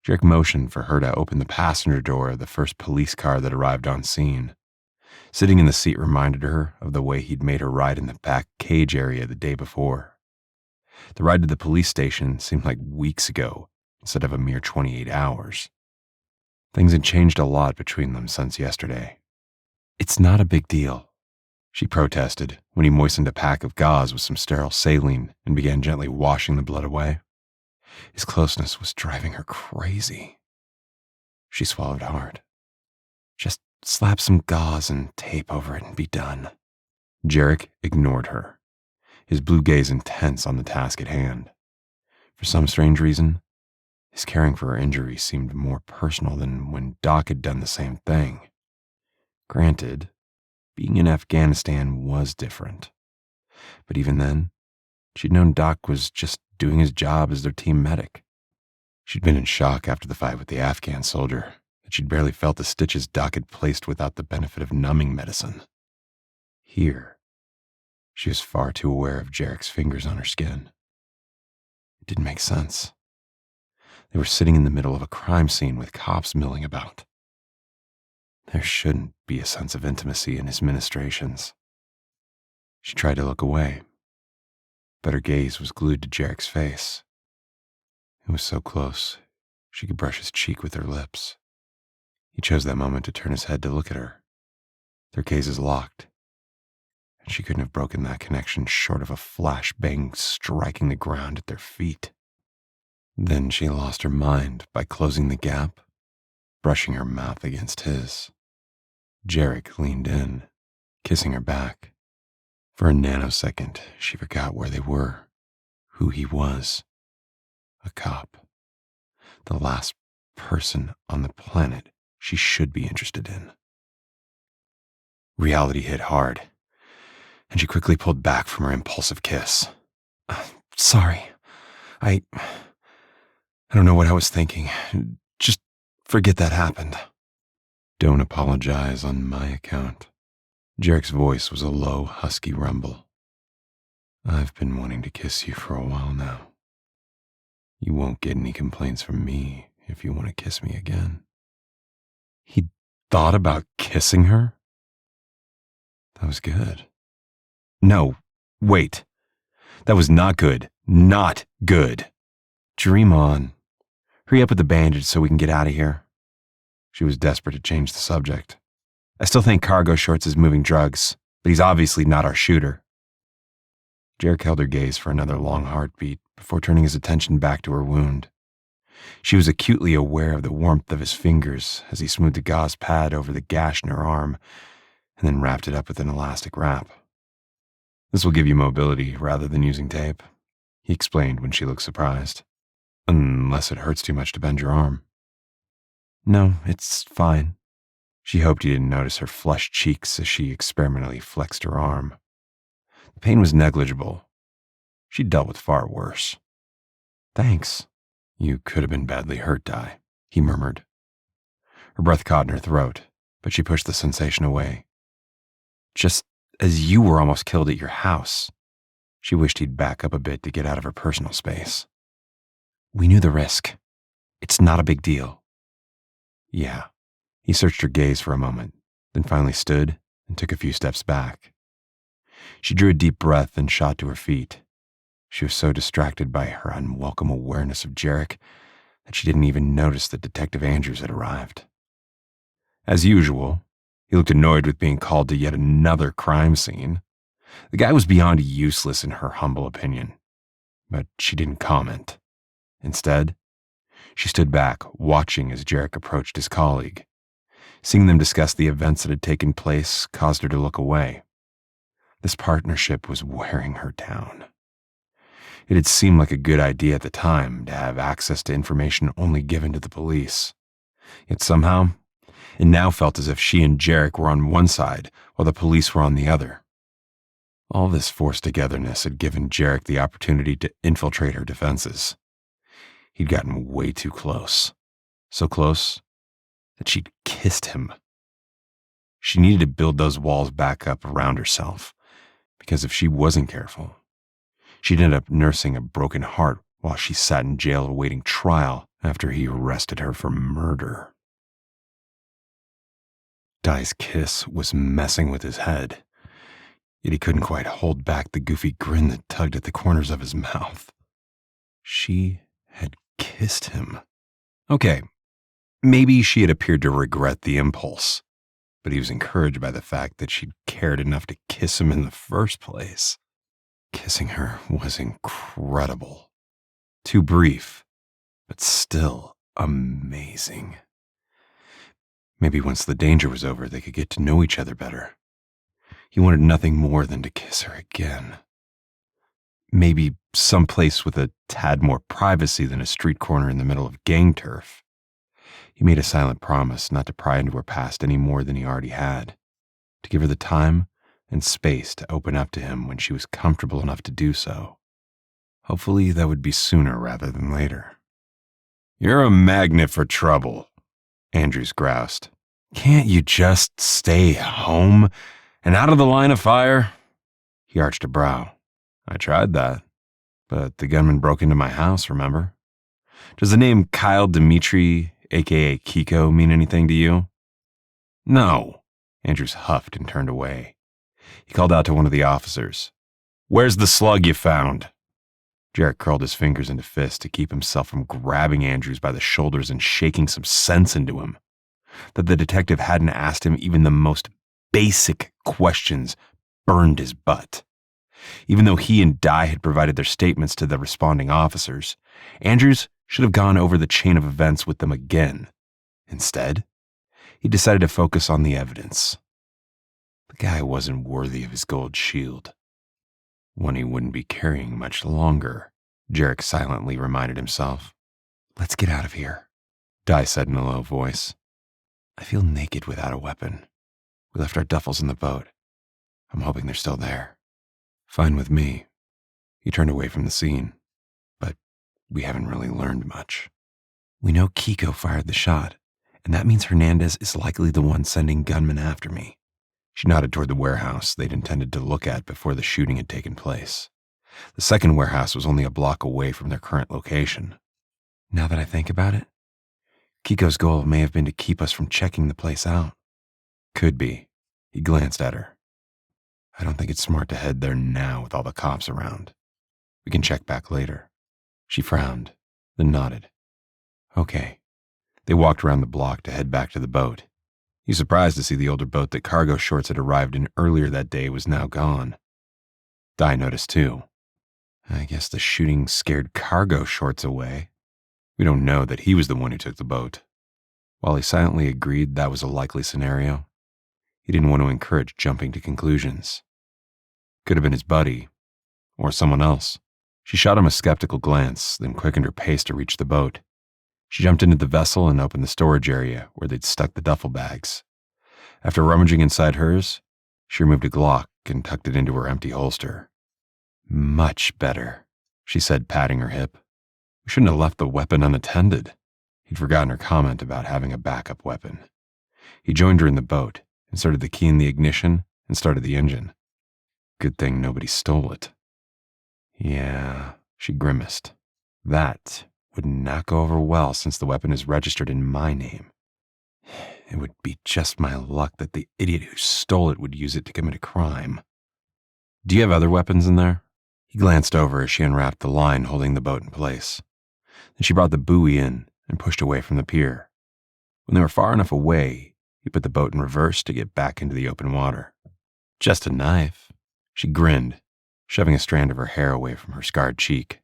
Jarek motioned for her to open the passenger door of the first police car that arrived on scene. Sitting in the seat reminded her of the way he'd made her ride in the back cage area the day before. The ride to the police station seemed like weeks ago instead of a mere 28 hours. Things had changed a lot between them since yesterday. It's not a big deal, she protested when he moistened a pack of gauze with some sterile saline and began gently washing the blood away. His closeness was driving her crazy. She swallowed hard. Just slap some gauze and tape over it and be done. Jarek ignored her, his blue gaze intense on the task at hand. For some strange reason, his caring for her injury seemed more personal than when Doc had done the same thing. Granted, being in Afghanistan was different. But even then, she'd known Doc was just doing his job as their team medic. She'd been in shock after the fight with the Afghan soldier, that she'd barely felt the stitches Doc had placed without the benefit of numbing medicine. Here, she was far too aware of Jarek's fingers on her skin. It didn't make sense. They were sitting in the middle of a crime scene with cops milling about. There shouldn't be a sense of intimacy in his ministrations. She tried to look away, but her gaze was glued to Jarek's face. It was so close, she could brush his cheek with her lips. He chose that moment to turn his head to look at her. Their gazes locked, and she couldn't have broken that connection short of a flashbang striking the ground at their feet. Then she lost her mind by closing the gap, brushing her mouth against his. Jarek leaned in, kissing her back. For a nanosecond, she forgot where they were, who he was. A cop. The last person on the planet she should be interested in. Reality hit hard, and she quickly pulled back from her impulsive kiss. Sorry. I don't know what I was thinking. Just forget that happened. Don't apologize on my account. Jarek's voice was a low, husky rumble. I've been wanting to kiss you for a while now. You won't get any complaints from me if you want to kiss me again. He thought about kissing her? That was good. No, wait. That was not good. Not good. Dream on. Hurry up with the bandage so we can get out of here. She was desperate to change the subject. I still think Cargo Shorts is moving drugs, but he's obviously not our shooter. Jarek held her gaze for another long heartbeat before turning his attention back to her wound. She was acutely aware of the warmth of his fingers as he smoothed the gauze pad over the gash in her arm and then wrapped it up with an elastic wrap. This will give you mobility rather than using tape, he explained when she looked surprised. Unless it hurts too much to bend your arm. No, it's fine. She hoped he didn't notice her flushed cheeks as she experimentally flexed her arm. The pain was negligible. She'd dealt with far worse. Thanks. You could have been badly hurt, Di, he murmured. Her breath caught in her throat, but she pushed the sensation away. Just as you were almost killed at your house. She wished he'd back up a bit to get out of her personal space. We knew the risk. It's not a big deal. Yeah. He searched her gaze for a moment, then finally stood and took a few steps back. She drew a deep breath and shot to her feet. She was so distracted by her unwelcome awareness of Jarek that she didn't even notice that Detective Andrews had arrived. As usual, he looked annoyed with being called to yet another crime scene. The guy was beyond useless in her humble opinion, but she didn't comment. Instead, she stood back, watching as Jarek approached his colleague. Seeing them discuss the events that had taken place caused her to look away. This partnership was wearing her down. It had seemed like a good idea at the time to have access to information only given to the police. Yet somehow, it now felt as if she and Jarek were on one side while the police were on the other. All this forced togetherness had given Jarek the opportunity to infiltrate her defenses. He'd gotten way too close. So close that she'd kissed him. She needed to build those walls back up around herself, because if she wasn't careful, she'd end up nursing a broken heart while she sat in jail awaiting trial after he arrested her for murder. Di's kiss was messing with his head, yet he couldn't quite hold back the goofy grin that tugged at the corners of his mouth. She had kissed him. Okay, maybe she had appeared to regret the impulse, but he was encouraged by the fact that she'd cared enough to kiss him in the first place. Kissing her was incredible. Too brief, but still amazing. Maybe once the danger was over, they could get to know each other better. He wanted nothing more than to kiss her again. Maybe someplace with a tad more privacy than a street corner in the middle of gang turf. He made a silent promise not to pry into her past any more than he already had, to give her the time and space to open up to him when she was comfortable enough to do so. Hopefully that would be sooner rather than later. You're a magnet for trouble, Andrews groused. Can't you just stay home and out of the line of fire? He arched a brow. I tried that, but the gunman broke into my house, remember? Does the name Kyle Dimitri, aka Kiko, mean anything to you? No. Andrews huffed and turned away. He called out to one of the officers. Where's the slug you found? Jarek curled his fingers into fists to keep himself from grabbing Andrews by the shoulders and shaking some sense into him. That the detective hadn't asked him even the most basic questions burned his butt. Even though he and Di had provided their statements to the responding officers, Andrews should have gone over the chain of events with them again. Instead, he decided to focus on the evidence. The guy wasn't worthy of his gold shield. One he wouldn't be carrying much longer, Jarek silently reminded himself. Let's get out of here, Di said in a low voice. I feel naked without a weapon. We left our duffels in the boat. I'm hoping they're still there. Fine with me. He turned away from the scene, but we haven't really learned much. We know Kiko fired the shot, and that means Hernandez is likely the one sending gunmen after me. She nodded toward the warehouse they'd intended to look at before the shooting had taken place. The second warehouse was only a block away from their current location. Now that I think about it, Kiko's goal may have been to keep us from checking the place out. Could be. He glanced at her. I don't think it's smart to head there now with all the cops around. We can check back later. She frowned, then nodded. Okay. They walked around the block to head back to the boat. He was surprised to see the older boat that Cargo Shorts had arrived in earlier that day was now gone. Di noticed too. I guess the shooting scared Cargo Shorts away. We don't know that he was the one who took the boat. While he silently agreed that was a likely scenario, he didn't want to encourage jumping to conclusions. Could have been his buddy, or someone else. She shot him a skeptical glance, then quickened her pace to reach the boat. She jumped into the vessel and opened the storage area where they'd stuck the duffel bags. After rummaging inside hers, she removed a Glock and tucked it into her empty holster. Much better, she said, patting her hip. We shouldn't have left the weapon unattended. He'd forgotten her comment about having a backup weapon. He joined her in the boat, inserted the key in the ignition, and started the engine. Good thing nobody stole it. Yeah, she grimaced. That would not go over well since the weapon is registered in my name. It would be just my luck that the idiot who stole it would use it to commit a crime. Do you have other weapons in there? He glanced over as she unwrapped the line holding the boat in place. Then she brought the buoy in and pushed away from the pier. When they were far enough away, he put the boat in reverse to get back into the open water. Just a knife. She grinned, shoving a strand of her hair away from her scarred cheek.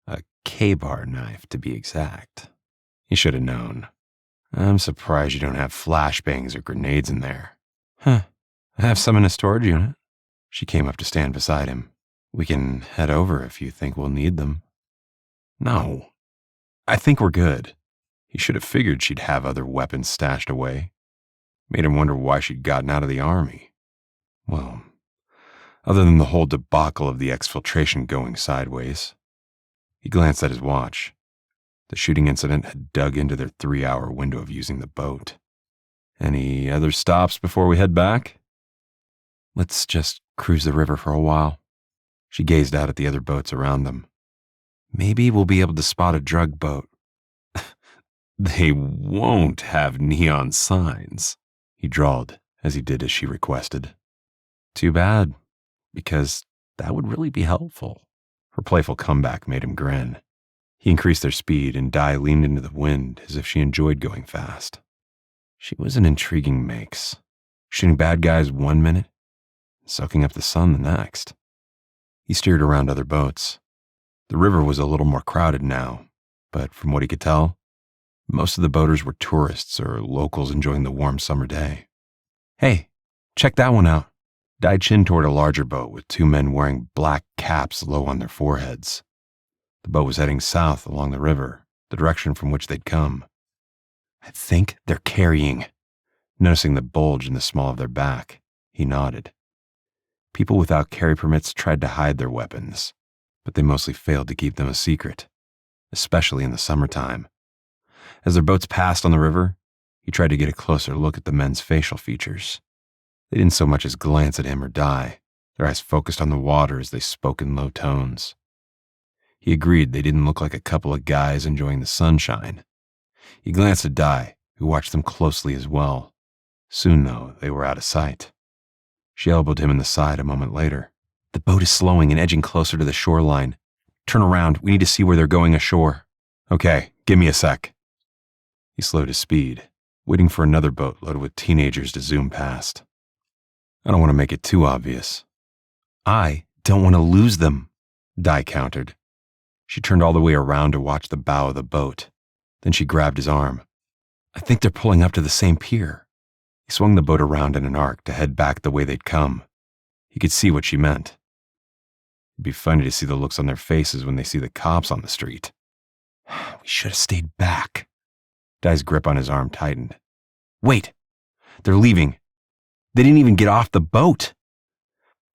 A K-bar knife, to be exact. He should have known. I'm surprised you don't have flashbangs or grenades in there. Huh. I have some in a storage unit. She came up to stand beside him. We can head over if you think we'll need them. No. I think we're good. He should have figured she'd have other weapons stashed away. Made him wonder why she'd gotten out of the army. Well, other than the whole debacle of the exfiltration going sideways. He glanced at his watch. The shooting incident had dug into their 3-hour window of using the boat. Any other stops before we head back? Let's just cruise the river for a while. She gazed out at the other boats around them. Maybe we'll be able to spot a drug boat. They won't have neon signs, he drawled as he did as she requested. Too bad, because that would really be helpful. Her playful comeback made him grin. He increased their speed, and Di leaned into the wind as if she enjoyed going fast. She was an intriguing mix, shooting bad guys 1 minute, and soaking up the sun the next. He steered around other boats. The river was a little more crowded now, but from what he could tell, most of the boaters were tourists or locals enjoying the warm summer day. Hey, check that one out. Di chinned toward a larger boat with 2 men wearing black caps low on their foreheads. The boat was heading south along the river, the direction from which they'd come. I think they're carrying. Noticing the bulge in the small of their back, he nodded. People without carry permits tried to hide their weapons, but they mostly failed to keep them a secret, especially in the summertime. As their boats passed on the river, he tried to get a closer look at the men's facial features. They didn't so much as glance at him or Di, their eyes focused on the water as they spoke in low tones. He agreed they didn't look like a couple of guys enjoying the sunshine. He glanced at Di, who watched them closely as well. Soon, though, they were out of sight. She elbowed him in the side a moment later. The boat is slowing and edging closer to the shoreline. Turn around, we need to see where they're going ashore. Okay, give me a sec. He slowed his speed, waiting for another boat loaded with teenagers to zoom past. I don't want to make it too obvious. I don't want to lose them, Di countered. She turned all the way around to watch the bow of the boat. Then she grabbed his arm. I think they're pulling up to the same pier. He swung the boat around in an arc to head back the way they'd come. He could see what she meant. It'd be funny to see the looks on their faces when they see the cops on the street. We should have stayed back. Di's grip on his arm tightened. Wait, they're leaving. They didn't even get off the boat.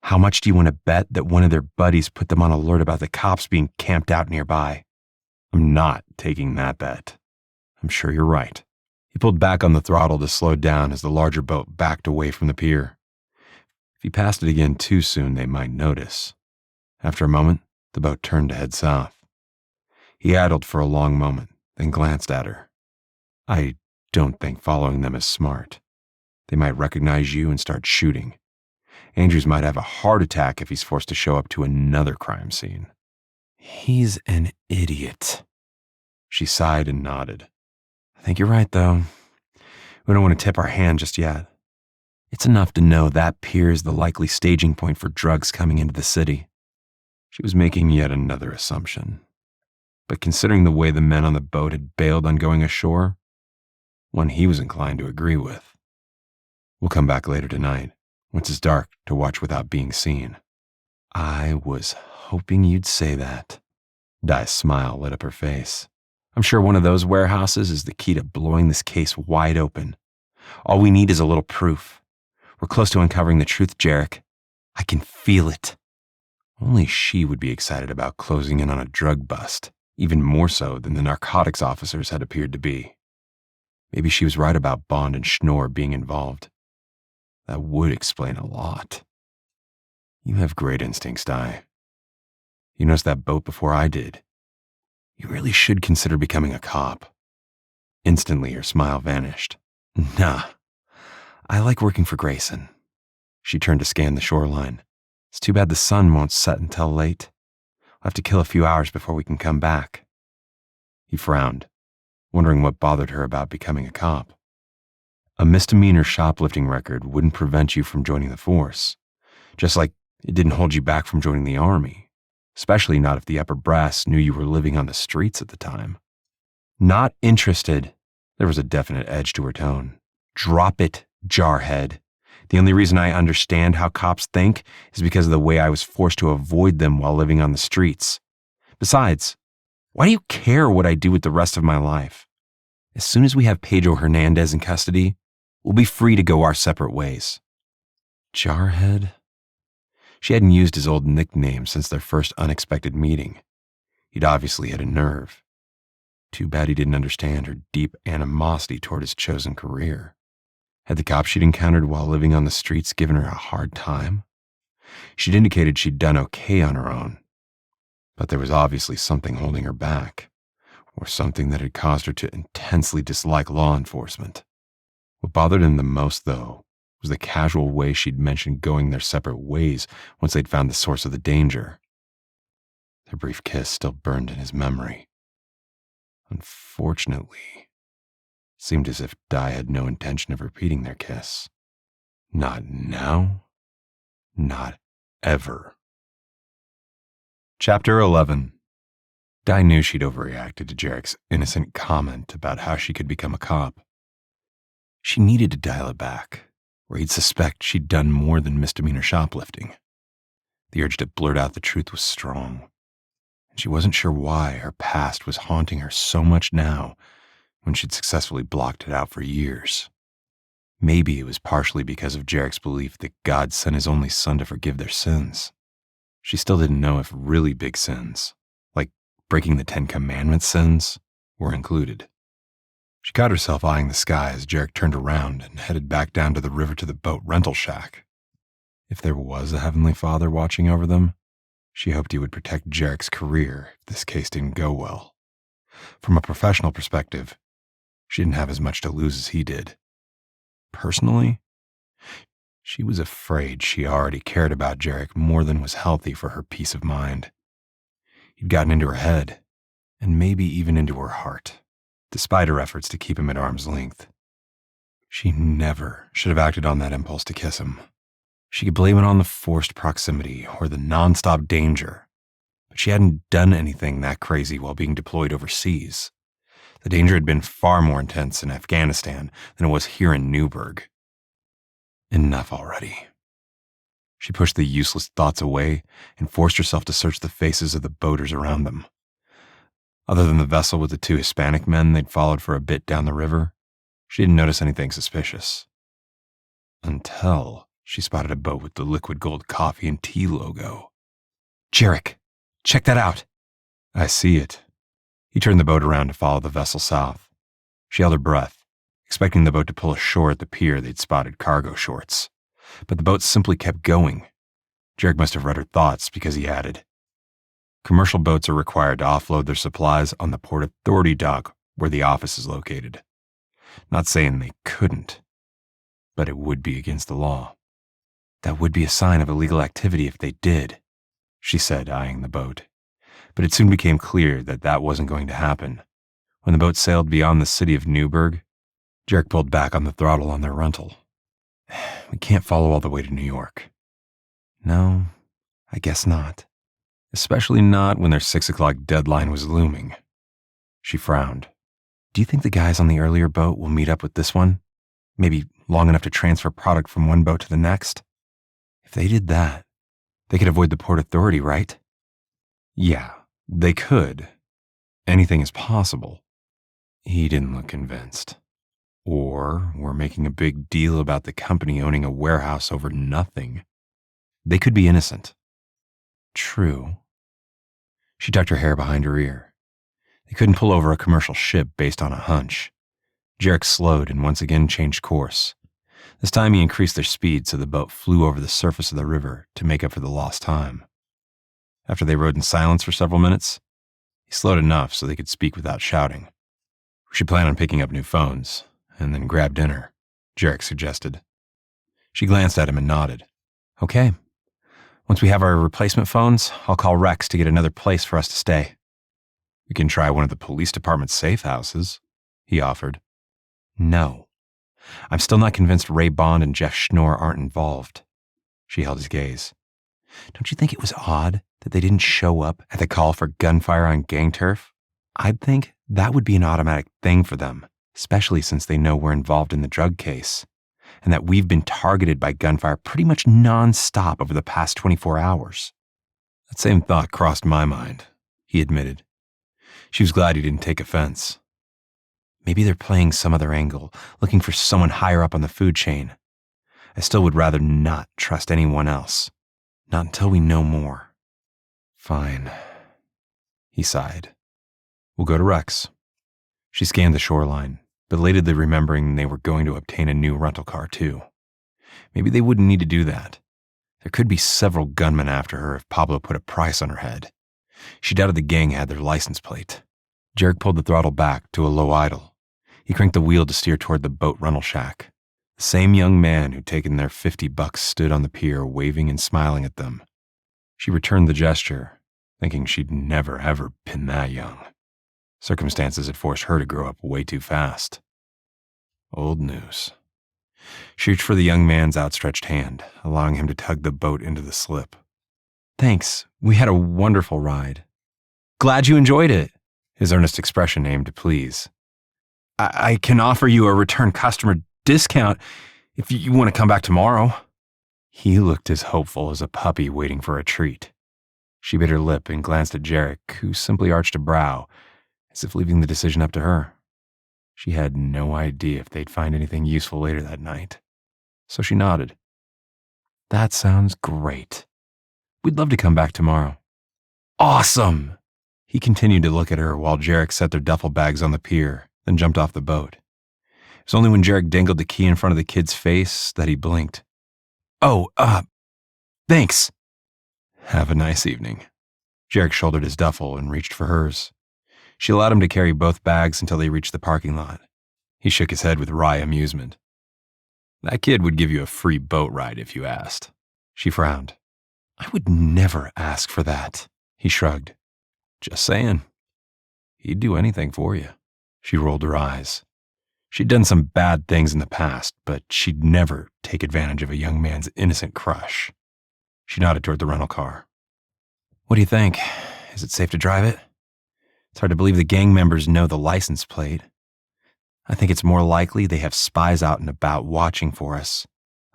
How much do you want to bet that one of their buddies put them on alert about the cops being camped out nearby? I'm not taking that bet. I'm sure you're right. He pulled back on the throttle to slow down as the larger boat backed away from the pier. If he passed it again too soon, they might notice. After a moment, the boat turned to head south. He idled for a long moment, then glanced at her. I don't think following them is smart. They might recognize you and start shooting. Andrews might have a heart attack if he's forced to show up to another crime scene. He's an idiot. She sighed and nodded. I think you're right, though. We don't want to tip our hand just yet. It's enough to know that pier is the likely staging point for drugs coming into the city. She was making yet another assumption. But considering the way the men on the boat had bailed on going ashore, one he was inclined to agree with. We'll come back later tonight, once it's dark, to watch without being seen. I was hoping you'd say that. Di's smile lit up her face. I'm sure one of those warehouses is the key to blowing this case wide open. All we need is a little proof. We're close to uncovering the truth, Jarek. I can feel it. Only she would be excited about closing in on a drug bust, even more so than the narcotics officers had appeared to be. Maybe she was right about Bond and Schnorr being involved. That would explain a lot. You have great instincts, Di. You noticed that boat before I did. You really should consider becoming a cop. Instantly, her smile vanished. Nah, I like working for Grayson. She turned to scan the shoreline. It's too bad the sun won't set until late. We'll have to kill a few hours before we can come back. He frowned, wondering what bothered her about becoming a cop. A misdemeanor shoplifting record wouldn't prevent you from joining the force, just like it didn't hold you back from joining the army, especially not if the upper brass knew you were living on the streets at the time. Not interested. There was a definite edge to her tone. Drop it, jarhead. The only reason I understand how cops think is because of the way I was forced to avoid them while living on the streets. Besides, why do you care what I do with the rest of my life? As soon as we have Pedro Hernandez in custody, we'll be free to go our separate ways. Jarhead? She hadn't used his old nickname since their first unexpected meeting. He'd obviously had a nerve. Too bad he didn't understand her deep animosity toward his chosen career. Had the cops she'd encountered while living on the streets given her a hard time? She'd indicated she'd done okay on her own, but there was obviously something holding her back, or something that had caused her to intensely dislike law enforcement. What bothered him the most, though, was the casual way she'd mentioned going their separate ways once they'd found the source of the danger. Their brief kiss still burned in his memory. Unfortunately, it seemed as if Di had no intention of repeating their kiss. Not now. Not ever. Chapter 11. Di knew she'd overreacted to Jarek's innocent comment about how she could become a cop. She needed to dial it back, or he'd suspect she'd done more than misdemeanor shoplifting. The urge to blurt out the truth was strong, and she wasn't sure why her past was haunting her so much now when she'd successfully blocked it out for years. Maybe it was partially because of Jarek's belief that God sent his only son to forgive their sins. She still didn't know if really big sins, like breaking the 10 Commandments sins, were included. She caught herself eyeing the sky as Jarek turned around and headed back down to the river to the boat rental shack. If there was a Heavenly Father watching over them, she hoped he would protect Jarek's career if this case didn't go well. From a professional perspective, she didn't have as much to lose as he did. Personally, she was afraid she already cared about Jarek more than was healthy for her peace of mind. He'd gotten into her head, and maybe even into her heart, despite her efforts to keep him at arm's length. She never should have acted on that impulse to kiss him. She could blame it on the forced proximity or the nonstop danger, but she hadn't done anything that crazy while being deployed overseas. The danger had been far more intense in Afghanistan than it was here in Newburgh. Enough already. She pushed the useless thoughts away and forced herself to search the faces of the boaters around them. Other than the vessel with the 2 Hispanic men they'd followed for a bit down the river, she didn't notice anything suspicious. Until she spotted a boat with the liquid gold coffee and tea logo. Jarek, check that out. I see it. He turned the boat around to follow the vessel south. She held her breath, expecting the boat to pull ashore at the pier they'd spotted cargo shorts. But the boat simply kept going. Jarek must have read her thoughts because he added, commercial boats are required to offload their supplies on the Port Authority dock where the office is located. Not saying they couldn't, but it would be against the law. That would be a sign of illegal activity if they did, she said, eyeing the boat. But it soon became clear that that wasn't going to happen. When the boat sailed beyond the city of Newburgh, Jarek pulled back on the throttle on their rental. We can't follow all the way to New York. No, I guess not. Especially not when their 6 o'clock deadline was looming. She frowned. Do you think the guys on the earlier boat will meet up with this one? Maybe long enough to transfer product from one boat to the next? If they did that, They could avoid the Port Authority, right? Yeah, they could. Anything is possible. He didn't look convinced. Or we're making a big deal about the company owning a warehouse over nothing. They could be innocent. True. She tucked her hair behind her ear. They couldn't pull over a commercial ship based on a hunch. Jarek slowed and once again changed course. This time he increased their speed so the boat flew over the surface of the river to make up for the lost time. After they rode in silence for several minutes, he slowed enough so they could speak without shouting. We should plan on picking up new phones, and then grab dinner, Jarek suggested. She glanced at him and nodded. Okay. Once we have our replacement phones, I'll call Rex to get another place for us to stay. We can try one of the police department's safe houses, he offered. No. I'm still not convinced Ray Bond and Jeff Schnorr aren't involved. She held his gaze. Don't you think it was odd that they didn't show up at the call for gunfire on gang turf? I'd think that would be an automatic thing for them, especially since they know we're involved in the drug case, and that we've been targeted by gunfire pretty much non-stop over the past 24 hours. That same thought crossed my mind, he admitted. She was glad he didn't take offense. Maybe they're playing some other angle, looking for someone higher up on the food chain. I still would rather not trust anyone else. Not until we know more. Fine. He sighed. We'll go to Rex. She scanned the shoreline, belatedly remembering they were going to obtain a new rental car too. Maybe they wouldn't need to do that. There could be several gunmen after her if Pablo put a price on her head. She doubted the gang had their license plate. Jarek pulled the throttle back to a low idle. He cranked the wheel to steer toward the boat rental shack. The same young man who'd taken their $50 stood on the pier waving and smiling at them. She returned the gesture, thinking she'd never ever been that young. Circumstances had forced her to grow up way too fast. Old news. She reached for the young man's outstretched hand, allowing him to tug the boat into the slip. Thanks, we had a wonderful ride. Glad you enjoyed it, his earnest expression aimed to please. I can offer you a return customer discount if you want to come back tomorrow. He looked as hopeful as a puppy waiting for a treat. She bit her lip and glanced at Jarek, who simply arched a brow, as if leaving the decision up to her. She had no idea if they'd find anything useful later that night, so she nodded. That sounds great. We'd love to come back tomorrow. Awesome! He continued to look at her while Jarek set their duffel bags on the pier, then jumped off the boat. It was only when Jarek dangled the key in front of the kid's face that he blinked. Oh, thanks. Have a nice evening. Jarek shouldered his duffel and reached for hers. She allowed him to carry both bags until they reached the parking lot. He shook his head with wry amusement. That kid would give you a free boat ride if you asked. She frowned. I would never ask for that, he shrugged. Just saying. He'd do anything for you. She rolled her eyes. She'd done some bad things in the past, but she'd never take advantage of a young man's innocent crush. She nodded toward the rental car. What do you think? Is it safe to drive it? It's hard to believe the gang members know the license plate. I think it's more likely they have spies out and about watching for us,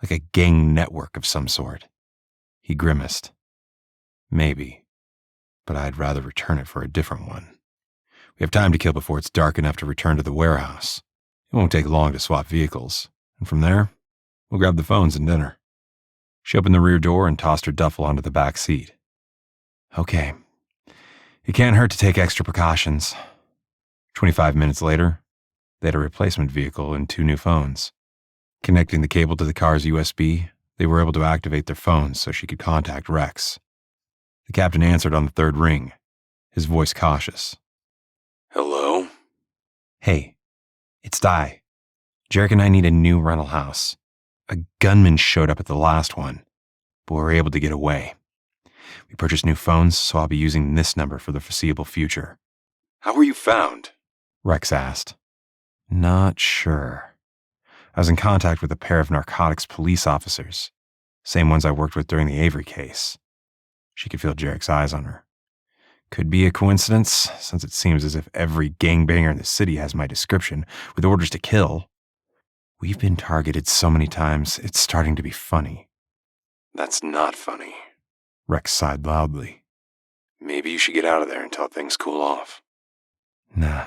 like a gang network of some sort. He grimaced. Maybe, but I'd rather return it for a different one. We have time to kill before it's dark enough to return to the warehouse. It won't take long to swap vehicles, and from there, we'll grab the phones and dinner. She opened the rear door and tossed her duffel onto the back seat. Okay. It can't hurt to take extra precautions. 25 minutes later, they had a replacement vehicle and 2 new phones. Connecting the cable to the car's USB, they were able to activate their phones so she could contact Rex. The captain answered on the 3rd ring, his voice cautious. Hello? Hey, it's Di. Jarek and I need a new rental house. A gunman showed up at the last one, but we were able to get away. We purchased new phones, so I'll be using this number for the foreseeable future. How were you found? Rex asked. Not sure. I was in contact with a pair of narcotics police officers, same ones I worked with during the Avery case. She could feel Jarek's eyes on her. Could be a coincidence, since it seems as if every gangbanger in the city has my description, with orders to kill. We've been targeted so many times, it's starting to be funny. That's not funny. Rex sighed loudly. Maybe you should get out of there until things cool off. Nah.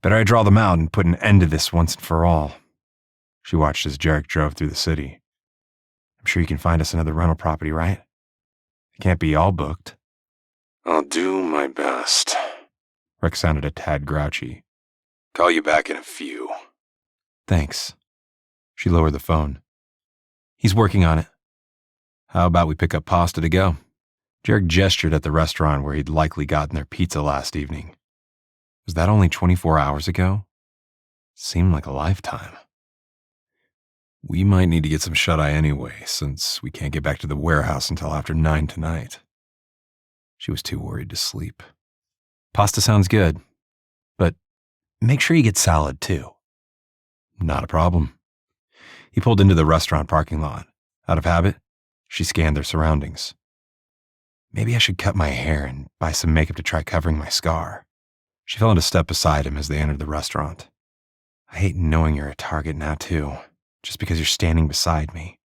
Better I draw them out and put an end to this once and for all. She watched as Jarek drove through the city. I'm sure you can find us another rental property, right? It can't be all booked. I'll do my best. Rex sounded a tad grouchy. Call you back in a few. Thanks. She lowered the phone. He's working on it. How about we pick up pasta to go? Jarek gestured at the restaurant where he'd likely gotten their pizza last evening. Was that only 24 hours ago? Seemed like a lifetime. We might need to get some shut-eye anyway, since we can't get back to the warehouse until after 9 tonight. She was too worried to sleep. Pasta sounds good, but make sure you get salad too. Not a problem. He pulled into the restaurant parking lot. Out of habit, she scanned their surroundings. Maybe I should cut my hair and buy some makeup to try covering my scar. She fell into step beside him as they entered the restaurant. I hate knowing you're a target now too, just because you're standing beside me.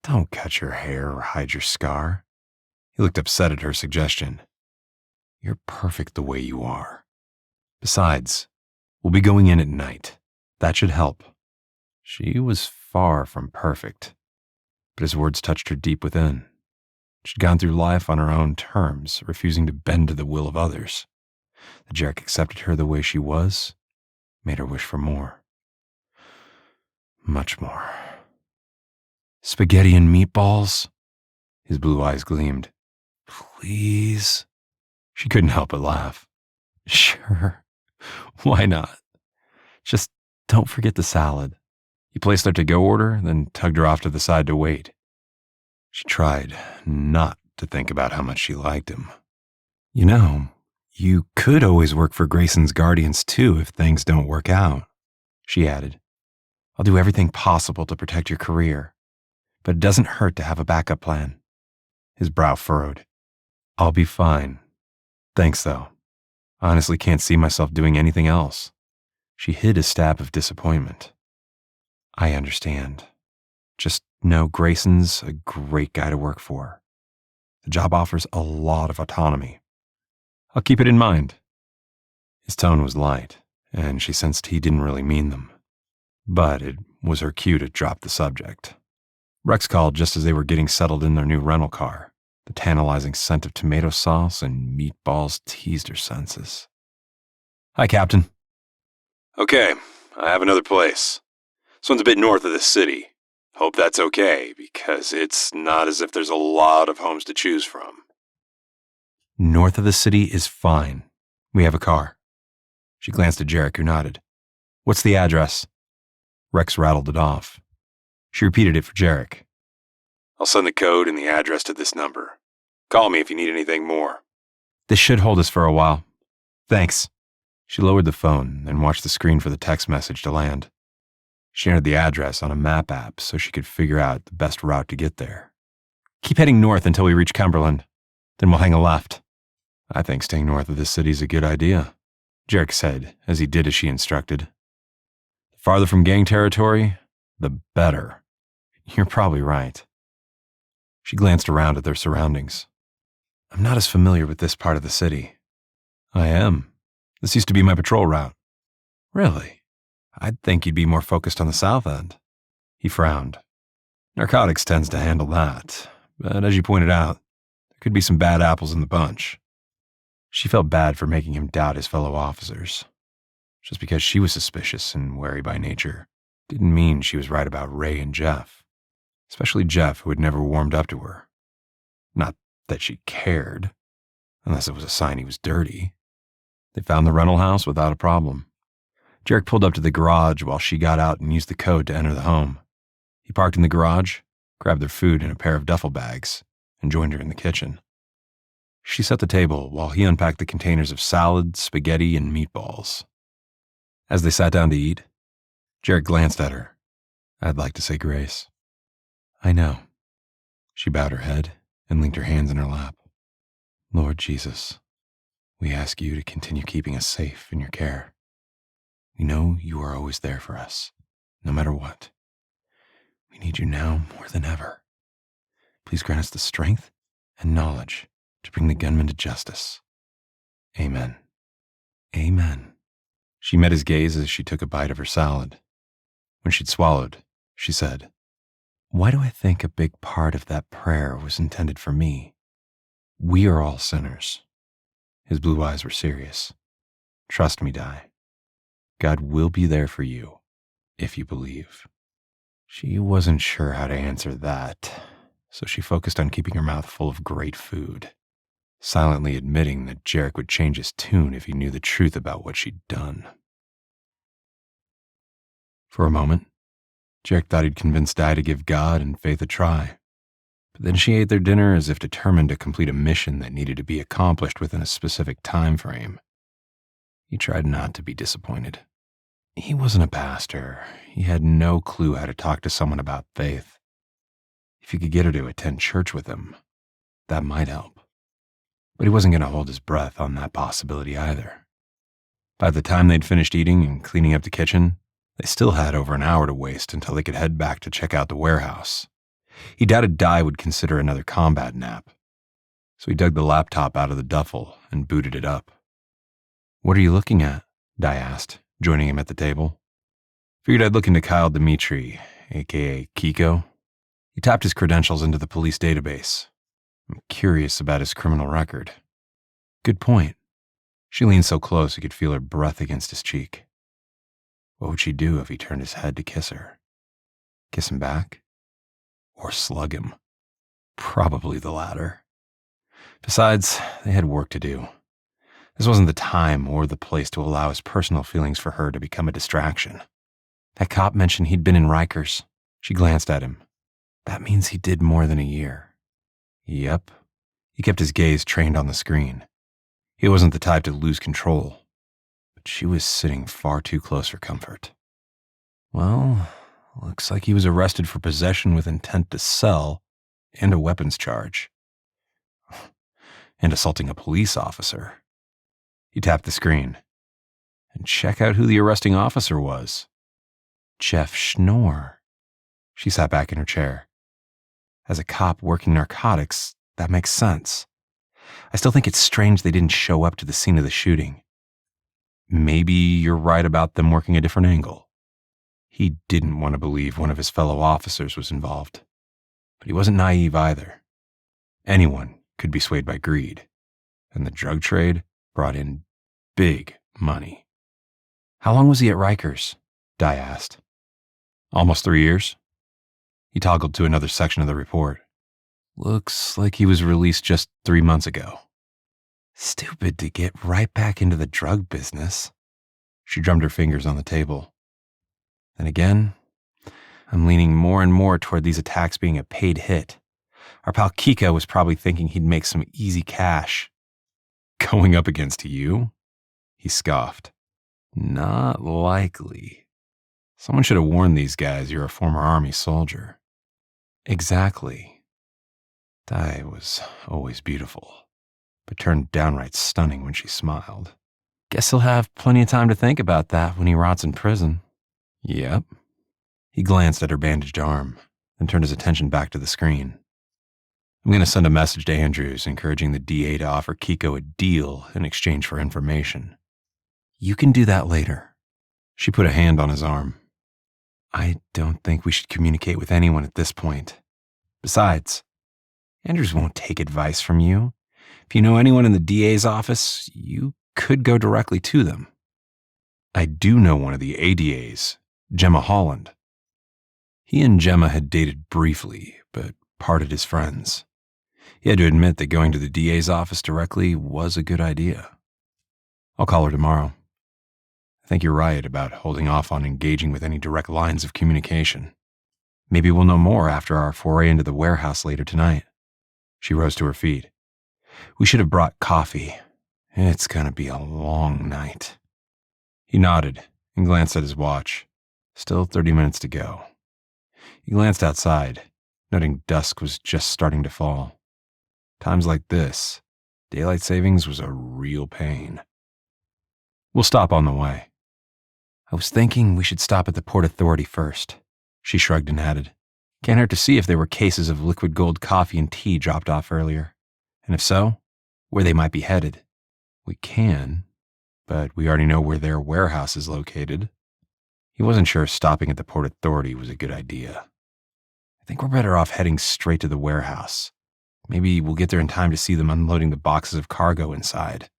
Don't cut your hair or hide your scar. He looked upset at her suggestion. You're perfect the way you are. Besides, we'll be going in at night. That should help. She was far from perfect, but his words touched her deep within. She'd gone through life on her own terms, refusing to bend to the will of others. That Jarek accepted her the way she was made her wish for more. Much more. Spaghetti and meatballs? His blue eyes gleamed. Please? She couldn't help but laugh. Sure. Why not? Just don't forget the salad. He placed their to-go order, then tugged her off to the side to wait. She tried not to think about how much she liked him. You know, you could always work for Grayson's Guardians too if things don't work out, she added. I'll do everything possible to protect your career, but it doesn't hurt to have a backup plan. His brow furrowed. I'll be fine. Thanks, though. I honestly can't see myself doing anything else. She hid a stab of disappointment. I understand. Just know Grayson's a great guy to work for. The job offers a lot of autonomy. I'll keep it in mind. His tone was light, and she sensed he didn't really mean them. But it was her cue to drop the subject. Rex called just as they were getting settled in their new rental car. The tantalizing scent of tomato sauce and meatballs teased her senses. Hi, Captain. Okay, I have another place. This one's a bit north of the city. Hope that's okay, because it's not as if there's a lot of homes to choose from. North of the city is fine. We have a car. She glanced at Jarek, who nodded. What's the address? Rex rattled it off. She repeated it for Jarek. I'll send the code and the address to this number. Call me if you need anything more. This should hold us for a while. Thanks. She lowered the phone and watched the screen for the text message to land. She entered the address on a map app so she could figure out the best route to get there. Keep heading north until we reach Cumberland. Then we'll hang a left. I think staying north of this city is a good idea, Jarek said as he did as she instructed. The farther from gang territory, the better. You're probably right. She glanced around at their surroundings. I'm not as familiar with this part of the city. I am. This used to be my patrol route. Really? I'd think you'd be more focused on the south end. He frowned. Narcotics tends to handle that, but as you pointed out, there could be some bad apples in the bunch. She felt bad for making him doubt his fellow officers. Just because she was suspicious and wary by nature didn't mean she was right about Ray and Jeff. Especially Jeff, who had never warmed up to her. Not that she cared, unless it was a sign he was dirty. They found the rental house without a problem. Jarek pulled up to the garage while she got out and used the code to enter the home. He parked in the garage, grabbed their food in a pair of duffel bags, and joined her in the kitchen. She set the table while he unpacked the containers of salad, spaghetti, and meatballs. As they sat down to eat, Jarek glanced at her. I'd like to say grace. I know. She bowed her head and linked her hands in her lap. Lord Jesus, we ask you to continue keeping us safe in your care. We know you are always there for us, no matter what. We need you now more than ever. Please grant us the strength and knowledge to bring the gunman to justice. Amen. Amen. She met his gaze as she took a bite of her salad. When she'd swallowed, she said, "Why do I think a big part of that prayer was intended for me? We are all sinners." His blue eyes were serious. "Trust me, Di. God will be there for you, if you believe." She wasn't sure how to answer that, so she focused on keeping her mouth full of great food, silently admitting that Jarek would change his tune if he knew the truth about what she'd done. For a moment, Jarek thought he'd convinced Di to give God and Faith a try, but then she ate their dinner as if determined to complete a mission that needed to be accomplished within a specific time frame. He tried not to be disappointed. He wasn't a pastor. He had no clue how to talk to someone about faith. If he could get her to attend church with him, that might help. But he wasn't going to hold his breath on that possibility either. By the time they'd finished eating and cleaning up the kitchen, they still had over an hour to waste until they could head back to check out the warehouse. He doubted Di would consider another combat nap, so he dug the laptop out of the duffel and booted it up. "What are you looking at?" Di asked, joining him at the table. "Figured I'd look into Kyle Dimitri, aka Kiko." He tapped his credentials into the police database. "I'm curious about his criminal record." "Good point." She leaned so close he could feel her breath against his cheek. What would she do if he turned his head to kiss her? Kiss him back? Or slug him? Probably the latter. Besides, they had work to do. This wasn't the time or the place to allow his personal feelings for her to become a distraction. That cop mentioned he'd been in Rikers. She glanced at him. That means he did more than a year. Yep. He kept his gaze trained on the screen. He wasn't the type to lose control. But she was sitting far too close for comfort. Well, looks like he was arrested for possession with intent to sell and a weapons charge. And assaulting a police officer. He tapped the screen. And check out who the arresting officer was. Jeff Schnorr. She sat back in her chair. As a cop working narcotics, that makes sense. I still think it's strange they didn't show up to the scene of the shooting. Maybe you're right about them working a different angle. He didn't want to believe one of his fellow officers was involved. But he wasn't naive either. Anyone could be swayed by greed. And the drug trade brought in big money. How long was he at Rikers? Di asked. Almost 3 years. He toggled to another section of the report. Looks like he was released just 3 months ago. Stupid to get right back into the drug business. She drummed her fingers on the table. Then again, I'm leaning more and more toward these attacks being a paid hit. Our pal Kiko was probably thinking he'd make some easy cash. Going up against you? He scoffed. Not likely. Someone should have warned these guys you're a former army soldier. Exactly. Di was always beautiful, but turned downright stunning when she smiled. Guess he'll have plenty of time to think about that when he rots in prison. Yep. He glanced at her bandaged arm, then turned his attention back to the screen. I'm going to send a message to Andrews encouraging the DA to offer Kiko a deal in exchange for information. You can do that later. She put a hand on his arm. I don't think we should communicate with anyone at this point. Besides, Andrews won't take advice from you. If you know anyone in the DA's office, you could go directly to them. I do know one of the ADAs, Gemma Holland. He and Gemma had dated briefly, but parted as friends. He had to admit that going to the DA's office directly was a good idea. I'll call her tomorrow. I think you're right about holding off on engaging with any direct lines of communication. Maybe we'll know more after our foray into the warehouse later tonight. She rose to her feet. We should have brought coffee. It's gonna be a long night. He nodded and glanced at his watch. Still 30 minutes to go. He glanced outside, noting dusk was just starting to fall. Times like this, daylight savings was a real pain. We'll stop on the way. I was thinking we should stop at the Port Authority first, she shrugged and added. Can't hurt to see if there were cases of liquid gold coffee and tea dropped off earlier, and if so, where they might be headed. We can, but we already know where their warehouse is located. He wasn't sure if stopping at the Port Authority was a good idea. I think we're better off heading straight to the warehouse. Maybe we'll get there in time to see them unloading the boxes of cargo inside.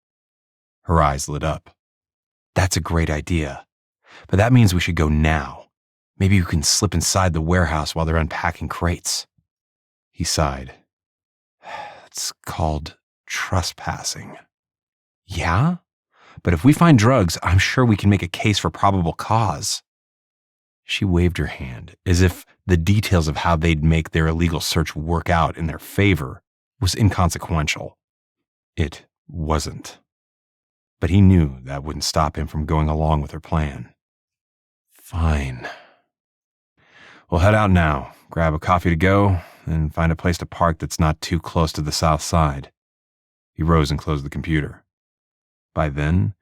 Her eyes lit up. That's a great idea, but that means we should go now. Maybe we can slip inside the warehouse while they're unpacking crates. He sighed. It's called trespassing. Yeah? But if we find drugs, I'm sure we can make a case for probable cause. She waved her hand, as if the details of how they'd make their illegal search work out in their favor was inconsequential. It wasn't. But he knew that wouldn't stop him from going along with her plan. Fine. We'll head out now, grab a coffee to go, and find a place to park that's not too close to the south side. He rose and closed the computer. By then,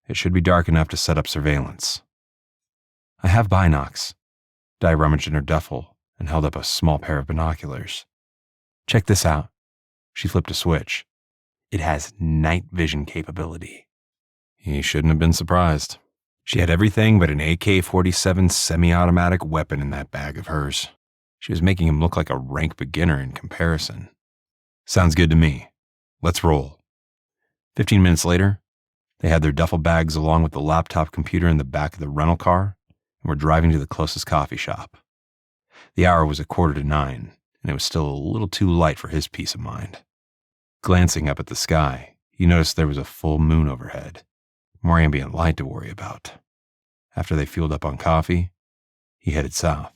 it should be dark enough to set up surveillance. I have binocs. Di rummaged in her duffel and held up a small pair of binoculars. Check this out. She flipped a switch. It has night vision capability. He shouldn't have been surprised. She had everything but an AK-47 semi-automatic weapon in that bag of hers. She was making him look like a rank beginner in comparison. Sounds good to me. Let's roll. 15 minutes later, they had their duffel bags along with the laptop computer in the back of the rental car and were driving to the closest coffee shop. The hour was 9:15, and it was still a little too light for his peace of mind. Glancing up at the sky, he noticed there was a full moon overhead, more ambient light to worry about. After they fueled up on coffee, he headed south.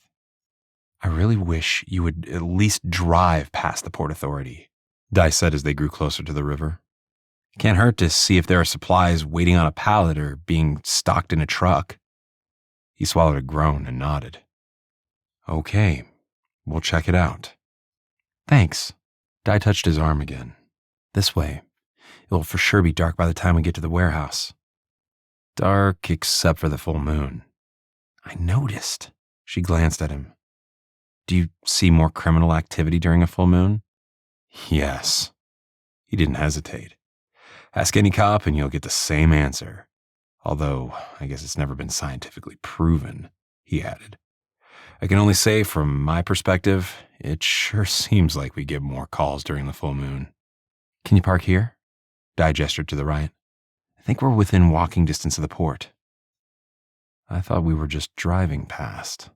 I really wish you would at least drive past the Port Authority, Di said as they grew closer to the river. Can't hurt to see if there are supplies waiting on a pallet or being stocked in a truck. He swallowed a groan and nodded. Okay, we'll check it out. Thanks. Di touched his arm again. This way. It will for sure be dark by the time we get to the warehouse. Dark except for the full moon. I noticed. She glanced at him. Do you see more criminal activity during a full moon? Yes. He didn't hesitate. Ask any cop and you'll get the same answer. Although, I guess it's never been scientifically proven, he added. I can only say from my perspective, it sure seems like we get more calls during the full moon. Can you park here? Di gestured to the right. I think we're within walking distance of the port. I thought we were just driving past.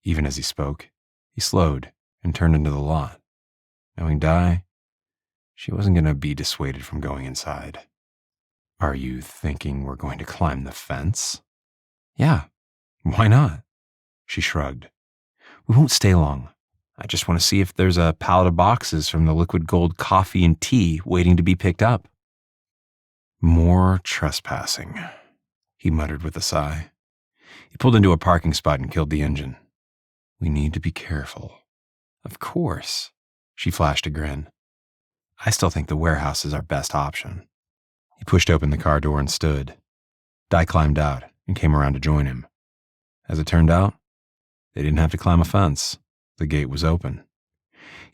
Even as he spoke, he slowed and turned into the lot. Knowing Di, she wasn't going to be dissuaded from going inside. Are you thinking we're going to climb the fence? Yeah, why not? She shrugged. We won't stay long. I just want to see if there's a pallet of boxes from the liquid gold coffee and tea waiting to be picked up. More trespassing, he muttered with a sigh. He pulled into a parking spot and killed the engine. We need to be careful. Of course, she flashed a grin. I still think the warehouse is our best option. He pushed open the car door and stood. Di climbed out and came around to join him. As it turned out, they didn't have to climb a fence. The gate was open.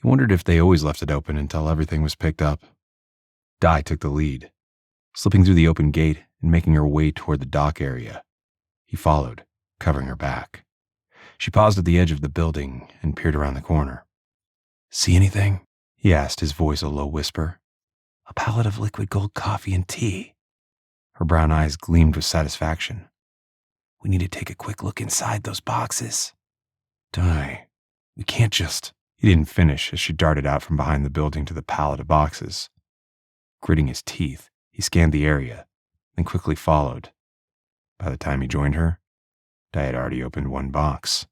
He wondered if they always left it open until everything was picked up. Di took the lead, slipping through the open gate and making her way toward the dock area. He followed, covering her back. She paused at the edge of the building and peered around the corner. See anything? He asked, his voice a low whisper. A pallet of liquid gold coffee and tea. Her brown eyes gleamed with satisfaction. We need to take a quick look inside those boxes. Di, we can't just... He didn't finish as she darted out from behind the building to the pallet of boxes. Gritting his teeth, he scanned the area, then quickly followed. By the time he joined her, Di had already opened one box.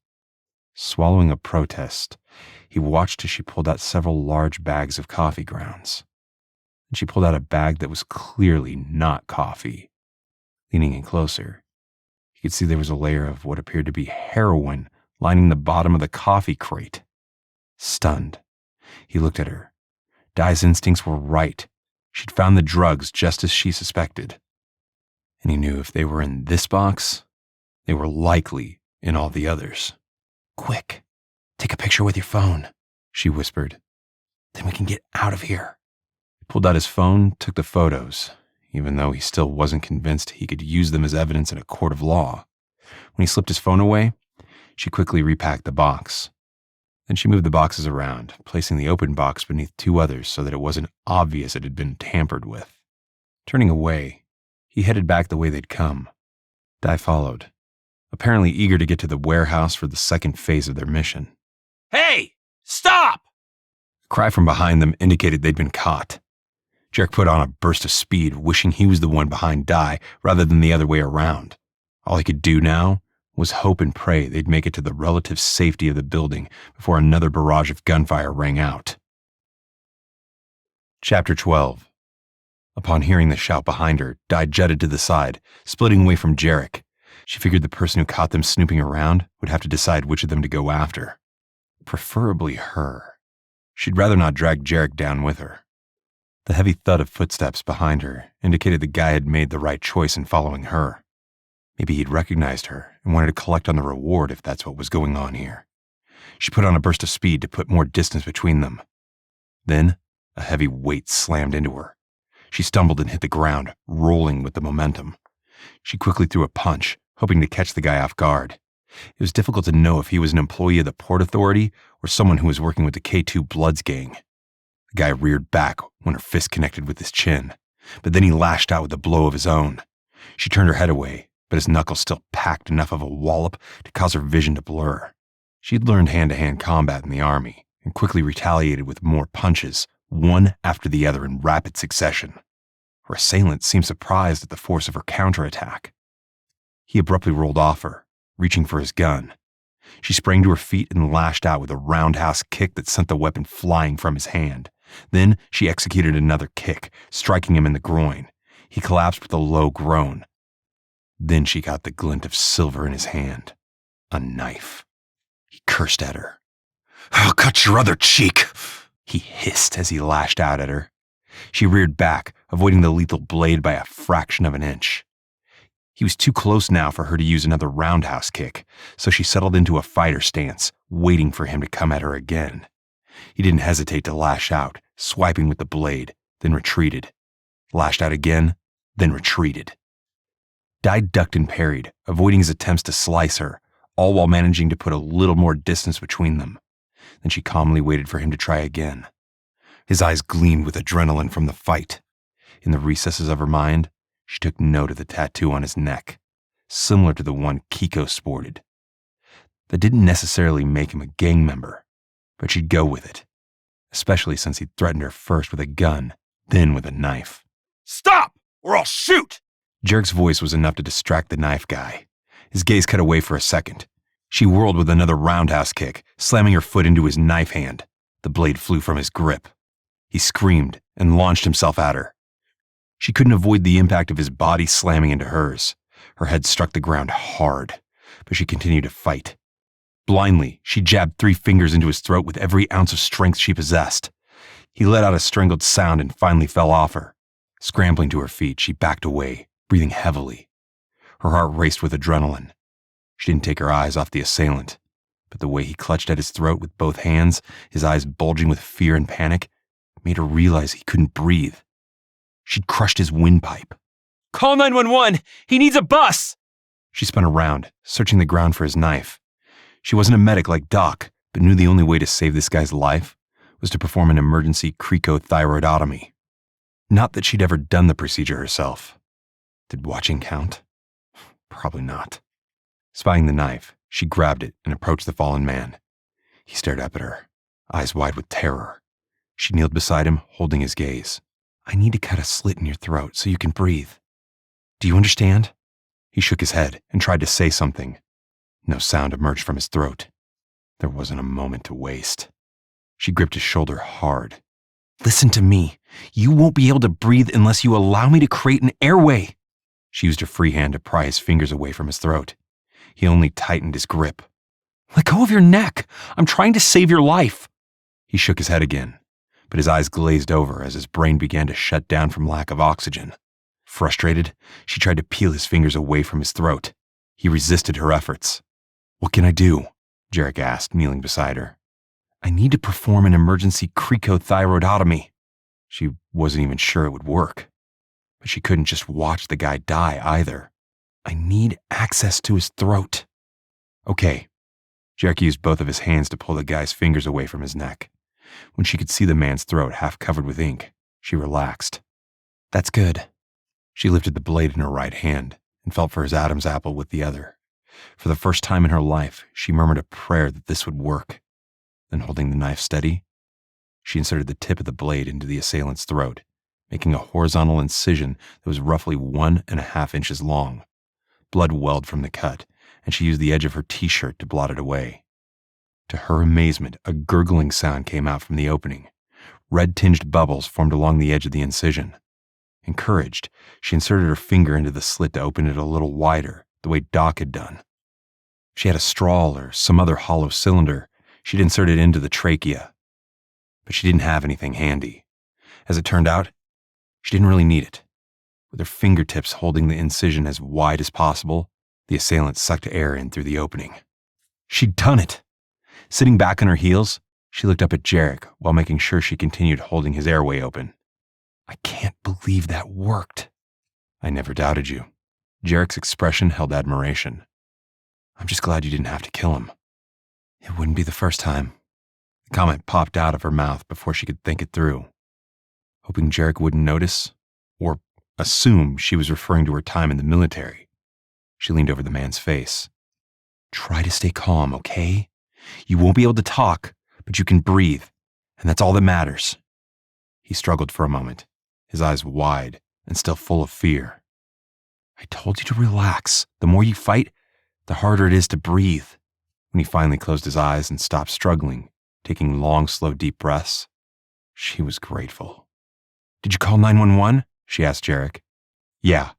Swallowing a protest, he watched as she pulled out several large bags of coffee grounds. And she pulled out a bag that was clearly not coffee. Leaning in closer, he could see there was a layer of what appeared to be heroin lining the bottom of the coffee crate. Stunned, he looked at her. Di's instincts were right. She'd found the drugs just as she suspected. And he knew if they were in this box, they were likely in all the others. Quick, "Take a picture with your phone," she whispered. "Then we can get out of here." He pulled out his phone, took the photos, even though he still wasn't convinced he could use them as evidence in a court of law. When he slipped his phone away, she quickly repacked the box. Then she moved the boxes around, placing the open box beneath two others so that it wasn't obvious it had been tampered with. Turning away, he headed back the way they'd come. Di followed, apparently eager to get to the warehouse for the second phase of their mission. "Hey! Stop!" A cry from behind them indicated they'd been caught. Jarek put on a burst of speed, wishing he was the one behind Di rather than the other way around. All he could do now was hope and pray they'd make it to the relative safety of the building before another barrage of gunfire rang out. Chapter 12. Upon hearing the shout behind her, Di jutted to the side, splitting away from Jarek. She figured the person who caught them snooping around would have to decide which of them to go after. Preferably her. She'd rather not drag Jarek down with her. The heavy thud of footsteps behind her indicated the guy had made the right choice in following her. Maybe he'd recognized her and wanted to collect on the reward if that's what was going on here. She put on a burst of speed to put more distance between them. Then, a heavy weight slammed into her. She stumbled and hit the ground, rolling with the momentum. She quickly threw a punch, hoping to catch the guy off guard. It was difficult to know if he was an employee of the Port Authority or someone who was working with the K2 Bloods gang. The guy reared back when her fist connected with his chin, but then he lashed out with a blow of his own. She turned her head away, but his knuckles still packed enough of a wallop to cause her vision to blur. She'd learned hand-to-hand combat in the Army and quickly retaliated with more punches, one after the other in rapid succession. Her assailant seemed surprised at the force of her counterattack. He abruptly rolled off her, reaching for his gun. She sprang to her feet and lashed out with a roundhouse kick that sent the weapon flying from his hand. Then she executed another kick, striking him in the groin. He collapsed with a low groan. Then she got the glint of silver in his hand. A knife. He cursed at her. "I'll cut your other cheek," he hissed as he lashed out at her. She reared back, avoiding the lethal blade by a fraction of an inch. He was too close now for her to use another roundhouse kick, so she settled into a fighter stance, waiting for him to come at her again. He didn't hesitate to lash out, swiping with the blade, then retreated. Lashed out again, then retreated. Di ducked and parried, avoiding his attempts to slice her, all while managing to put a little more distance between them. Then she calmly waited for him to try again. His eyes gleamed with adrenaline from the fight. In the recesses of her mind, she took note of the tattoo on his neck, similar to the one Kiko sported. That didn't necessarily make him a gang member, but she'd go with it, especially since he'd threatened her first with a gun, then with a knife. "Stop, or I'll shoot!" Jarek's voice was enough to distract the knife guy. His gaze cut away for a second. She whirled with another roundhouse kick, slamming her foot into his knife hand. The blade flew from his grip. He screamed and launched himself at her. She couldn't avoid the impact of his body slamming into hers. Her head struck the ground hard, but she continued to fight. Blindly, she jabbed 3 fingers into his throat with every ounce of strength she possessed. He let out a strangled sound and finally fell off her. Scrambling to her feet, she backed away, breathing heavily. Her heart raced with adrenaline. She didn't take her eyes off the assailant, but the way he clutched at his throat with both hands, his eyes bulging with fear and panic, made her realize he couldn't breathe. She'd crushed his windpipe. "Call 911! He needs a bus!" She spun around, searching the ground for his knife. She wasn't a medic like Doc, but knew the only way to save this guy's life was to perform an emergency cricothyroidotomy. Not that she'd ever done the procedure herself. Did watching count? Probably not. Spying the knife, she grabbed it and approached the fallen man. He stared up at her, eyes wide with terror. She kneeled beside him, holding his gaze. "I need to cut a slit in your throat so you can breathe. Do you understand?" He shook his head and tried to say something. No sound emerged from his throat. There wasn't a moment to waste. She gripped his shoulder hard. "Listen to me. You won't be able to breathe unless you allow me to create an airway." She used her free hand to pry his fingers away from his throat. He only tightened his grip. "Let go of your neck. I'm trying to save your life." He shook his head again, but his eyes glazed over as his brain began to shut down from lack of oxygen. Frustrated, she tried to peel his fingers away from his throat. He resisted her efforts. "What can I do?" Jarek asked, kneeling beside her. I need to perform an emergency cricothyroidotomy. She wasn't even sure it would work. But she couldn't just watch the guy die either. I need access to his throat. Okay. Jarek used both of his hands to pull the guy's fingers away from his neck. When she could see the man's throat half covered with ink, she relaxed. That's good. She lifted the blade in her right hand and felt for his Adam's apple with the other. For the first time in her life, she murmured a prayer that this would work. Then, holding the knife steady, she inserted the tip of the blade into the assailant's throat, making a horizontal incision that was roughly 1.5 inches long. Blood welled from the cut, and she used the edge of her t-shirt to blot it away. To her amazement, a gurgling sound came out from the opening. Red-tinged bubbles formed along the edge of the incision. Encouraged, she inserted her finger into the slit to open it a little wider, the way Doc had done. If she had a straw or some other hollow cylinder, she'd insert it into the trachea. But she didn't have anything handy. As it turned out, she didn't really need it. With her fingertips holding the incision as wide as possible, the assailant sucked air in through the opening. She'd done it! Sitting back on her heels, she looked up at Jarek while making sure she continued holding his airway open. I can't believe that worked. I never doubted you. Jarek's expression held admiration. I'm just glad you didn't have to kill him. It wouldn't be the first time. The comment popped out of her mouth before she could think it through. Hoping Jarek wouldn't notice, or assume she was referring to her time in the military, she leaned over the man's face. Try to stay calm, okay? You won't be able to talk, but you can breathe, and that's all that matters. He struggled for a moment, his eyes wide and still full of fear. I told you to relax. The more you fight, the harder it is to breathe. When he finally closed his eyes and stopped struggling, taking long, slow, deep breaths, she was grateful. Did you call 911? She asked Jarek. Yeah.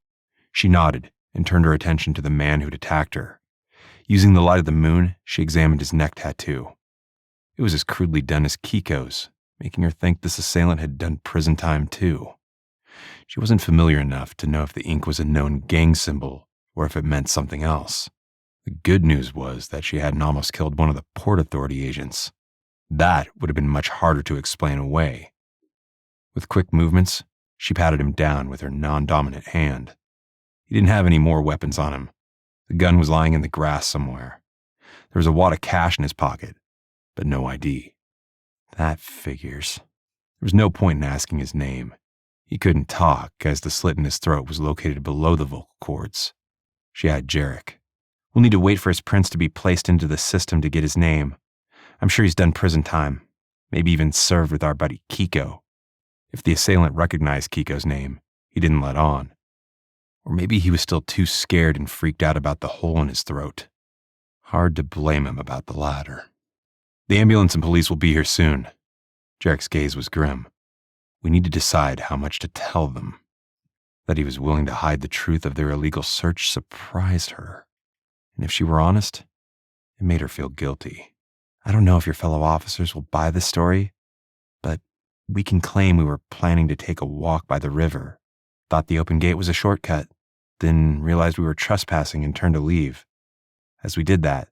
She nodded and turned her attention to the man who'd attacked her. Using the light of the moon, she examined his neck tattoo. It was as crudely done as Kiko's, making her think this assailant had done prison time too. She wasn't familiar enough to know if the ink was a known gang symbol or if it meant something else. The good news was that she hadn't almost killed one of the Port Authority agents. That would have been much harder to explain away. With quick movements, she patted him down with her non-dominant hand. He didn't have any more weapons on him. The gun was lying in the grass somewhere. There was a wad of cash in his pocket, but no ID. That figures. There was no point in asking his name. He couldn't talk, as the slit in his throat was located below the vocal cords. She eyed Jarek. We'll need to wait for his prints to be placed into the system to get his name. I'm sure he's done prison time, maybe even served with our buddy Kiko. If the assailant recognized Kiko's name, he didn't let on. Or maybe he was still too scared and freaked out about the hole in his throat. Hard to blame him about the latter. The ambulance and police will be here soon. Jarek's gaze was grim. We need to decide how much to tell them. That he was willing to hide the truth of their illegal search surprised her. And if she were honest, it made her feel guilty. I don't know if your fellow officers will buy this story, but we can claim we were planning to take a walk by the river, thought the open gate was a shortcut, then realized we were trespassing and turned to leave. As we did that,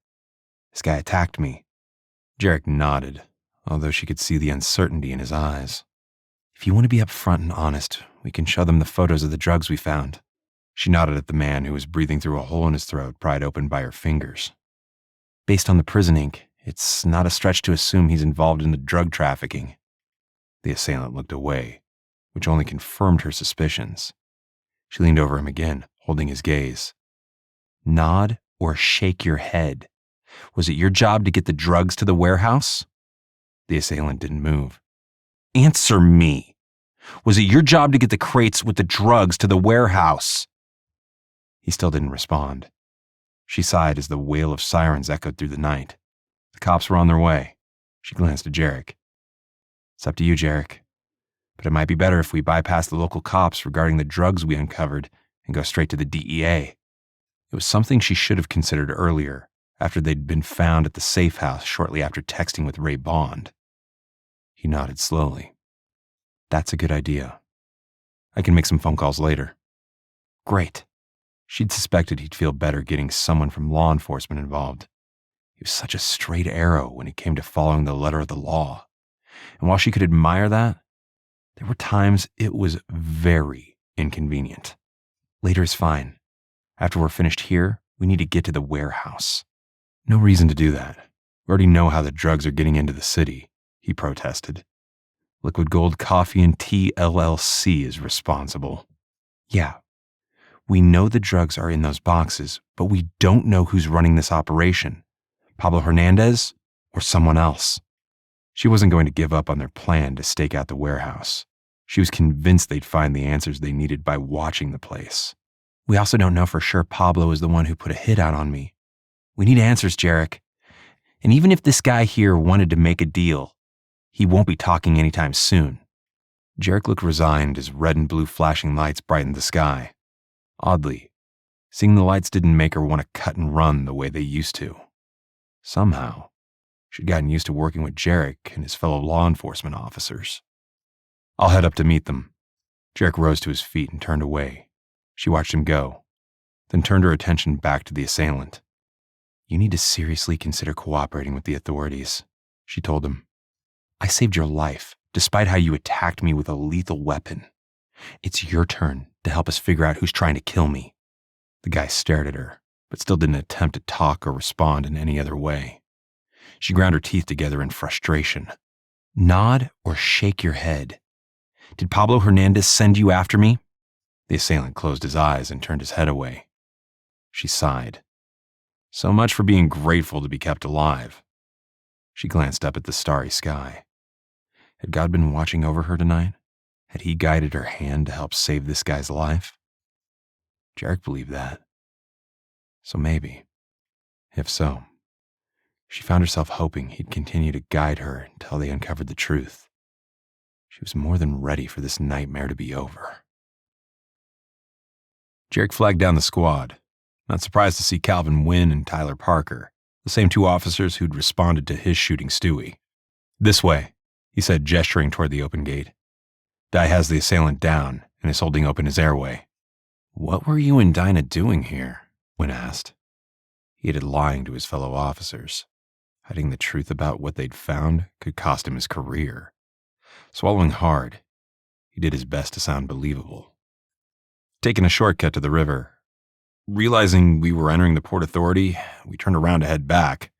this guy attacked me. Jarek nodded, although she could see the uncertainty in his eyes. If you want to be upfront and honest, we can show them the photos of the drugs we found. She nodded at the man who was breathing through a hole in his throat pried open by her fingers. Based on the prison ink, it's not a stretch to assume he's involved in the drug trafficking. The assailant looked away, which only confirmed her suspicions. She leaned over him again, holding his gaze. Nod or shake your head. Was it your job to get the drugs to the warehouse? The assailant didn't move. Answer me. Was it your job to get the crates with the drugs to the warehouse? He still didn't respond. She sighed as the wail of sirens echoed through the night. The cops were on their way. She glanced at Jarek. It's up to you, Jarek. But it might be better if we bypass the local cops regarding the drugs we uncovered and go straight to the DEA. It was something she should have considered earlier, after they'd been found at the safe house shortly after texting with Ray Bond. He nodded slowly. That's a good idea. I can make some phone calls later. Great. She'd suspected he'd feel better getting someone from law enforcement involved. He was such a straight arrow when it came to following the letter of the law. And while she could admire that, there were times it was very inconvenient. Later is fine. After we're finished here, we need to get to the warehouse. No reason to do that. We already know how the drugs are getting into the city, he protested. Liquid Gold Coffee and Tea LLC is responsible. Yeah, we know the drugs are in those boxes, but we don't know who's running this operation. Pablo Hernandez or someone else. She wasn't going to give up on their plan to stake out the warehouse. She was convinced they'd find the answers they needed by watching the place. We also don't know for sure Pablo is the one who put a hit out on me. We need answers, Jarek. And even if this guy here wanted to make a deal, he won't be talking anytime soon. Jarek looked resigned as red and blue flashing lights brightened the sky. Oddly, seeing the lights didn't make her want to cut and run the way they used to. Somehow, she'd gotten used to working with Jarek and his fellow law enforcement officers. I'll head up to meet them. Jarek rose to his feet and turned away. She watched him go, then turned her attention back to the assailant. You need to seriously consider cooperating with the authorities, she told him. I saved your life, despite how you attacked me with a lethal weapon. It's your turn to help us figure out who's trying to kill me. The guy stared at her, but still didn't attempt to talk or respond in any other way. She ground her teeth together in frustration. Nod or shake your head. Did Pablo Hernandez send you after me? The assailant closed his eyes and turned his head away. She sighed. So much for being grateful to be kept alive. She glanced up at the starry sky. Had God been watching over her tonight? Had he guided her hand to help save this guy's life? Jarek believed that. So maybe. If so, she found herself hoping he'd continue to guide her until they uncovered the truth. She was more than ready for this nightmare to be over. Jarek flagged down the squad, not surprised to see Calvin Wynn and Tyler Parker, the same two officers who'd responded to his shooting Stewie. This way, he said, gesturing toward the open gate. Di has the assailant down and is holding open his airway. What were you and Dinah doing here? Wynn asked. He hated lying to his fellow officers. Hiding the truth about what they'd found could cost him his career. Swallowing hard, he did his best to sound believable. Taking a shortcut to the river. Realizing we were entering the Port Authority, we turned around to head back.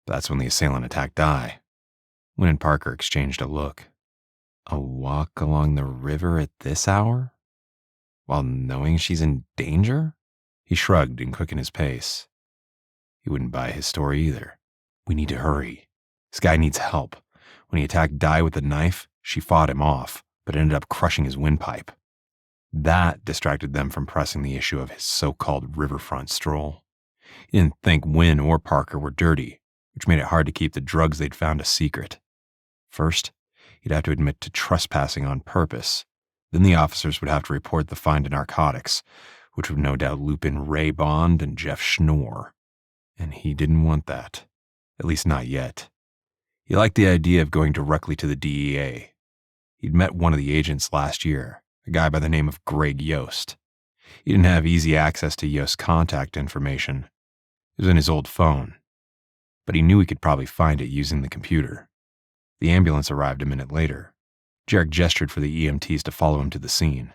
That's when the assailant attacked Di. Wynn and Parker exchanged a look. A walk along the river at this hour? While knowing she's in danger? He shrugged and quickened his pace. He wouldn't buy his story either. We need to hurry. This guy needs help. When he attacked Di with the knife, she fought him off, but ended up crushing his windpipe. That distracted them from pressing the issue of his so-called riverfront stroll. He didn't think Wynn or Parker were dirty, which made it hard to keep the drugs they'd found a secret. First, he'd have to admit to trespassing on purpose. Then the officers would have to report the find of narcotics, which would no doubt loop in Ray Bond and Jeff Schnorr. And he didn't want that. At least not yet. He liked the idea of going directly to the DEA. He'd met one of the agents last year, a guy by the name of Greg Yost. He didn't have easy access to Yost's contact information. It was in his old phone. But he knew he could probably find it using the computer. The ambulance arrived a minute later. Jarek gestured for the EMTs to follow him to the scene.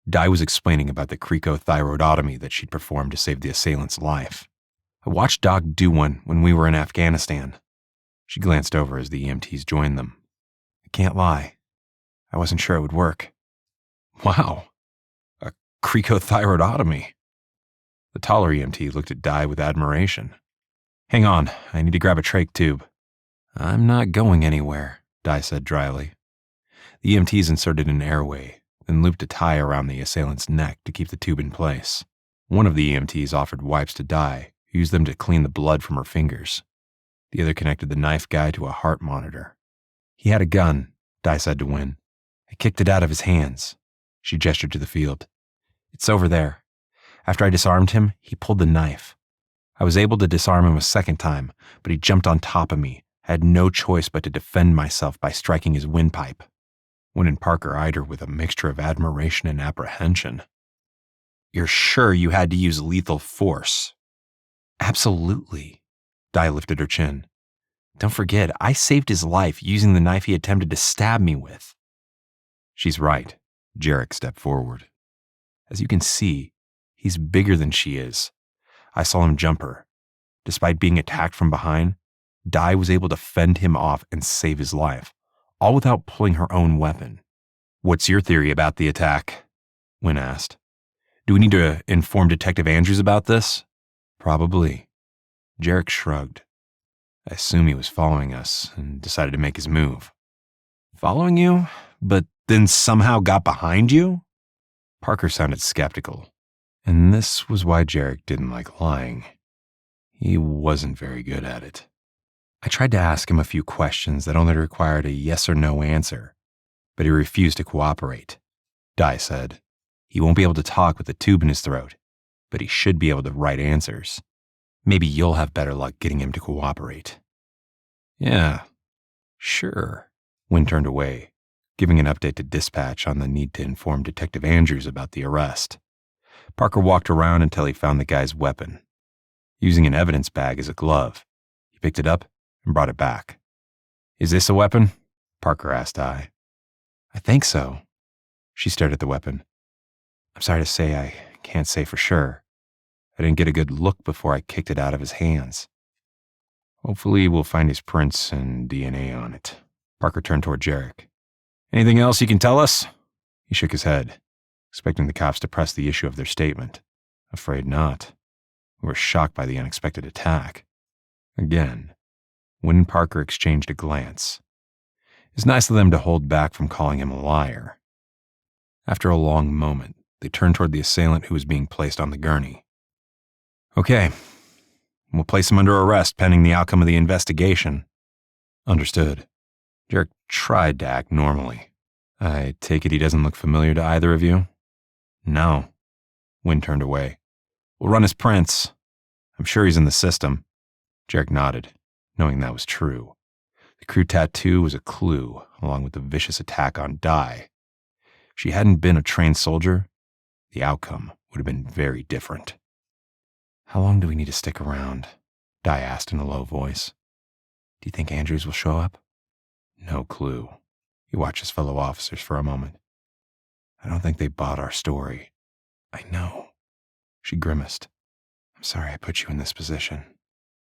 Di was explaining about the cricothyroidotomy that she'd performed to save the assailant's life. I watched Doc do one when we were in Afghanistan. She glanced over as the EMTs joined them. I can't lie. I wasn't sure it would work. Wow. A cricothyroidotomy. The taller EMT looked at Di with admiration. Hang on, I need to grab a trach tube. I'm not going anywhere, Di said dryly. The EMTs inserted an airway, then looped a tie around the assailant's neck to keep the tube in place. One of the EMTs offered wipes to Di, who used them to clean the blood from her fingers. The other connected the knife guy to a heart monitor. He had a gun, Di said to Wynn. I kicked it out of his hands. She gestured to the field. It's over there. After I disarmed him, he pulled the knife. I was able to disarm him a second time, but he jumped on top of me. I had no choice but to defend myself by striking his windpipe. Wynn and Parker eyed her with a mixture of admiration and apprehension. You're sure you had to use lethal force? Absolutely. Di lifted her chin. Don't forget, I saved his life using the knife he attempted to stab me with. She's right. Jarek stepped forward. As you can see, he's bigger than she is. I saw him jump her. Despite being attacked from behind, Di was able to fend him off and save his life, all without pulling her own weapon. What's your theory about the attack? Wynn asked. Do we need to inform Detective Andrews about this? Probably. Jarek shrugged. I assume he was following us and decided to make his move. Following you? But then somehow got behind you? Parker sounded skeptical. And this was why Jarek didn't like lying. He wasn't very good at it. I tried to ask him a few questions that only required a yes or no answer, but he refused to cooperate. Di said, he won't be able to talk with a tube in his throat, but he should be able to write answers. Maybe you'll have better luck getting him to cooperate. Yeah, sure. Wynn turned away, giving an update to dispatch on the need to inform Detective Andrews about the arrest. Parker walked around until he found the guy's weapon. Using an evidence bag as a glove, he picked it up and brought it back. Is this a weapon? Parker asked Di. I think so. She stared at the weapon. I'm sorry to say I can't say for sure. I didn't get a good look before I kicked it out of his hands. Hopefully we'll find his prints and DNA on it. Parker turned toward Jarek. Anything else you can tell us? He shook his head, expecting the cops to press the issue of their statement. Afraid not. We were shocked by the unexpected attack. Again, Wynn and Parker exchanged a glance. It's nice of them to hold back from calling him a liar. After a long moment, they turned toward the assailant who was being placed on the gurney. Okay, we'll place him under arrest pending the outcome of the investigation. Understood. Jarek tried to act normally. I take it he doesn't look familiar to either of you? No. Wynn turned away. We'll run his prints. I'm sure he's in the system. Jarek nodded, knowing that was true. The crew tattoo was a clue, along with the vicious attack on Di. If she hadn't been a trained soldier, the outcome would have been very different. How long do we need to stick around? Di asked in a low voice. Do you think Andrews will show up? No clue. He watched his fellow officers for a moment. I don't think they bought our story. I know. She grimaced. I'm sorry I put you in this position.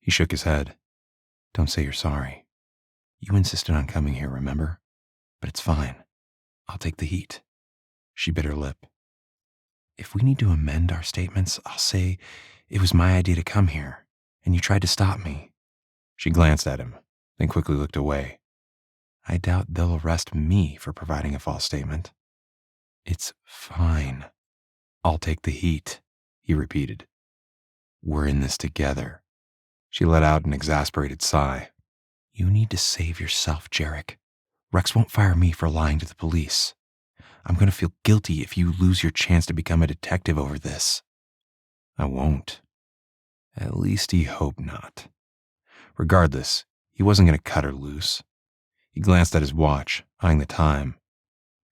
He shook his head. Don't say you're sorry. You insisted on coming here, remember? But it's fine. I'll take the heat. She bit her lip. If we need to amend our statements, I'll say it was my idea to come here, and you tried to stop me. She glanced at him, then quickly looked away. I doubt they'll arrest me for providing a false statement. It's fine. I'll take the heat, he repeated. We're in this together. She let out an exasperated sigh. You need to save yourself, Jarek. Rex won't fire me for lying to the police. I'm going to feel guilty if you lose your chance to become a detective over this. I won't. At least he hoped not. Regardless, he wasn't going to cut her loose. He glanced at his watch, eyeing the time.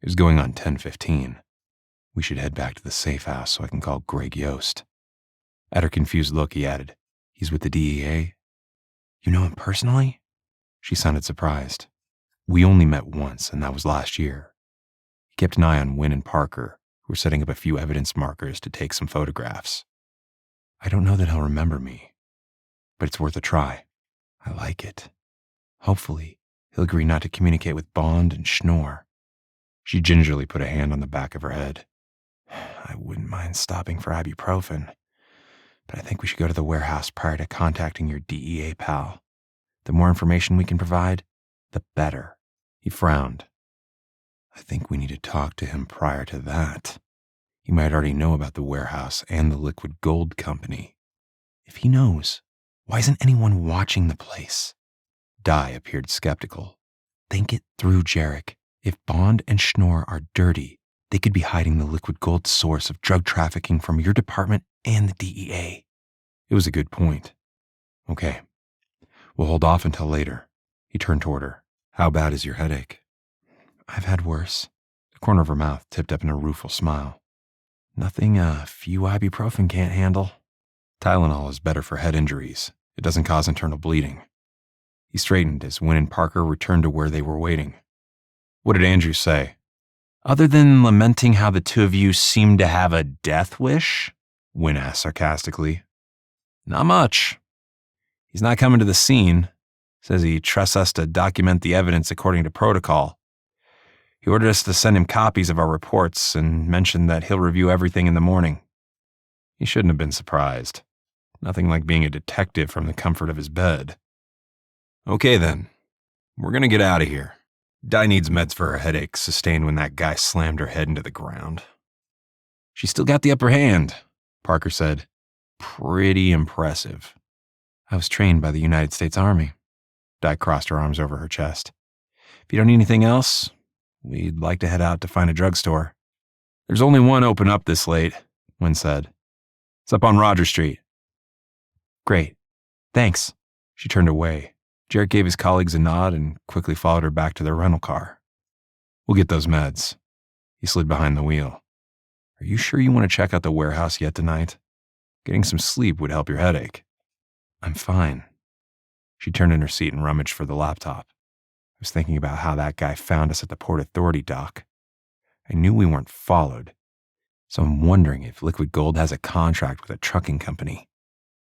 It was going on 10:15. We should head back to the safe house so I can call Greg Yost. At her confused look, he added, He's with the DEA? You know him personally? She sounded surprised. We only met once, and that was last year. He kept an eye on Wynn and Parker, who were setting up a few evidence markers to take some photographs. I don't know that he'll remember me, but it's worth a try. I like it. Hopefully, he'll agree not to communicate with Bond and Schnorr. She gingerly put a hand on the back of her head. I wouldn't mind stopping for ibuprofen, but I think we should go to the warehouse prior to contacting your DEA pal. The more information we can provide, the better. He frowned. I think we need to talk to him prior to that. He might already know about the warehouse and the liquid gold company. If he knows, why isn't anyone watching the place? Di appeared skeptical. Think it through, Jarek. If Bond and Schnorr are dirty, they could be hiding the liquid gold source of drug trafficking from your department and the DEA. It was a good point. Okay, we'll hold off until later. He turned toward her. How bad is your headache? I've had worse. The corner of her mouth tipped up in a rueful smile. Nothing a few ibuprofen can't handle. Tylenol is better for head injuries, It doesn't cause internal bleeding. He straightened as Wynn and Parker returned to where they were waiting. What did Andrew say? Other than lamenting how the two of you seem to have a death wish? Wynn asked sarcastically. Not much. He's not coming to the scene. Says he trusts us to document the evidence according to protocol. He ordered us to send him copies of our reports and mentioned that he'll review everything in the morning. He shouldn't have been surprised. Nothing like being a detective from the comfort of his bed. Okay then, we're gonna get out of here. Di needs meds for her headache sustained when that guy slammed her head into the ground. She still got the upper hand, Parker said. Pretty impressive. I was trained by the United States Army. Di crossed her arms over her chest. If you don't need anything else, we'd like to head out to find a drugstore. There's only one open up this late, Wynn said. It's up on Roger Street. Great. Thanks. She turned away. Jarek gave his colleagues a nod and quickly followed her back to their rental car. We'll get those meds. He slid behind the wheel. Are you sure you want to check out the warehouse yet tonight? Getting some sleep would help your headache. I'm fine. She turned in her seat and rummaged for the laptop. I was thinking about how that guy found us at the Port Authority dock. I knew we weren't followed, so I'm wondering if Liquid Gold has a contract with a trucking company.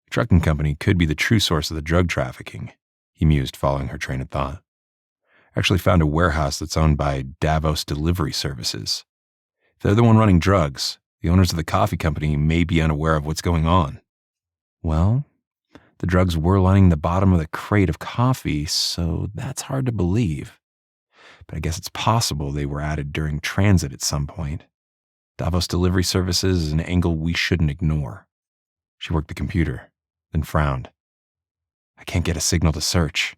The trucking company could be the true source of the drug trafficking, he mused, following her train of thought. I actually found a warehouse that's owned by Davos Delivery Services. If they're the one running drugs, the owners of the coffee company may be unaware of what's going on. Well, the drugs were lining the bottom of the crate of coffee, so that's hard to believe. But I guess it's possible they were added during transit at some point. Davos Delivery Services is an angle we shouldn't ignore. She worked the computer, then frowned. I can't get a signal to search.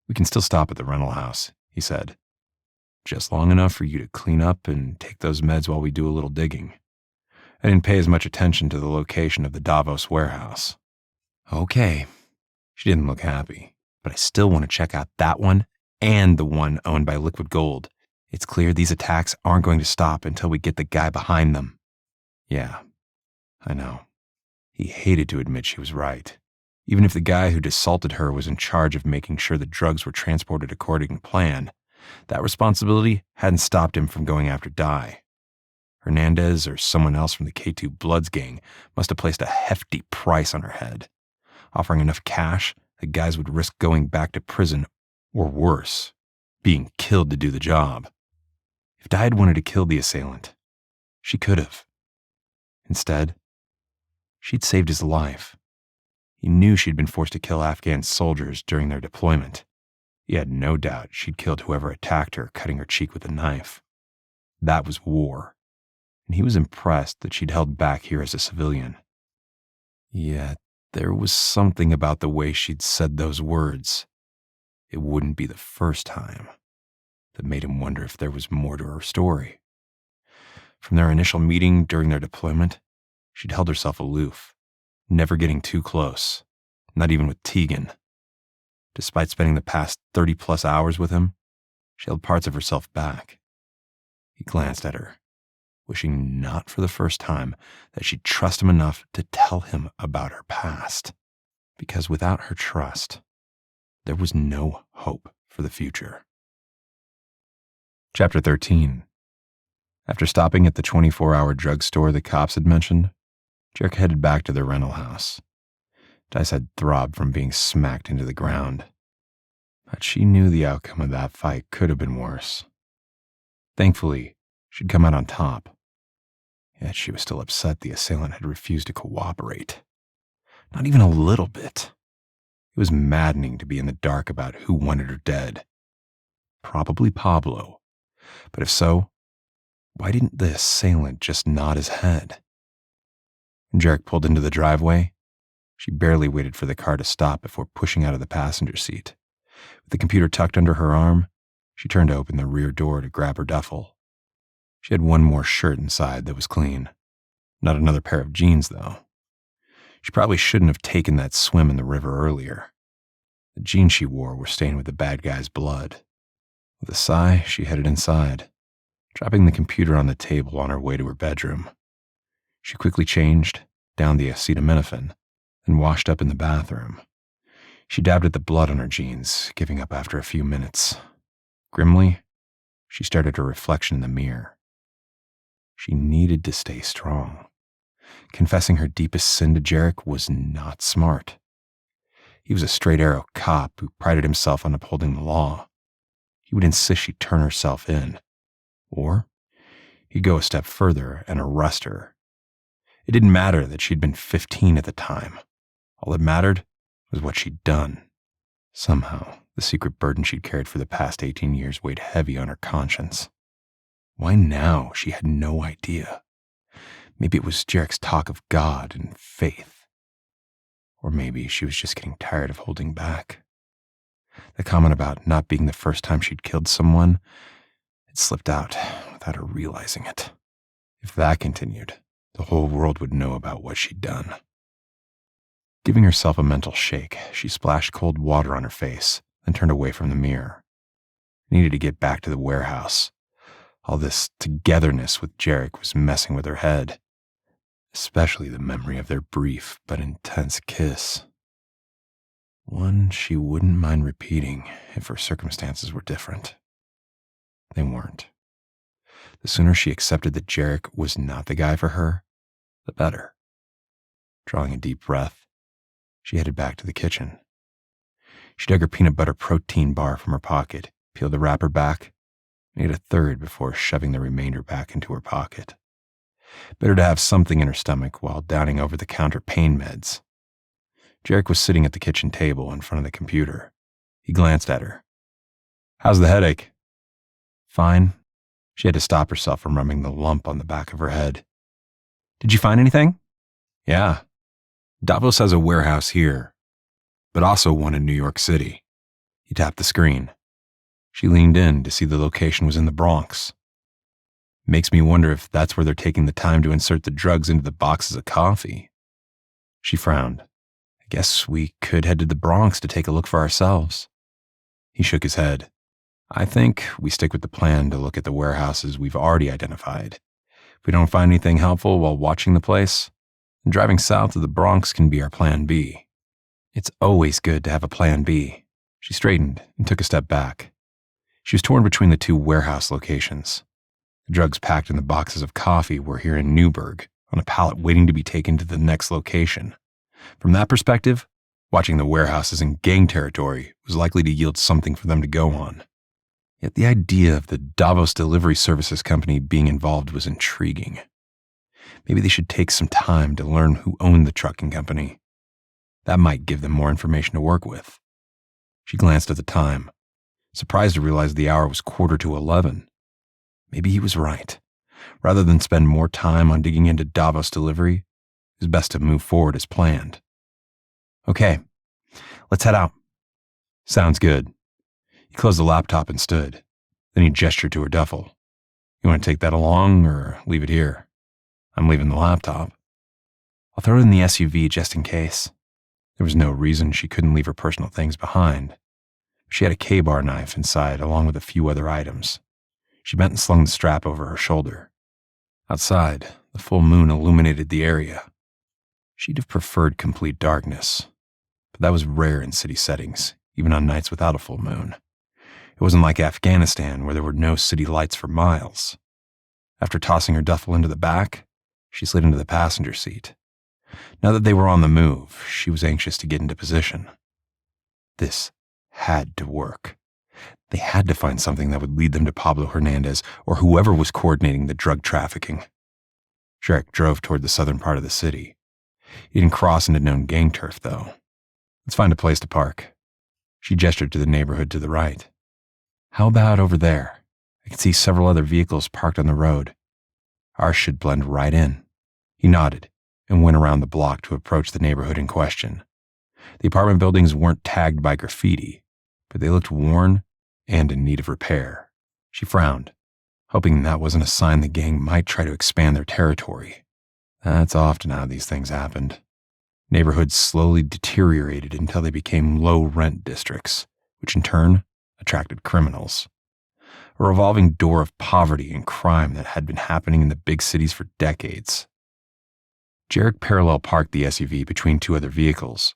We can still stop at the rental house, he said. Just long enough for you to clean up and take those meds while we do a little digging. I didn't pay as much attention to the location of the Davos warehouse. Okay. She didn't look happy, but I still want to check out that one and the one owned by Liquid Gold. It's clear these attacks aren't going to stop until we get the guy behind them. Yeah, I know. He hated to admit she was right. Even if the guy who'd assaulted her was in charge of making sure the drugs were transported according to plan, that responsibility hadn't stopped him from going after Di. Hernandez or someone else from the K2 Bloods gang must have placed a hefty price on her head, offering enough cash that guys would risk going back to prison, or worse, being killed to do the job. If Di had wanted to kill the assailant, she could have. Instead, she'd saved his life. He knew she'd been forced to kill Afghan soldiers during their deployment. He had no doubt she'd killed whoever attacked her, cutting her cheek with a knife. That was war, and he was impressed that she'd held back here as a civilian. Yet there was something about the way she'd said those words. It wouldn't be the first time. That made him wonder if there was more to her story. From their initial meeting during their deployment, she'd held herself aloof, never getting too close, not even with Tegan. Despite spending the past 30-plus hours with him, she held parts of herself back. He glanced at her, wishing not for the first time that she'd trust him enough to tell him about her past, because without her trust, there was no hope for the future. Chapter 13. After stopping at the 24-hour drugstore the cops had mentioned, Jarek headed back to their rental house. Di's head throbbed from being smacked into the ground. But she knew the outcome of that fight could have been worse. Thankfully, she'd come out on top. Yet she was still upset the assailant had refused to cooperate. Not even a little bit. It was maddening to be in the dark about who wanted her dead. Probably Pablo. But if so, why didn't the assailant just nod his head? When Jarek pulled into the driveway, she barely waited for the car to stop before pushing out of the passenger seat. With the computer tucked under her arm, she turned to open the rear door to grab her duffel. She had one more shirt inside that was clean. Not another pair of jeans, though. She probably shouldn't have taken that swim in the river earlier. The jeans she wore were stained with the bad guy's blood. With a sigh, she headed inside, dropping the computer on the table on her way to her bedroom. She quickly changed, downed the acetaminophen, and washed up in the bathroom. She dabbed at the blood on her jeans, giving up after a few minutes. Grimly, she stared at her reflection in the mirror. She needed to stay strong. Confessing her deepest sin to Jarek was not smart. He was a straight-arrow cop who prided himself on upholding the law. He would insist she turn herself in. Or he'd go a step further and arrest her. It didn't matter that she'd been 15 at the time. All that mattered was what she'd done. Somehow, the secret burden she'd carried for the past 18 years weighed heavy on her conscience. Why now? She had no idea. Maybe it was Jarek's talk of God and faith. Or maybe she was just getting tired of holding back. The comment about not being the first time she'd killed someone, it slipped out without her realizing it. If that continued, the whole world would know about what she'd done. Giving herself a mental shake, she splashed cold water on her face, then turned away from the mirror. Needed to get back to the warehouse. All this togetherness with Jarek was messing with her head, especially the memory of their brief but intense kiss. One she wouldn't mind repeating if her circumstances were different. They weren't. The sooner she accepted that Jarek was not the guy for her, the better. Drawing a deep breath, she headed back to the kitchen. She dug her peanut butter protein bar from her pocket, peeled the wrapper back, and ate a third before shoving the remainder back into her pocket. Better to have something in her stomach while downing over-the-counter pain meds. Jarek was sitting at the kitchen table in front of the computer. He glanced at her. "How's the headache?" "Fine." She had to stop herself from rubbing the lump on the back of her head. "Did you find anything?" "Yeah. Davos has a warehouse here, but also one in New York City." He tapped the screen. She leaned in to see the location was in the Bronx. "Makes me wonder if that's where they're taking the time to insert the drugs into the boxes of coffee." She frowned. "I guess we could head to the Bronx to take a look for ourselves." He shook his head. "I think we stick with the plan to look at the warehouses we've already identified. If we don't find anything helpful while watching the place, then driving south to the Bronx can be our plan B." "It's always good to have a plan B." She straightened and took a step back. She was torn between the two warehouse locations. The drugs packed in the boxes of coffee were here in Newburgh, on a pallet waiting to be taken to the next location. From that perspective, watching the warehouses in gang territory was likely to yield something for them to go on. Yet the idea of the Davos Delivery Services Company being involved was intriguing. Maybe they should take some time to learn who owned the trucking company. That might give them more information to work with. She glanced at the time, surprised to realize the hour was 11:15. Maybe he was right. Rather than spend more time on digging into Davos Delivery, it was best to move forward as planned. "Okay, let's head out." "Sounds good." He closed the laptop and stood. Then he gestured to her duffel. "You want to take that along or leave it here?" "I'm leaving the laptop." "I'll throw it in the SUV just in case." There was no reason she couldn't leave her personal things behind. She had a K-bar knife inside along with a few other items. She bent and slung the strap over her shoulder. Outside, the full moon illuminated the area. She'd have preferred complete darkness, but that was rare in city settings, even on nights without a full moon. It wasn't like Afghanistan where there were no city lights for miles. After tossing her duffel into the back, she slid into the passenger seat. Now that they were on the move, she was anxious to get into position. This had to work. They had to find something that would lead them to Pablo Hernandez or whoever was coordinating the drug trafficking. Jarek drove toward the southern part of the city. He didn't cross into known gang turf, though. "Let's find a place to park." She gestured to the neighborhood to the right. "How about over there? I can see several other vehicles parked on the road. Ours should blend right in." He nodded and went around the block to approach the neighborhood in question. The apartment buildings weren't tagged by graffiti, but they looked worn and in need of repair. She frowned, hoping that wasn't a sign the gang might try to expand their territory. That's often how these things happened. Neighborhoods slowly deteriorated until they became low-rent districts, which in turn attracted criminals. A revolving door of poverty and crime that had been happening in the big cities for decades. Jarek parallel parked the SUV between two other vehicles.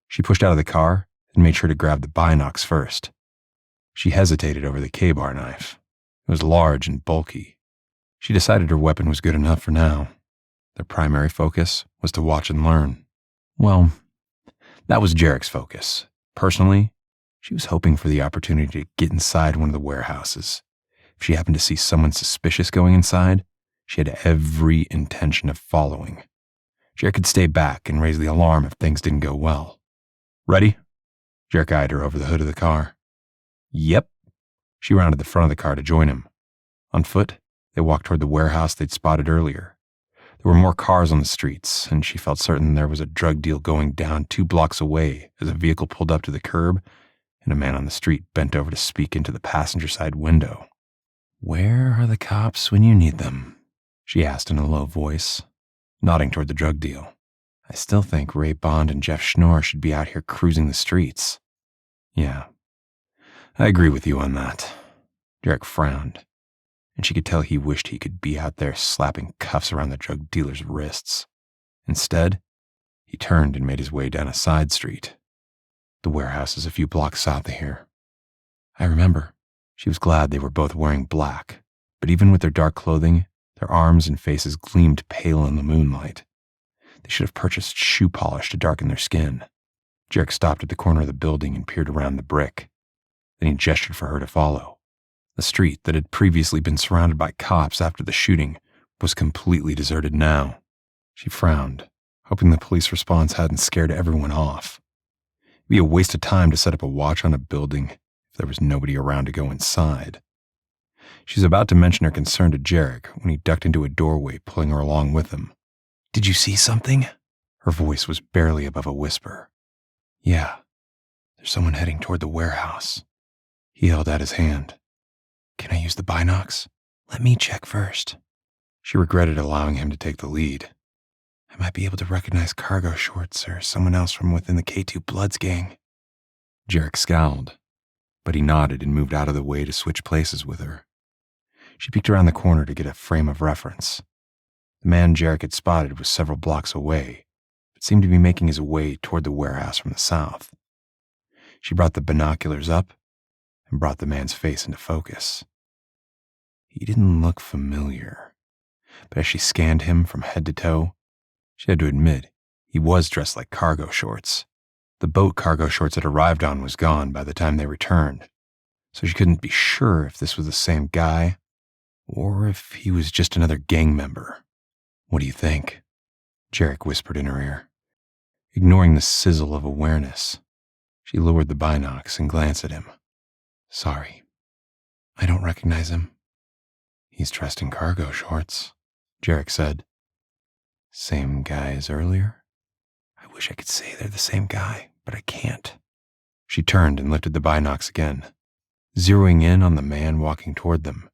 She pushed out of the car and made sure to grab the binocs first. She hesitated over the K-bar knife. It was large and bulky. She decided her weapon was good enough for now. Their primary focus was to watch and learn. Well, that was Jarek's focus. Personally, she was hoping for the opportunity to get inside one of the warehouses. If she happened to see someone suspicious going inside, she had every intention of following. Jarek could stay back and raise the alarm if things didn't go well. Ready? Jarek eyed her over the hood of the car. Yep. She rounded the front of the car to join him. On foot, they walked toward the warehouse they'd spotted earlier. There were more cars on the streets, and she felt certain there was a drug deal going down 2 blocks away as a vehicle pulled up to the curb and a man on the street bent over to speak into the passenger side window. "Where are the cops when you need them?" she asked in a low voice, nodding toward the drug deal. "I still think Ray Bond and Jeff Schnorr should be out here cruising the streets." "Yeah, I agree with you on that." Jarek frowned, and she could tell he wished he could be out there slapping cuffs around the drug dealer's wrists. Instead, he turned and made his way down a side street. The warehouse is a few blocks south of here. I remember. She was glad they were both wearing black, but even with their dark clothing, their arms and faces gleamed pale in the moonlight. They should have purchased shoe polish to darken their skin. Jarek stopped at the corner of the building and peered around the brick. Then he gestured for her to follow. The street that had previously been surrounded by cops after the shooting was completely deserted now. She frowned, hoping the police response hadn't scared everyone off. It'd be a waste of time to set up a watch on a building if there was nobody around to go inside. She was about to mention her concern to Jarek when he ducked into a doorway, pulling her along with him. "Did you see something?" Her voice was barely above a whisper. "Yeah, there's someone heading toward the warehouse." He held out his hand. "Can I use the binocs?" "Let me check first." She regretted allowing him to take the lead. "I might be able to recognize Cargo Shorts or someone else from within the K2 Bloods gang." Jarek scowled, but he nodded and moved out of the way to switch places with her. She peeked around the corner to get a frame of reference. The man Jarek had spotted was several blocks away, but seemed to be making his way toward the warehouse from the south. She brought the binoculars up and brought the man's face into focus. He didn't look familiar, but as she scanned him from head to toe, she had to admit he was dressed like Cargo Shorts. The boat Cargo Shorts had arrived on was gone by the time they returned, so she couldn't be sure if this was the same guy or if he was just another gang member. "What do you think?" Jarek whispered in her ear. Ignoring the sizzle of awareness, she lowered the binocs and glanced at him. "Sorry, I don't recognize him." "He's dressed in Cargo Shorts," Jarek said. "Same guy as earlier?" "I wish I could say they're the same guy, but I can't." She turned and lifted the binocs again, zeroing in on the man walking toward them.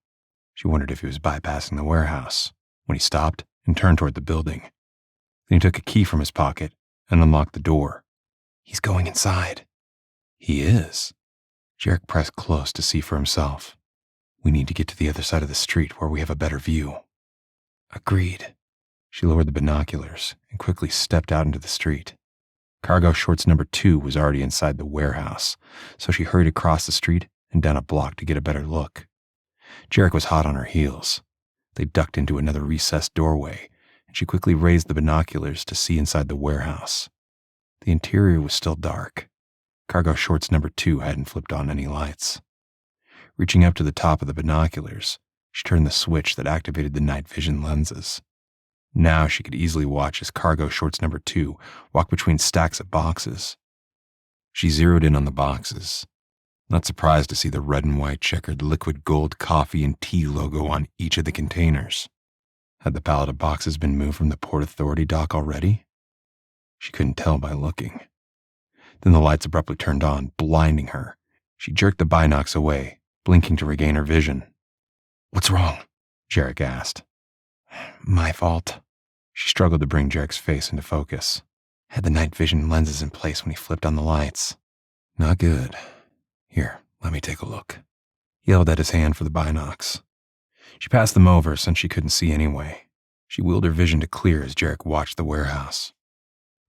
She wondered if he was bypassing the warehouse when he stopped and turned toward the building. Then he took a key from his pocket and unlocked the door. "He's going inside." "He is?" Jarek pressed close to see for himself. "We need to get to the other side of the street where we have a better view." Agreed. She lowered the binoculars and quickly stepped out into the street. Cargo Shorts number 2 was already inside the warehouse, so she hurried across the street and down a block to get a better look. Jarek was hot on her heels. They ducked into another recessed doorway, and she quickly raised the binoculars to see inside the warehouse. The interior was still dark. Cargo Shorts number 2 hadn't flipped on any lights. Reaching up to the top of the binoculars, she turned the switch that activated the night vision lenses. Now she could easily watch as Cargo Shorts number 2 walked between stacks of boxes. She zeroed in on the boxes, not surprised to see the red and white checkered liquid gold coffee and tea logo on each of the containers. Had the pallet of boxes been moved from the Port Authority dock already? She couldn't tell by looking. Then the lights abruptly turned on, blinding her. She jerked the binocs away, blinking to regain her vision. "What's wrong?" Jarek asked. "My fault." She struggled to bring Jarek's face into focus. Had the night vision lenses in place when he flipped on the lights. "Not good. Here, let me take a look." He held out his hand for the binocs. She passed them over since she couldn't see anyway. She willed her vision to clear as Jarek watched the warehouse.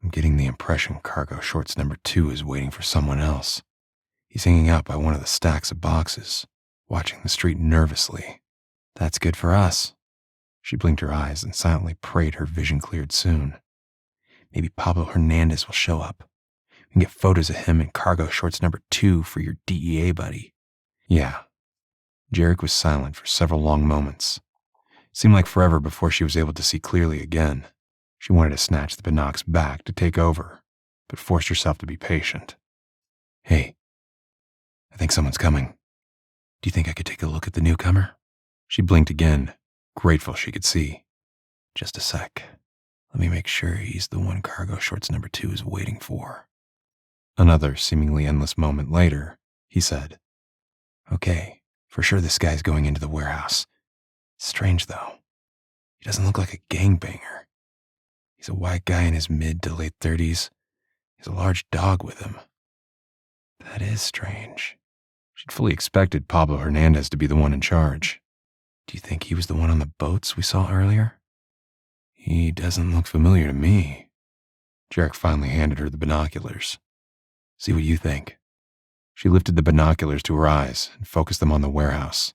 I'm getting the impression cargo shorts number 2 is waiting for someone else. He's hanging out by one of the stacks of boxes, watching the street nervously. That's good for us. She blinked her eyes and silently prayed her vision cleared soon. Maybe Pablo Hernandez will show up. We can get photos of him in cargo shorts number 2 for your DEA buddy. Yeah. Jarek was silent for several long moments. It seemed like forever before she was able to see clearly again. She wanted to snatch the binocs back to take over, but forced herself to be patient. Hey, I think someone's coming. Do you think I could take a look at the newcomer? She blinked again, grateful she could see. Just a sec. Let me make sure he's the one cargo shorts number 2 is waiting for. Another seemingly endless moment later, he said, Okay, for sure this guy's going into the warehouse. Strange though. He doesn't look like a gangbanger. He's a white guy in his mid to late 30s. He's a large dog with him. That is strange. She'd fully expected Pablo Hernandez to be the one in charge. Do you think he was the one on the boats we saw earlier? He doesn't look familiar to me. Jarek finally handed her the binoculars. See what you think. She lifted the binoculars to her eyes and focused them on the warehouse.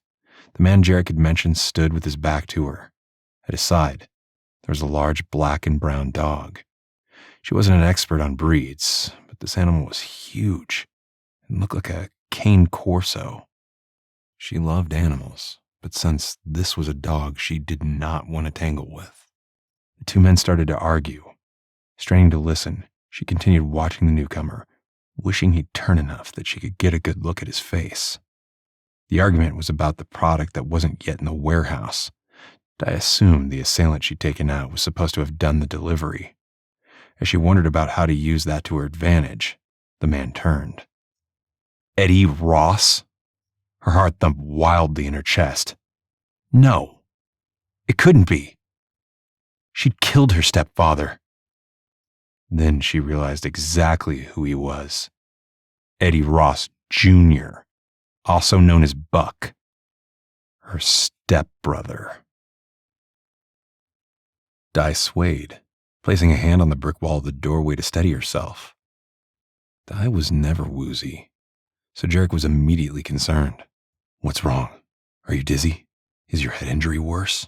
The man Jarek had mentioned stood with his back to her. At his side, there was a large black and brown dog. She wasn't an expert on breeds, but this animal was huge and looked like a cane corso. She loved animals, but since this was a dog she did not want to tangle with. The two men started to argue. Straining to listen, she continued watching the newcomer, wishing he'd turn enough that she could get a good look at his face. The argument was about the product that wasn't yet in the warehouse. I assumed the assailant she'd taken out was supposed to have done the delivery. As she wondered about how to use that to her advantage, the man turned. Eddie Ross? Her heart thumped wildly in her chest. No, it couldn't be. She'd killed her stepfather. Then she realized exactly who he was. Eddie Ross, Jr., also known as Buck. Her stepbrother. Di swayed, placing a hand on the brick wall of the doorway to steady herself. Di was never woozy, so Jarek was immediately concerned. What's wrong? Are you dizzy? Is your head injury worse?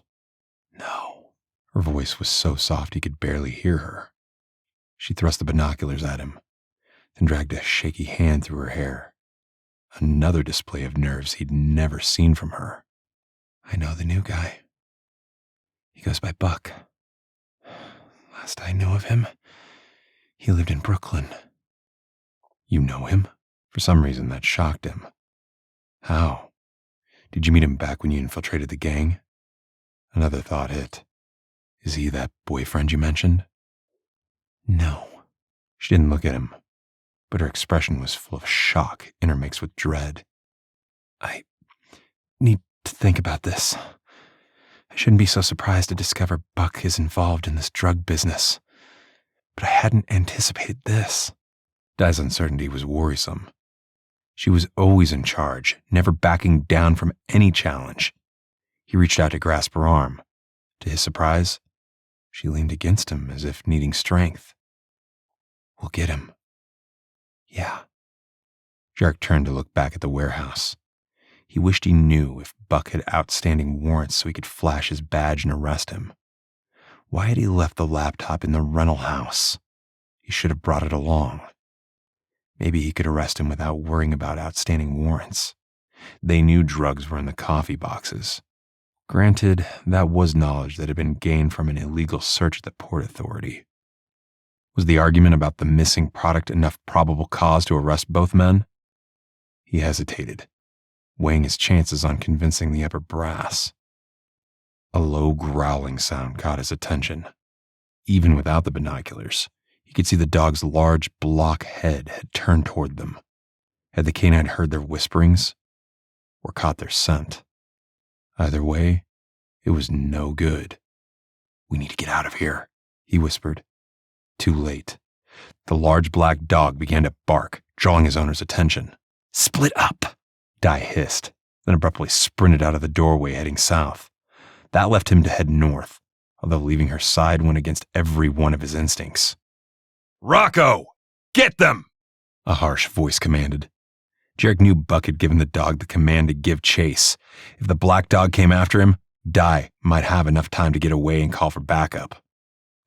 No. Her voice was so soft he could barely hear her. She thrust the binoculars at him, then dragged a shaky hand through her hair. Another display of nerves he'd never seen from her. I know the new guy. He goes by Buck. Last I knew of him, he lived in Brooklyn. You know him? For some reason that shocked him. How? Did you meet him back when you infiltrated the gang? Another thought hit. Is he that boyfriend you mentioned? No. She didn't look at him, but her expression was full of shock intermixed with dread. I need to think about this. I shouldn't be so surprised to discover Buck is involved in this drug business. But I hadn't anticipated this. Di's uncertainty was worrisome. She was always in charge, never backing down from any challenge. He reached out to grasp her arm. To his surprise, she leaned against him as if needing strength. We'll get him. Yeah. Jarek turned to look back at the warehouse. He wished he knew if Buck had outstanding warrants so he could flash his badge and arrest him. Why had he left the laptop in the rental house? He should have brought it along. Maybe he could arrest him without worrying about outstanding warrants. They knew drugs were in the coffee boxes. Granted, that was knowledge that had been gained from an illegal search at the Port Authority. Was the argument about the missing product enough probable cause to arrest both men? He hesitated, weighing his chances on convincing the upper brass. A low growling sound caught his attention. Even without the binoculars, he could see the dog's large block head had turned toward them. Had the canine heard their whisperings or caught their scent? Either way, it was no good. We need to get out of here, he whispered. Too late. The large black dog began to bark, drawing his owner's attention. Split up, Di hissed, then abruptly sprinted out of the doorway heading south. That left him to head north, although leaving her side went against every one of his instincts. Rocco! Get them! A harsh voice commanded. Jarek knew Buck had given the dog the command to give chase. If the black dog came after him, Di might have enough time to get away and call for backup.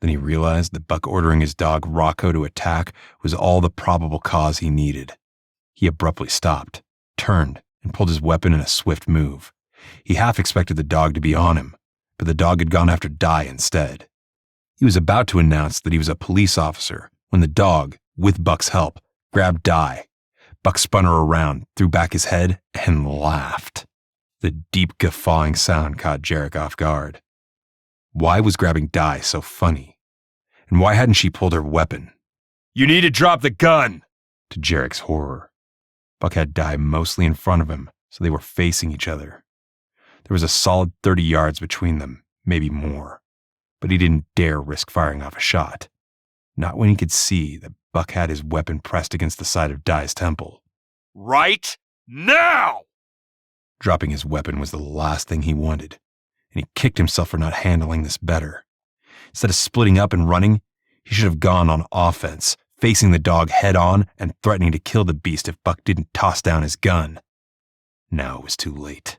Then he realized that Buck ordering his dog Rocco to attack was all the probable cause he needed. He abruptly stopped, turned, and pulled his weapon in a swift move. He half expected the dog to be on him, but the dog had gone after Di instead. He was about to announce that he was a police officer when the dog, with Buck's help, grabbed Di. Buck spun her around, threw back his head, and laughed. The deep guffawing sound caught Jarek off guard. Why was grabbing Di so funny? And why hadn't she pulled her weapon? You need to drop the gun! To Jarek's horror. Buck had Di mostly in front of him, so they were facing each other. There was a solid 30 yards between them, maybe more. But he didn't dare risk firing off a shot. Not when he could see that Buck had his weapon pressed against the side of Di's temple. Right now! Dropping his weapon was the last thing he wanted, and he kicked himself for not handling this better. Instead of splitting up and running, he should have gone on offense, facing the dog head-on and threatening to kill the beast if Buck didn't toss down his gun. Now it was too late.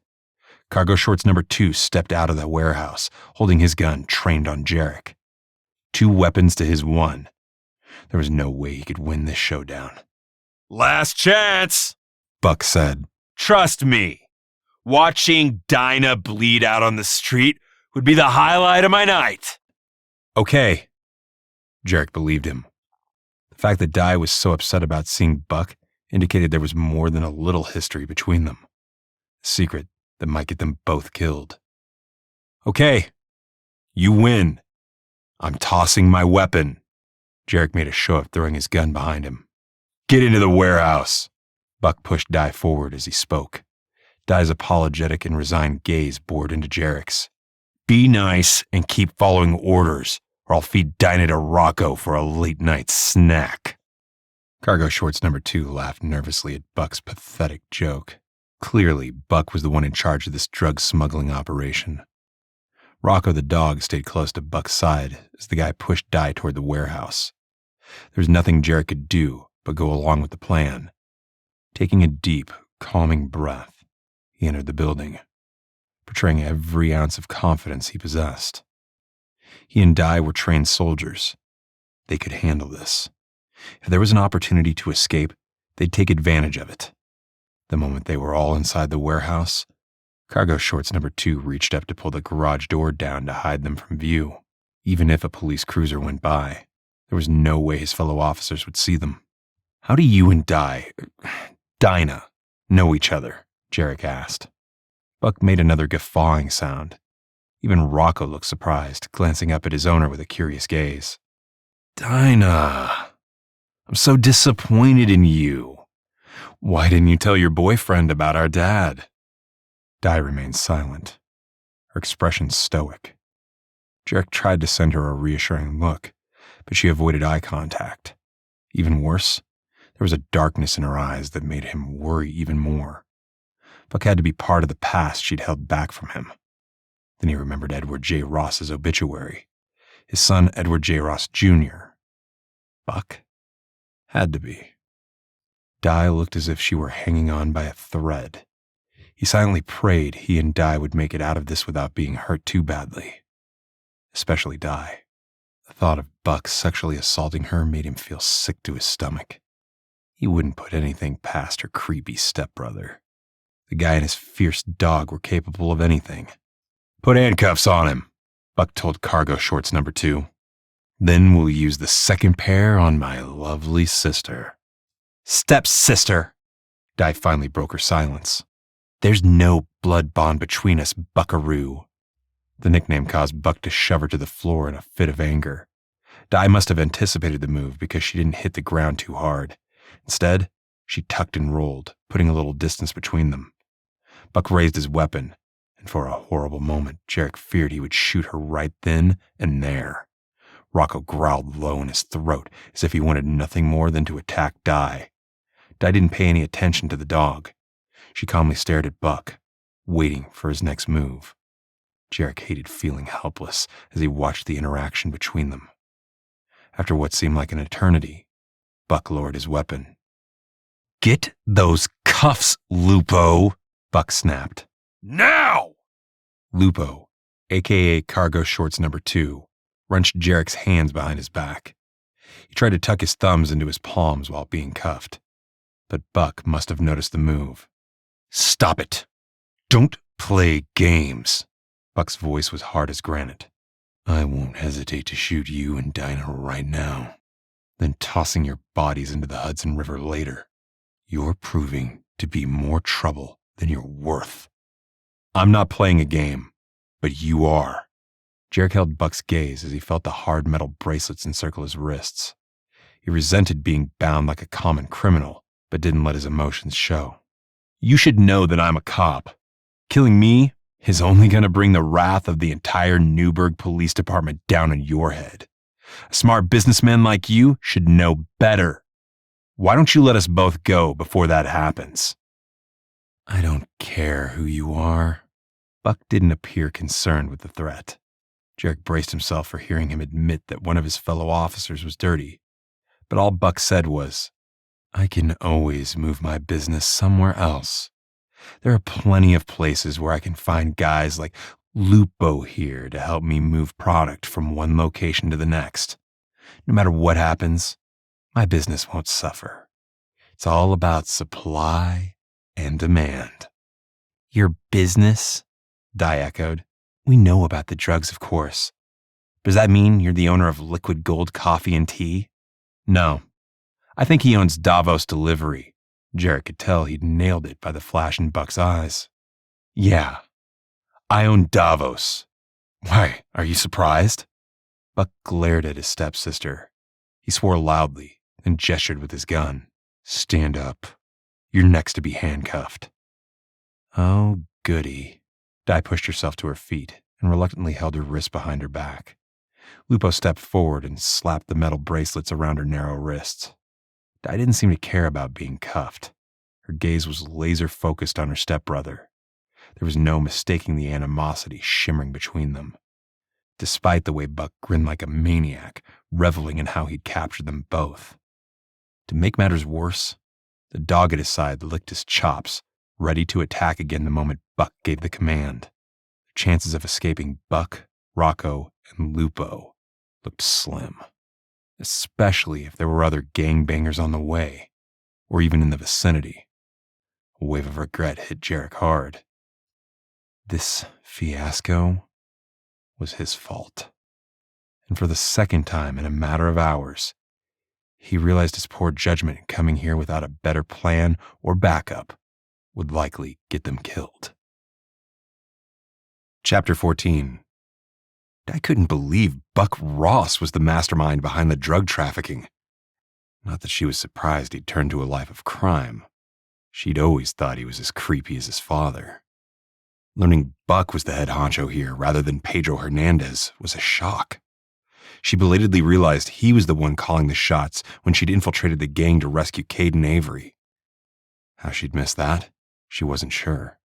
Cargo Shorts number 2 stepped out of the warehouse, holding his gun trained on Jarek. 2 weapons to his 1. There was no way he could win this showdown. Last chance, Buck said. Trust me. Watching Dinah bleed out on the street would be the highlight of my night. Okay. Jarek believed him. The fact that Di was so upset about seeing Buck indicated there was more than a little history between them. A secret that might get them both killed. Okay. You win. I'm tossing my weapon. Jarek made a show of throwing his gun behind him. Get into the warehouse. Buck pushed Di forward as he spoke. Di's apologetic and resigned gaze bored into Jarek's. Be nice and keep following orders, or I'll feed Dinah to Rocco for a late-night snack. Cargo Shorts number 2 laughed nervously at Buck's pathetic joke. Clearly, Buck was the one in charge of this drug smuggling operation. Rocco the dog stayed close to Buck's side as the guy pushed Di toward the warehouse. There was nothing Jarek could do but go along with the plan. Taking a deep, calming breath, he entered the building, portraying every ounce of confidence he possessed. He and Di were trained soldiers. They could handle this. If there was an opportunity to escape, they'd take advantage of it. The moment they were all inside the warehouse, Cargo Shorts number 2 reached up to pull the garage door down to hide them from view. Even if a police cruiser went by, there was no way his fellow officers would see them. How do you and Dinah, know each other? Jarek asked. Buck made another guffawing sound. Even Rocco looked surprised, glancing up at his owner with a curious gaze. Dinah, I'm so disappointed in you. Why didn't you tell your boyfriend about our dad? Di remained silent, her expression stoic. Jarek tried to send her a reassuring look, but she avoided eye contact. Even worse, there was a darkness in her eyes that made him worry even more. Buck had to be part of the past she'd held back from him. Then he remembered Edward J. Ross's obituary. His son, Edward J. Ross, Jr. Buck? Had to be. Di looked as if she were hanging on by a thread. He silently prayed he and Di would make it out of this without being hurt too badly. Especially Di. The thought of Buck sexually assaulting her made him feel sick to his stomach. He wouldn't put anything past her creepy stepbrother. The guy and his fierce dog were capable of anything. Put handcuffs on him, Buck told Cargo Shorts number 2. Then we'll use the second pair on my lovely sister. Stepsister! Di finally broke her silence. There's no blood bond between us, buckaroo. The nickname caused Buck to shove her to the floor in a fit of anger. Di must have anticipated the move because she didn't hit the ground too hard. Instead, she tucked and rolled, putting a little distance between them. Buck raised his weapon, and for a horrible moment, Jarek feared he would shoot her right then and there. Rocco growled low in his throat as if he wanted nothing more than to attack Di. Di didn't pay any attention to the dog. She calmly stared at Buck, waiting for his next move. Jarek hated feeling helpless as he watched the interaction between them. After what seemed like an eternity, Buck lowered his weapon. "Get those cuffs, Lupo," Buck snapped. Now! Lupo, a.k.a. Cargo Shorts No. 2, wrenched Jarek's hands behind his back. He tried to tuck his thumbs into his palms while being cuffed, but Buck must have noticed the move. "Stop it! Don't play games." Buck's voice was hard as granite. "I won't hesitate to shoot you and Dinah right now, then tossing your bodies into the Hudson River later. You're proving to be more trouble than you're worth." "I'm not playing a game, but you are." Jarek held Buck's gaze as he felt the hard metal bracelets encircle his wrists. He resented being bound like a common criminal, but didn't let his emotions show. "You should know that I'm a cop. Killing me is only going to bring the wrath of the entire Newburgh Police Department down on your head. A smart businessman like you should know better. Why don't you let us both go before that happens?" "I don't care who you are." Buck didn't appear concerned with the threat. Jarek braced himself for hearing him admit that one of his fellow officers was dirty, but all Buck said was, "I can always move my business somewhere else. There are plenty of places where I can find guys like Lupo here to help me move product from one location to the next. No matter what happens, my business won't suffer. It's all about supply and demand." "Your business?" Di echoed. "We know about the drugs, of course. Does that mean you're the owner of Liquid Gold Coffee and Tea?" "No. I think he owns Davos Delivery." Jarek could tell he'd nailed it by the flash in Buck's eyes. "Yeah, I own Davos. Why, are you surprised?" Buck glared at his stepsister. He swore loudly, then gestured with his gun. "Stand up. You're next to be handcuffed." "Oh, goody." Di pushed herself to her feet and reluctantly held her wrist behind her back. Lupo stepped forward and slapped the metal bracelets around her narrow wrists. Di didn't seem to care about being cuffed. Her gaze was laser-focused on her stepbrother. There was no mistaking the animosity shimmering between them. Despite the way Buck grinned like a maniac, reveling in how he'd captured them both. To make matters worse, the dog at his side licked his chops, ready to attack again the moment Buck gave the command. The chances of escaping Buck, Rocco, and Lupo looked slim, especially if there were other gangbangers on the way, or even in the vicinity. A wave of regret hit Jarek hard. This fiasco was his fault. And for the second time in a matter of hours, he realized his poor judgment in coming here without a better plan or backup would likely get them killed. Chapter 14. I couldn't believe Buck Ross was the mastermind behind the drug trafficking. Not that she was surprised he'd turned to a life of crime. She'd always thought he was as creepy as his father. Learning Buck was the head honcho here rather than Pedro Hernandez was a shock. She belatedly realized he was the one calling the shots when she'd infiltrated the gang to rescue Cade and Avery. How she'd missed that, she wasn't sure.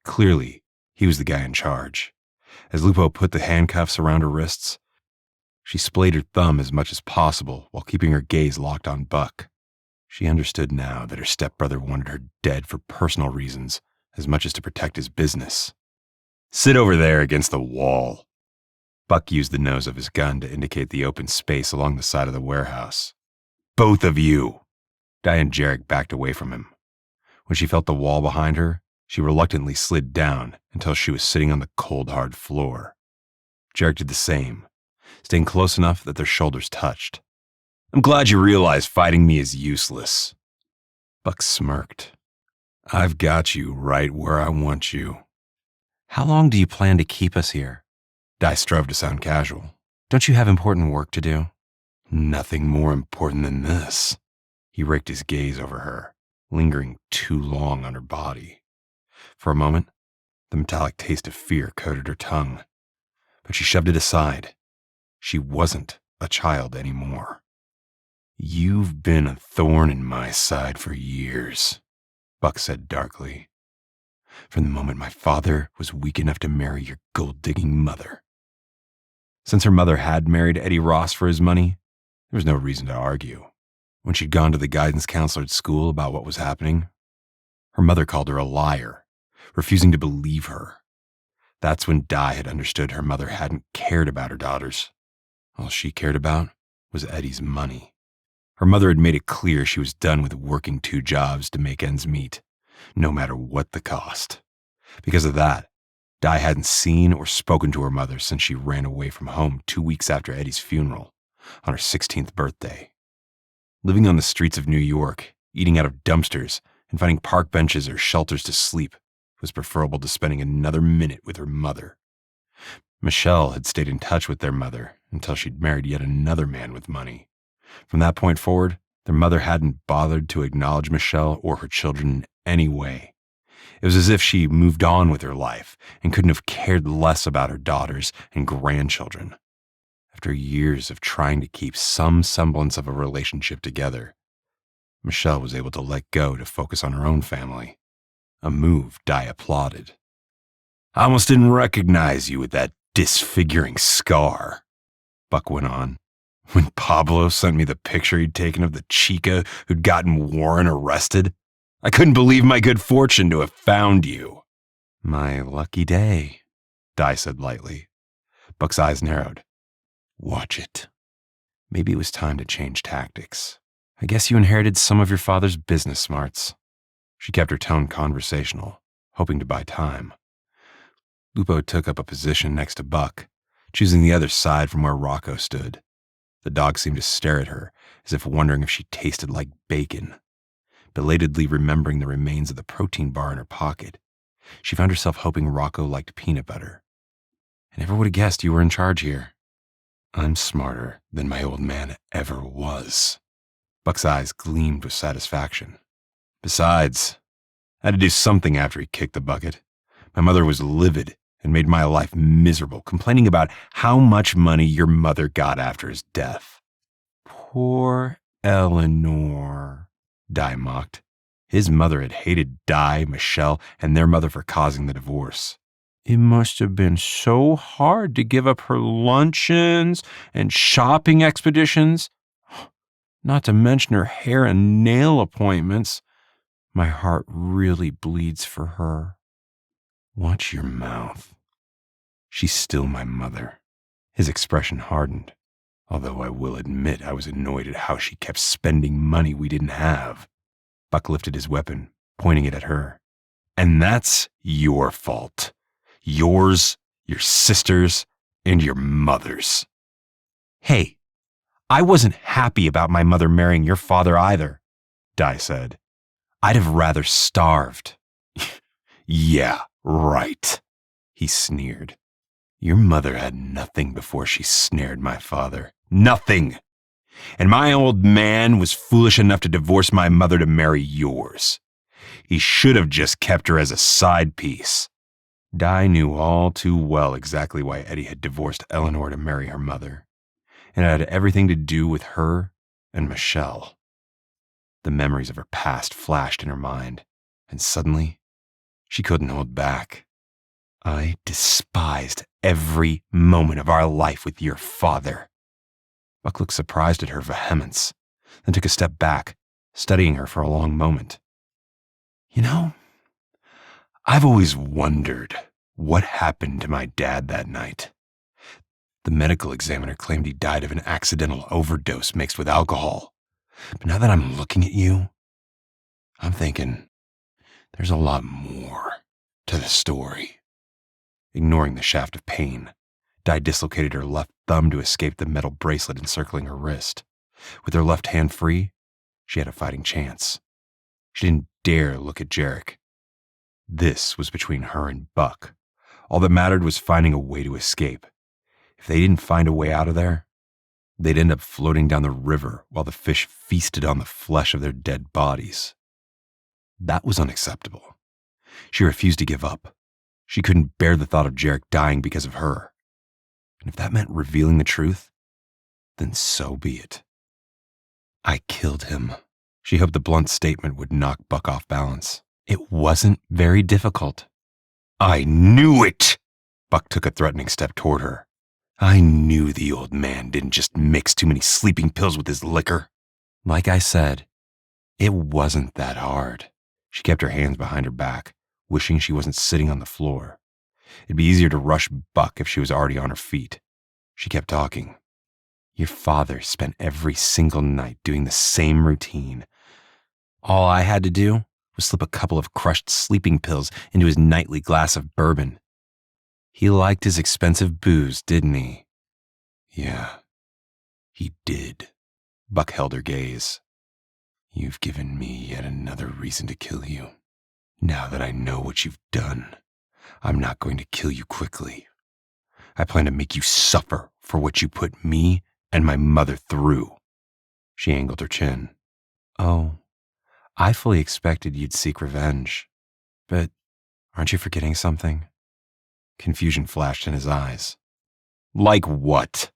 Clearly, he was the guy in charge. As Lupo put the handcuffs around her wrists, she splayed her thumb as much as possible while keeping her gaze locked on Buck. She understood now that her stepbrother wanted her dead for personal reasons as much as to protect his business. "Sit over there against the wall." Buck used the nose of his gun to indicate the open space along the side of the warehouse. "Both of you." Di and Jarek backed away from him. When she felt the wall behind her, she reluctantly slid down until she was sitting on the cold, hard floor. Jarek did the same, staying close enough that their shoulders touched. "I'm glad you realize fighting me is useless." Buck smirked. "I've got you right where I want you." "How long do you plan to keep us here?" Di strove to sound casual. "Don't you have important work to do?" "Nothing more important than this." He raked his gaze over her, lingering too long on her body. For a moment, the metallic taste of fear coated her tongue, but she shoved it aside. She wasn't a child anymore. "You've been a thorn in my side for years," Buck said darkly. "From the moment my father was weak enough to marry your gold-digging mother." Since her mother had married Eddie Ross for his money, There was no reason to argue. When she'd gone to the guidance counselor at school about what was happening, her mother called her a liar, refusing to believe her. That's when Di had understood her mother hadn't cared about her daughters. All she cared about was Eddie's money. Her mother had made it clear she was done with working 2 jobs to make ends meet, no matter what the cost. Because of that, Di hadn't seen or spoken to her mother since she ran away from home 2 weeks after Eddie's funeral, on her 16th birthday. Living on the streets of New York, eating out of dumpsters, and finding park benches or shelters to sleep was preferable to spending another minute with her mother. Michelle had stayed in touch with their mother until she'd married yet another man with money. From that point forward, their mother hadn't bothered to acknowledge Michelle or her children in any way. It was as if she moved on with her life and couldn't have cared less about her daughters and grandchildren. After years of trying to keep some semblance of a relationship together, Michelle was able to let go to focus on her own family, a move Di applauded. "I almost didn't recognize you with that disfiguring scar," Buck went on, "when Pablo sent me the picture he'd taken of the chica who'd gotten Warren arrested. I couldn't believe my good fortune to have found you." "My lucky day," Di said lightly. Buck's eyes narrowed. "Watch it. Maybe it was time to change tactics. I guess you inherited some of your father's business smarts." She kept her tone conversational, hoping to buy time. Lupo took up a position next to Buck, choosing the other side from where Rocco stood. The dog seemed to stare at her, as if wondering if she tasted like bacon. Belatedly remembering the remains of the protein bar in her pocket, she found herself hoping Rocco liked peanut butter. "I never would have guessed you were in charge here." "I'm smarter than my old man ever was." Buck's eyes gleamed with satisfaction. "Besides, I had to do something after he kicked the bucket. My mother was livid and made my life miserable, complaining about how much money your mother got after his death." "Poor Eleanor," Di mocked. His mother had hated Di, Michelle, and their mother for causing the divorce. "It must have been so hard to give up her luncheons and shopping expeditions, not to mention her hair and nail appointments. My heart really bleeds for her." "Watch your mouth. She's still my mother." His expression hardened, although I will admit I was annoyed at how she kept spending money we didn't have. Buck lifted his weapon, pointing it at her. "And that's your fault. Yours, your sister's, and your mother's." "Hey, I wasn't happy about my mother marrying your father either," Di said. "I'd have rather starved." "Yeah, right," he sneered. "Your mother had nothing before she snared my father. Nothing. And my old man was foolish enough to divorce my mother to marry yours. He should have just kept her as a side piece." Di knew all too well exactly why Eddie had divorced Eleanor to marry her mother, and it had everything to do with her and Michelle. The memories of her past flashed in her mind, and suddenly, she couldn't hold back. "I despised every moment of our life with your father." Buck looked surprised at her vehemence, then took a step back, studying her for a long moment. "You know, I've always wondered what happened to my dad that night. The medical examiner claimed he died of an accidental overdose mixed with alcohol. But now that I'm looking at you, I'm thinking there's a lot more to the story." Ignoring the shaft of pain, Di dislocated her left thumb to escape the metal bracelet encircling her wrist. With her left hand free, she had a fighting chance. She didn't dare look at Jarek. This was between her and Buck. All that mattered was finding a way to escape. If they didn't find a way out of there, they'd end up floating down the river while the fish feasted on the flesh of their dead bodies. That was unacceptable. She refused to give up. She couldn't bear the thought of Jarek dying because of her. And if that meant revealing the truth, then so be it. "I killed him." She hoped the blunt statement would knock Buck off balance. "It wasn't very difficult." "I knew it!" Buck took a threatening step toward her. I knew the old man didn't just mix too many sleeping pills with his liquor. Like I said, it wasn't that hard. She kept her hands behind her back, wishing she wasn't sitting on the floor. It'd be easier to rush Buck if she was already on her feet. She kept talking. Your father spent every single night doing the same routine. All I had to do was slip a couple of crushed sleeping pills into his nightly glass of bourbon. He liked his expensive booze, didn't he? Yeah, he did. Buck held her gaze. You've given me yet another reason to kill you. Now that I know what you've done, I'm not going to kill you quickly. I plan to make you suffer for what you put me and my mother through. She angled her chin. Oh, I fully expected you'd seek revenge. But aren't you forgetting something? Confusion flashed in his eyes. Like what?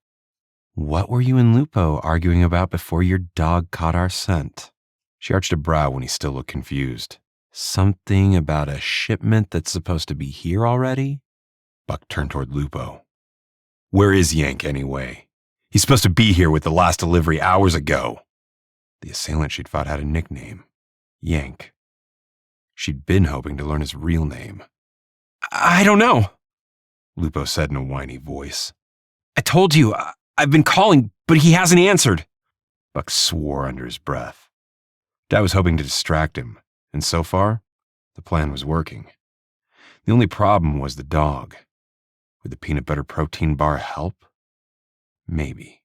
What were you and Lupo arguing about before your dog caught our scent? She arched a brow when he still looked confused. Something about a shipment that's supposed to be here already? Buck turned toward Lupo. Where is Yank anyway? He's supposed to be here with the last delivery hours ago. The assailant she'd fought had a nickname. Yank. She'd been hoping to learn his real name. I don't know, Lupo said in a whiny voice. I told you, I've been calling, but he hasn't answered. Buck swore under his breath. Dad was hoping to distract him, and so far, the plan was working. The only problem was the dog. Would the peanut butter protein bar help? Maybe.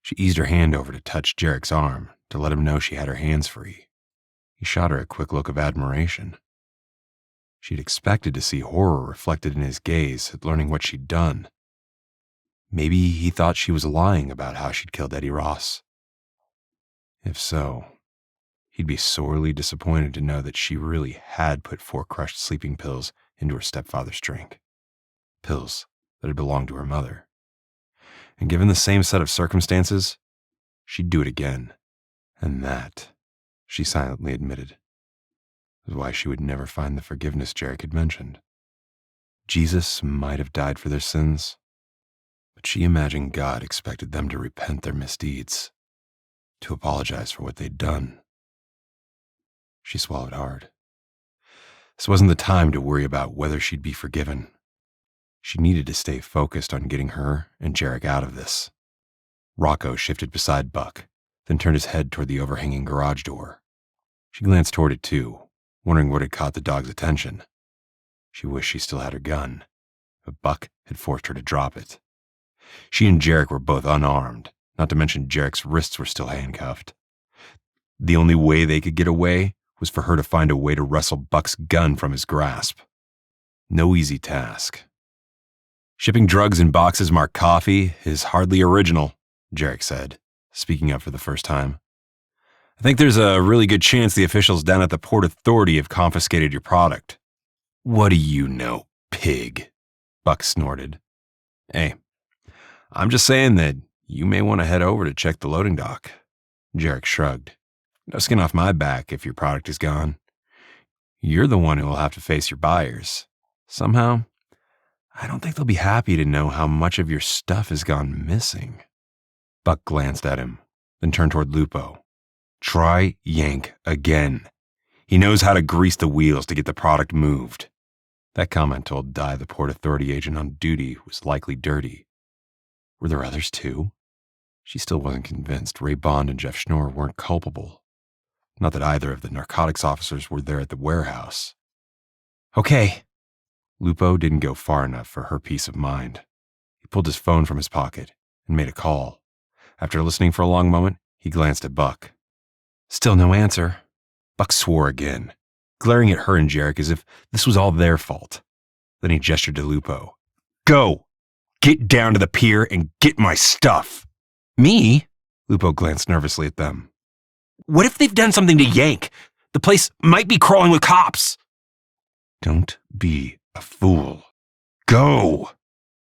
She eased her hand over to touch Jarek's arm to let him know she had her hands free. He shot her a quick look of admiration. She'd expected to see horror reflected in his gaze at learning what she'd done. Maybe he thought she was lying about how she'd killed Eddie Ross. If so, he'd be sorely disappointed to know that she really had put 4 crushed sleeping pills into her stepfather's drink. Pills that had belonged to her mother. And given the same set of circumstances, she'd do it again. And that, she silently admitted, was why she would never find the forgiveness Jarek had mentioned. Jesus might have died for their sins, but she imagined God expected them to repent their misdeeds, to apologize for what they'd done. She swallowed hard. This wasn't the time to worry about whether she'd be forgiven. She needed to stay focused on getting her and Jarek out of this. Rocco shifted beside Buck, then turned his head toward the overhanging garage door. She glanced toward it too, wondering what had caught the dog's attention. She wished she still had her gun, but Buck had forced her to drop it. She and Jarek were both unarmed, not to mention Jarek's wrists were still handcuffed. The only way they could get away was for her to find a way to wrestle Buck's gun from his grasp. No easy task. Shipping drugs in boxes marked coffee is hardly original, Jarek said, speaking up for the first time. I think there's a really good chance the officials down at the Port Authority have confiscated your product. What do you know, pig? Buck snorted. Hey, I'm just saying that you may want to head over to check the loading dock. Jarek shrugged. No skin off my back if your product is gone. You're the one who will have to face your buyers. Somehow, I don't think they'll be happy to know how much of your stuff has gone missing. Buck glanced at him, then turned toward Lupo. Try Yank again. He knows how to grease the wheels to get the product moved. That comment told Di the Port Authority agent on duty was likely dirty. Were there others too? She still wasn't convinced Ray Bond and Jeff Schnorr weren't culpable. Not that either of the narcotics officers were there at the warehouse. Okay. Lupo didn't go far enough for her peace of mind. He pulled his phone from his pocket and made a call. After listening for a long moment, he glanced at Buck. Still no answer. Buck swore again, glaring at her and Jarek as if this was all their fault. Then he gestured to Lupo. Go! Get down to the pier and get my stuff! Me? Lupo glanced nervously at them. What if they've done something to Yank? The place might be crawling with cops. Don't be a fool. Go!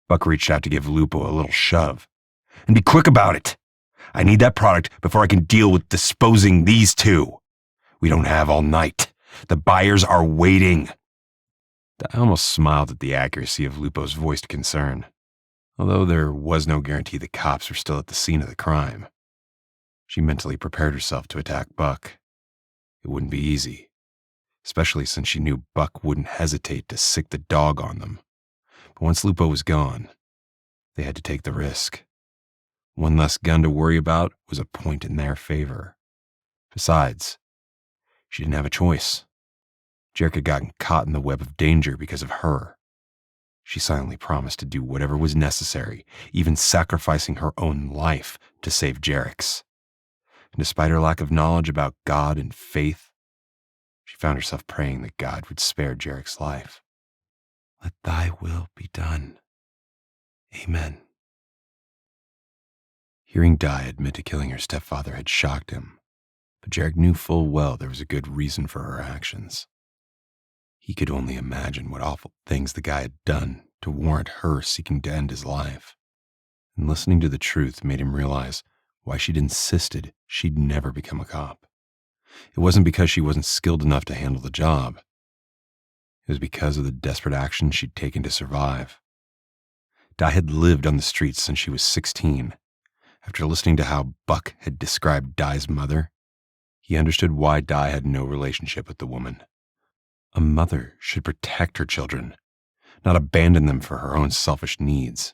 Buck reached out to give Lupo a little shove. And be quick about it. I need that product before I can deal with disposing these two. We don't have all night. The buyers are waiting. I almost smiled at the accuracy of Lupo's voiced concern. although there was no guarantee the cops were still at the scene of the crime. She mentally prepared herself to attack Buck. It wouldn't be easy, especially since she knew Buck wouldn't hesitate to sick the dog on them. But once Lupo was gone, they had to take the risk. One less gun to worry about was a point in their favor. Besides, she didn't have a choice. Jarek had gotten caught in the web of danger because of her. She silently promised to do whatever was necessary, even sacrificing her own life to save Jarek's. And despite her lack of knowledge about God and faith, she found herself praying that God would spare Jarek's life. Let thy will be done. Amen. Hearing Di admit to killing her stepfather had shocked him, but Jarek knew full well there was a good reason for her actions. He could only imagine what awful things the guy had done to warrant her seeking to end his life. And listening to the truth made him realize why she'd insisted she'd never become a cop. It wasn't because she wasn't skilled enough to handle the job. It was because of the desperate action she'd taken to survive. Di had lived on the streets since she was 16. After listening to how Buck had described Di's mother, he understood why Di had no relationship with the woman. A mother should protect her children, not abandon them for her own selfish needs.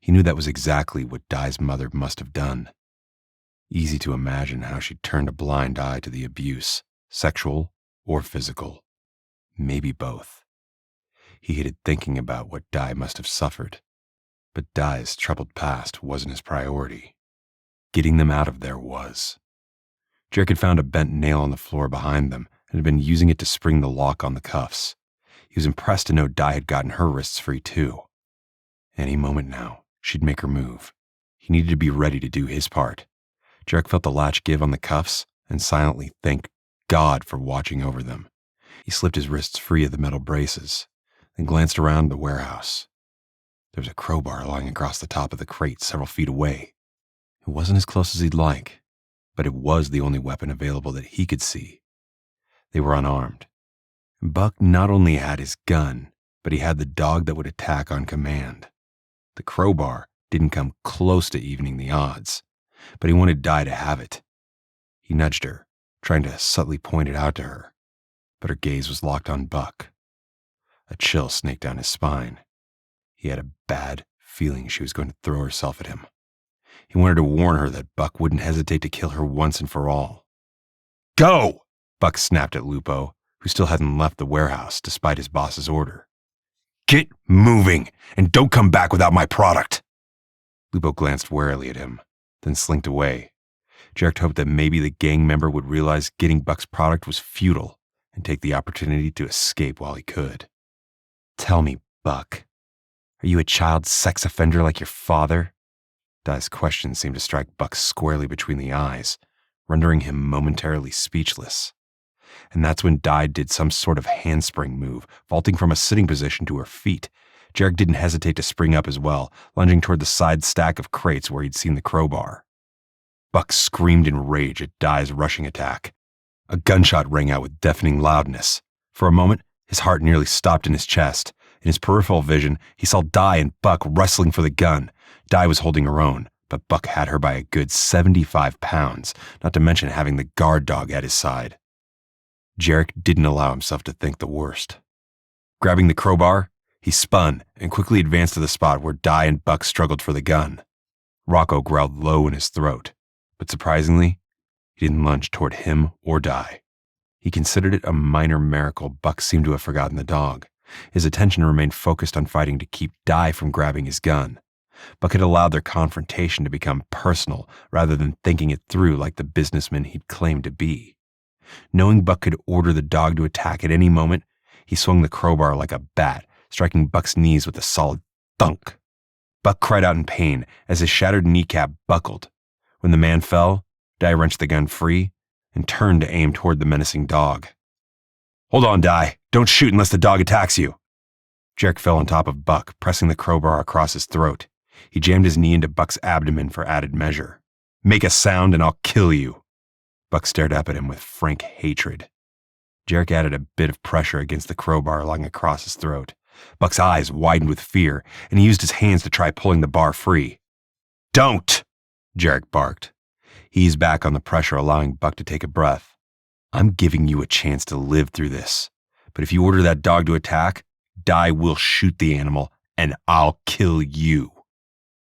He knew that was exactly what Di's mother must have done. Easy to imagine how she turned a blind eye to the abuse, sexual or physical. Maybe both. He hated thinking about what Di must have suffered, but Di's troubled past wasn't his priority. Getting them out of there was. Jarek had found a bent nail on the floor behind them and had been using it to spring the lock on the cuffs. He was impressed to know Di had gotten her wrists free too. Any moment now, she'd make her move. He needed to be ready to do his part. Jarek felt the latch give on the cuffs and silently thanked God for watching over them. He slipped his wrists free of the metal braces, then glanced around the warehouse. There was a crowbar lying across the top of the crate several feet away. It wasn't as close as he'd like, but it was the only weapon available that he could see. They were unarmed. Buck not only had his gun, but he had the dog that would attack on command. The crowbar didn't come close to evening the odds, but he wanted Di to have it. He nudged her, trying to subtly point it out to her, but her gaze was locked on Buck. A chill snaked down his spine. He had a bad feeling she was going to throw herself at him. He wanted to warn her that Buck wouldn't hesitate to kill her once and for all. "Go!" Buck snapped at Lupo, who still hadn't left the warehouse despite his boss's order. "Get moving, and don't come back without my product!" Lupo glanced warily at him, then slinked away. Jarek hoped that maybe the gang member would realize getting Buck's product was futile and take the opportunity to escape while he could. "Tell me, Buck, are you a child sex offender like your father?" Di's question seemed to strike Buck squarely between the eyes, rendering him momentarily speechless. And that's when Di did some sort of handspring move, vaulting from a sitting position to her feet. Jarek didn't hesitate to spring up as well, lunging toward the side stack of crates where he'd seen the crowbar. Buck screamed in rage at Di's rushing attack. A gunshot rang out with deafening loudness. For a moment, his heart nearly stopped in his chest. In his peripheral vision, he saw Di and Buck wrestling for the gun. Di was holding her own, but Buck had her by a good 75 pounds, not to mention having the guard dog at his side. Jarek didn't allow himself to think the worst. Grabbing the crowbar, he spun and quickly advanced to the spot where Di and Buck struggled for the gun. Rocco growled low in his throat, but surprisingly, he didn't lunge toward him or Di. He considered it a minor miracle Buck seemed to have forgotten the dog. His attention remained focused on fighting to keep Di from grabbing his gun. Buck had allowed their confrontation to become personal rather than thinking it through like the businessman he'd claimed to be. Knowing Buck could order the dog to attack at any moment, he swung the crowbar like a bat, striking Buck's knees with a solid thunk. Buck cried out in pain as his shattered kneecap buckled. When the man fell, Di wrenched the gun free and turned to aim toward the menacing dog. "Hold on, Di. Don't shoot unless the dog attacks you." Jarek fell on top of Buck, pressing the crowbar across his throat. He jammed his knee into Buck's abdomen for added measure. "Make a sound and I'll kill you." Buck stared up at him with frank hatred. Jarek added a bit of pressure against the crowbar lying across his throat. Buck's eyes widened with fear, and he used his hands to try pulling the bar free. "Don't!" Jarek barked. He eased back on the pressure, allowing Buck to take a breath. "I'm giving you a chance to live through this, but if you order that dog to attack, Di will shoot the animal, and I'll kill you."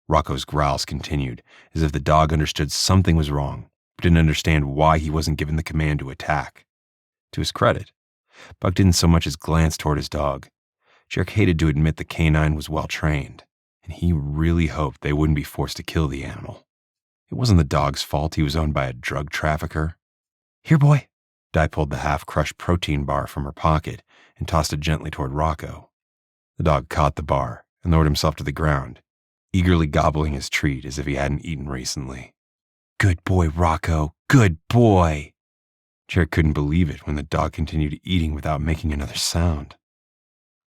Rocco's growls continued, as if the dog understood something was wrong, but didn't understand why he wasn't given the command to attack. To his credit, Buck didn't so much as glance toward his dog. Jarek hated to admit the canine was well trained, and he really hoped they wouldn't be forced to kill the animal. It wasn't the dog's fault he was owned by a drug trafficker. "Here, boy." Di pulled the half-crushed protein bar from her pocket and tossed it gently toward Rocco. The dog caught the bar and lowered himself to the ground, eagerly gobbling his treat as if he hadn't eaten recently. "Good boy, Rocco. Good boy." Jarek couldn't believe it when the dog continued eating without making another sound.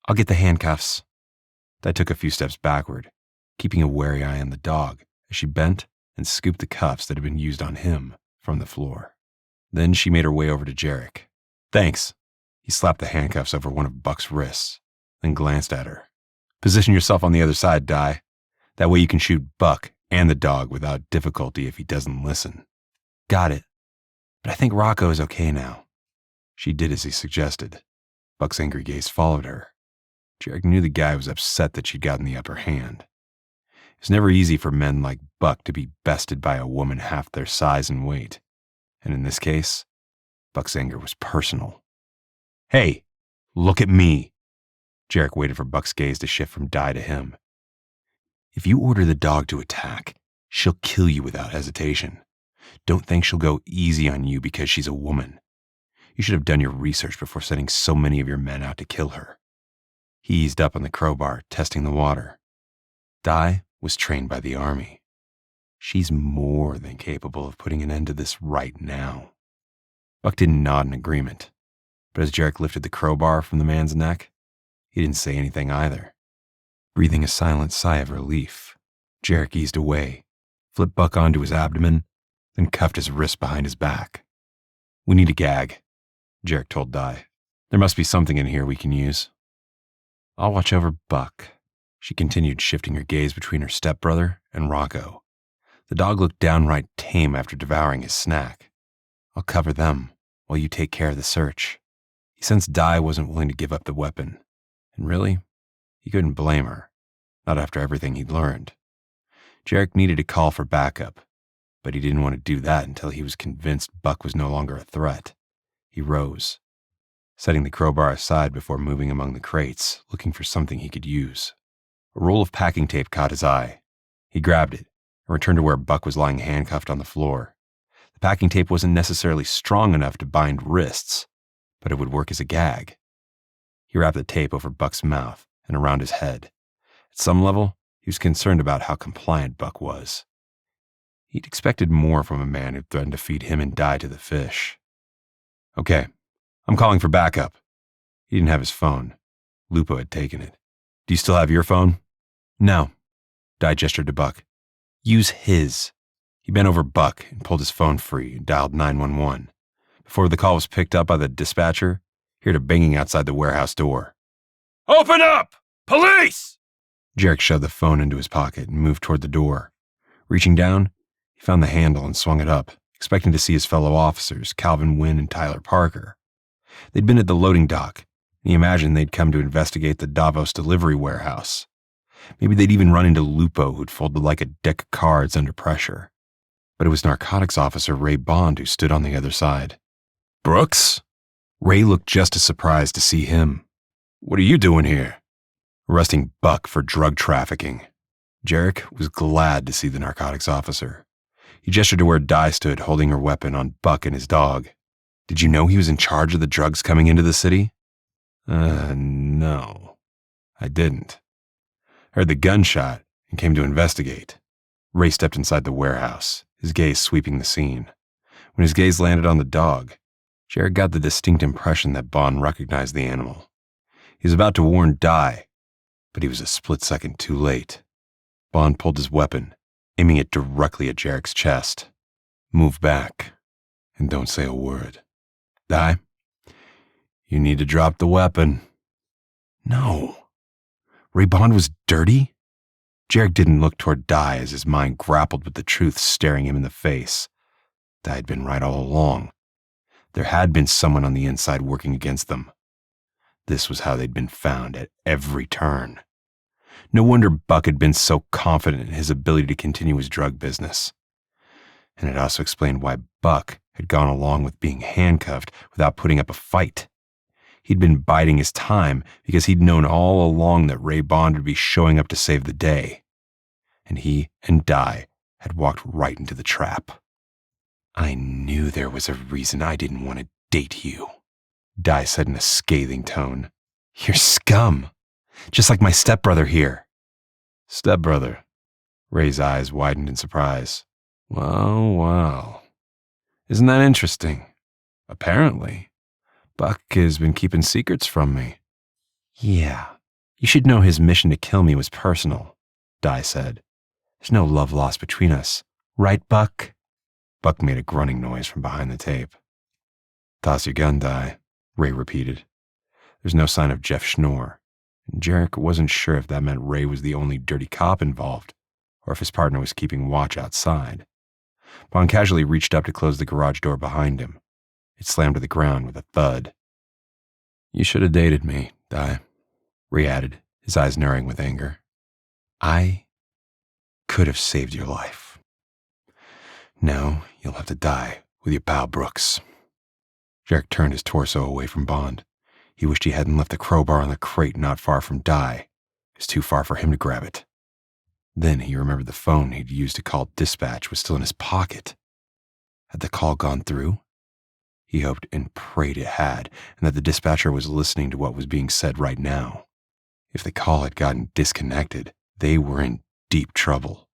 "I'll get the handcuffs." Di took a few steps backward, keeping a wary eye on the dog as she bent and scooped the cuffs that had been used on him from the floor. Then she made her way over to Jarek. "Thanks." He slapped the handcuffs over one of Buck's wrists, then glanced at her. "Position yourself on the other side, Di. That way you can shoot Buck and the dog without difficulty if he doesn't listen." "Got it. But I think Rocco is okay now." She did as he suggested. Buck's angry gaze followed her. Jarek knew the guy was upset that she'd gotten the upper hand. It's never easy for men like Buck to be bested by a woman half their size and weight. And in this case, Buck's anger was personal. "Hey, look at me." Jarek waited for Buck's gaze to shift from Di to him. "If you order the dog to attack, she'll kill you without hesitation. Don't think she'll go easy on you because she's a woman. You should have done your research before sending so many of your men out to kill her." He eased up on the crowbar, testing the water. Di was trained by the army. She's more than capable of putting an end to this right now. Buck didn't nod in agreement, but as Jarek lifted the crowbar from the man's neck, he didn't say anything either. Breathing a silent sigh of relief, Jarek eased away, flipped Buck onto his abdomen, then cuffed his wrist behind his back. "We need a gag," Jarek told Di. "There must be something in here we can use." "I'll watch over Buck." She continued, shifting her gaze between her stepbrother and Rocco. The dog looked downright tame after devouring his snack. "I'll cover them while you take care of the search." He sensed Di wasn't willing to give up the weapon, and really, he couldn't blame her, not after everything he'd learned. Jarek needed to call for backup, but he didn't want to do that until he was convinced Buck was no longer a threat. He rose, setting the crowbar aside before moving among the crates, looking for something he could use. A roll of packing tape caught his eye. He grabbed it and returned to where Buck was lying handcuffed on the floor. The packing tape wasn't necessarily strong enough to bind wrists, but it would work as a gag. He wrapped the tape over Buck's mouth and around his head. At some level, he was concerned about how compliant Buck was. He'd expected more from a man who threatened to feed him and Di to the fish. "Okay, I'm calling for backup." He didn't have his phone. Lupo had taken it. "Do you still have your phone?" "No." Di gestured to Buck. "Use his." He bent over Buck and pulled his phone free and dialed 911. Before the call was picked up by the dispatcher, he heard a banging outside the warehouse door. "Open up! Police!" Jarek shoved the phone into his pocket and moved toward the door. Reaching down, he found the handle and swung it up, expecting to see his fellow officers, Calvin Wynn and Tyler Parker. They'd been at the loading dock, and he imagined they'd come to investigate the Davos delivery warehouse. Maybe they'd even run into Lupo, who'd folded like a deck of cards under pressure. But it was narcotics officer Ray Bond who stood on the other side. "Brooks?" Ray looked just as surprised to see him. "What are you doing here?" "Arresting Buck for drug trafficking." Jarek was glad to see the narcotics officer. He gestured to where Di stood, holding her weapon on Buck and his dog. "Did you know he was in charge of the drugs coming into the city?" No, I didn't. I heard the gunshot and came to investigate." Ray stepped inside the warehouse, his gaze sweeping the scene. When his gaze landed on the dog, Jarek got the distinct impression that Bond recognized the animal. He was about to warn Di, but he was a split second too late. Bond pulled his weapon, aiming it directly at Jarek's chest. "Move back, and don't say a word. Di, you need to drop the weapon." "No." Ray Bond was dirty? Jarek didn't look toward Di as his mind grappled with the truth staring him in the face. Di had been right all along. There had been someone on the inside working against them. This was how they'd been found at every turn. No wonder Buck had been so confident in his ability to continue his drug business. And it also explained why Buck had gone along with being handcuffed without putting up a fight. He'd been biding his time because he'd known all along that Ray Bond would be showing up to save the day. And he and Di had walked right into the trap. I knew there was a reason I didn't want to date you, Di said in a scathing tone. You're scum, just like my stepbrother here. Stepbrother? Ray's eyes widened in surprise. Well. Isn't that interesting? Apparently, Buck has been keeping secrets from me. Yeah, you should know his mission to kill me was personal, Di said. There's no love lost between us, right, Buck? Buck made a grunting noise from behind the tape. Toss your gun, Di, Ray repeated. There's no sign of Jeff Schnorr, and Jarek wasn't sure if that meant Ray was the only dirty cop involved, or if his partner was keeping watch outside. Bond casually reached up to close the garage door behind him. It slammed to the ground with a thud. You should have dated me, Di, Ray added, his eyes narrowing with anger. I could have saved your life. Now you'll have to die with your pal Brooks. Jarek turned his torso away from Bond. He wished he hadn't left the crowbar on the crate not far from Di. It was too far for him to grab it. Then he remembered the phone he'd used to call dispatch was still in his pocket. Had the call gone through? He hoped and prayed it had, and that the dispatcher was listening to what was being said right now. If the call had gotten disconnected, they were in deep trouble.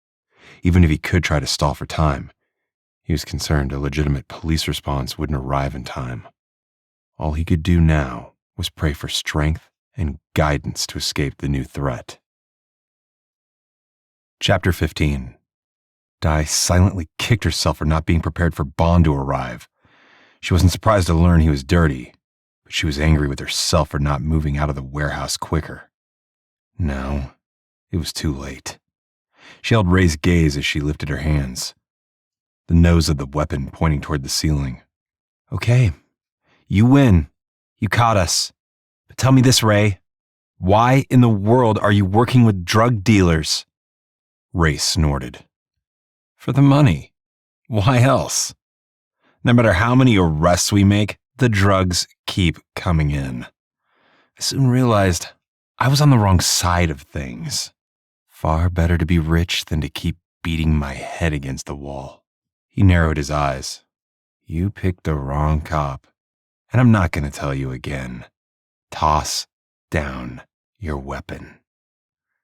Even if he could try to stall for time, he was concerned a legitimate police response wouldn't arrive in time. All he could do now was pray for strength and guidance to escape the new threat. Chapter 15. Di silently kicked herself for not being prepared for Bond to arrive. She wasn't surprised to learn he was dirty, but she was angry with herself for not moving out of the warehouse quicker. No, it was too late. She held Ray's gaze as she lifted her hands, the nose of the weapon pointing toward the ceiling. Okay, you win. You caught us. But tell me this, Ray. Why in the world are you working with drug dealers? Ray snorted. For the money. Why else? No matter how many arrests we make, the drugs keep coming in. I soon realized I was on the wrong side of things. Far better to be rich than to keep beating my head against the wall. He narrowed his eyes. You picked the wrong cop, and I'm not going to tell you again. Toss down your weapon.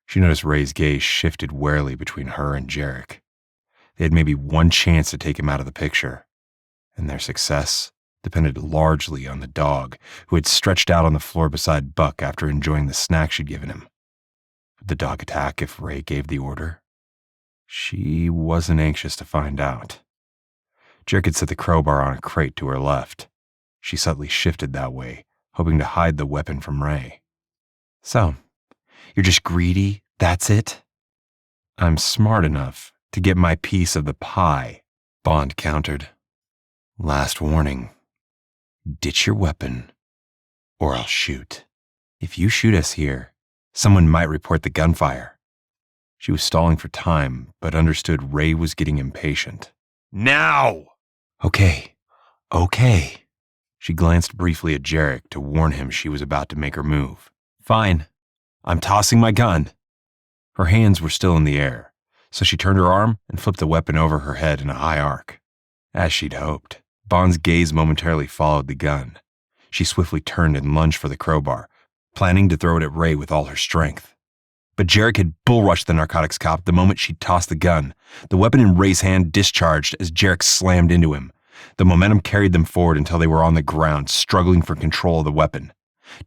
She noticed Ray's gaze shifted warily between her and Jarek. They had maybe one chance to take him out of the picture, and their success depended largely on the dog, who had stretched out on the floor beside Buck after enjoying the snack she'd given him. Would the dog attack if Ray gave the order? She wasn't anxious to find out. Jarek had set the crowbar on a crate to her left. She subtly shifted that way, hoping to hide the weapon from Ray. So, you're just greedy, that's it? I'm smart enough to get my piece of the pie, Bond countered. Last warning. Ditch your weapon, or I'll shoot. If you shoot us here, someone might report the gunfire. She was stalling for time, but understood Ray was getting impatient. Now! Okay. She glanced briefly at Jarek to warn him she was about to make her move. Fine. I'm tossing my gun. Her hands were still in the air, so she turned her arm and flipped the weapon over her head in a high arc. As she'd hoped, Bond's gaze momentarily followed the gun. She swiftly turned and lunged for the crowbar, planning to throw it at Ray with all her strength. But Jarek had bull-rushed the narcotics cop the moment she tossed the gun. The weapon in Ray's hand discharged as Jarek slammed into him. The momentum carried them forward until they were on the ground, struggling for control of the weapon.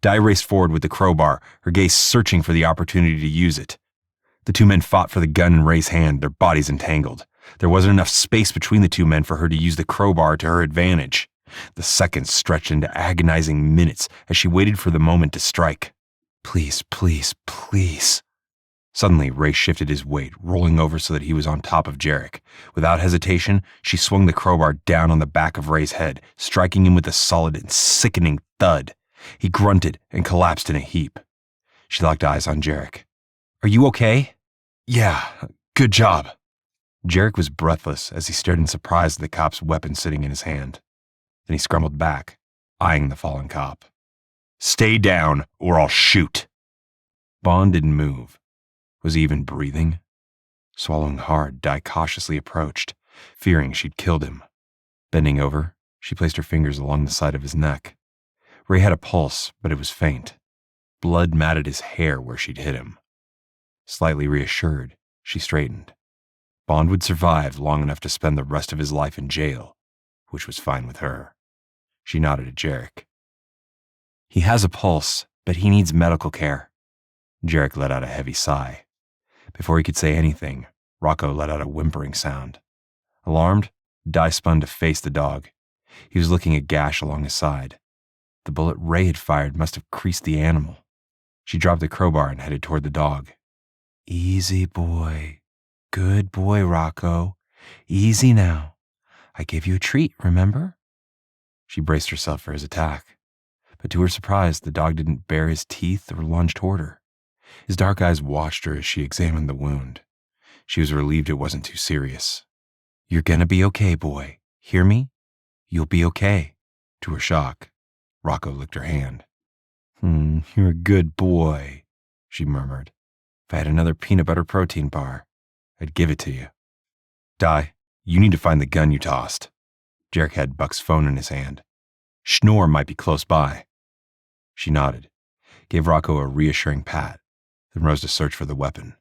Di raced forward with the crowbar, her gaze searching for the opportunity to use it. The two men fought for the gun in Ray's hand, their bodies entangled. There wasn't enough space between the two men for her to use the crowbar to her advantage. The seconds stretched into agonizing minutes as she waited for the moment to strike. Please, please, please. Suddenly, Ray shifted his weight, rolling over so that he was on top of Jarek. Without hesitation, she swung the crowbar down on the back of Ray's head, striking him with a solid and sickening thud. He grunted and collapsed in a heap. She locked eyes on Jarek. Are you okay? Yeah, good job. Jarek was breathless as he stared in surprise at the cop's weapon sitting in his hand. Then he scrambled back, eyeing the fallen cop. Stay down, or I'll shoot. Bond didn't move. Was he even breathing? Swallowing hard, Di cautiously approached, fearing she'd killed him. Bending over, she placed her fingers along the side of his neck. Ray had a pulse, but it was faint. Blood matted his hair where she'd hit him. Slightly reassured, she straightened. Bond would survive long enough to spend the rest of his life in jail, which was fine with her. She nodded at Jarek. He has a pulse, but he needs medical care. Jarek let out a heavy sigh. Before he could say anything, Rocco let out a whimpering sound. Alarmed, Di spun to face the dog. He was licking a gash along his side. The bullet Ray had fired must have creased the animal. She dropped the crowbar and headed toward the dog. Easy, boy. Good boy, Rocco. Easy now. I gave you a treat, remember? She braced herself for his attack. But to her surprise, the dog didn't bare his teeth or lunge toward her. His dark eyes watched her as she examined the wound. She was relieved it wasn't too serious. You're gonna be okay, boy. Hear me? You'll be okay. To her shock, Rocco licked her hand. You're a good boy, she murmured. If I had another peanut butter protein bar, I'd give it to you. Di, you need to find the gun you tossed. Jarek had Buck's phone in his hand. Schnorr might be close by. She nodded, gave Rocco a reassuring pat, then rose to search for the weapon.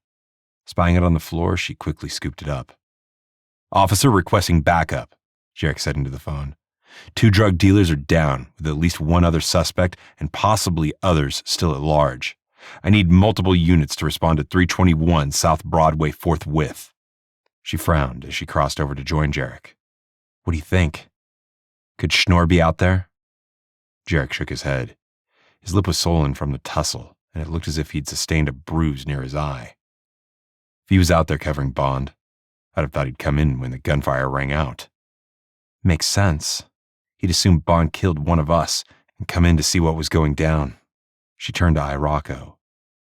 Spying it on the floor, she quickly scooped it up. Officer requesting backup, Jarek said into the phone. 2 drug dealers are down, with at least 1 other suspect and possibly others still at large. I need multiple units to respond to 321 South Broadway forthwith. She frowned as she crossed over to join Jarek. What do you think? Could Schnorr be out there? Jarek shook his head. His lip was swollen from the tussle, and it looked as if he'd sustained a bruise near his eye. If he was out there covering Bond, I'd have thought he'd come in when the gunfire rang out. Makes sense. He'd assumed Bond killed one of us and come in to see what was going down. She turned to eye Rocco.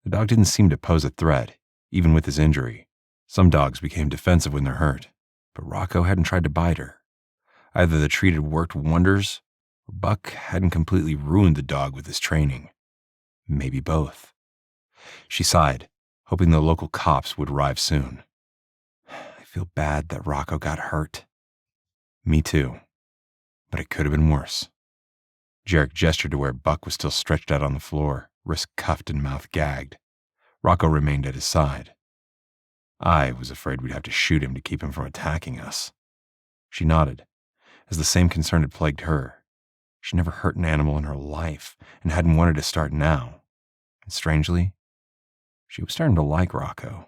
The dog didn't seem to pose a threat, even with his injury. Some dogs became defensive when they're hurt, but Rocco hadn't tried to bite her. Either the treat had worked wonders, or Buck hadn't completely ruined the dog with his training. Maybe both. She sighed, hoping the local cops would arrive soon. I feel bad that Rocco got hurt. Me too. But it could have been worse. Jarek gestured to where Buck was still stretched out on the floor, wrist cuffed and mouth gagged. Rocco remained at his side. I was afraid we'd have to shoot him to keep him from attacking us. She nodded, as the same concern had plagued her. She'd never hurt an animal in her life and hadn't wanted to start now. And strangely, she was starting to like Rocco.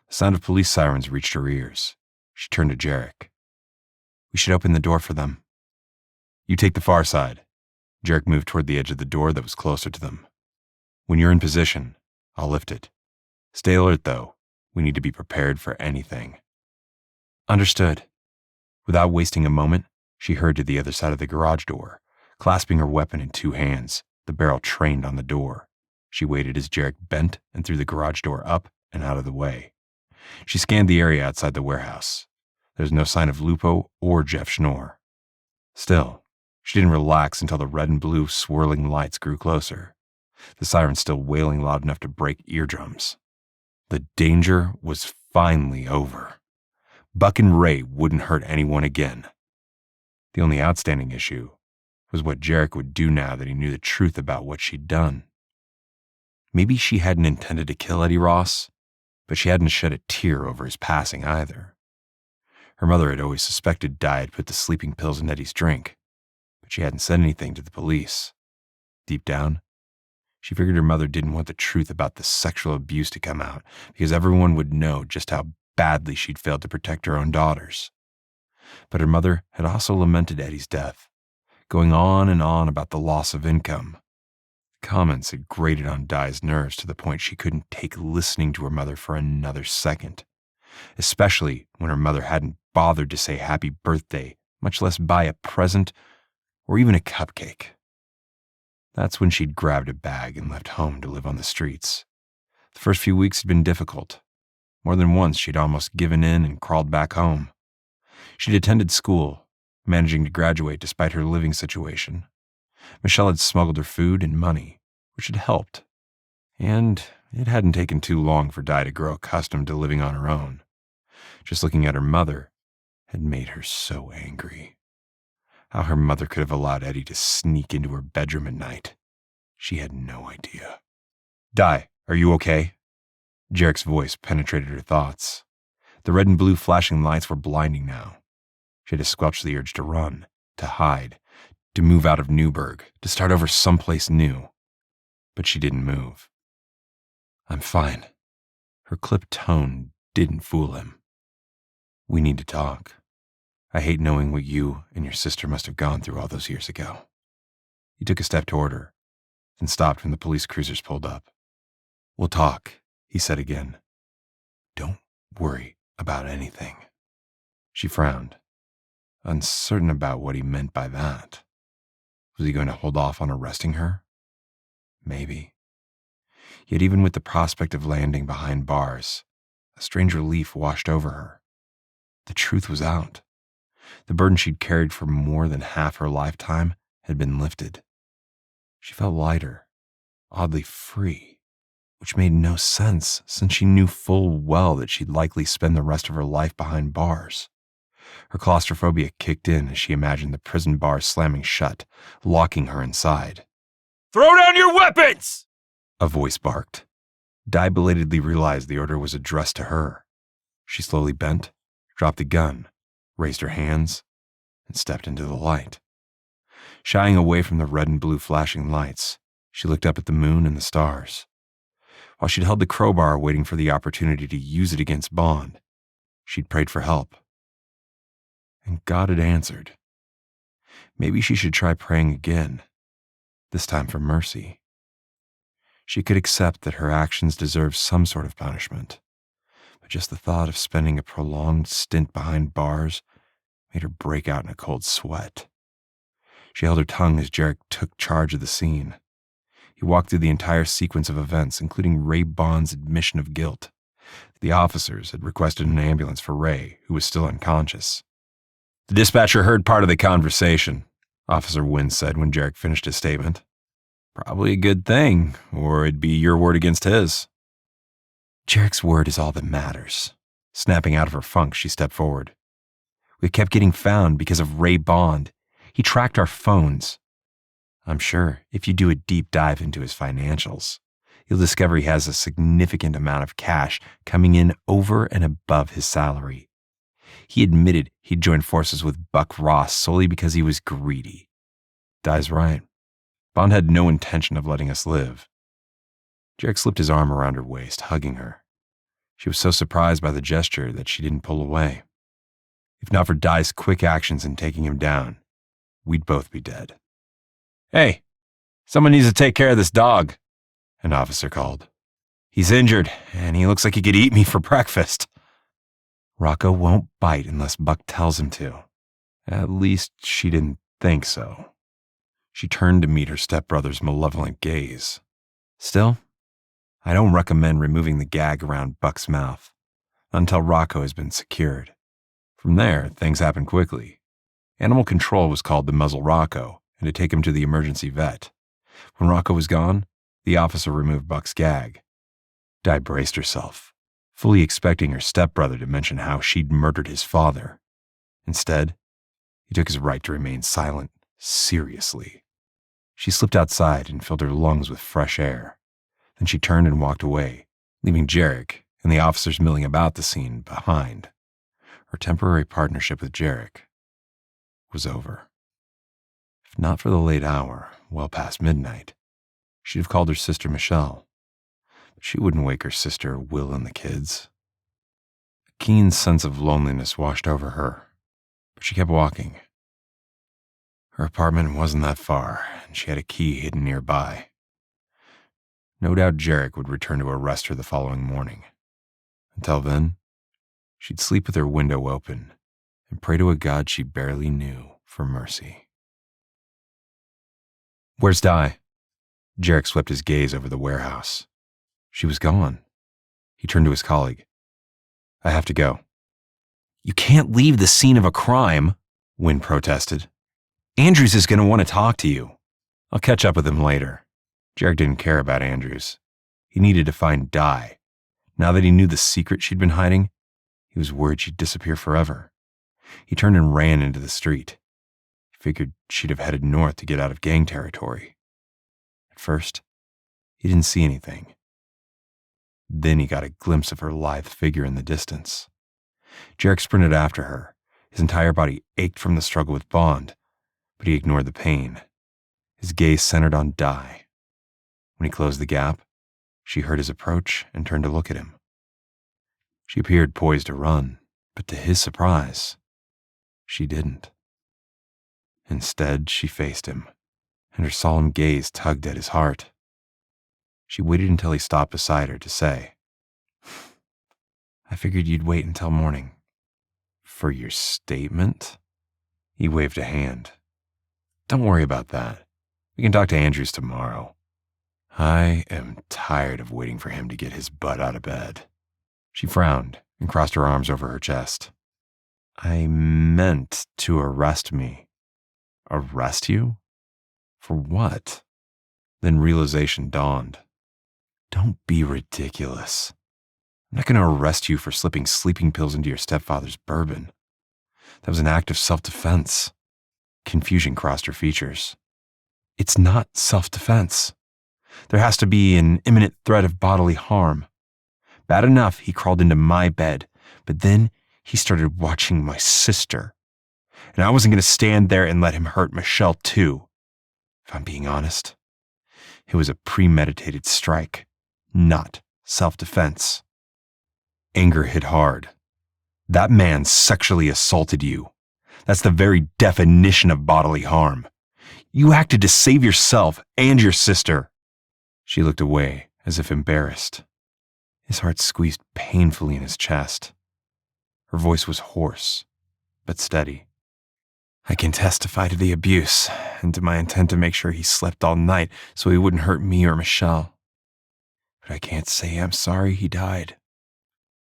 The sound of police sirens reached her ears. She turned to Jarek. We should open the door for them. You take the far side. Jarek moved toward the edge of the door that was closer to them. When you're in position, I'll lift it. Stay alert, though. We need to be prepared for anything. Understood. Without wasting a moment, she hurried to the other side of the garage door, clasping her weapon in 2 hands, the barrel trained on the door. She waited as Jarek bent and threw the garage door up and out of the way. She scanned the area outside the warehouse. There was no sign of Lupo or Jeff Schnorr. Still, she didn't relax until the red and blue swirling lights grew closer, the siren still wailing loud enough to break eardrums. The danger was finally over. Buck and Ray wouldn't hurt anyone again. The only outstanding issue was what Jarek would do now that he knew the truth about what she'd done. Maybe she hadn't intended to kill Eddie Ross, but she hadn't shed a tear over his passing either. Her mother had always suspected Di had put the sleeping pills in Eddie's drink, but she hadn't said anything to the police. Deep down, she figured her mother didn't want the truth about the sexual abuse to come out because everyone would know just how badly she'd failed to protect her own daughters. But her mother had also lamented Eddie's death, going on and on about the loss of income. comments had grated on Di's nerves to the point she couldn't take listening to her mother for another second, especially when her mother hadn't bothered to say happy birthday, much less buy a present or even a cupcake. That's when she'd grabbed a bag and left home to live on the streets. The first few weeks had been difficult. More than once, she'd almost given in and crawled back home. She'd attended school, managing to graduate despite her living situation. Michelle had smuggled her food and money, which had helped. And it hadn't taken too long for Di to grow accustomed to living on her own. Just looking at her mother had made her so angry. How her mother could have allowed Eddie to sneak into her bedroom at night, she had no idea. Di, are you okay? Jarek's voice penetrated her thoughts. The red and blue flashing lights were blinding now. She had to squelch the urge to run, to hide, to move out of Newburgh, to start over someplace new. But she didn't move. I'm fine. Her clipped tone didn't fool him. We need to talk. I hate knowing what you and your sister must have gone through all those years ago. He took a step toward her, then stopped when the police cruisers pulled up. We'll talk, he said again. Don't worry about anything. She frowned, uncertain about what he meant by that. Was he going to hold off on arresting her? Maybe. Yet even with the prospect of landing behind bars, a strange relief washed over her. The truth was out. The burden she'd carried for more than half her lifetime had been lifted. She felt lighter, oddly free, which made no sense since she knew full well that she'd likely spend the rest of her life behind bars. Her claustrophobia kicked in as she imagined the prison bars slamming shut, locking her inside. Throw down your weapons! A voice barked. Di belatedly realized the order was addressed to her. She slowly bent, dropped the gun, raised her hands, and stepped into the light. Shying away from the red and blue flashing lights, she looked up at the moon and the stars. While she'd held the crowbar waiting for the opportunity to use it against Bond, she'd prayed for help. And God had answered. Maybe she should try praying again, this time for mercy. She could accept that her actions deserved some sort of punishment, but just the thought of spending a prolonged stint behind bars made her break out in a cold sweat. She held her tongue as Jarek took charge of the scene. He walked through the entire sequence of events, including Ray Bond's admission of guilt. The officers had requested an ambulance for Ray, who was still unconscious. The dispatcher heard part of the conversation, Officer Wynn said when Jarek finished his statement. Probably a good thing, or it'd be your word against his. Jarek's word is all that matters. Snapping out of her funk, she stepped forward. We kept getting found because of Ray Bond. He tracked our phones. I'm sure if you do a deep dive into his financials, you'll discover he has a significant amount of cash coming in over and above his salary. He admitted he'd joined forces with Buck Ross solely because he was greedy. Di's right. Bond had no intention of letting us live. Jarek slipped his arm around her waist, hugging her. She was so surprised by the gesture that she didn't pull away. If not for Di's quick actions in taking him down, we'd both be dead. Hey, someone needs to take care of this dog, an officer called. He's injured, and he looks like he could eat me for breakfast. Rocco won't bite unless Buck tells him to. At least she didn't think so. She turned to meet her stepbrother's malevolent gaze. Still, I don't recommend removing the gag around Buck's mouth until Rocco has been secured. From there, things happen quickly. Animal control was called to muzzle Rocco and to take him to the emergency vet. When Rocco was gone, the officer removed Buck's gag. Di braced herself, fully expecting her stepbrother to mention how she'd murdered his father. Instead, he took his right to remain silent seriously. She slipped outside and filled her lungs with fresh air. Then she turned and walked away, leaving Jarek and the officers milling about the scene behind. Her temporary partnership with Jarek was over. If not for the late hour, well past midnight, she'd have called her sister Michelle. But she wouldn't wake her sister, Will, and the kids. A keen sense of loneliness washed over her, but she kept walking. Her apartment wasn't that far, and she had a key hidden nearby. No doubt Jarek would return to arrest her the following morning. Until then, she'd sleep with her window open and pray to a God she barely knew for mercy. "Where's Di?" Jarek swept his gaze over the warehouse. She was gone. He turned to his colleague. "I have to go." You can't leave the scene of a crime, Wynn protested. Andrews is going to want to talk to you. "I'll catch up with him later." Jarek didn't care about Andrews. He needed to find Di. Now that he knew the secret she'd been hiding, he was worried she'd disappear forever. He turned and ran into the street. He figured she'd have headed north to get out of gang territory. At first, he didn't see anything. Then he got a glimpse of her lithe figure in the distance. Jarek sprinted after her. His entire body ached from the struggle with Bond, but he ignored the pain. His gaze centered on Di. When he closed the gap, she heard his approach and turned to look at him. She appeared poised to run, but to his surprise, she didn't. Instead, she faced him, and her solemn gaze tugged at his heart. She waited until he stopped beside her to say, "I figured you'd wait until morning." "For your statement?" He waved a hand. "Don't worry about that. We can talk to Andrews tomorrow. I am tired of waiting for him to get his butt out of bed." She frowned and crossed her arms over her chest. "I meant to arrest me." "Arrest you? For what?" Then realization dawned. "Don't be ridiculous. I'm not going to arrest you for slipping sleeping pills into your stepfather's bourbon. That was an act of self-defense." Confusion crossed her features. "It's not self-defense. There has to be an imminent threat of bodily harm. Bad enough he crawled into my bed, but then he started watching my sister. And I wasn't going to stand there and let him hurt Michelle too. If I'm being honest, it was a premeditated strike, not self-defense." Anger hit hard. "That man sexually assaulted you. That's the very definition of bodily harm. You acted to save yourself and your sister." She looked away, as if embarrassed. His heart squeezed painfully in his chest. Her voice was hoarse, but steady. "I can testify to the abuse and to my intent to make sure he slept all night so he wouldn't hurt me or Michelle. But I can't say I'm sorry he died."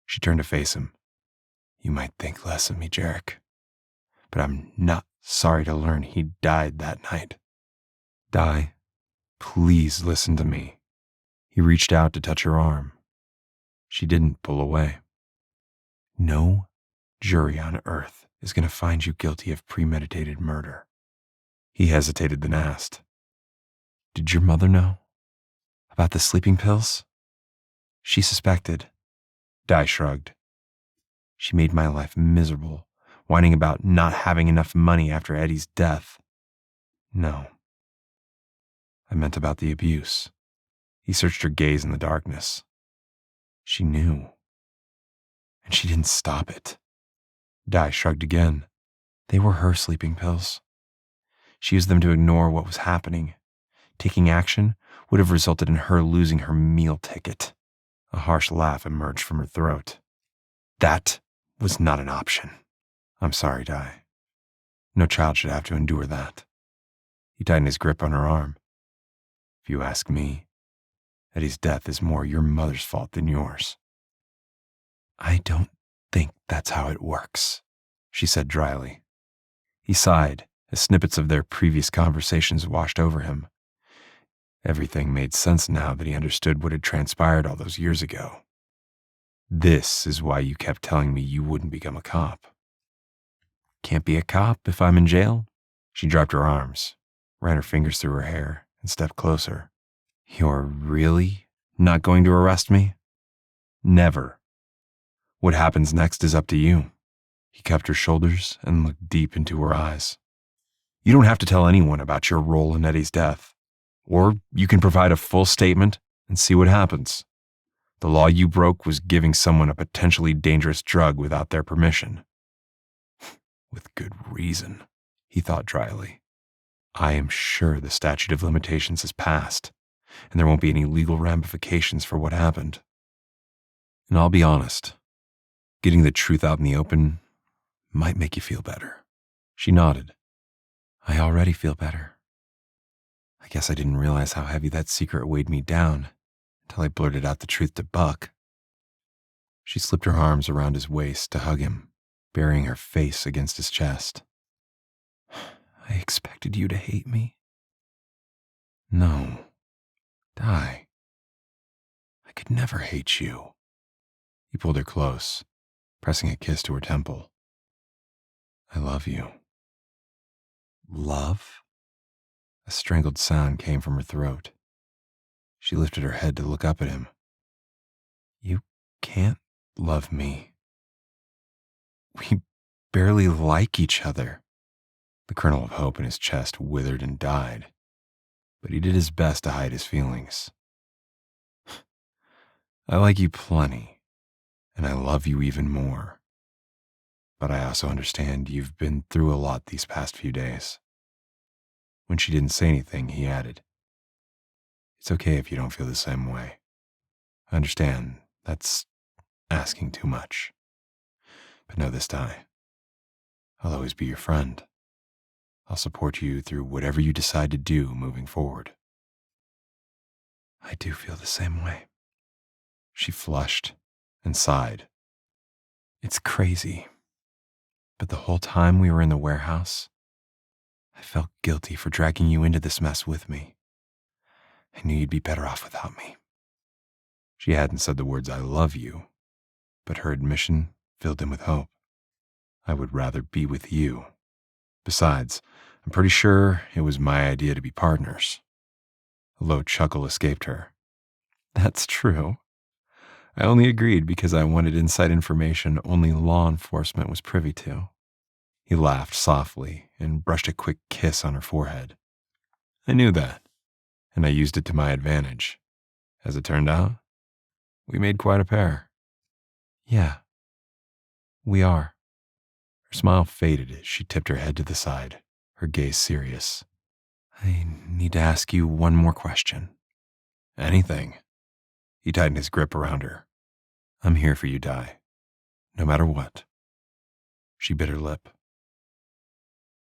She turned to face him. "You might think less of me, Jarek, but I'm not sorry to learn he died that night. Di, please listen to me." He reached out to touch her arm. She didn't pull away. "No jury on earth is going to find you guilty of premeditated murder." He hesitated, then asked, "Did your mother know about the sleeping pills?" She suspected. Di shrugged. "She made my life miserable, whining about not having enough money after Eddie's death. No. I meant about the abuse." He searched her gaze in the darkness. "She knew. And she didn't stop it." Di shrugged again. "They were her sleeping pills. She used them to ignore what was happening. Taking action would have resulted in her losing her meal ticket." A harsh laugh emerged from her throat. "That was not an option. I'm sorry, Di. No child should have to endure that." He tightened his grip on her arm. "If you ask me, Eddie's death is more your mother's fault than yours." "I don't think that's how it works," she said dryly. He sighed as snippets of their previous conversations washed over him. Everything made sense now that he understood what had transpired all those years ago. "This is why you kept telling me you wouldn't become a cop." "Can't be a cop if I'm in jail?" She dropped her arms, ran her fingers through her hair, and stepped closer. "You're really not going to arrest me?" "Never. What happens next is up to you." He cupped her shoulders and looked deep into her eyes. "You don't have to tell anyone about your role in Eddie's death. Or you can provide a full statement and see what happens. The law you broke was giving someone a potentially dangerous drug without their permission." "With good reason," he thought dryly. "I am sure the statute of limitations has passed. and there won't be any legal ramifications for what happened. And I'll be honest, getting the truth out in the open might make you feel better." She nodded. "I already feel better. I guess I didn't realize how heavy that secret weighed me down until I blurted out the truth to Buck." She slipped her arms around his waist to hug him, burying her face against his chest. "I expected you to hate me." "No, Di. I could never hate you." He pulled her close, pressing a kiss to her temple. "I love you." "Love?" A strangled sound came from her throat. She lifted her head to look up at him. "You can't love me. We barely like each other." The kernel of hope in his chest withered and died, but he did his best to hide his feelings. "I like you plenty, and I love you even more. But I also understand you've been through a lot these past few days." When she didn't say anything, he added, "It's okay if you don't feel the same way. I understand that's asking too much. But know this, Di. I'll always be your friend. I'll support you through whatever you decide to do moving forward." "I do feel the same way." She flushed and sighed. "It's crazy. But the whole time we were in the warehouse, I felt guilty for dragging you into this mess with me. I knew you'd be better off without me." She hadn't said the words "I love you," but her admission filled him with hope. "I would rather be with you. Besides, I'm pretty sure it was my idea to be partners." A low chuckle escaped her. "That's true. I only agreed because I wanted inside information only law enforcement was privy to." He laughed softly and brushed a quick kiss on her forehead. "I knew that, and I used it to my advantage. As it turned out, we made quite a pair." "Yeah, we are." Her smile faded as she tipped her head to the side, her gaze serious. "I need to ask you one more question." "Anything." He tightened his grip around her. "I'm here for you, Di, no matter what." She bit her lip.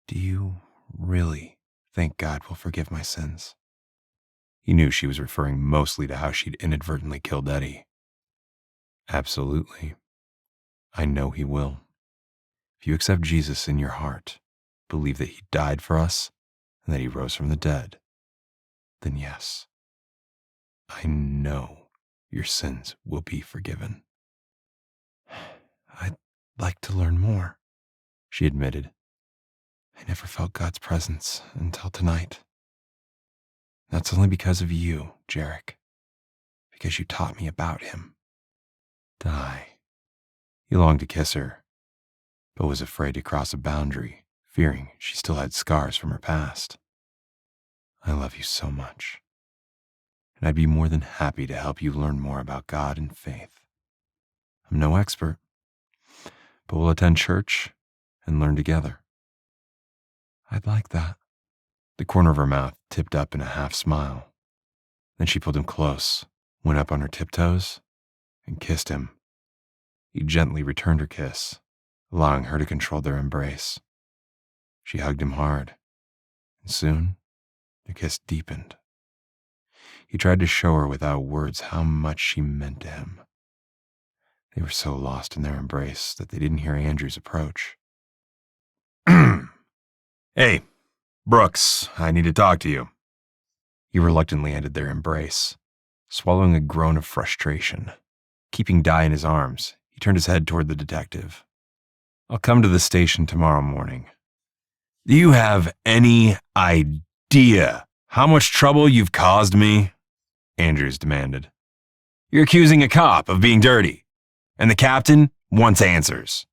"Do you really think God will forgive my sins?" He knew she was referring mostly to how she'd inadvertently killed Eddie. "Absolutely. I know he will. If you accept Jesus in your heart, believe that he died for us, and that he rose from the dead, then yes, I know your sins will be forgiven." "I'd like to learn more," she admitted. "I never felt God's presence until tonight. That's only because of you, Jarek, because you taught me about him." "Di." He longed to kiss her, but was afraid to cross a boundary, fearing she still had scars from her past. "I love you so much, and I'd be more than happy to help you learn more about God and faith. I'm no expert, but we'll attend church and learn together." "I'd like that." The corner of her mouth tipped up in a half smile. Then she pulled him close, went up on her tiptoes, and kissed him. He gently returned her kiss, allowing her to control their embrace. She hugged him hard, and soon their kiss deepened. He tried to show her without words how much she meant to him. They were so lost in their embrace that they didn't hear Andrew's approach. "Hey, Brooks, I need to talk to you." He reluctantly ended their embrace, swallowing a groan of frustration. Keeping Di in his arms, he turned his head toward the detective. "I'll come to the station tomorrow morning." "Do you have any idea how much trouble you've caused me?" Andrews demanded. "You're accusing a cop of being dirty, and the captain wants answers.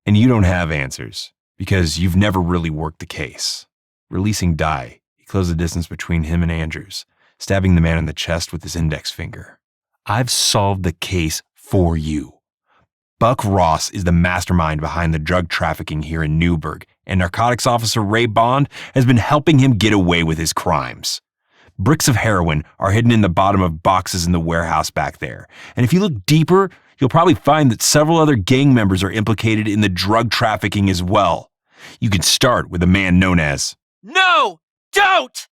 And you don't have answers, because you've never really worked the case." Releasing Di, he closed the distance between him and Andrews, stabbing the man in the chest with his index finger. "I've solved the case for you. Buck Ross is the mastermind behind the drug trafficking here in Newburgh, and narcotics officer Ray Bond has been helping him get away with his crimes. Bricks of heroin are hidden in the bottom of boxes in the warehouse back there. And if you look deeper, you'll probably find that several other gang members are implicated in the drug trafficking as well. You can start with a man known as... No! Don't!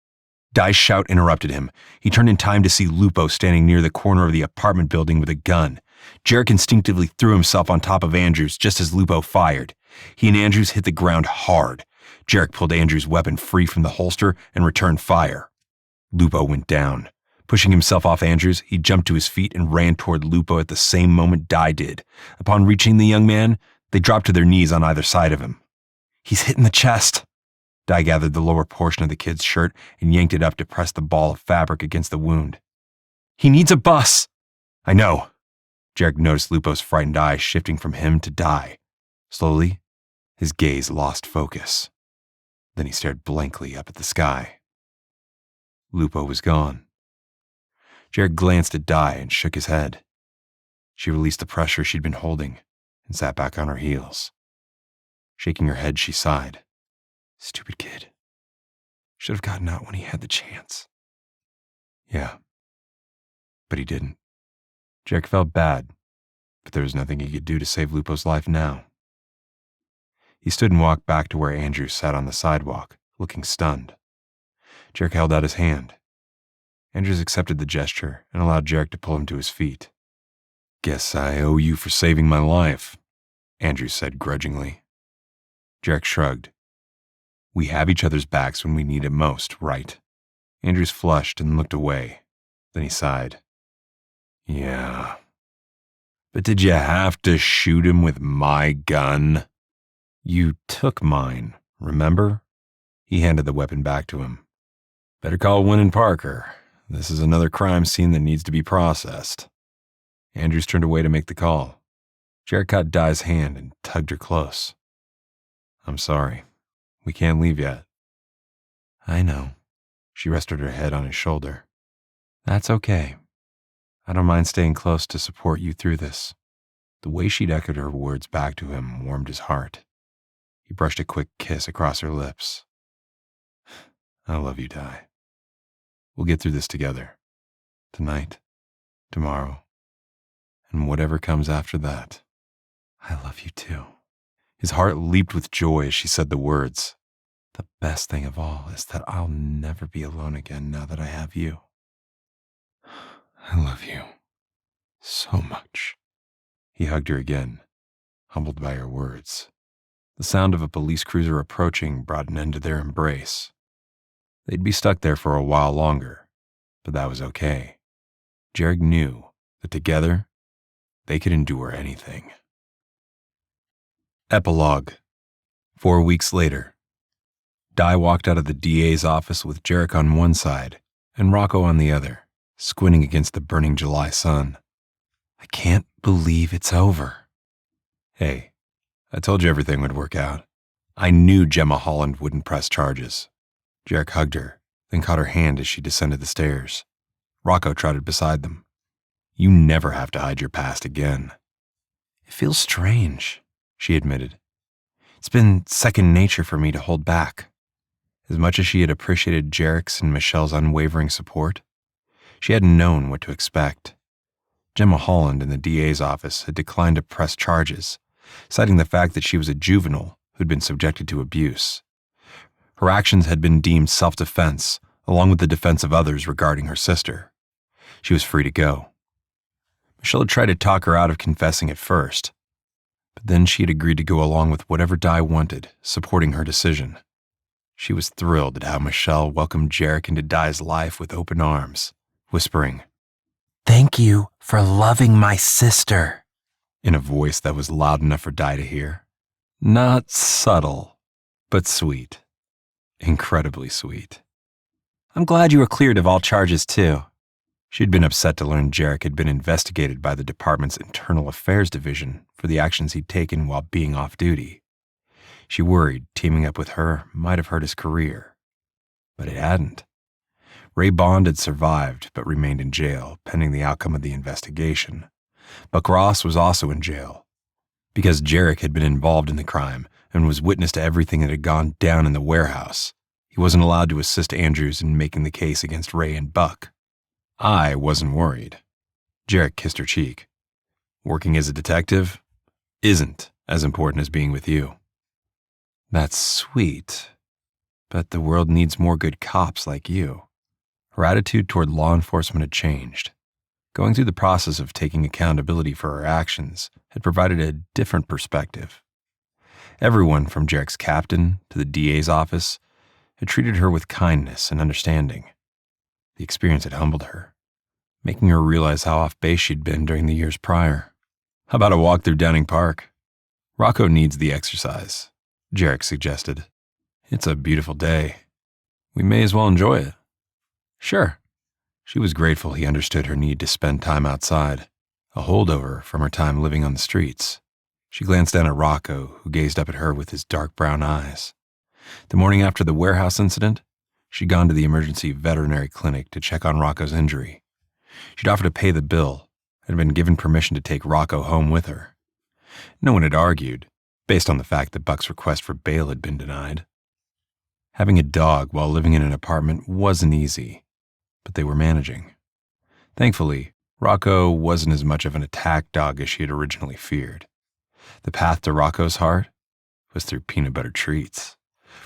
Dai's shout interrupted him. He turned in time to see Lupo standing near the corner of the apartment building with a gun. Jarek instinctively threw himself on top of Andrews just as Lupo fired. He and Andrews hit the ground hard. Jarek pulled Andrews' weapon free from the holster and returned fire. Lupo went down. Pushing himself off Andrews, he jumped to his feet and ran toward Lupo at the same moment Dai did. Upon reaching the young man, they dropped to their knees on either side of him. He's hit in the chest. Dai gathered the lower portion of the kid's shirt and yanked it up to press the ball of fabric against the wound. He needs a bus. I know. Jarek noticed Lupo's frightened eyes shifting from him to Dai. Slowly, his gaze lost focus. Then he stared blankly up at the sky. Lupo was gone. Jarek glanced at Dai and shook his head. She released the pressure she'd been holding and sat back on her heels. Shaking her head, she sighed. Stupid kid. Should have gotten out when he had the chance. Yeah, but he didn't. Jarek felt bad, but there was nothing he could do to save Lupo's life now. He stood and walked back to where Andrew sat on the sidewalk, looking stunned. Jarek held out his hand. Andrews accepted the gesture and allowed Jarek to pull him to his feet. Guess I owe you for saving my life, Andrews said grudgingly. Jarek shrugged. We have each other's backs when we need it most, right? Andrews flushed and looked away. Then he sighed. Yeah. But did you have to shoot him with my gun? You took mine, remember? He handed the weapon back to him. Better call Wynn and Parker. This is another crime scene that needs to be processed. Andrews turned away to make the call. Jarek caught Dai's hand and tugged her close. I'm sorry. We can't leave yet. I know. She rested her head on his shoulder. That's okay. I don't mind staying close to support you through this. The way she'd echoed her words back to him warmed his heart. He brushed a quick kiss across her lips. I love you, Dai. We'll get through this together. Tonight, tomorrow, and whatever comes after that. I love you too. His heart leaped with joy as she said the words. The best thing of all is that I'll never be alone again now that I have you. I love you so much. He hugged her again, humbled by her words. The sound of a police cruiser approaching brought an end to their embrace. They'd be stuck there for a while longer, but that was okay. Jarek knew that together, they could endure anything. Epilogue. 4 weeks later. Dai walked out of the DA's office with Jarek on one side and Rocco on the other, squinting against the burning July sun. I can't believe it's over. Hey, I told you everything would work out. I knew Gemma Holland wouldn't press charges. Jarek hugged her, then caught her hand as she descended the stairs. Rocco trotted beside them. You never have to hide your past again. It feels strange, she admitted. It's been second nature for me to hold back. As much as she had appreciated Jarek's and Michelle's unwavering support, she hadn't known what to expect. Gemma Holland in the DA's office had declined to press charges, citing the fact that she was a juvenile who'd been subjected to abuse. Her actions had been deemed self-defense, along with the defense of others regarding her sister. She was free to go. Michelle had tried to talk her out of confessing at first, but then she had agreed to go along with whatever Dai wanted, supporting her decision. She was thrilled at how Michelle welcomed Jarek into Dai's life with open arms, whispering, "Thank you for loving my sister," in a voice that was loud enough for Dai to hear. Not subtle, but sweet. Incredibly sweet. I'm glad you were cleared of all charges, too. She'd been upset to learn Jarek had been investigated by the department's Internal Affairs Division for the actions he'd taken while being off duty. She worried teaming up with her might have hurt his career. But it hadn't. Ray Bond had survived but remained in jail pending the outcome of the investigation. Buck Ross was also in jail. Because Jarek had been involved in the crime and was witness to everything that had gone down in the warehouse, he He wasn't allowed to assist Andrews in making the case against Ray and Buck. I wasn't worried. Jarek kissed her cheek. Working as a detective isn't as important as being with you. That's sweet, but the world needs more good cops like you. Her attitude toward law enforcement had changed. Going through the process of taking accountability for her actions had provided a different perspective. Everyone from Jarek's captain to the DA's office had treated her with kindness and understanding. The experience had humbled her, making her realize how off base she'd been during the years prior. How about a walk through Downing Park? Rocco needs the exercise, Jarek suggested. It's a beautiful day. We may as well enjoy it. Sure. She was grateful he understood her need to spend time outside, a holdover from her time living on the streets. She glanced down at Rocco, who gazed up at her with his dark brown eyes. The morning after the warehouse incident, she'd gone to the emergency veterinary clinic to check on Rocco's injury. She'd offered to pay the bill and had been given permission to take Rocco home with her. No one had argued, based on the fact that Buck's request for bail had been denied. Having a dog while living in an apartment wasn't easy, but they were managing. Thankfully, Rocco wasn't as much of an attack dog as she had originally feared. The path to Rocco's heart was through peanut butter treats,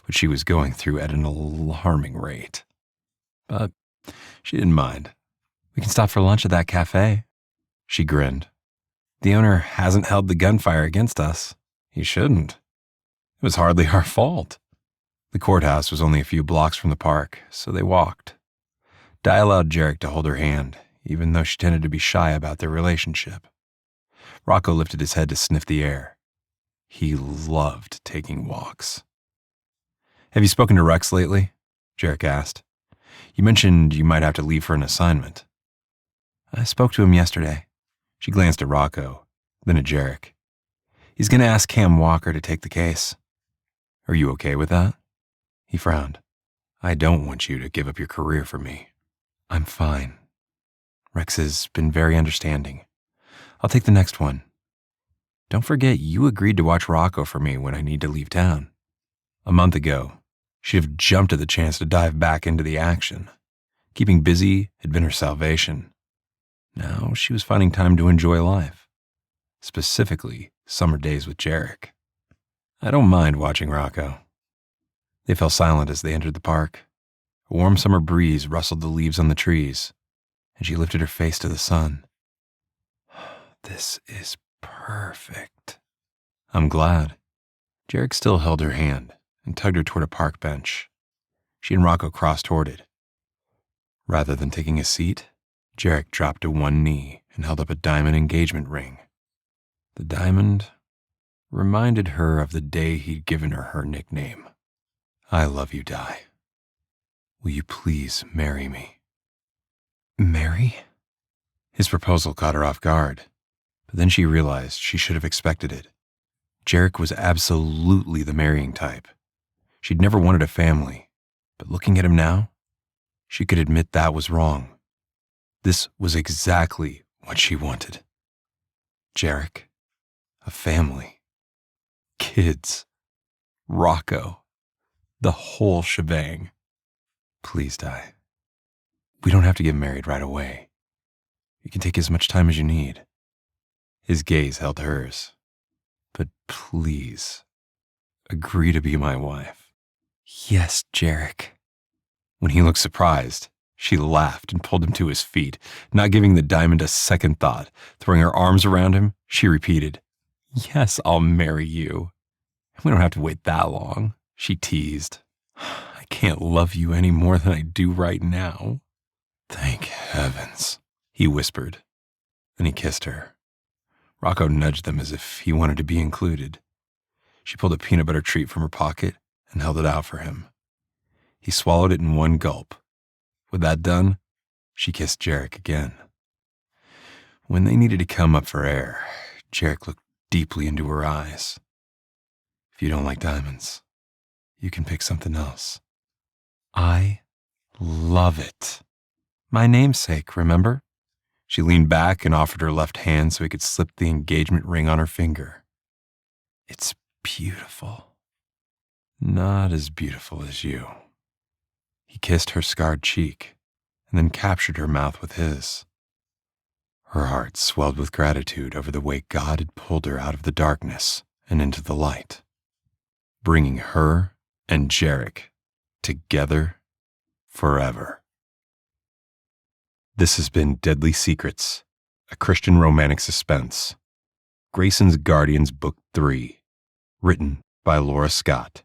which she was going through at an alarming rate. But she didn't mind. We can stop for lunch at that cafe. She grinned. The owner hasn't held the gunfire against us. He shouldn't. It was hardly our fault. The courthouse was only a few blocks from the park, so they walked. Di allowed Jarek to hold her hand, even though she tended to be shy about their relationship. Rocco lifted his head to sniff the air. He loved taking walks. Have you spoken to Rex lately? Jarek asked. You mentioned you might have to leave for an assignment. I spoke to him yesterday. She glanced at Rocco, then at Jarek. He's going to ask Cam Walker to take the case. Are you okay with that? He frowned. I don't want you to give up your career for me. I'm fine. Rex has been very understanding. I'll take the next one. Don't forget you agreed to watch Rocco for me when I need to leave town. A month ago, she'd have jumped at the chance to dive back into the action. Keeping busy had been her salvation. Now she was finding time to enjoy life, specifically summer days with Jarek. I don't mind watching Rocco. They fell silent as they entered the park. A warm summer breeze rustled the leaves on the trees, and she lifted her face to the sun. This is perfect. I'm glad. Jarek still held her hand and tugged her toward a park bench. She and Rocco crossed toward it. Rather than taking a seat, Jarek dropped to one knee and held up a diamond engagement ring. The diamond reminded her of the day he'd given her nickname. I love you, Di. Will you please marry me? Marry? His proposal caught her off guard, but then she realized she should have expected it. Jarek was absolutely the marrying type. She'd never wanted a family, but looking at him now, she could admit that was wrong. This was exactly what she wanted. Jarek, a family, kids, Rocco, the whole shebang. Please, Di. We don't have to get married right away. You can take as much time as you need. His gaze held hers. But please, agree to be my wife. Yes, Jarek. When he looked surprised, she laughed and pulled him to his feet, not giving the diamond a second thought. Throwing her arms around him, she repeated, Yes, I'll marry you. We don't have to wait that long, she teased. I can't love you any more than I do right now. Thank heavens, he whispered. Then he kissed her. Rocco nudged them as if he wanted to be included. She pulled a peanut butter treat from her pocket and held it out for him. He swallowed it in one gulp. With that done, she kissed Jarek again. When they needed to come up for air, Jarek looked deeply into her eyes. If you don't like diamonds, you can pick something else. I love it. My namesake, remember? She leaned back and offered her left hand so he could slip the engagement ring on her finger. It's beautiful. Not as beautiful as you. He kissed her scarred cheek and then captured her mouth with his. Her heart swelled with gratitude over the way God had pulled her out of the darkness and into the light, bringing her and Jarek together forever. This has been Deadly Secrets, a Christian romantic suspense. Grayson's Guardians Book 3, written by Laura Scott,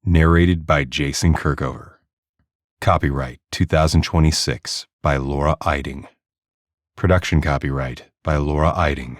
narrated by Jason Kirkover. Copyright 2026 by Laura Eiding. Production copyright by Laura Eiding.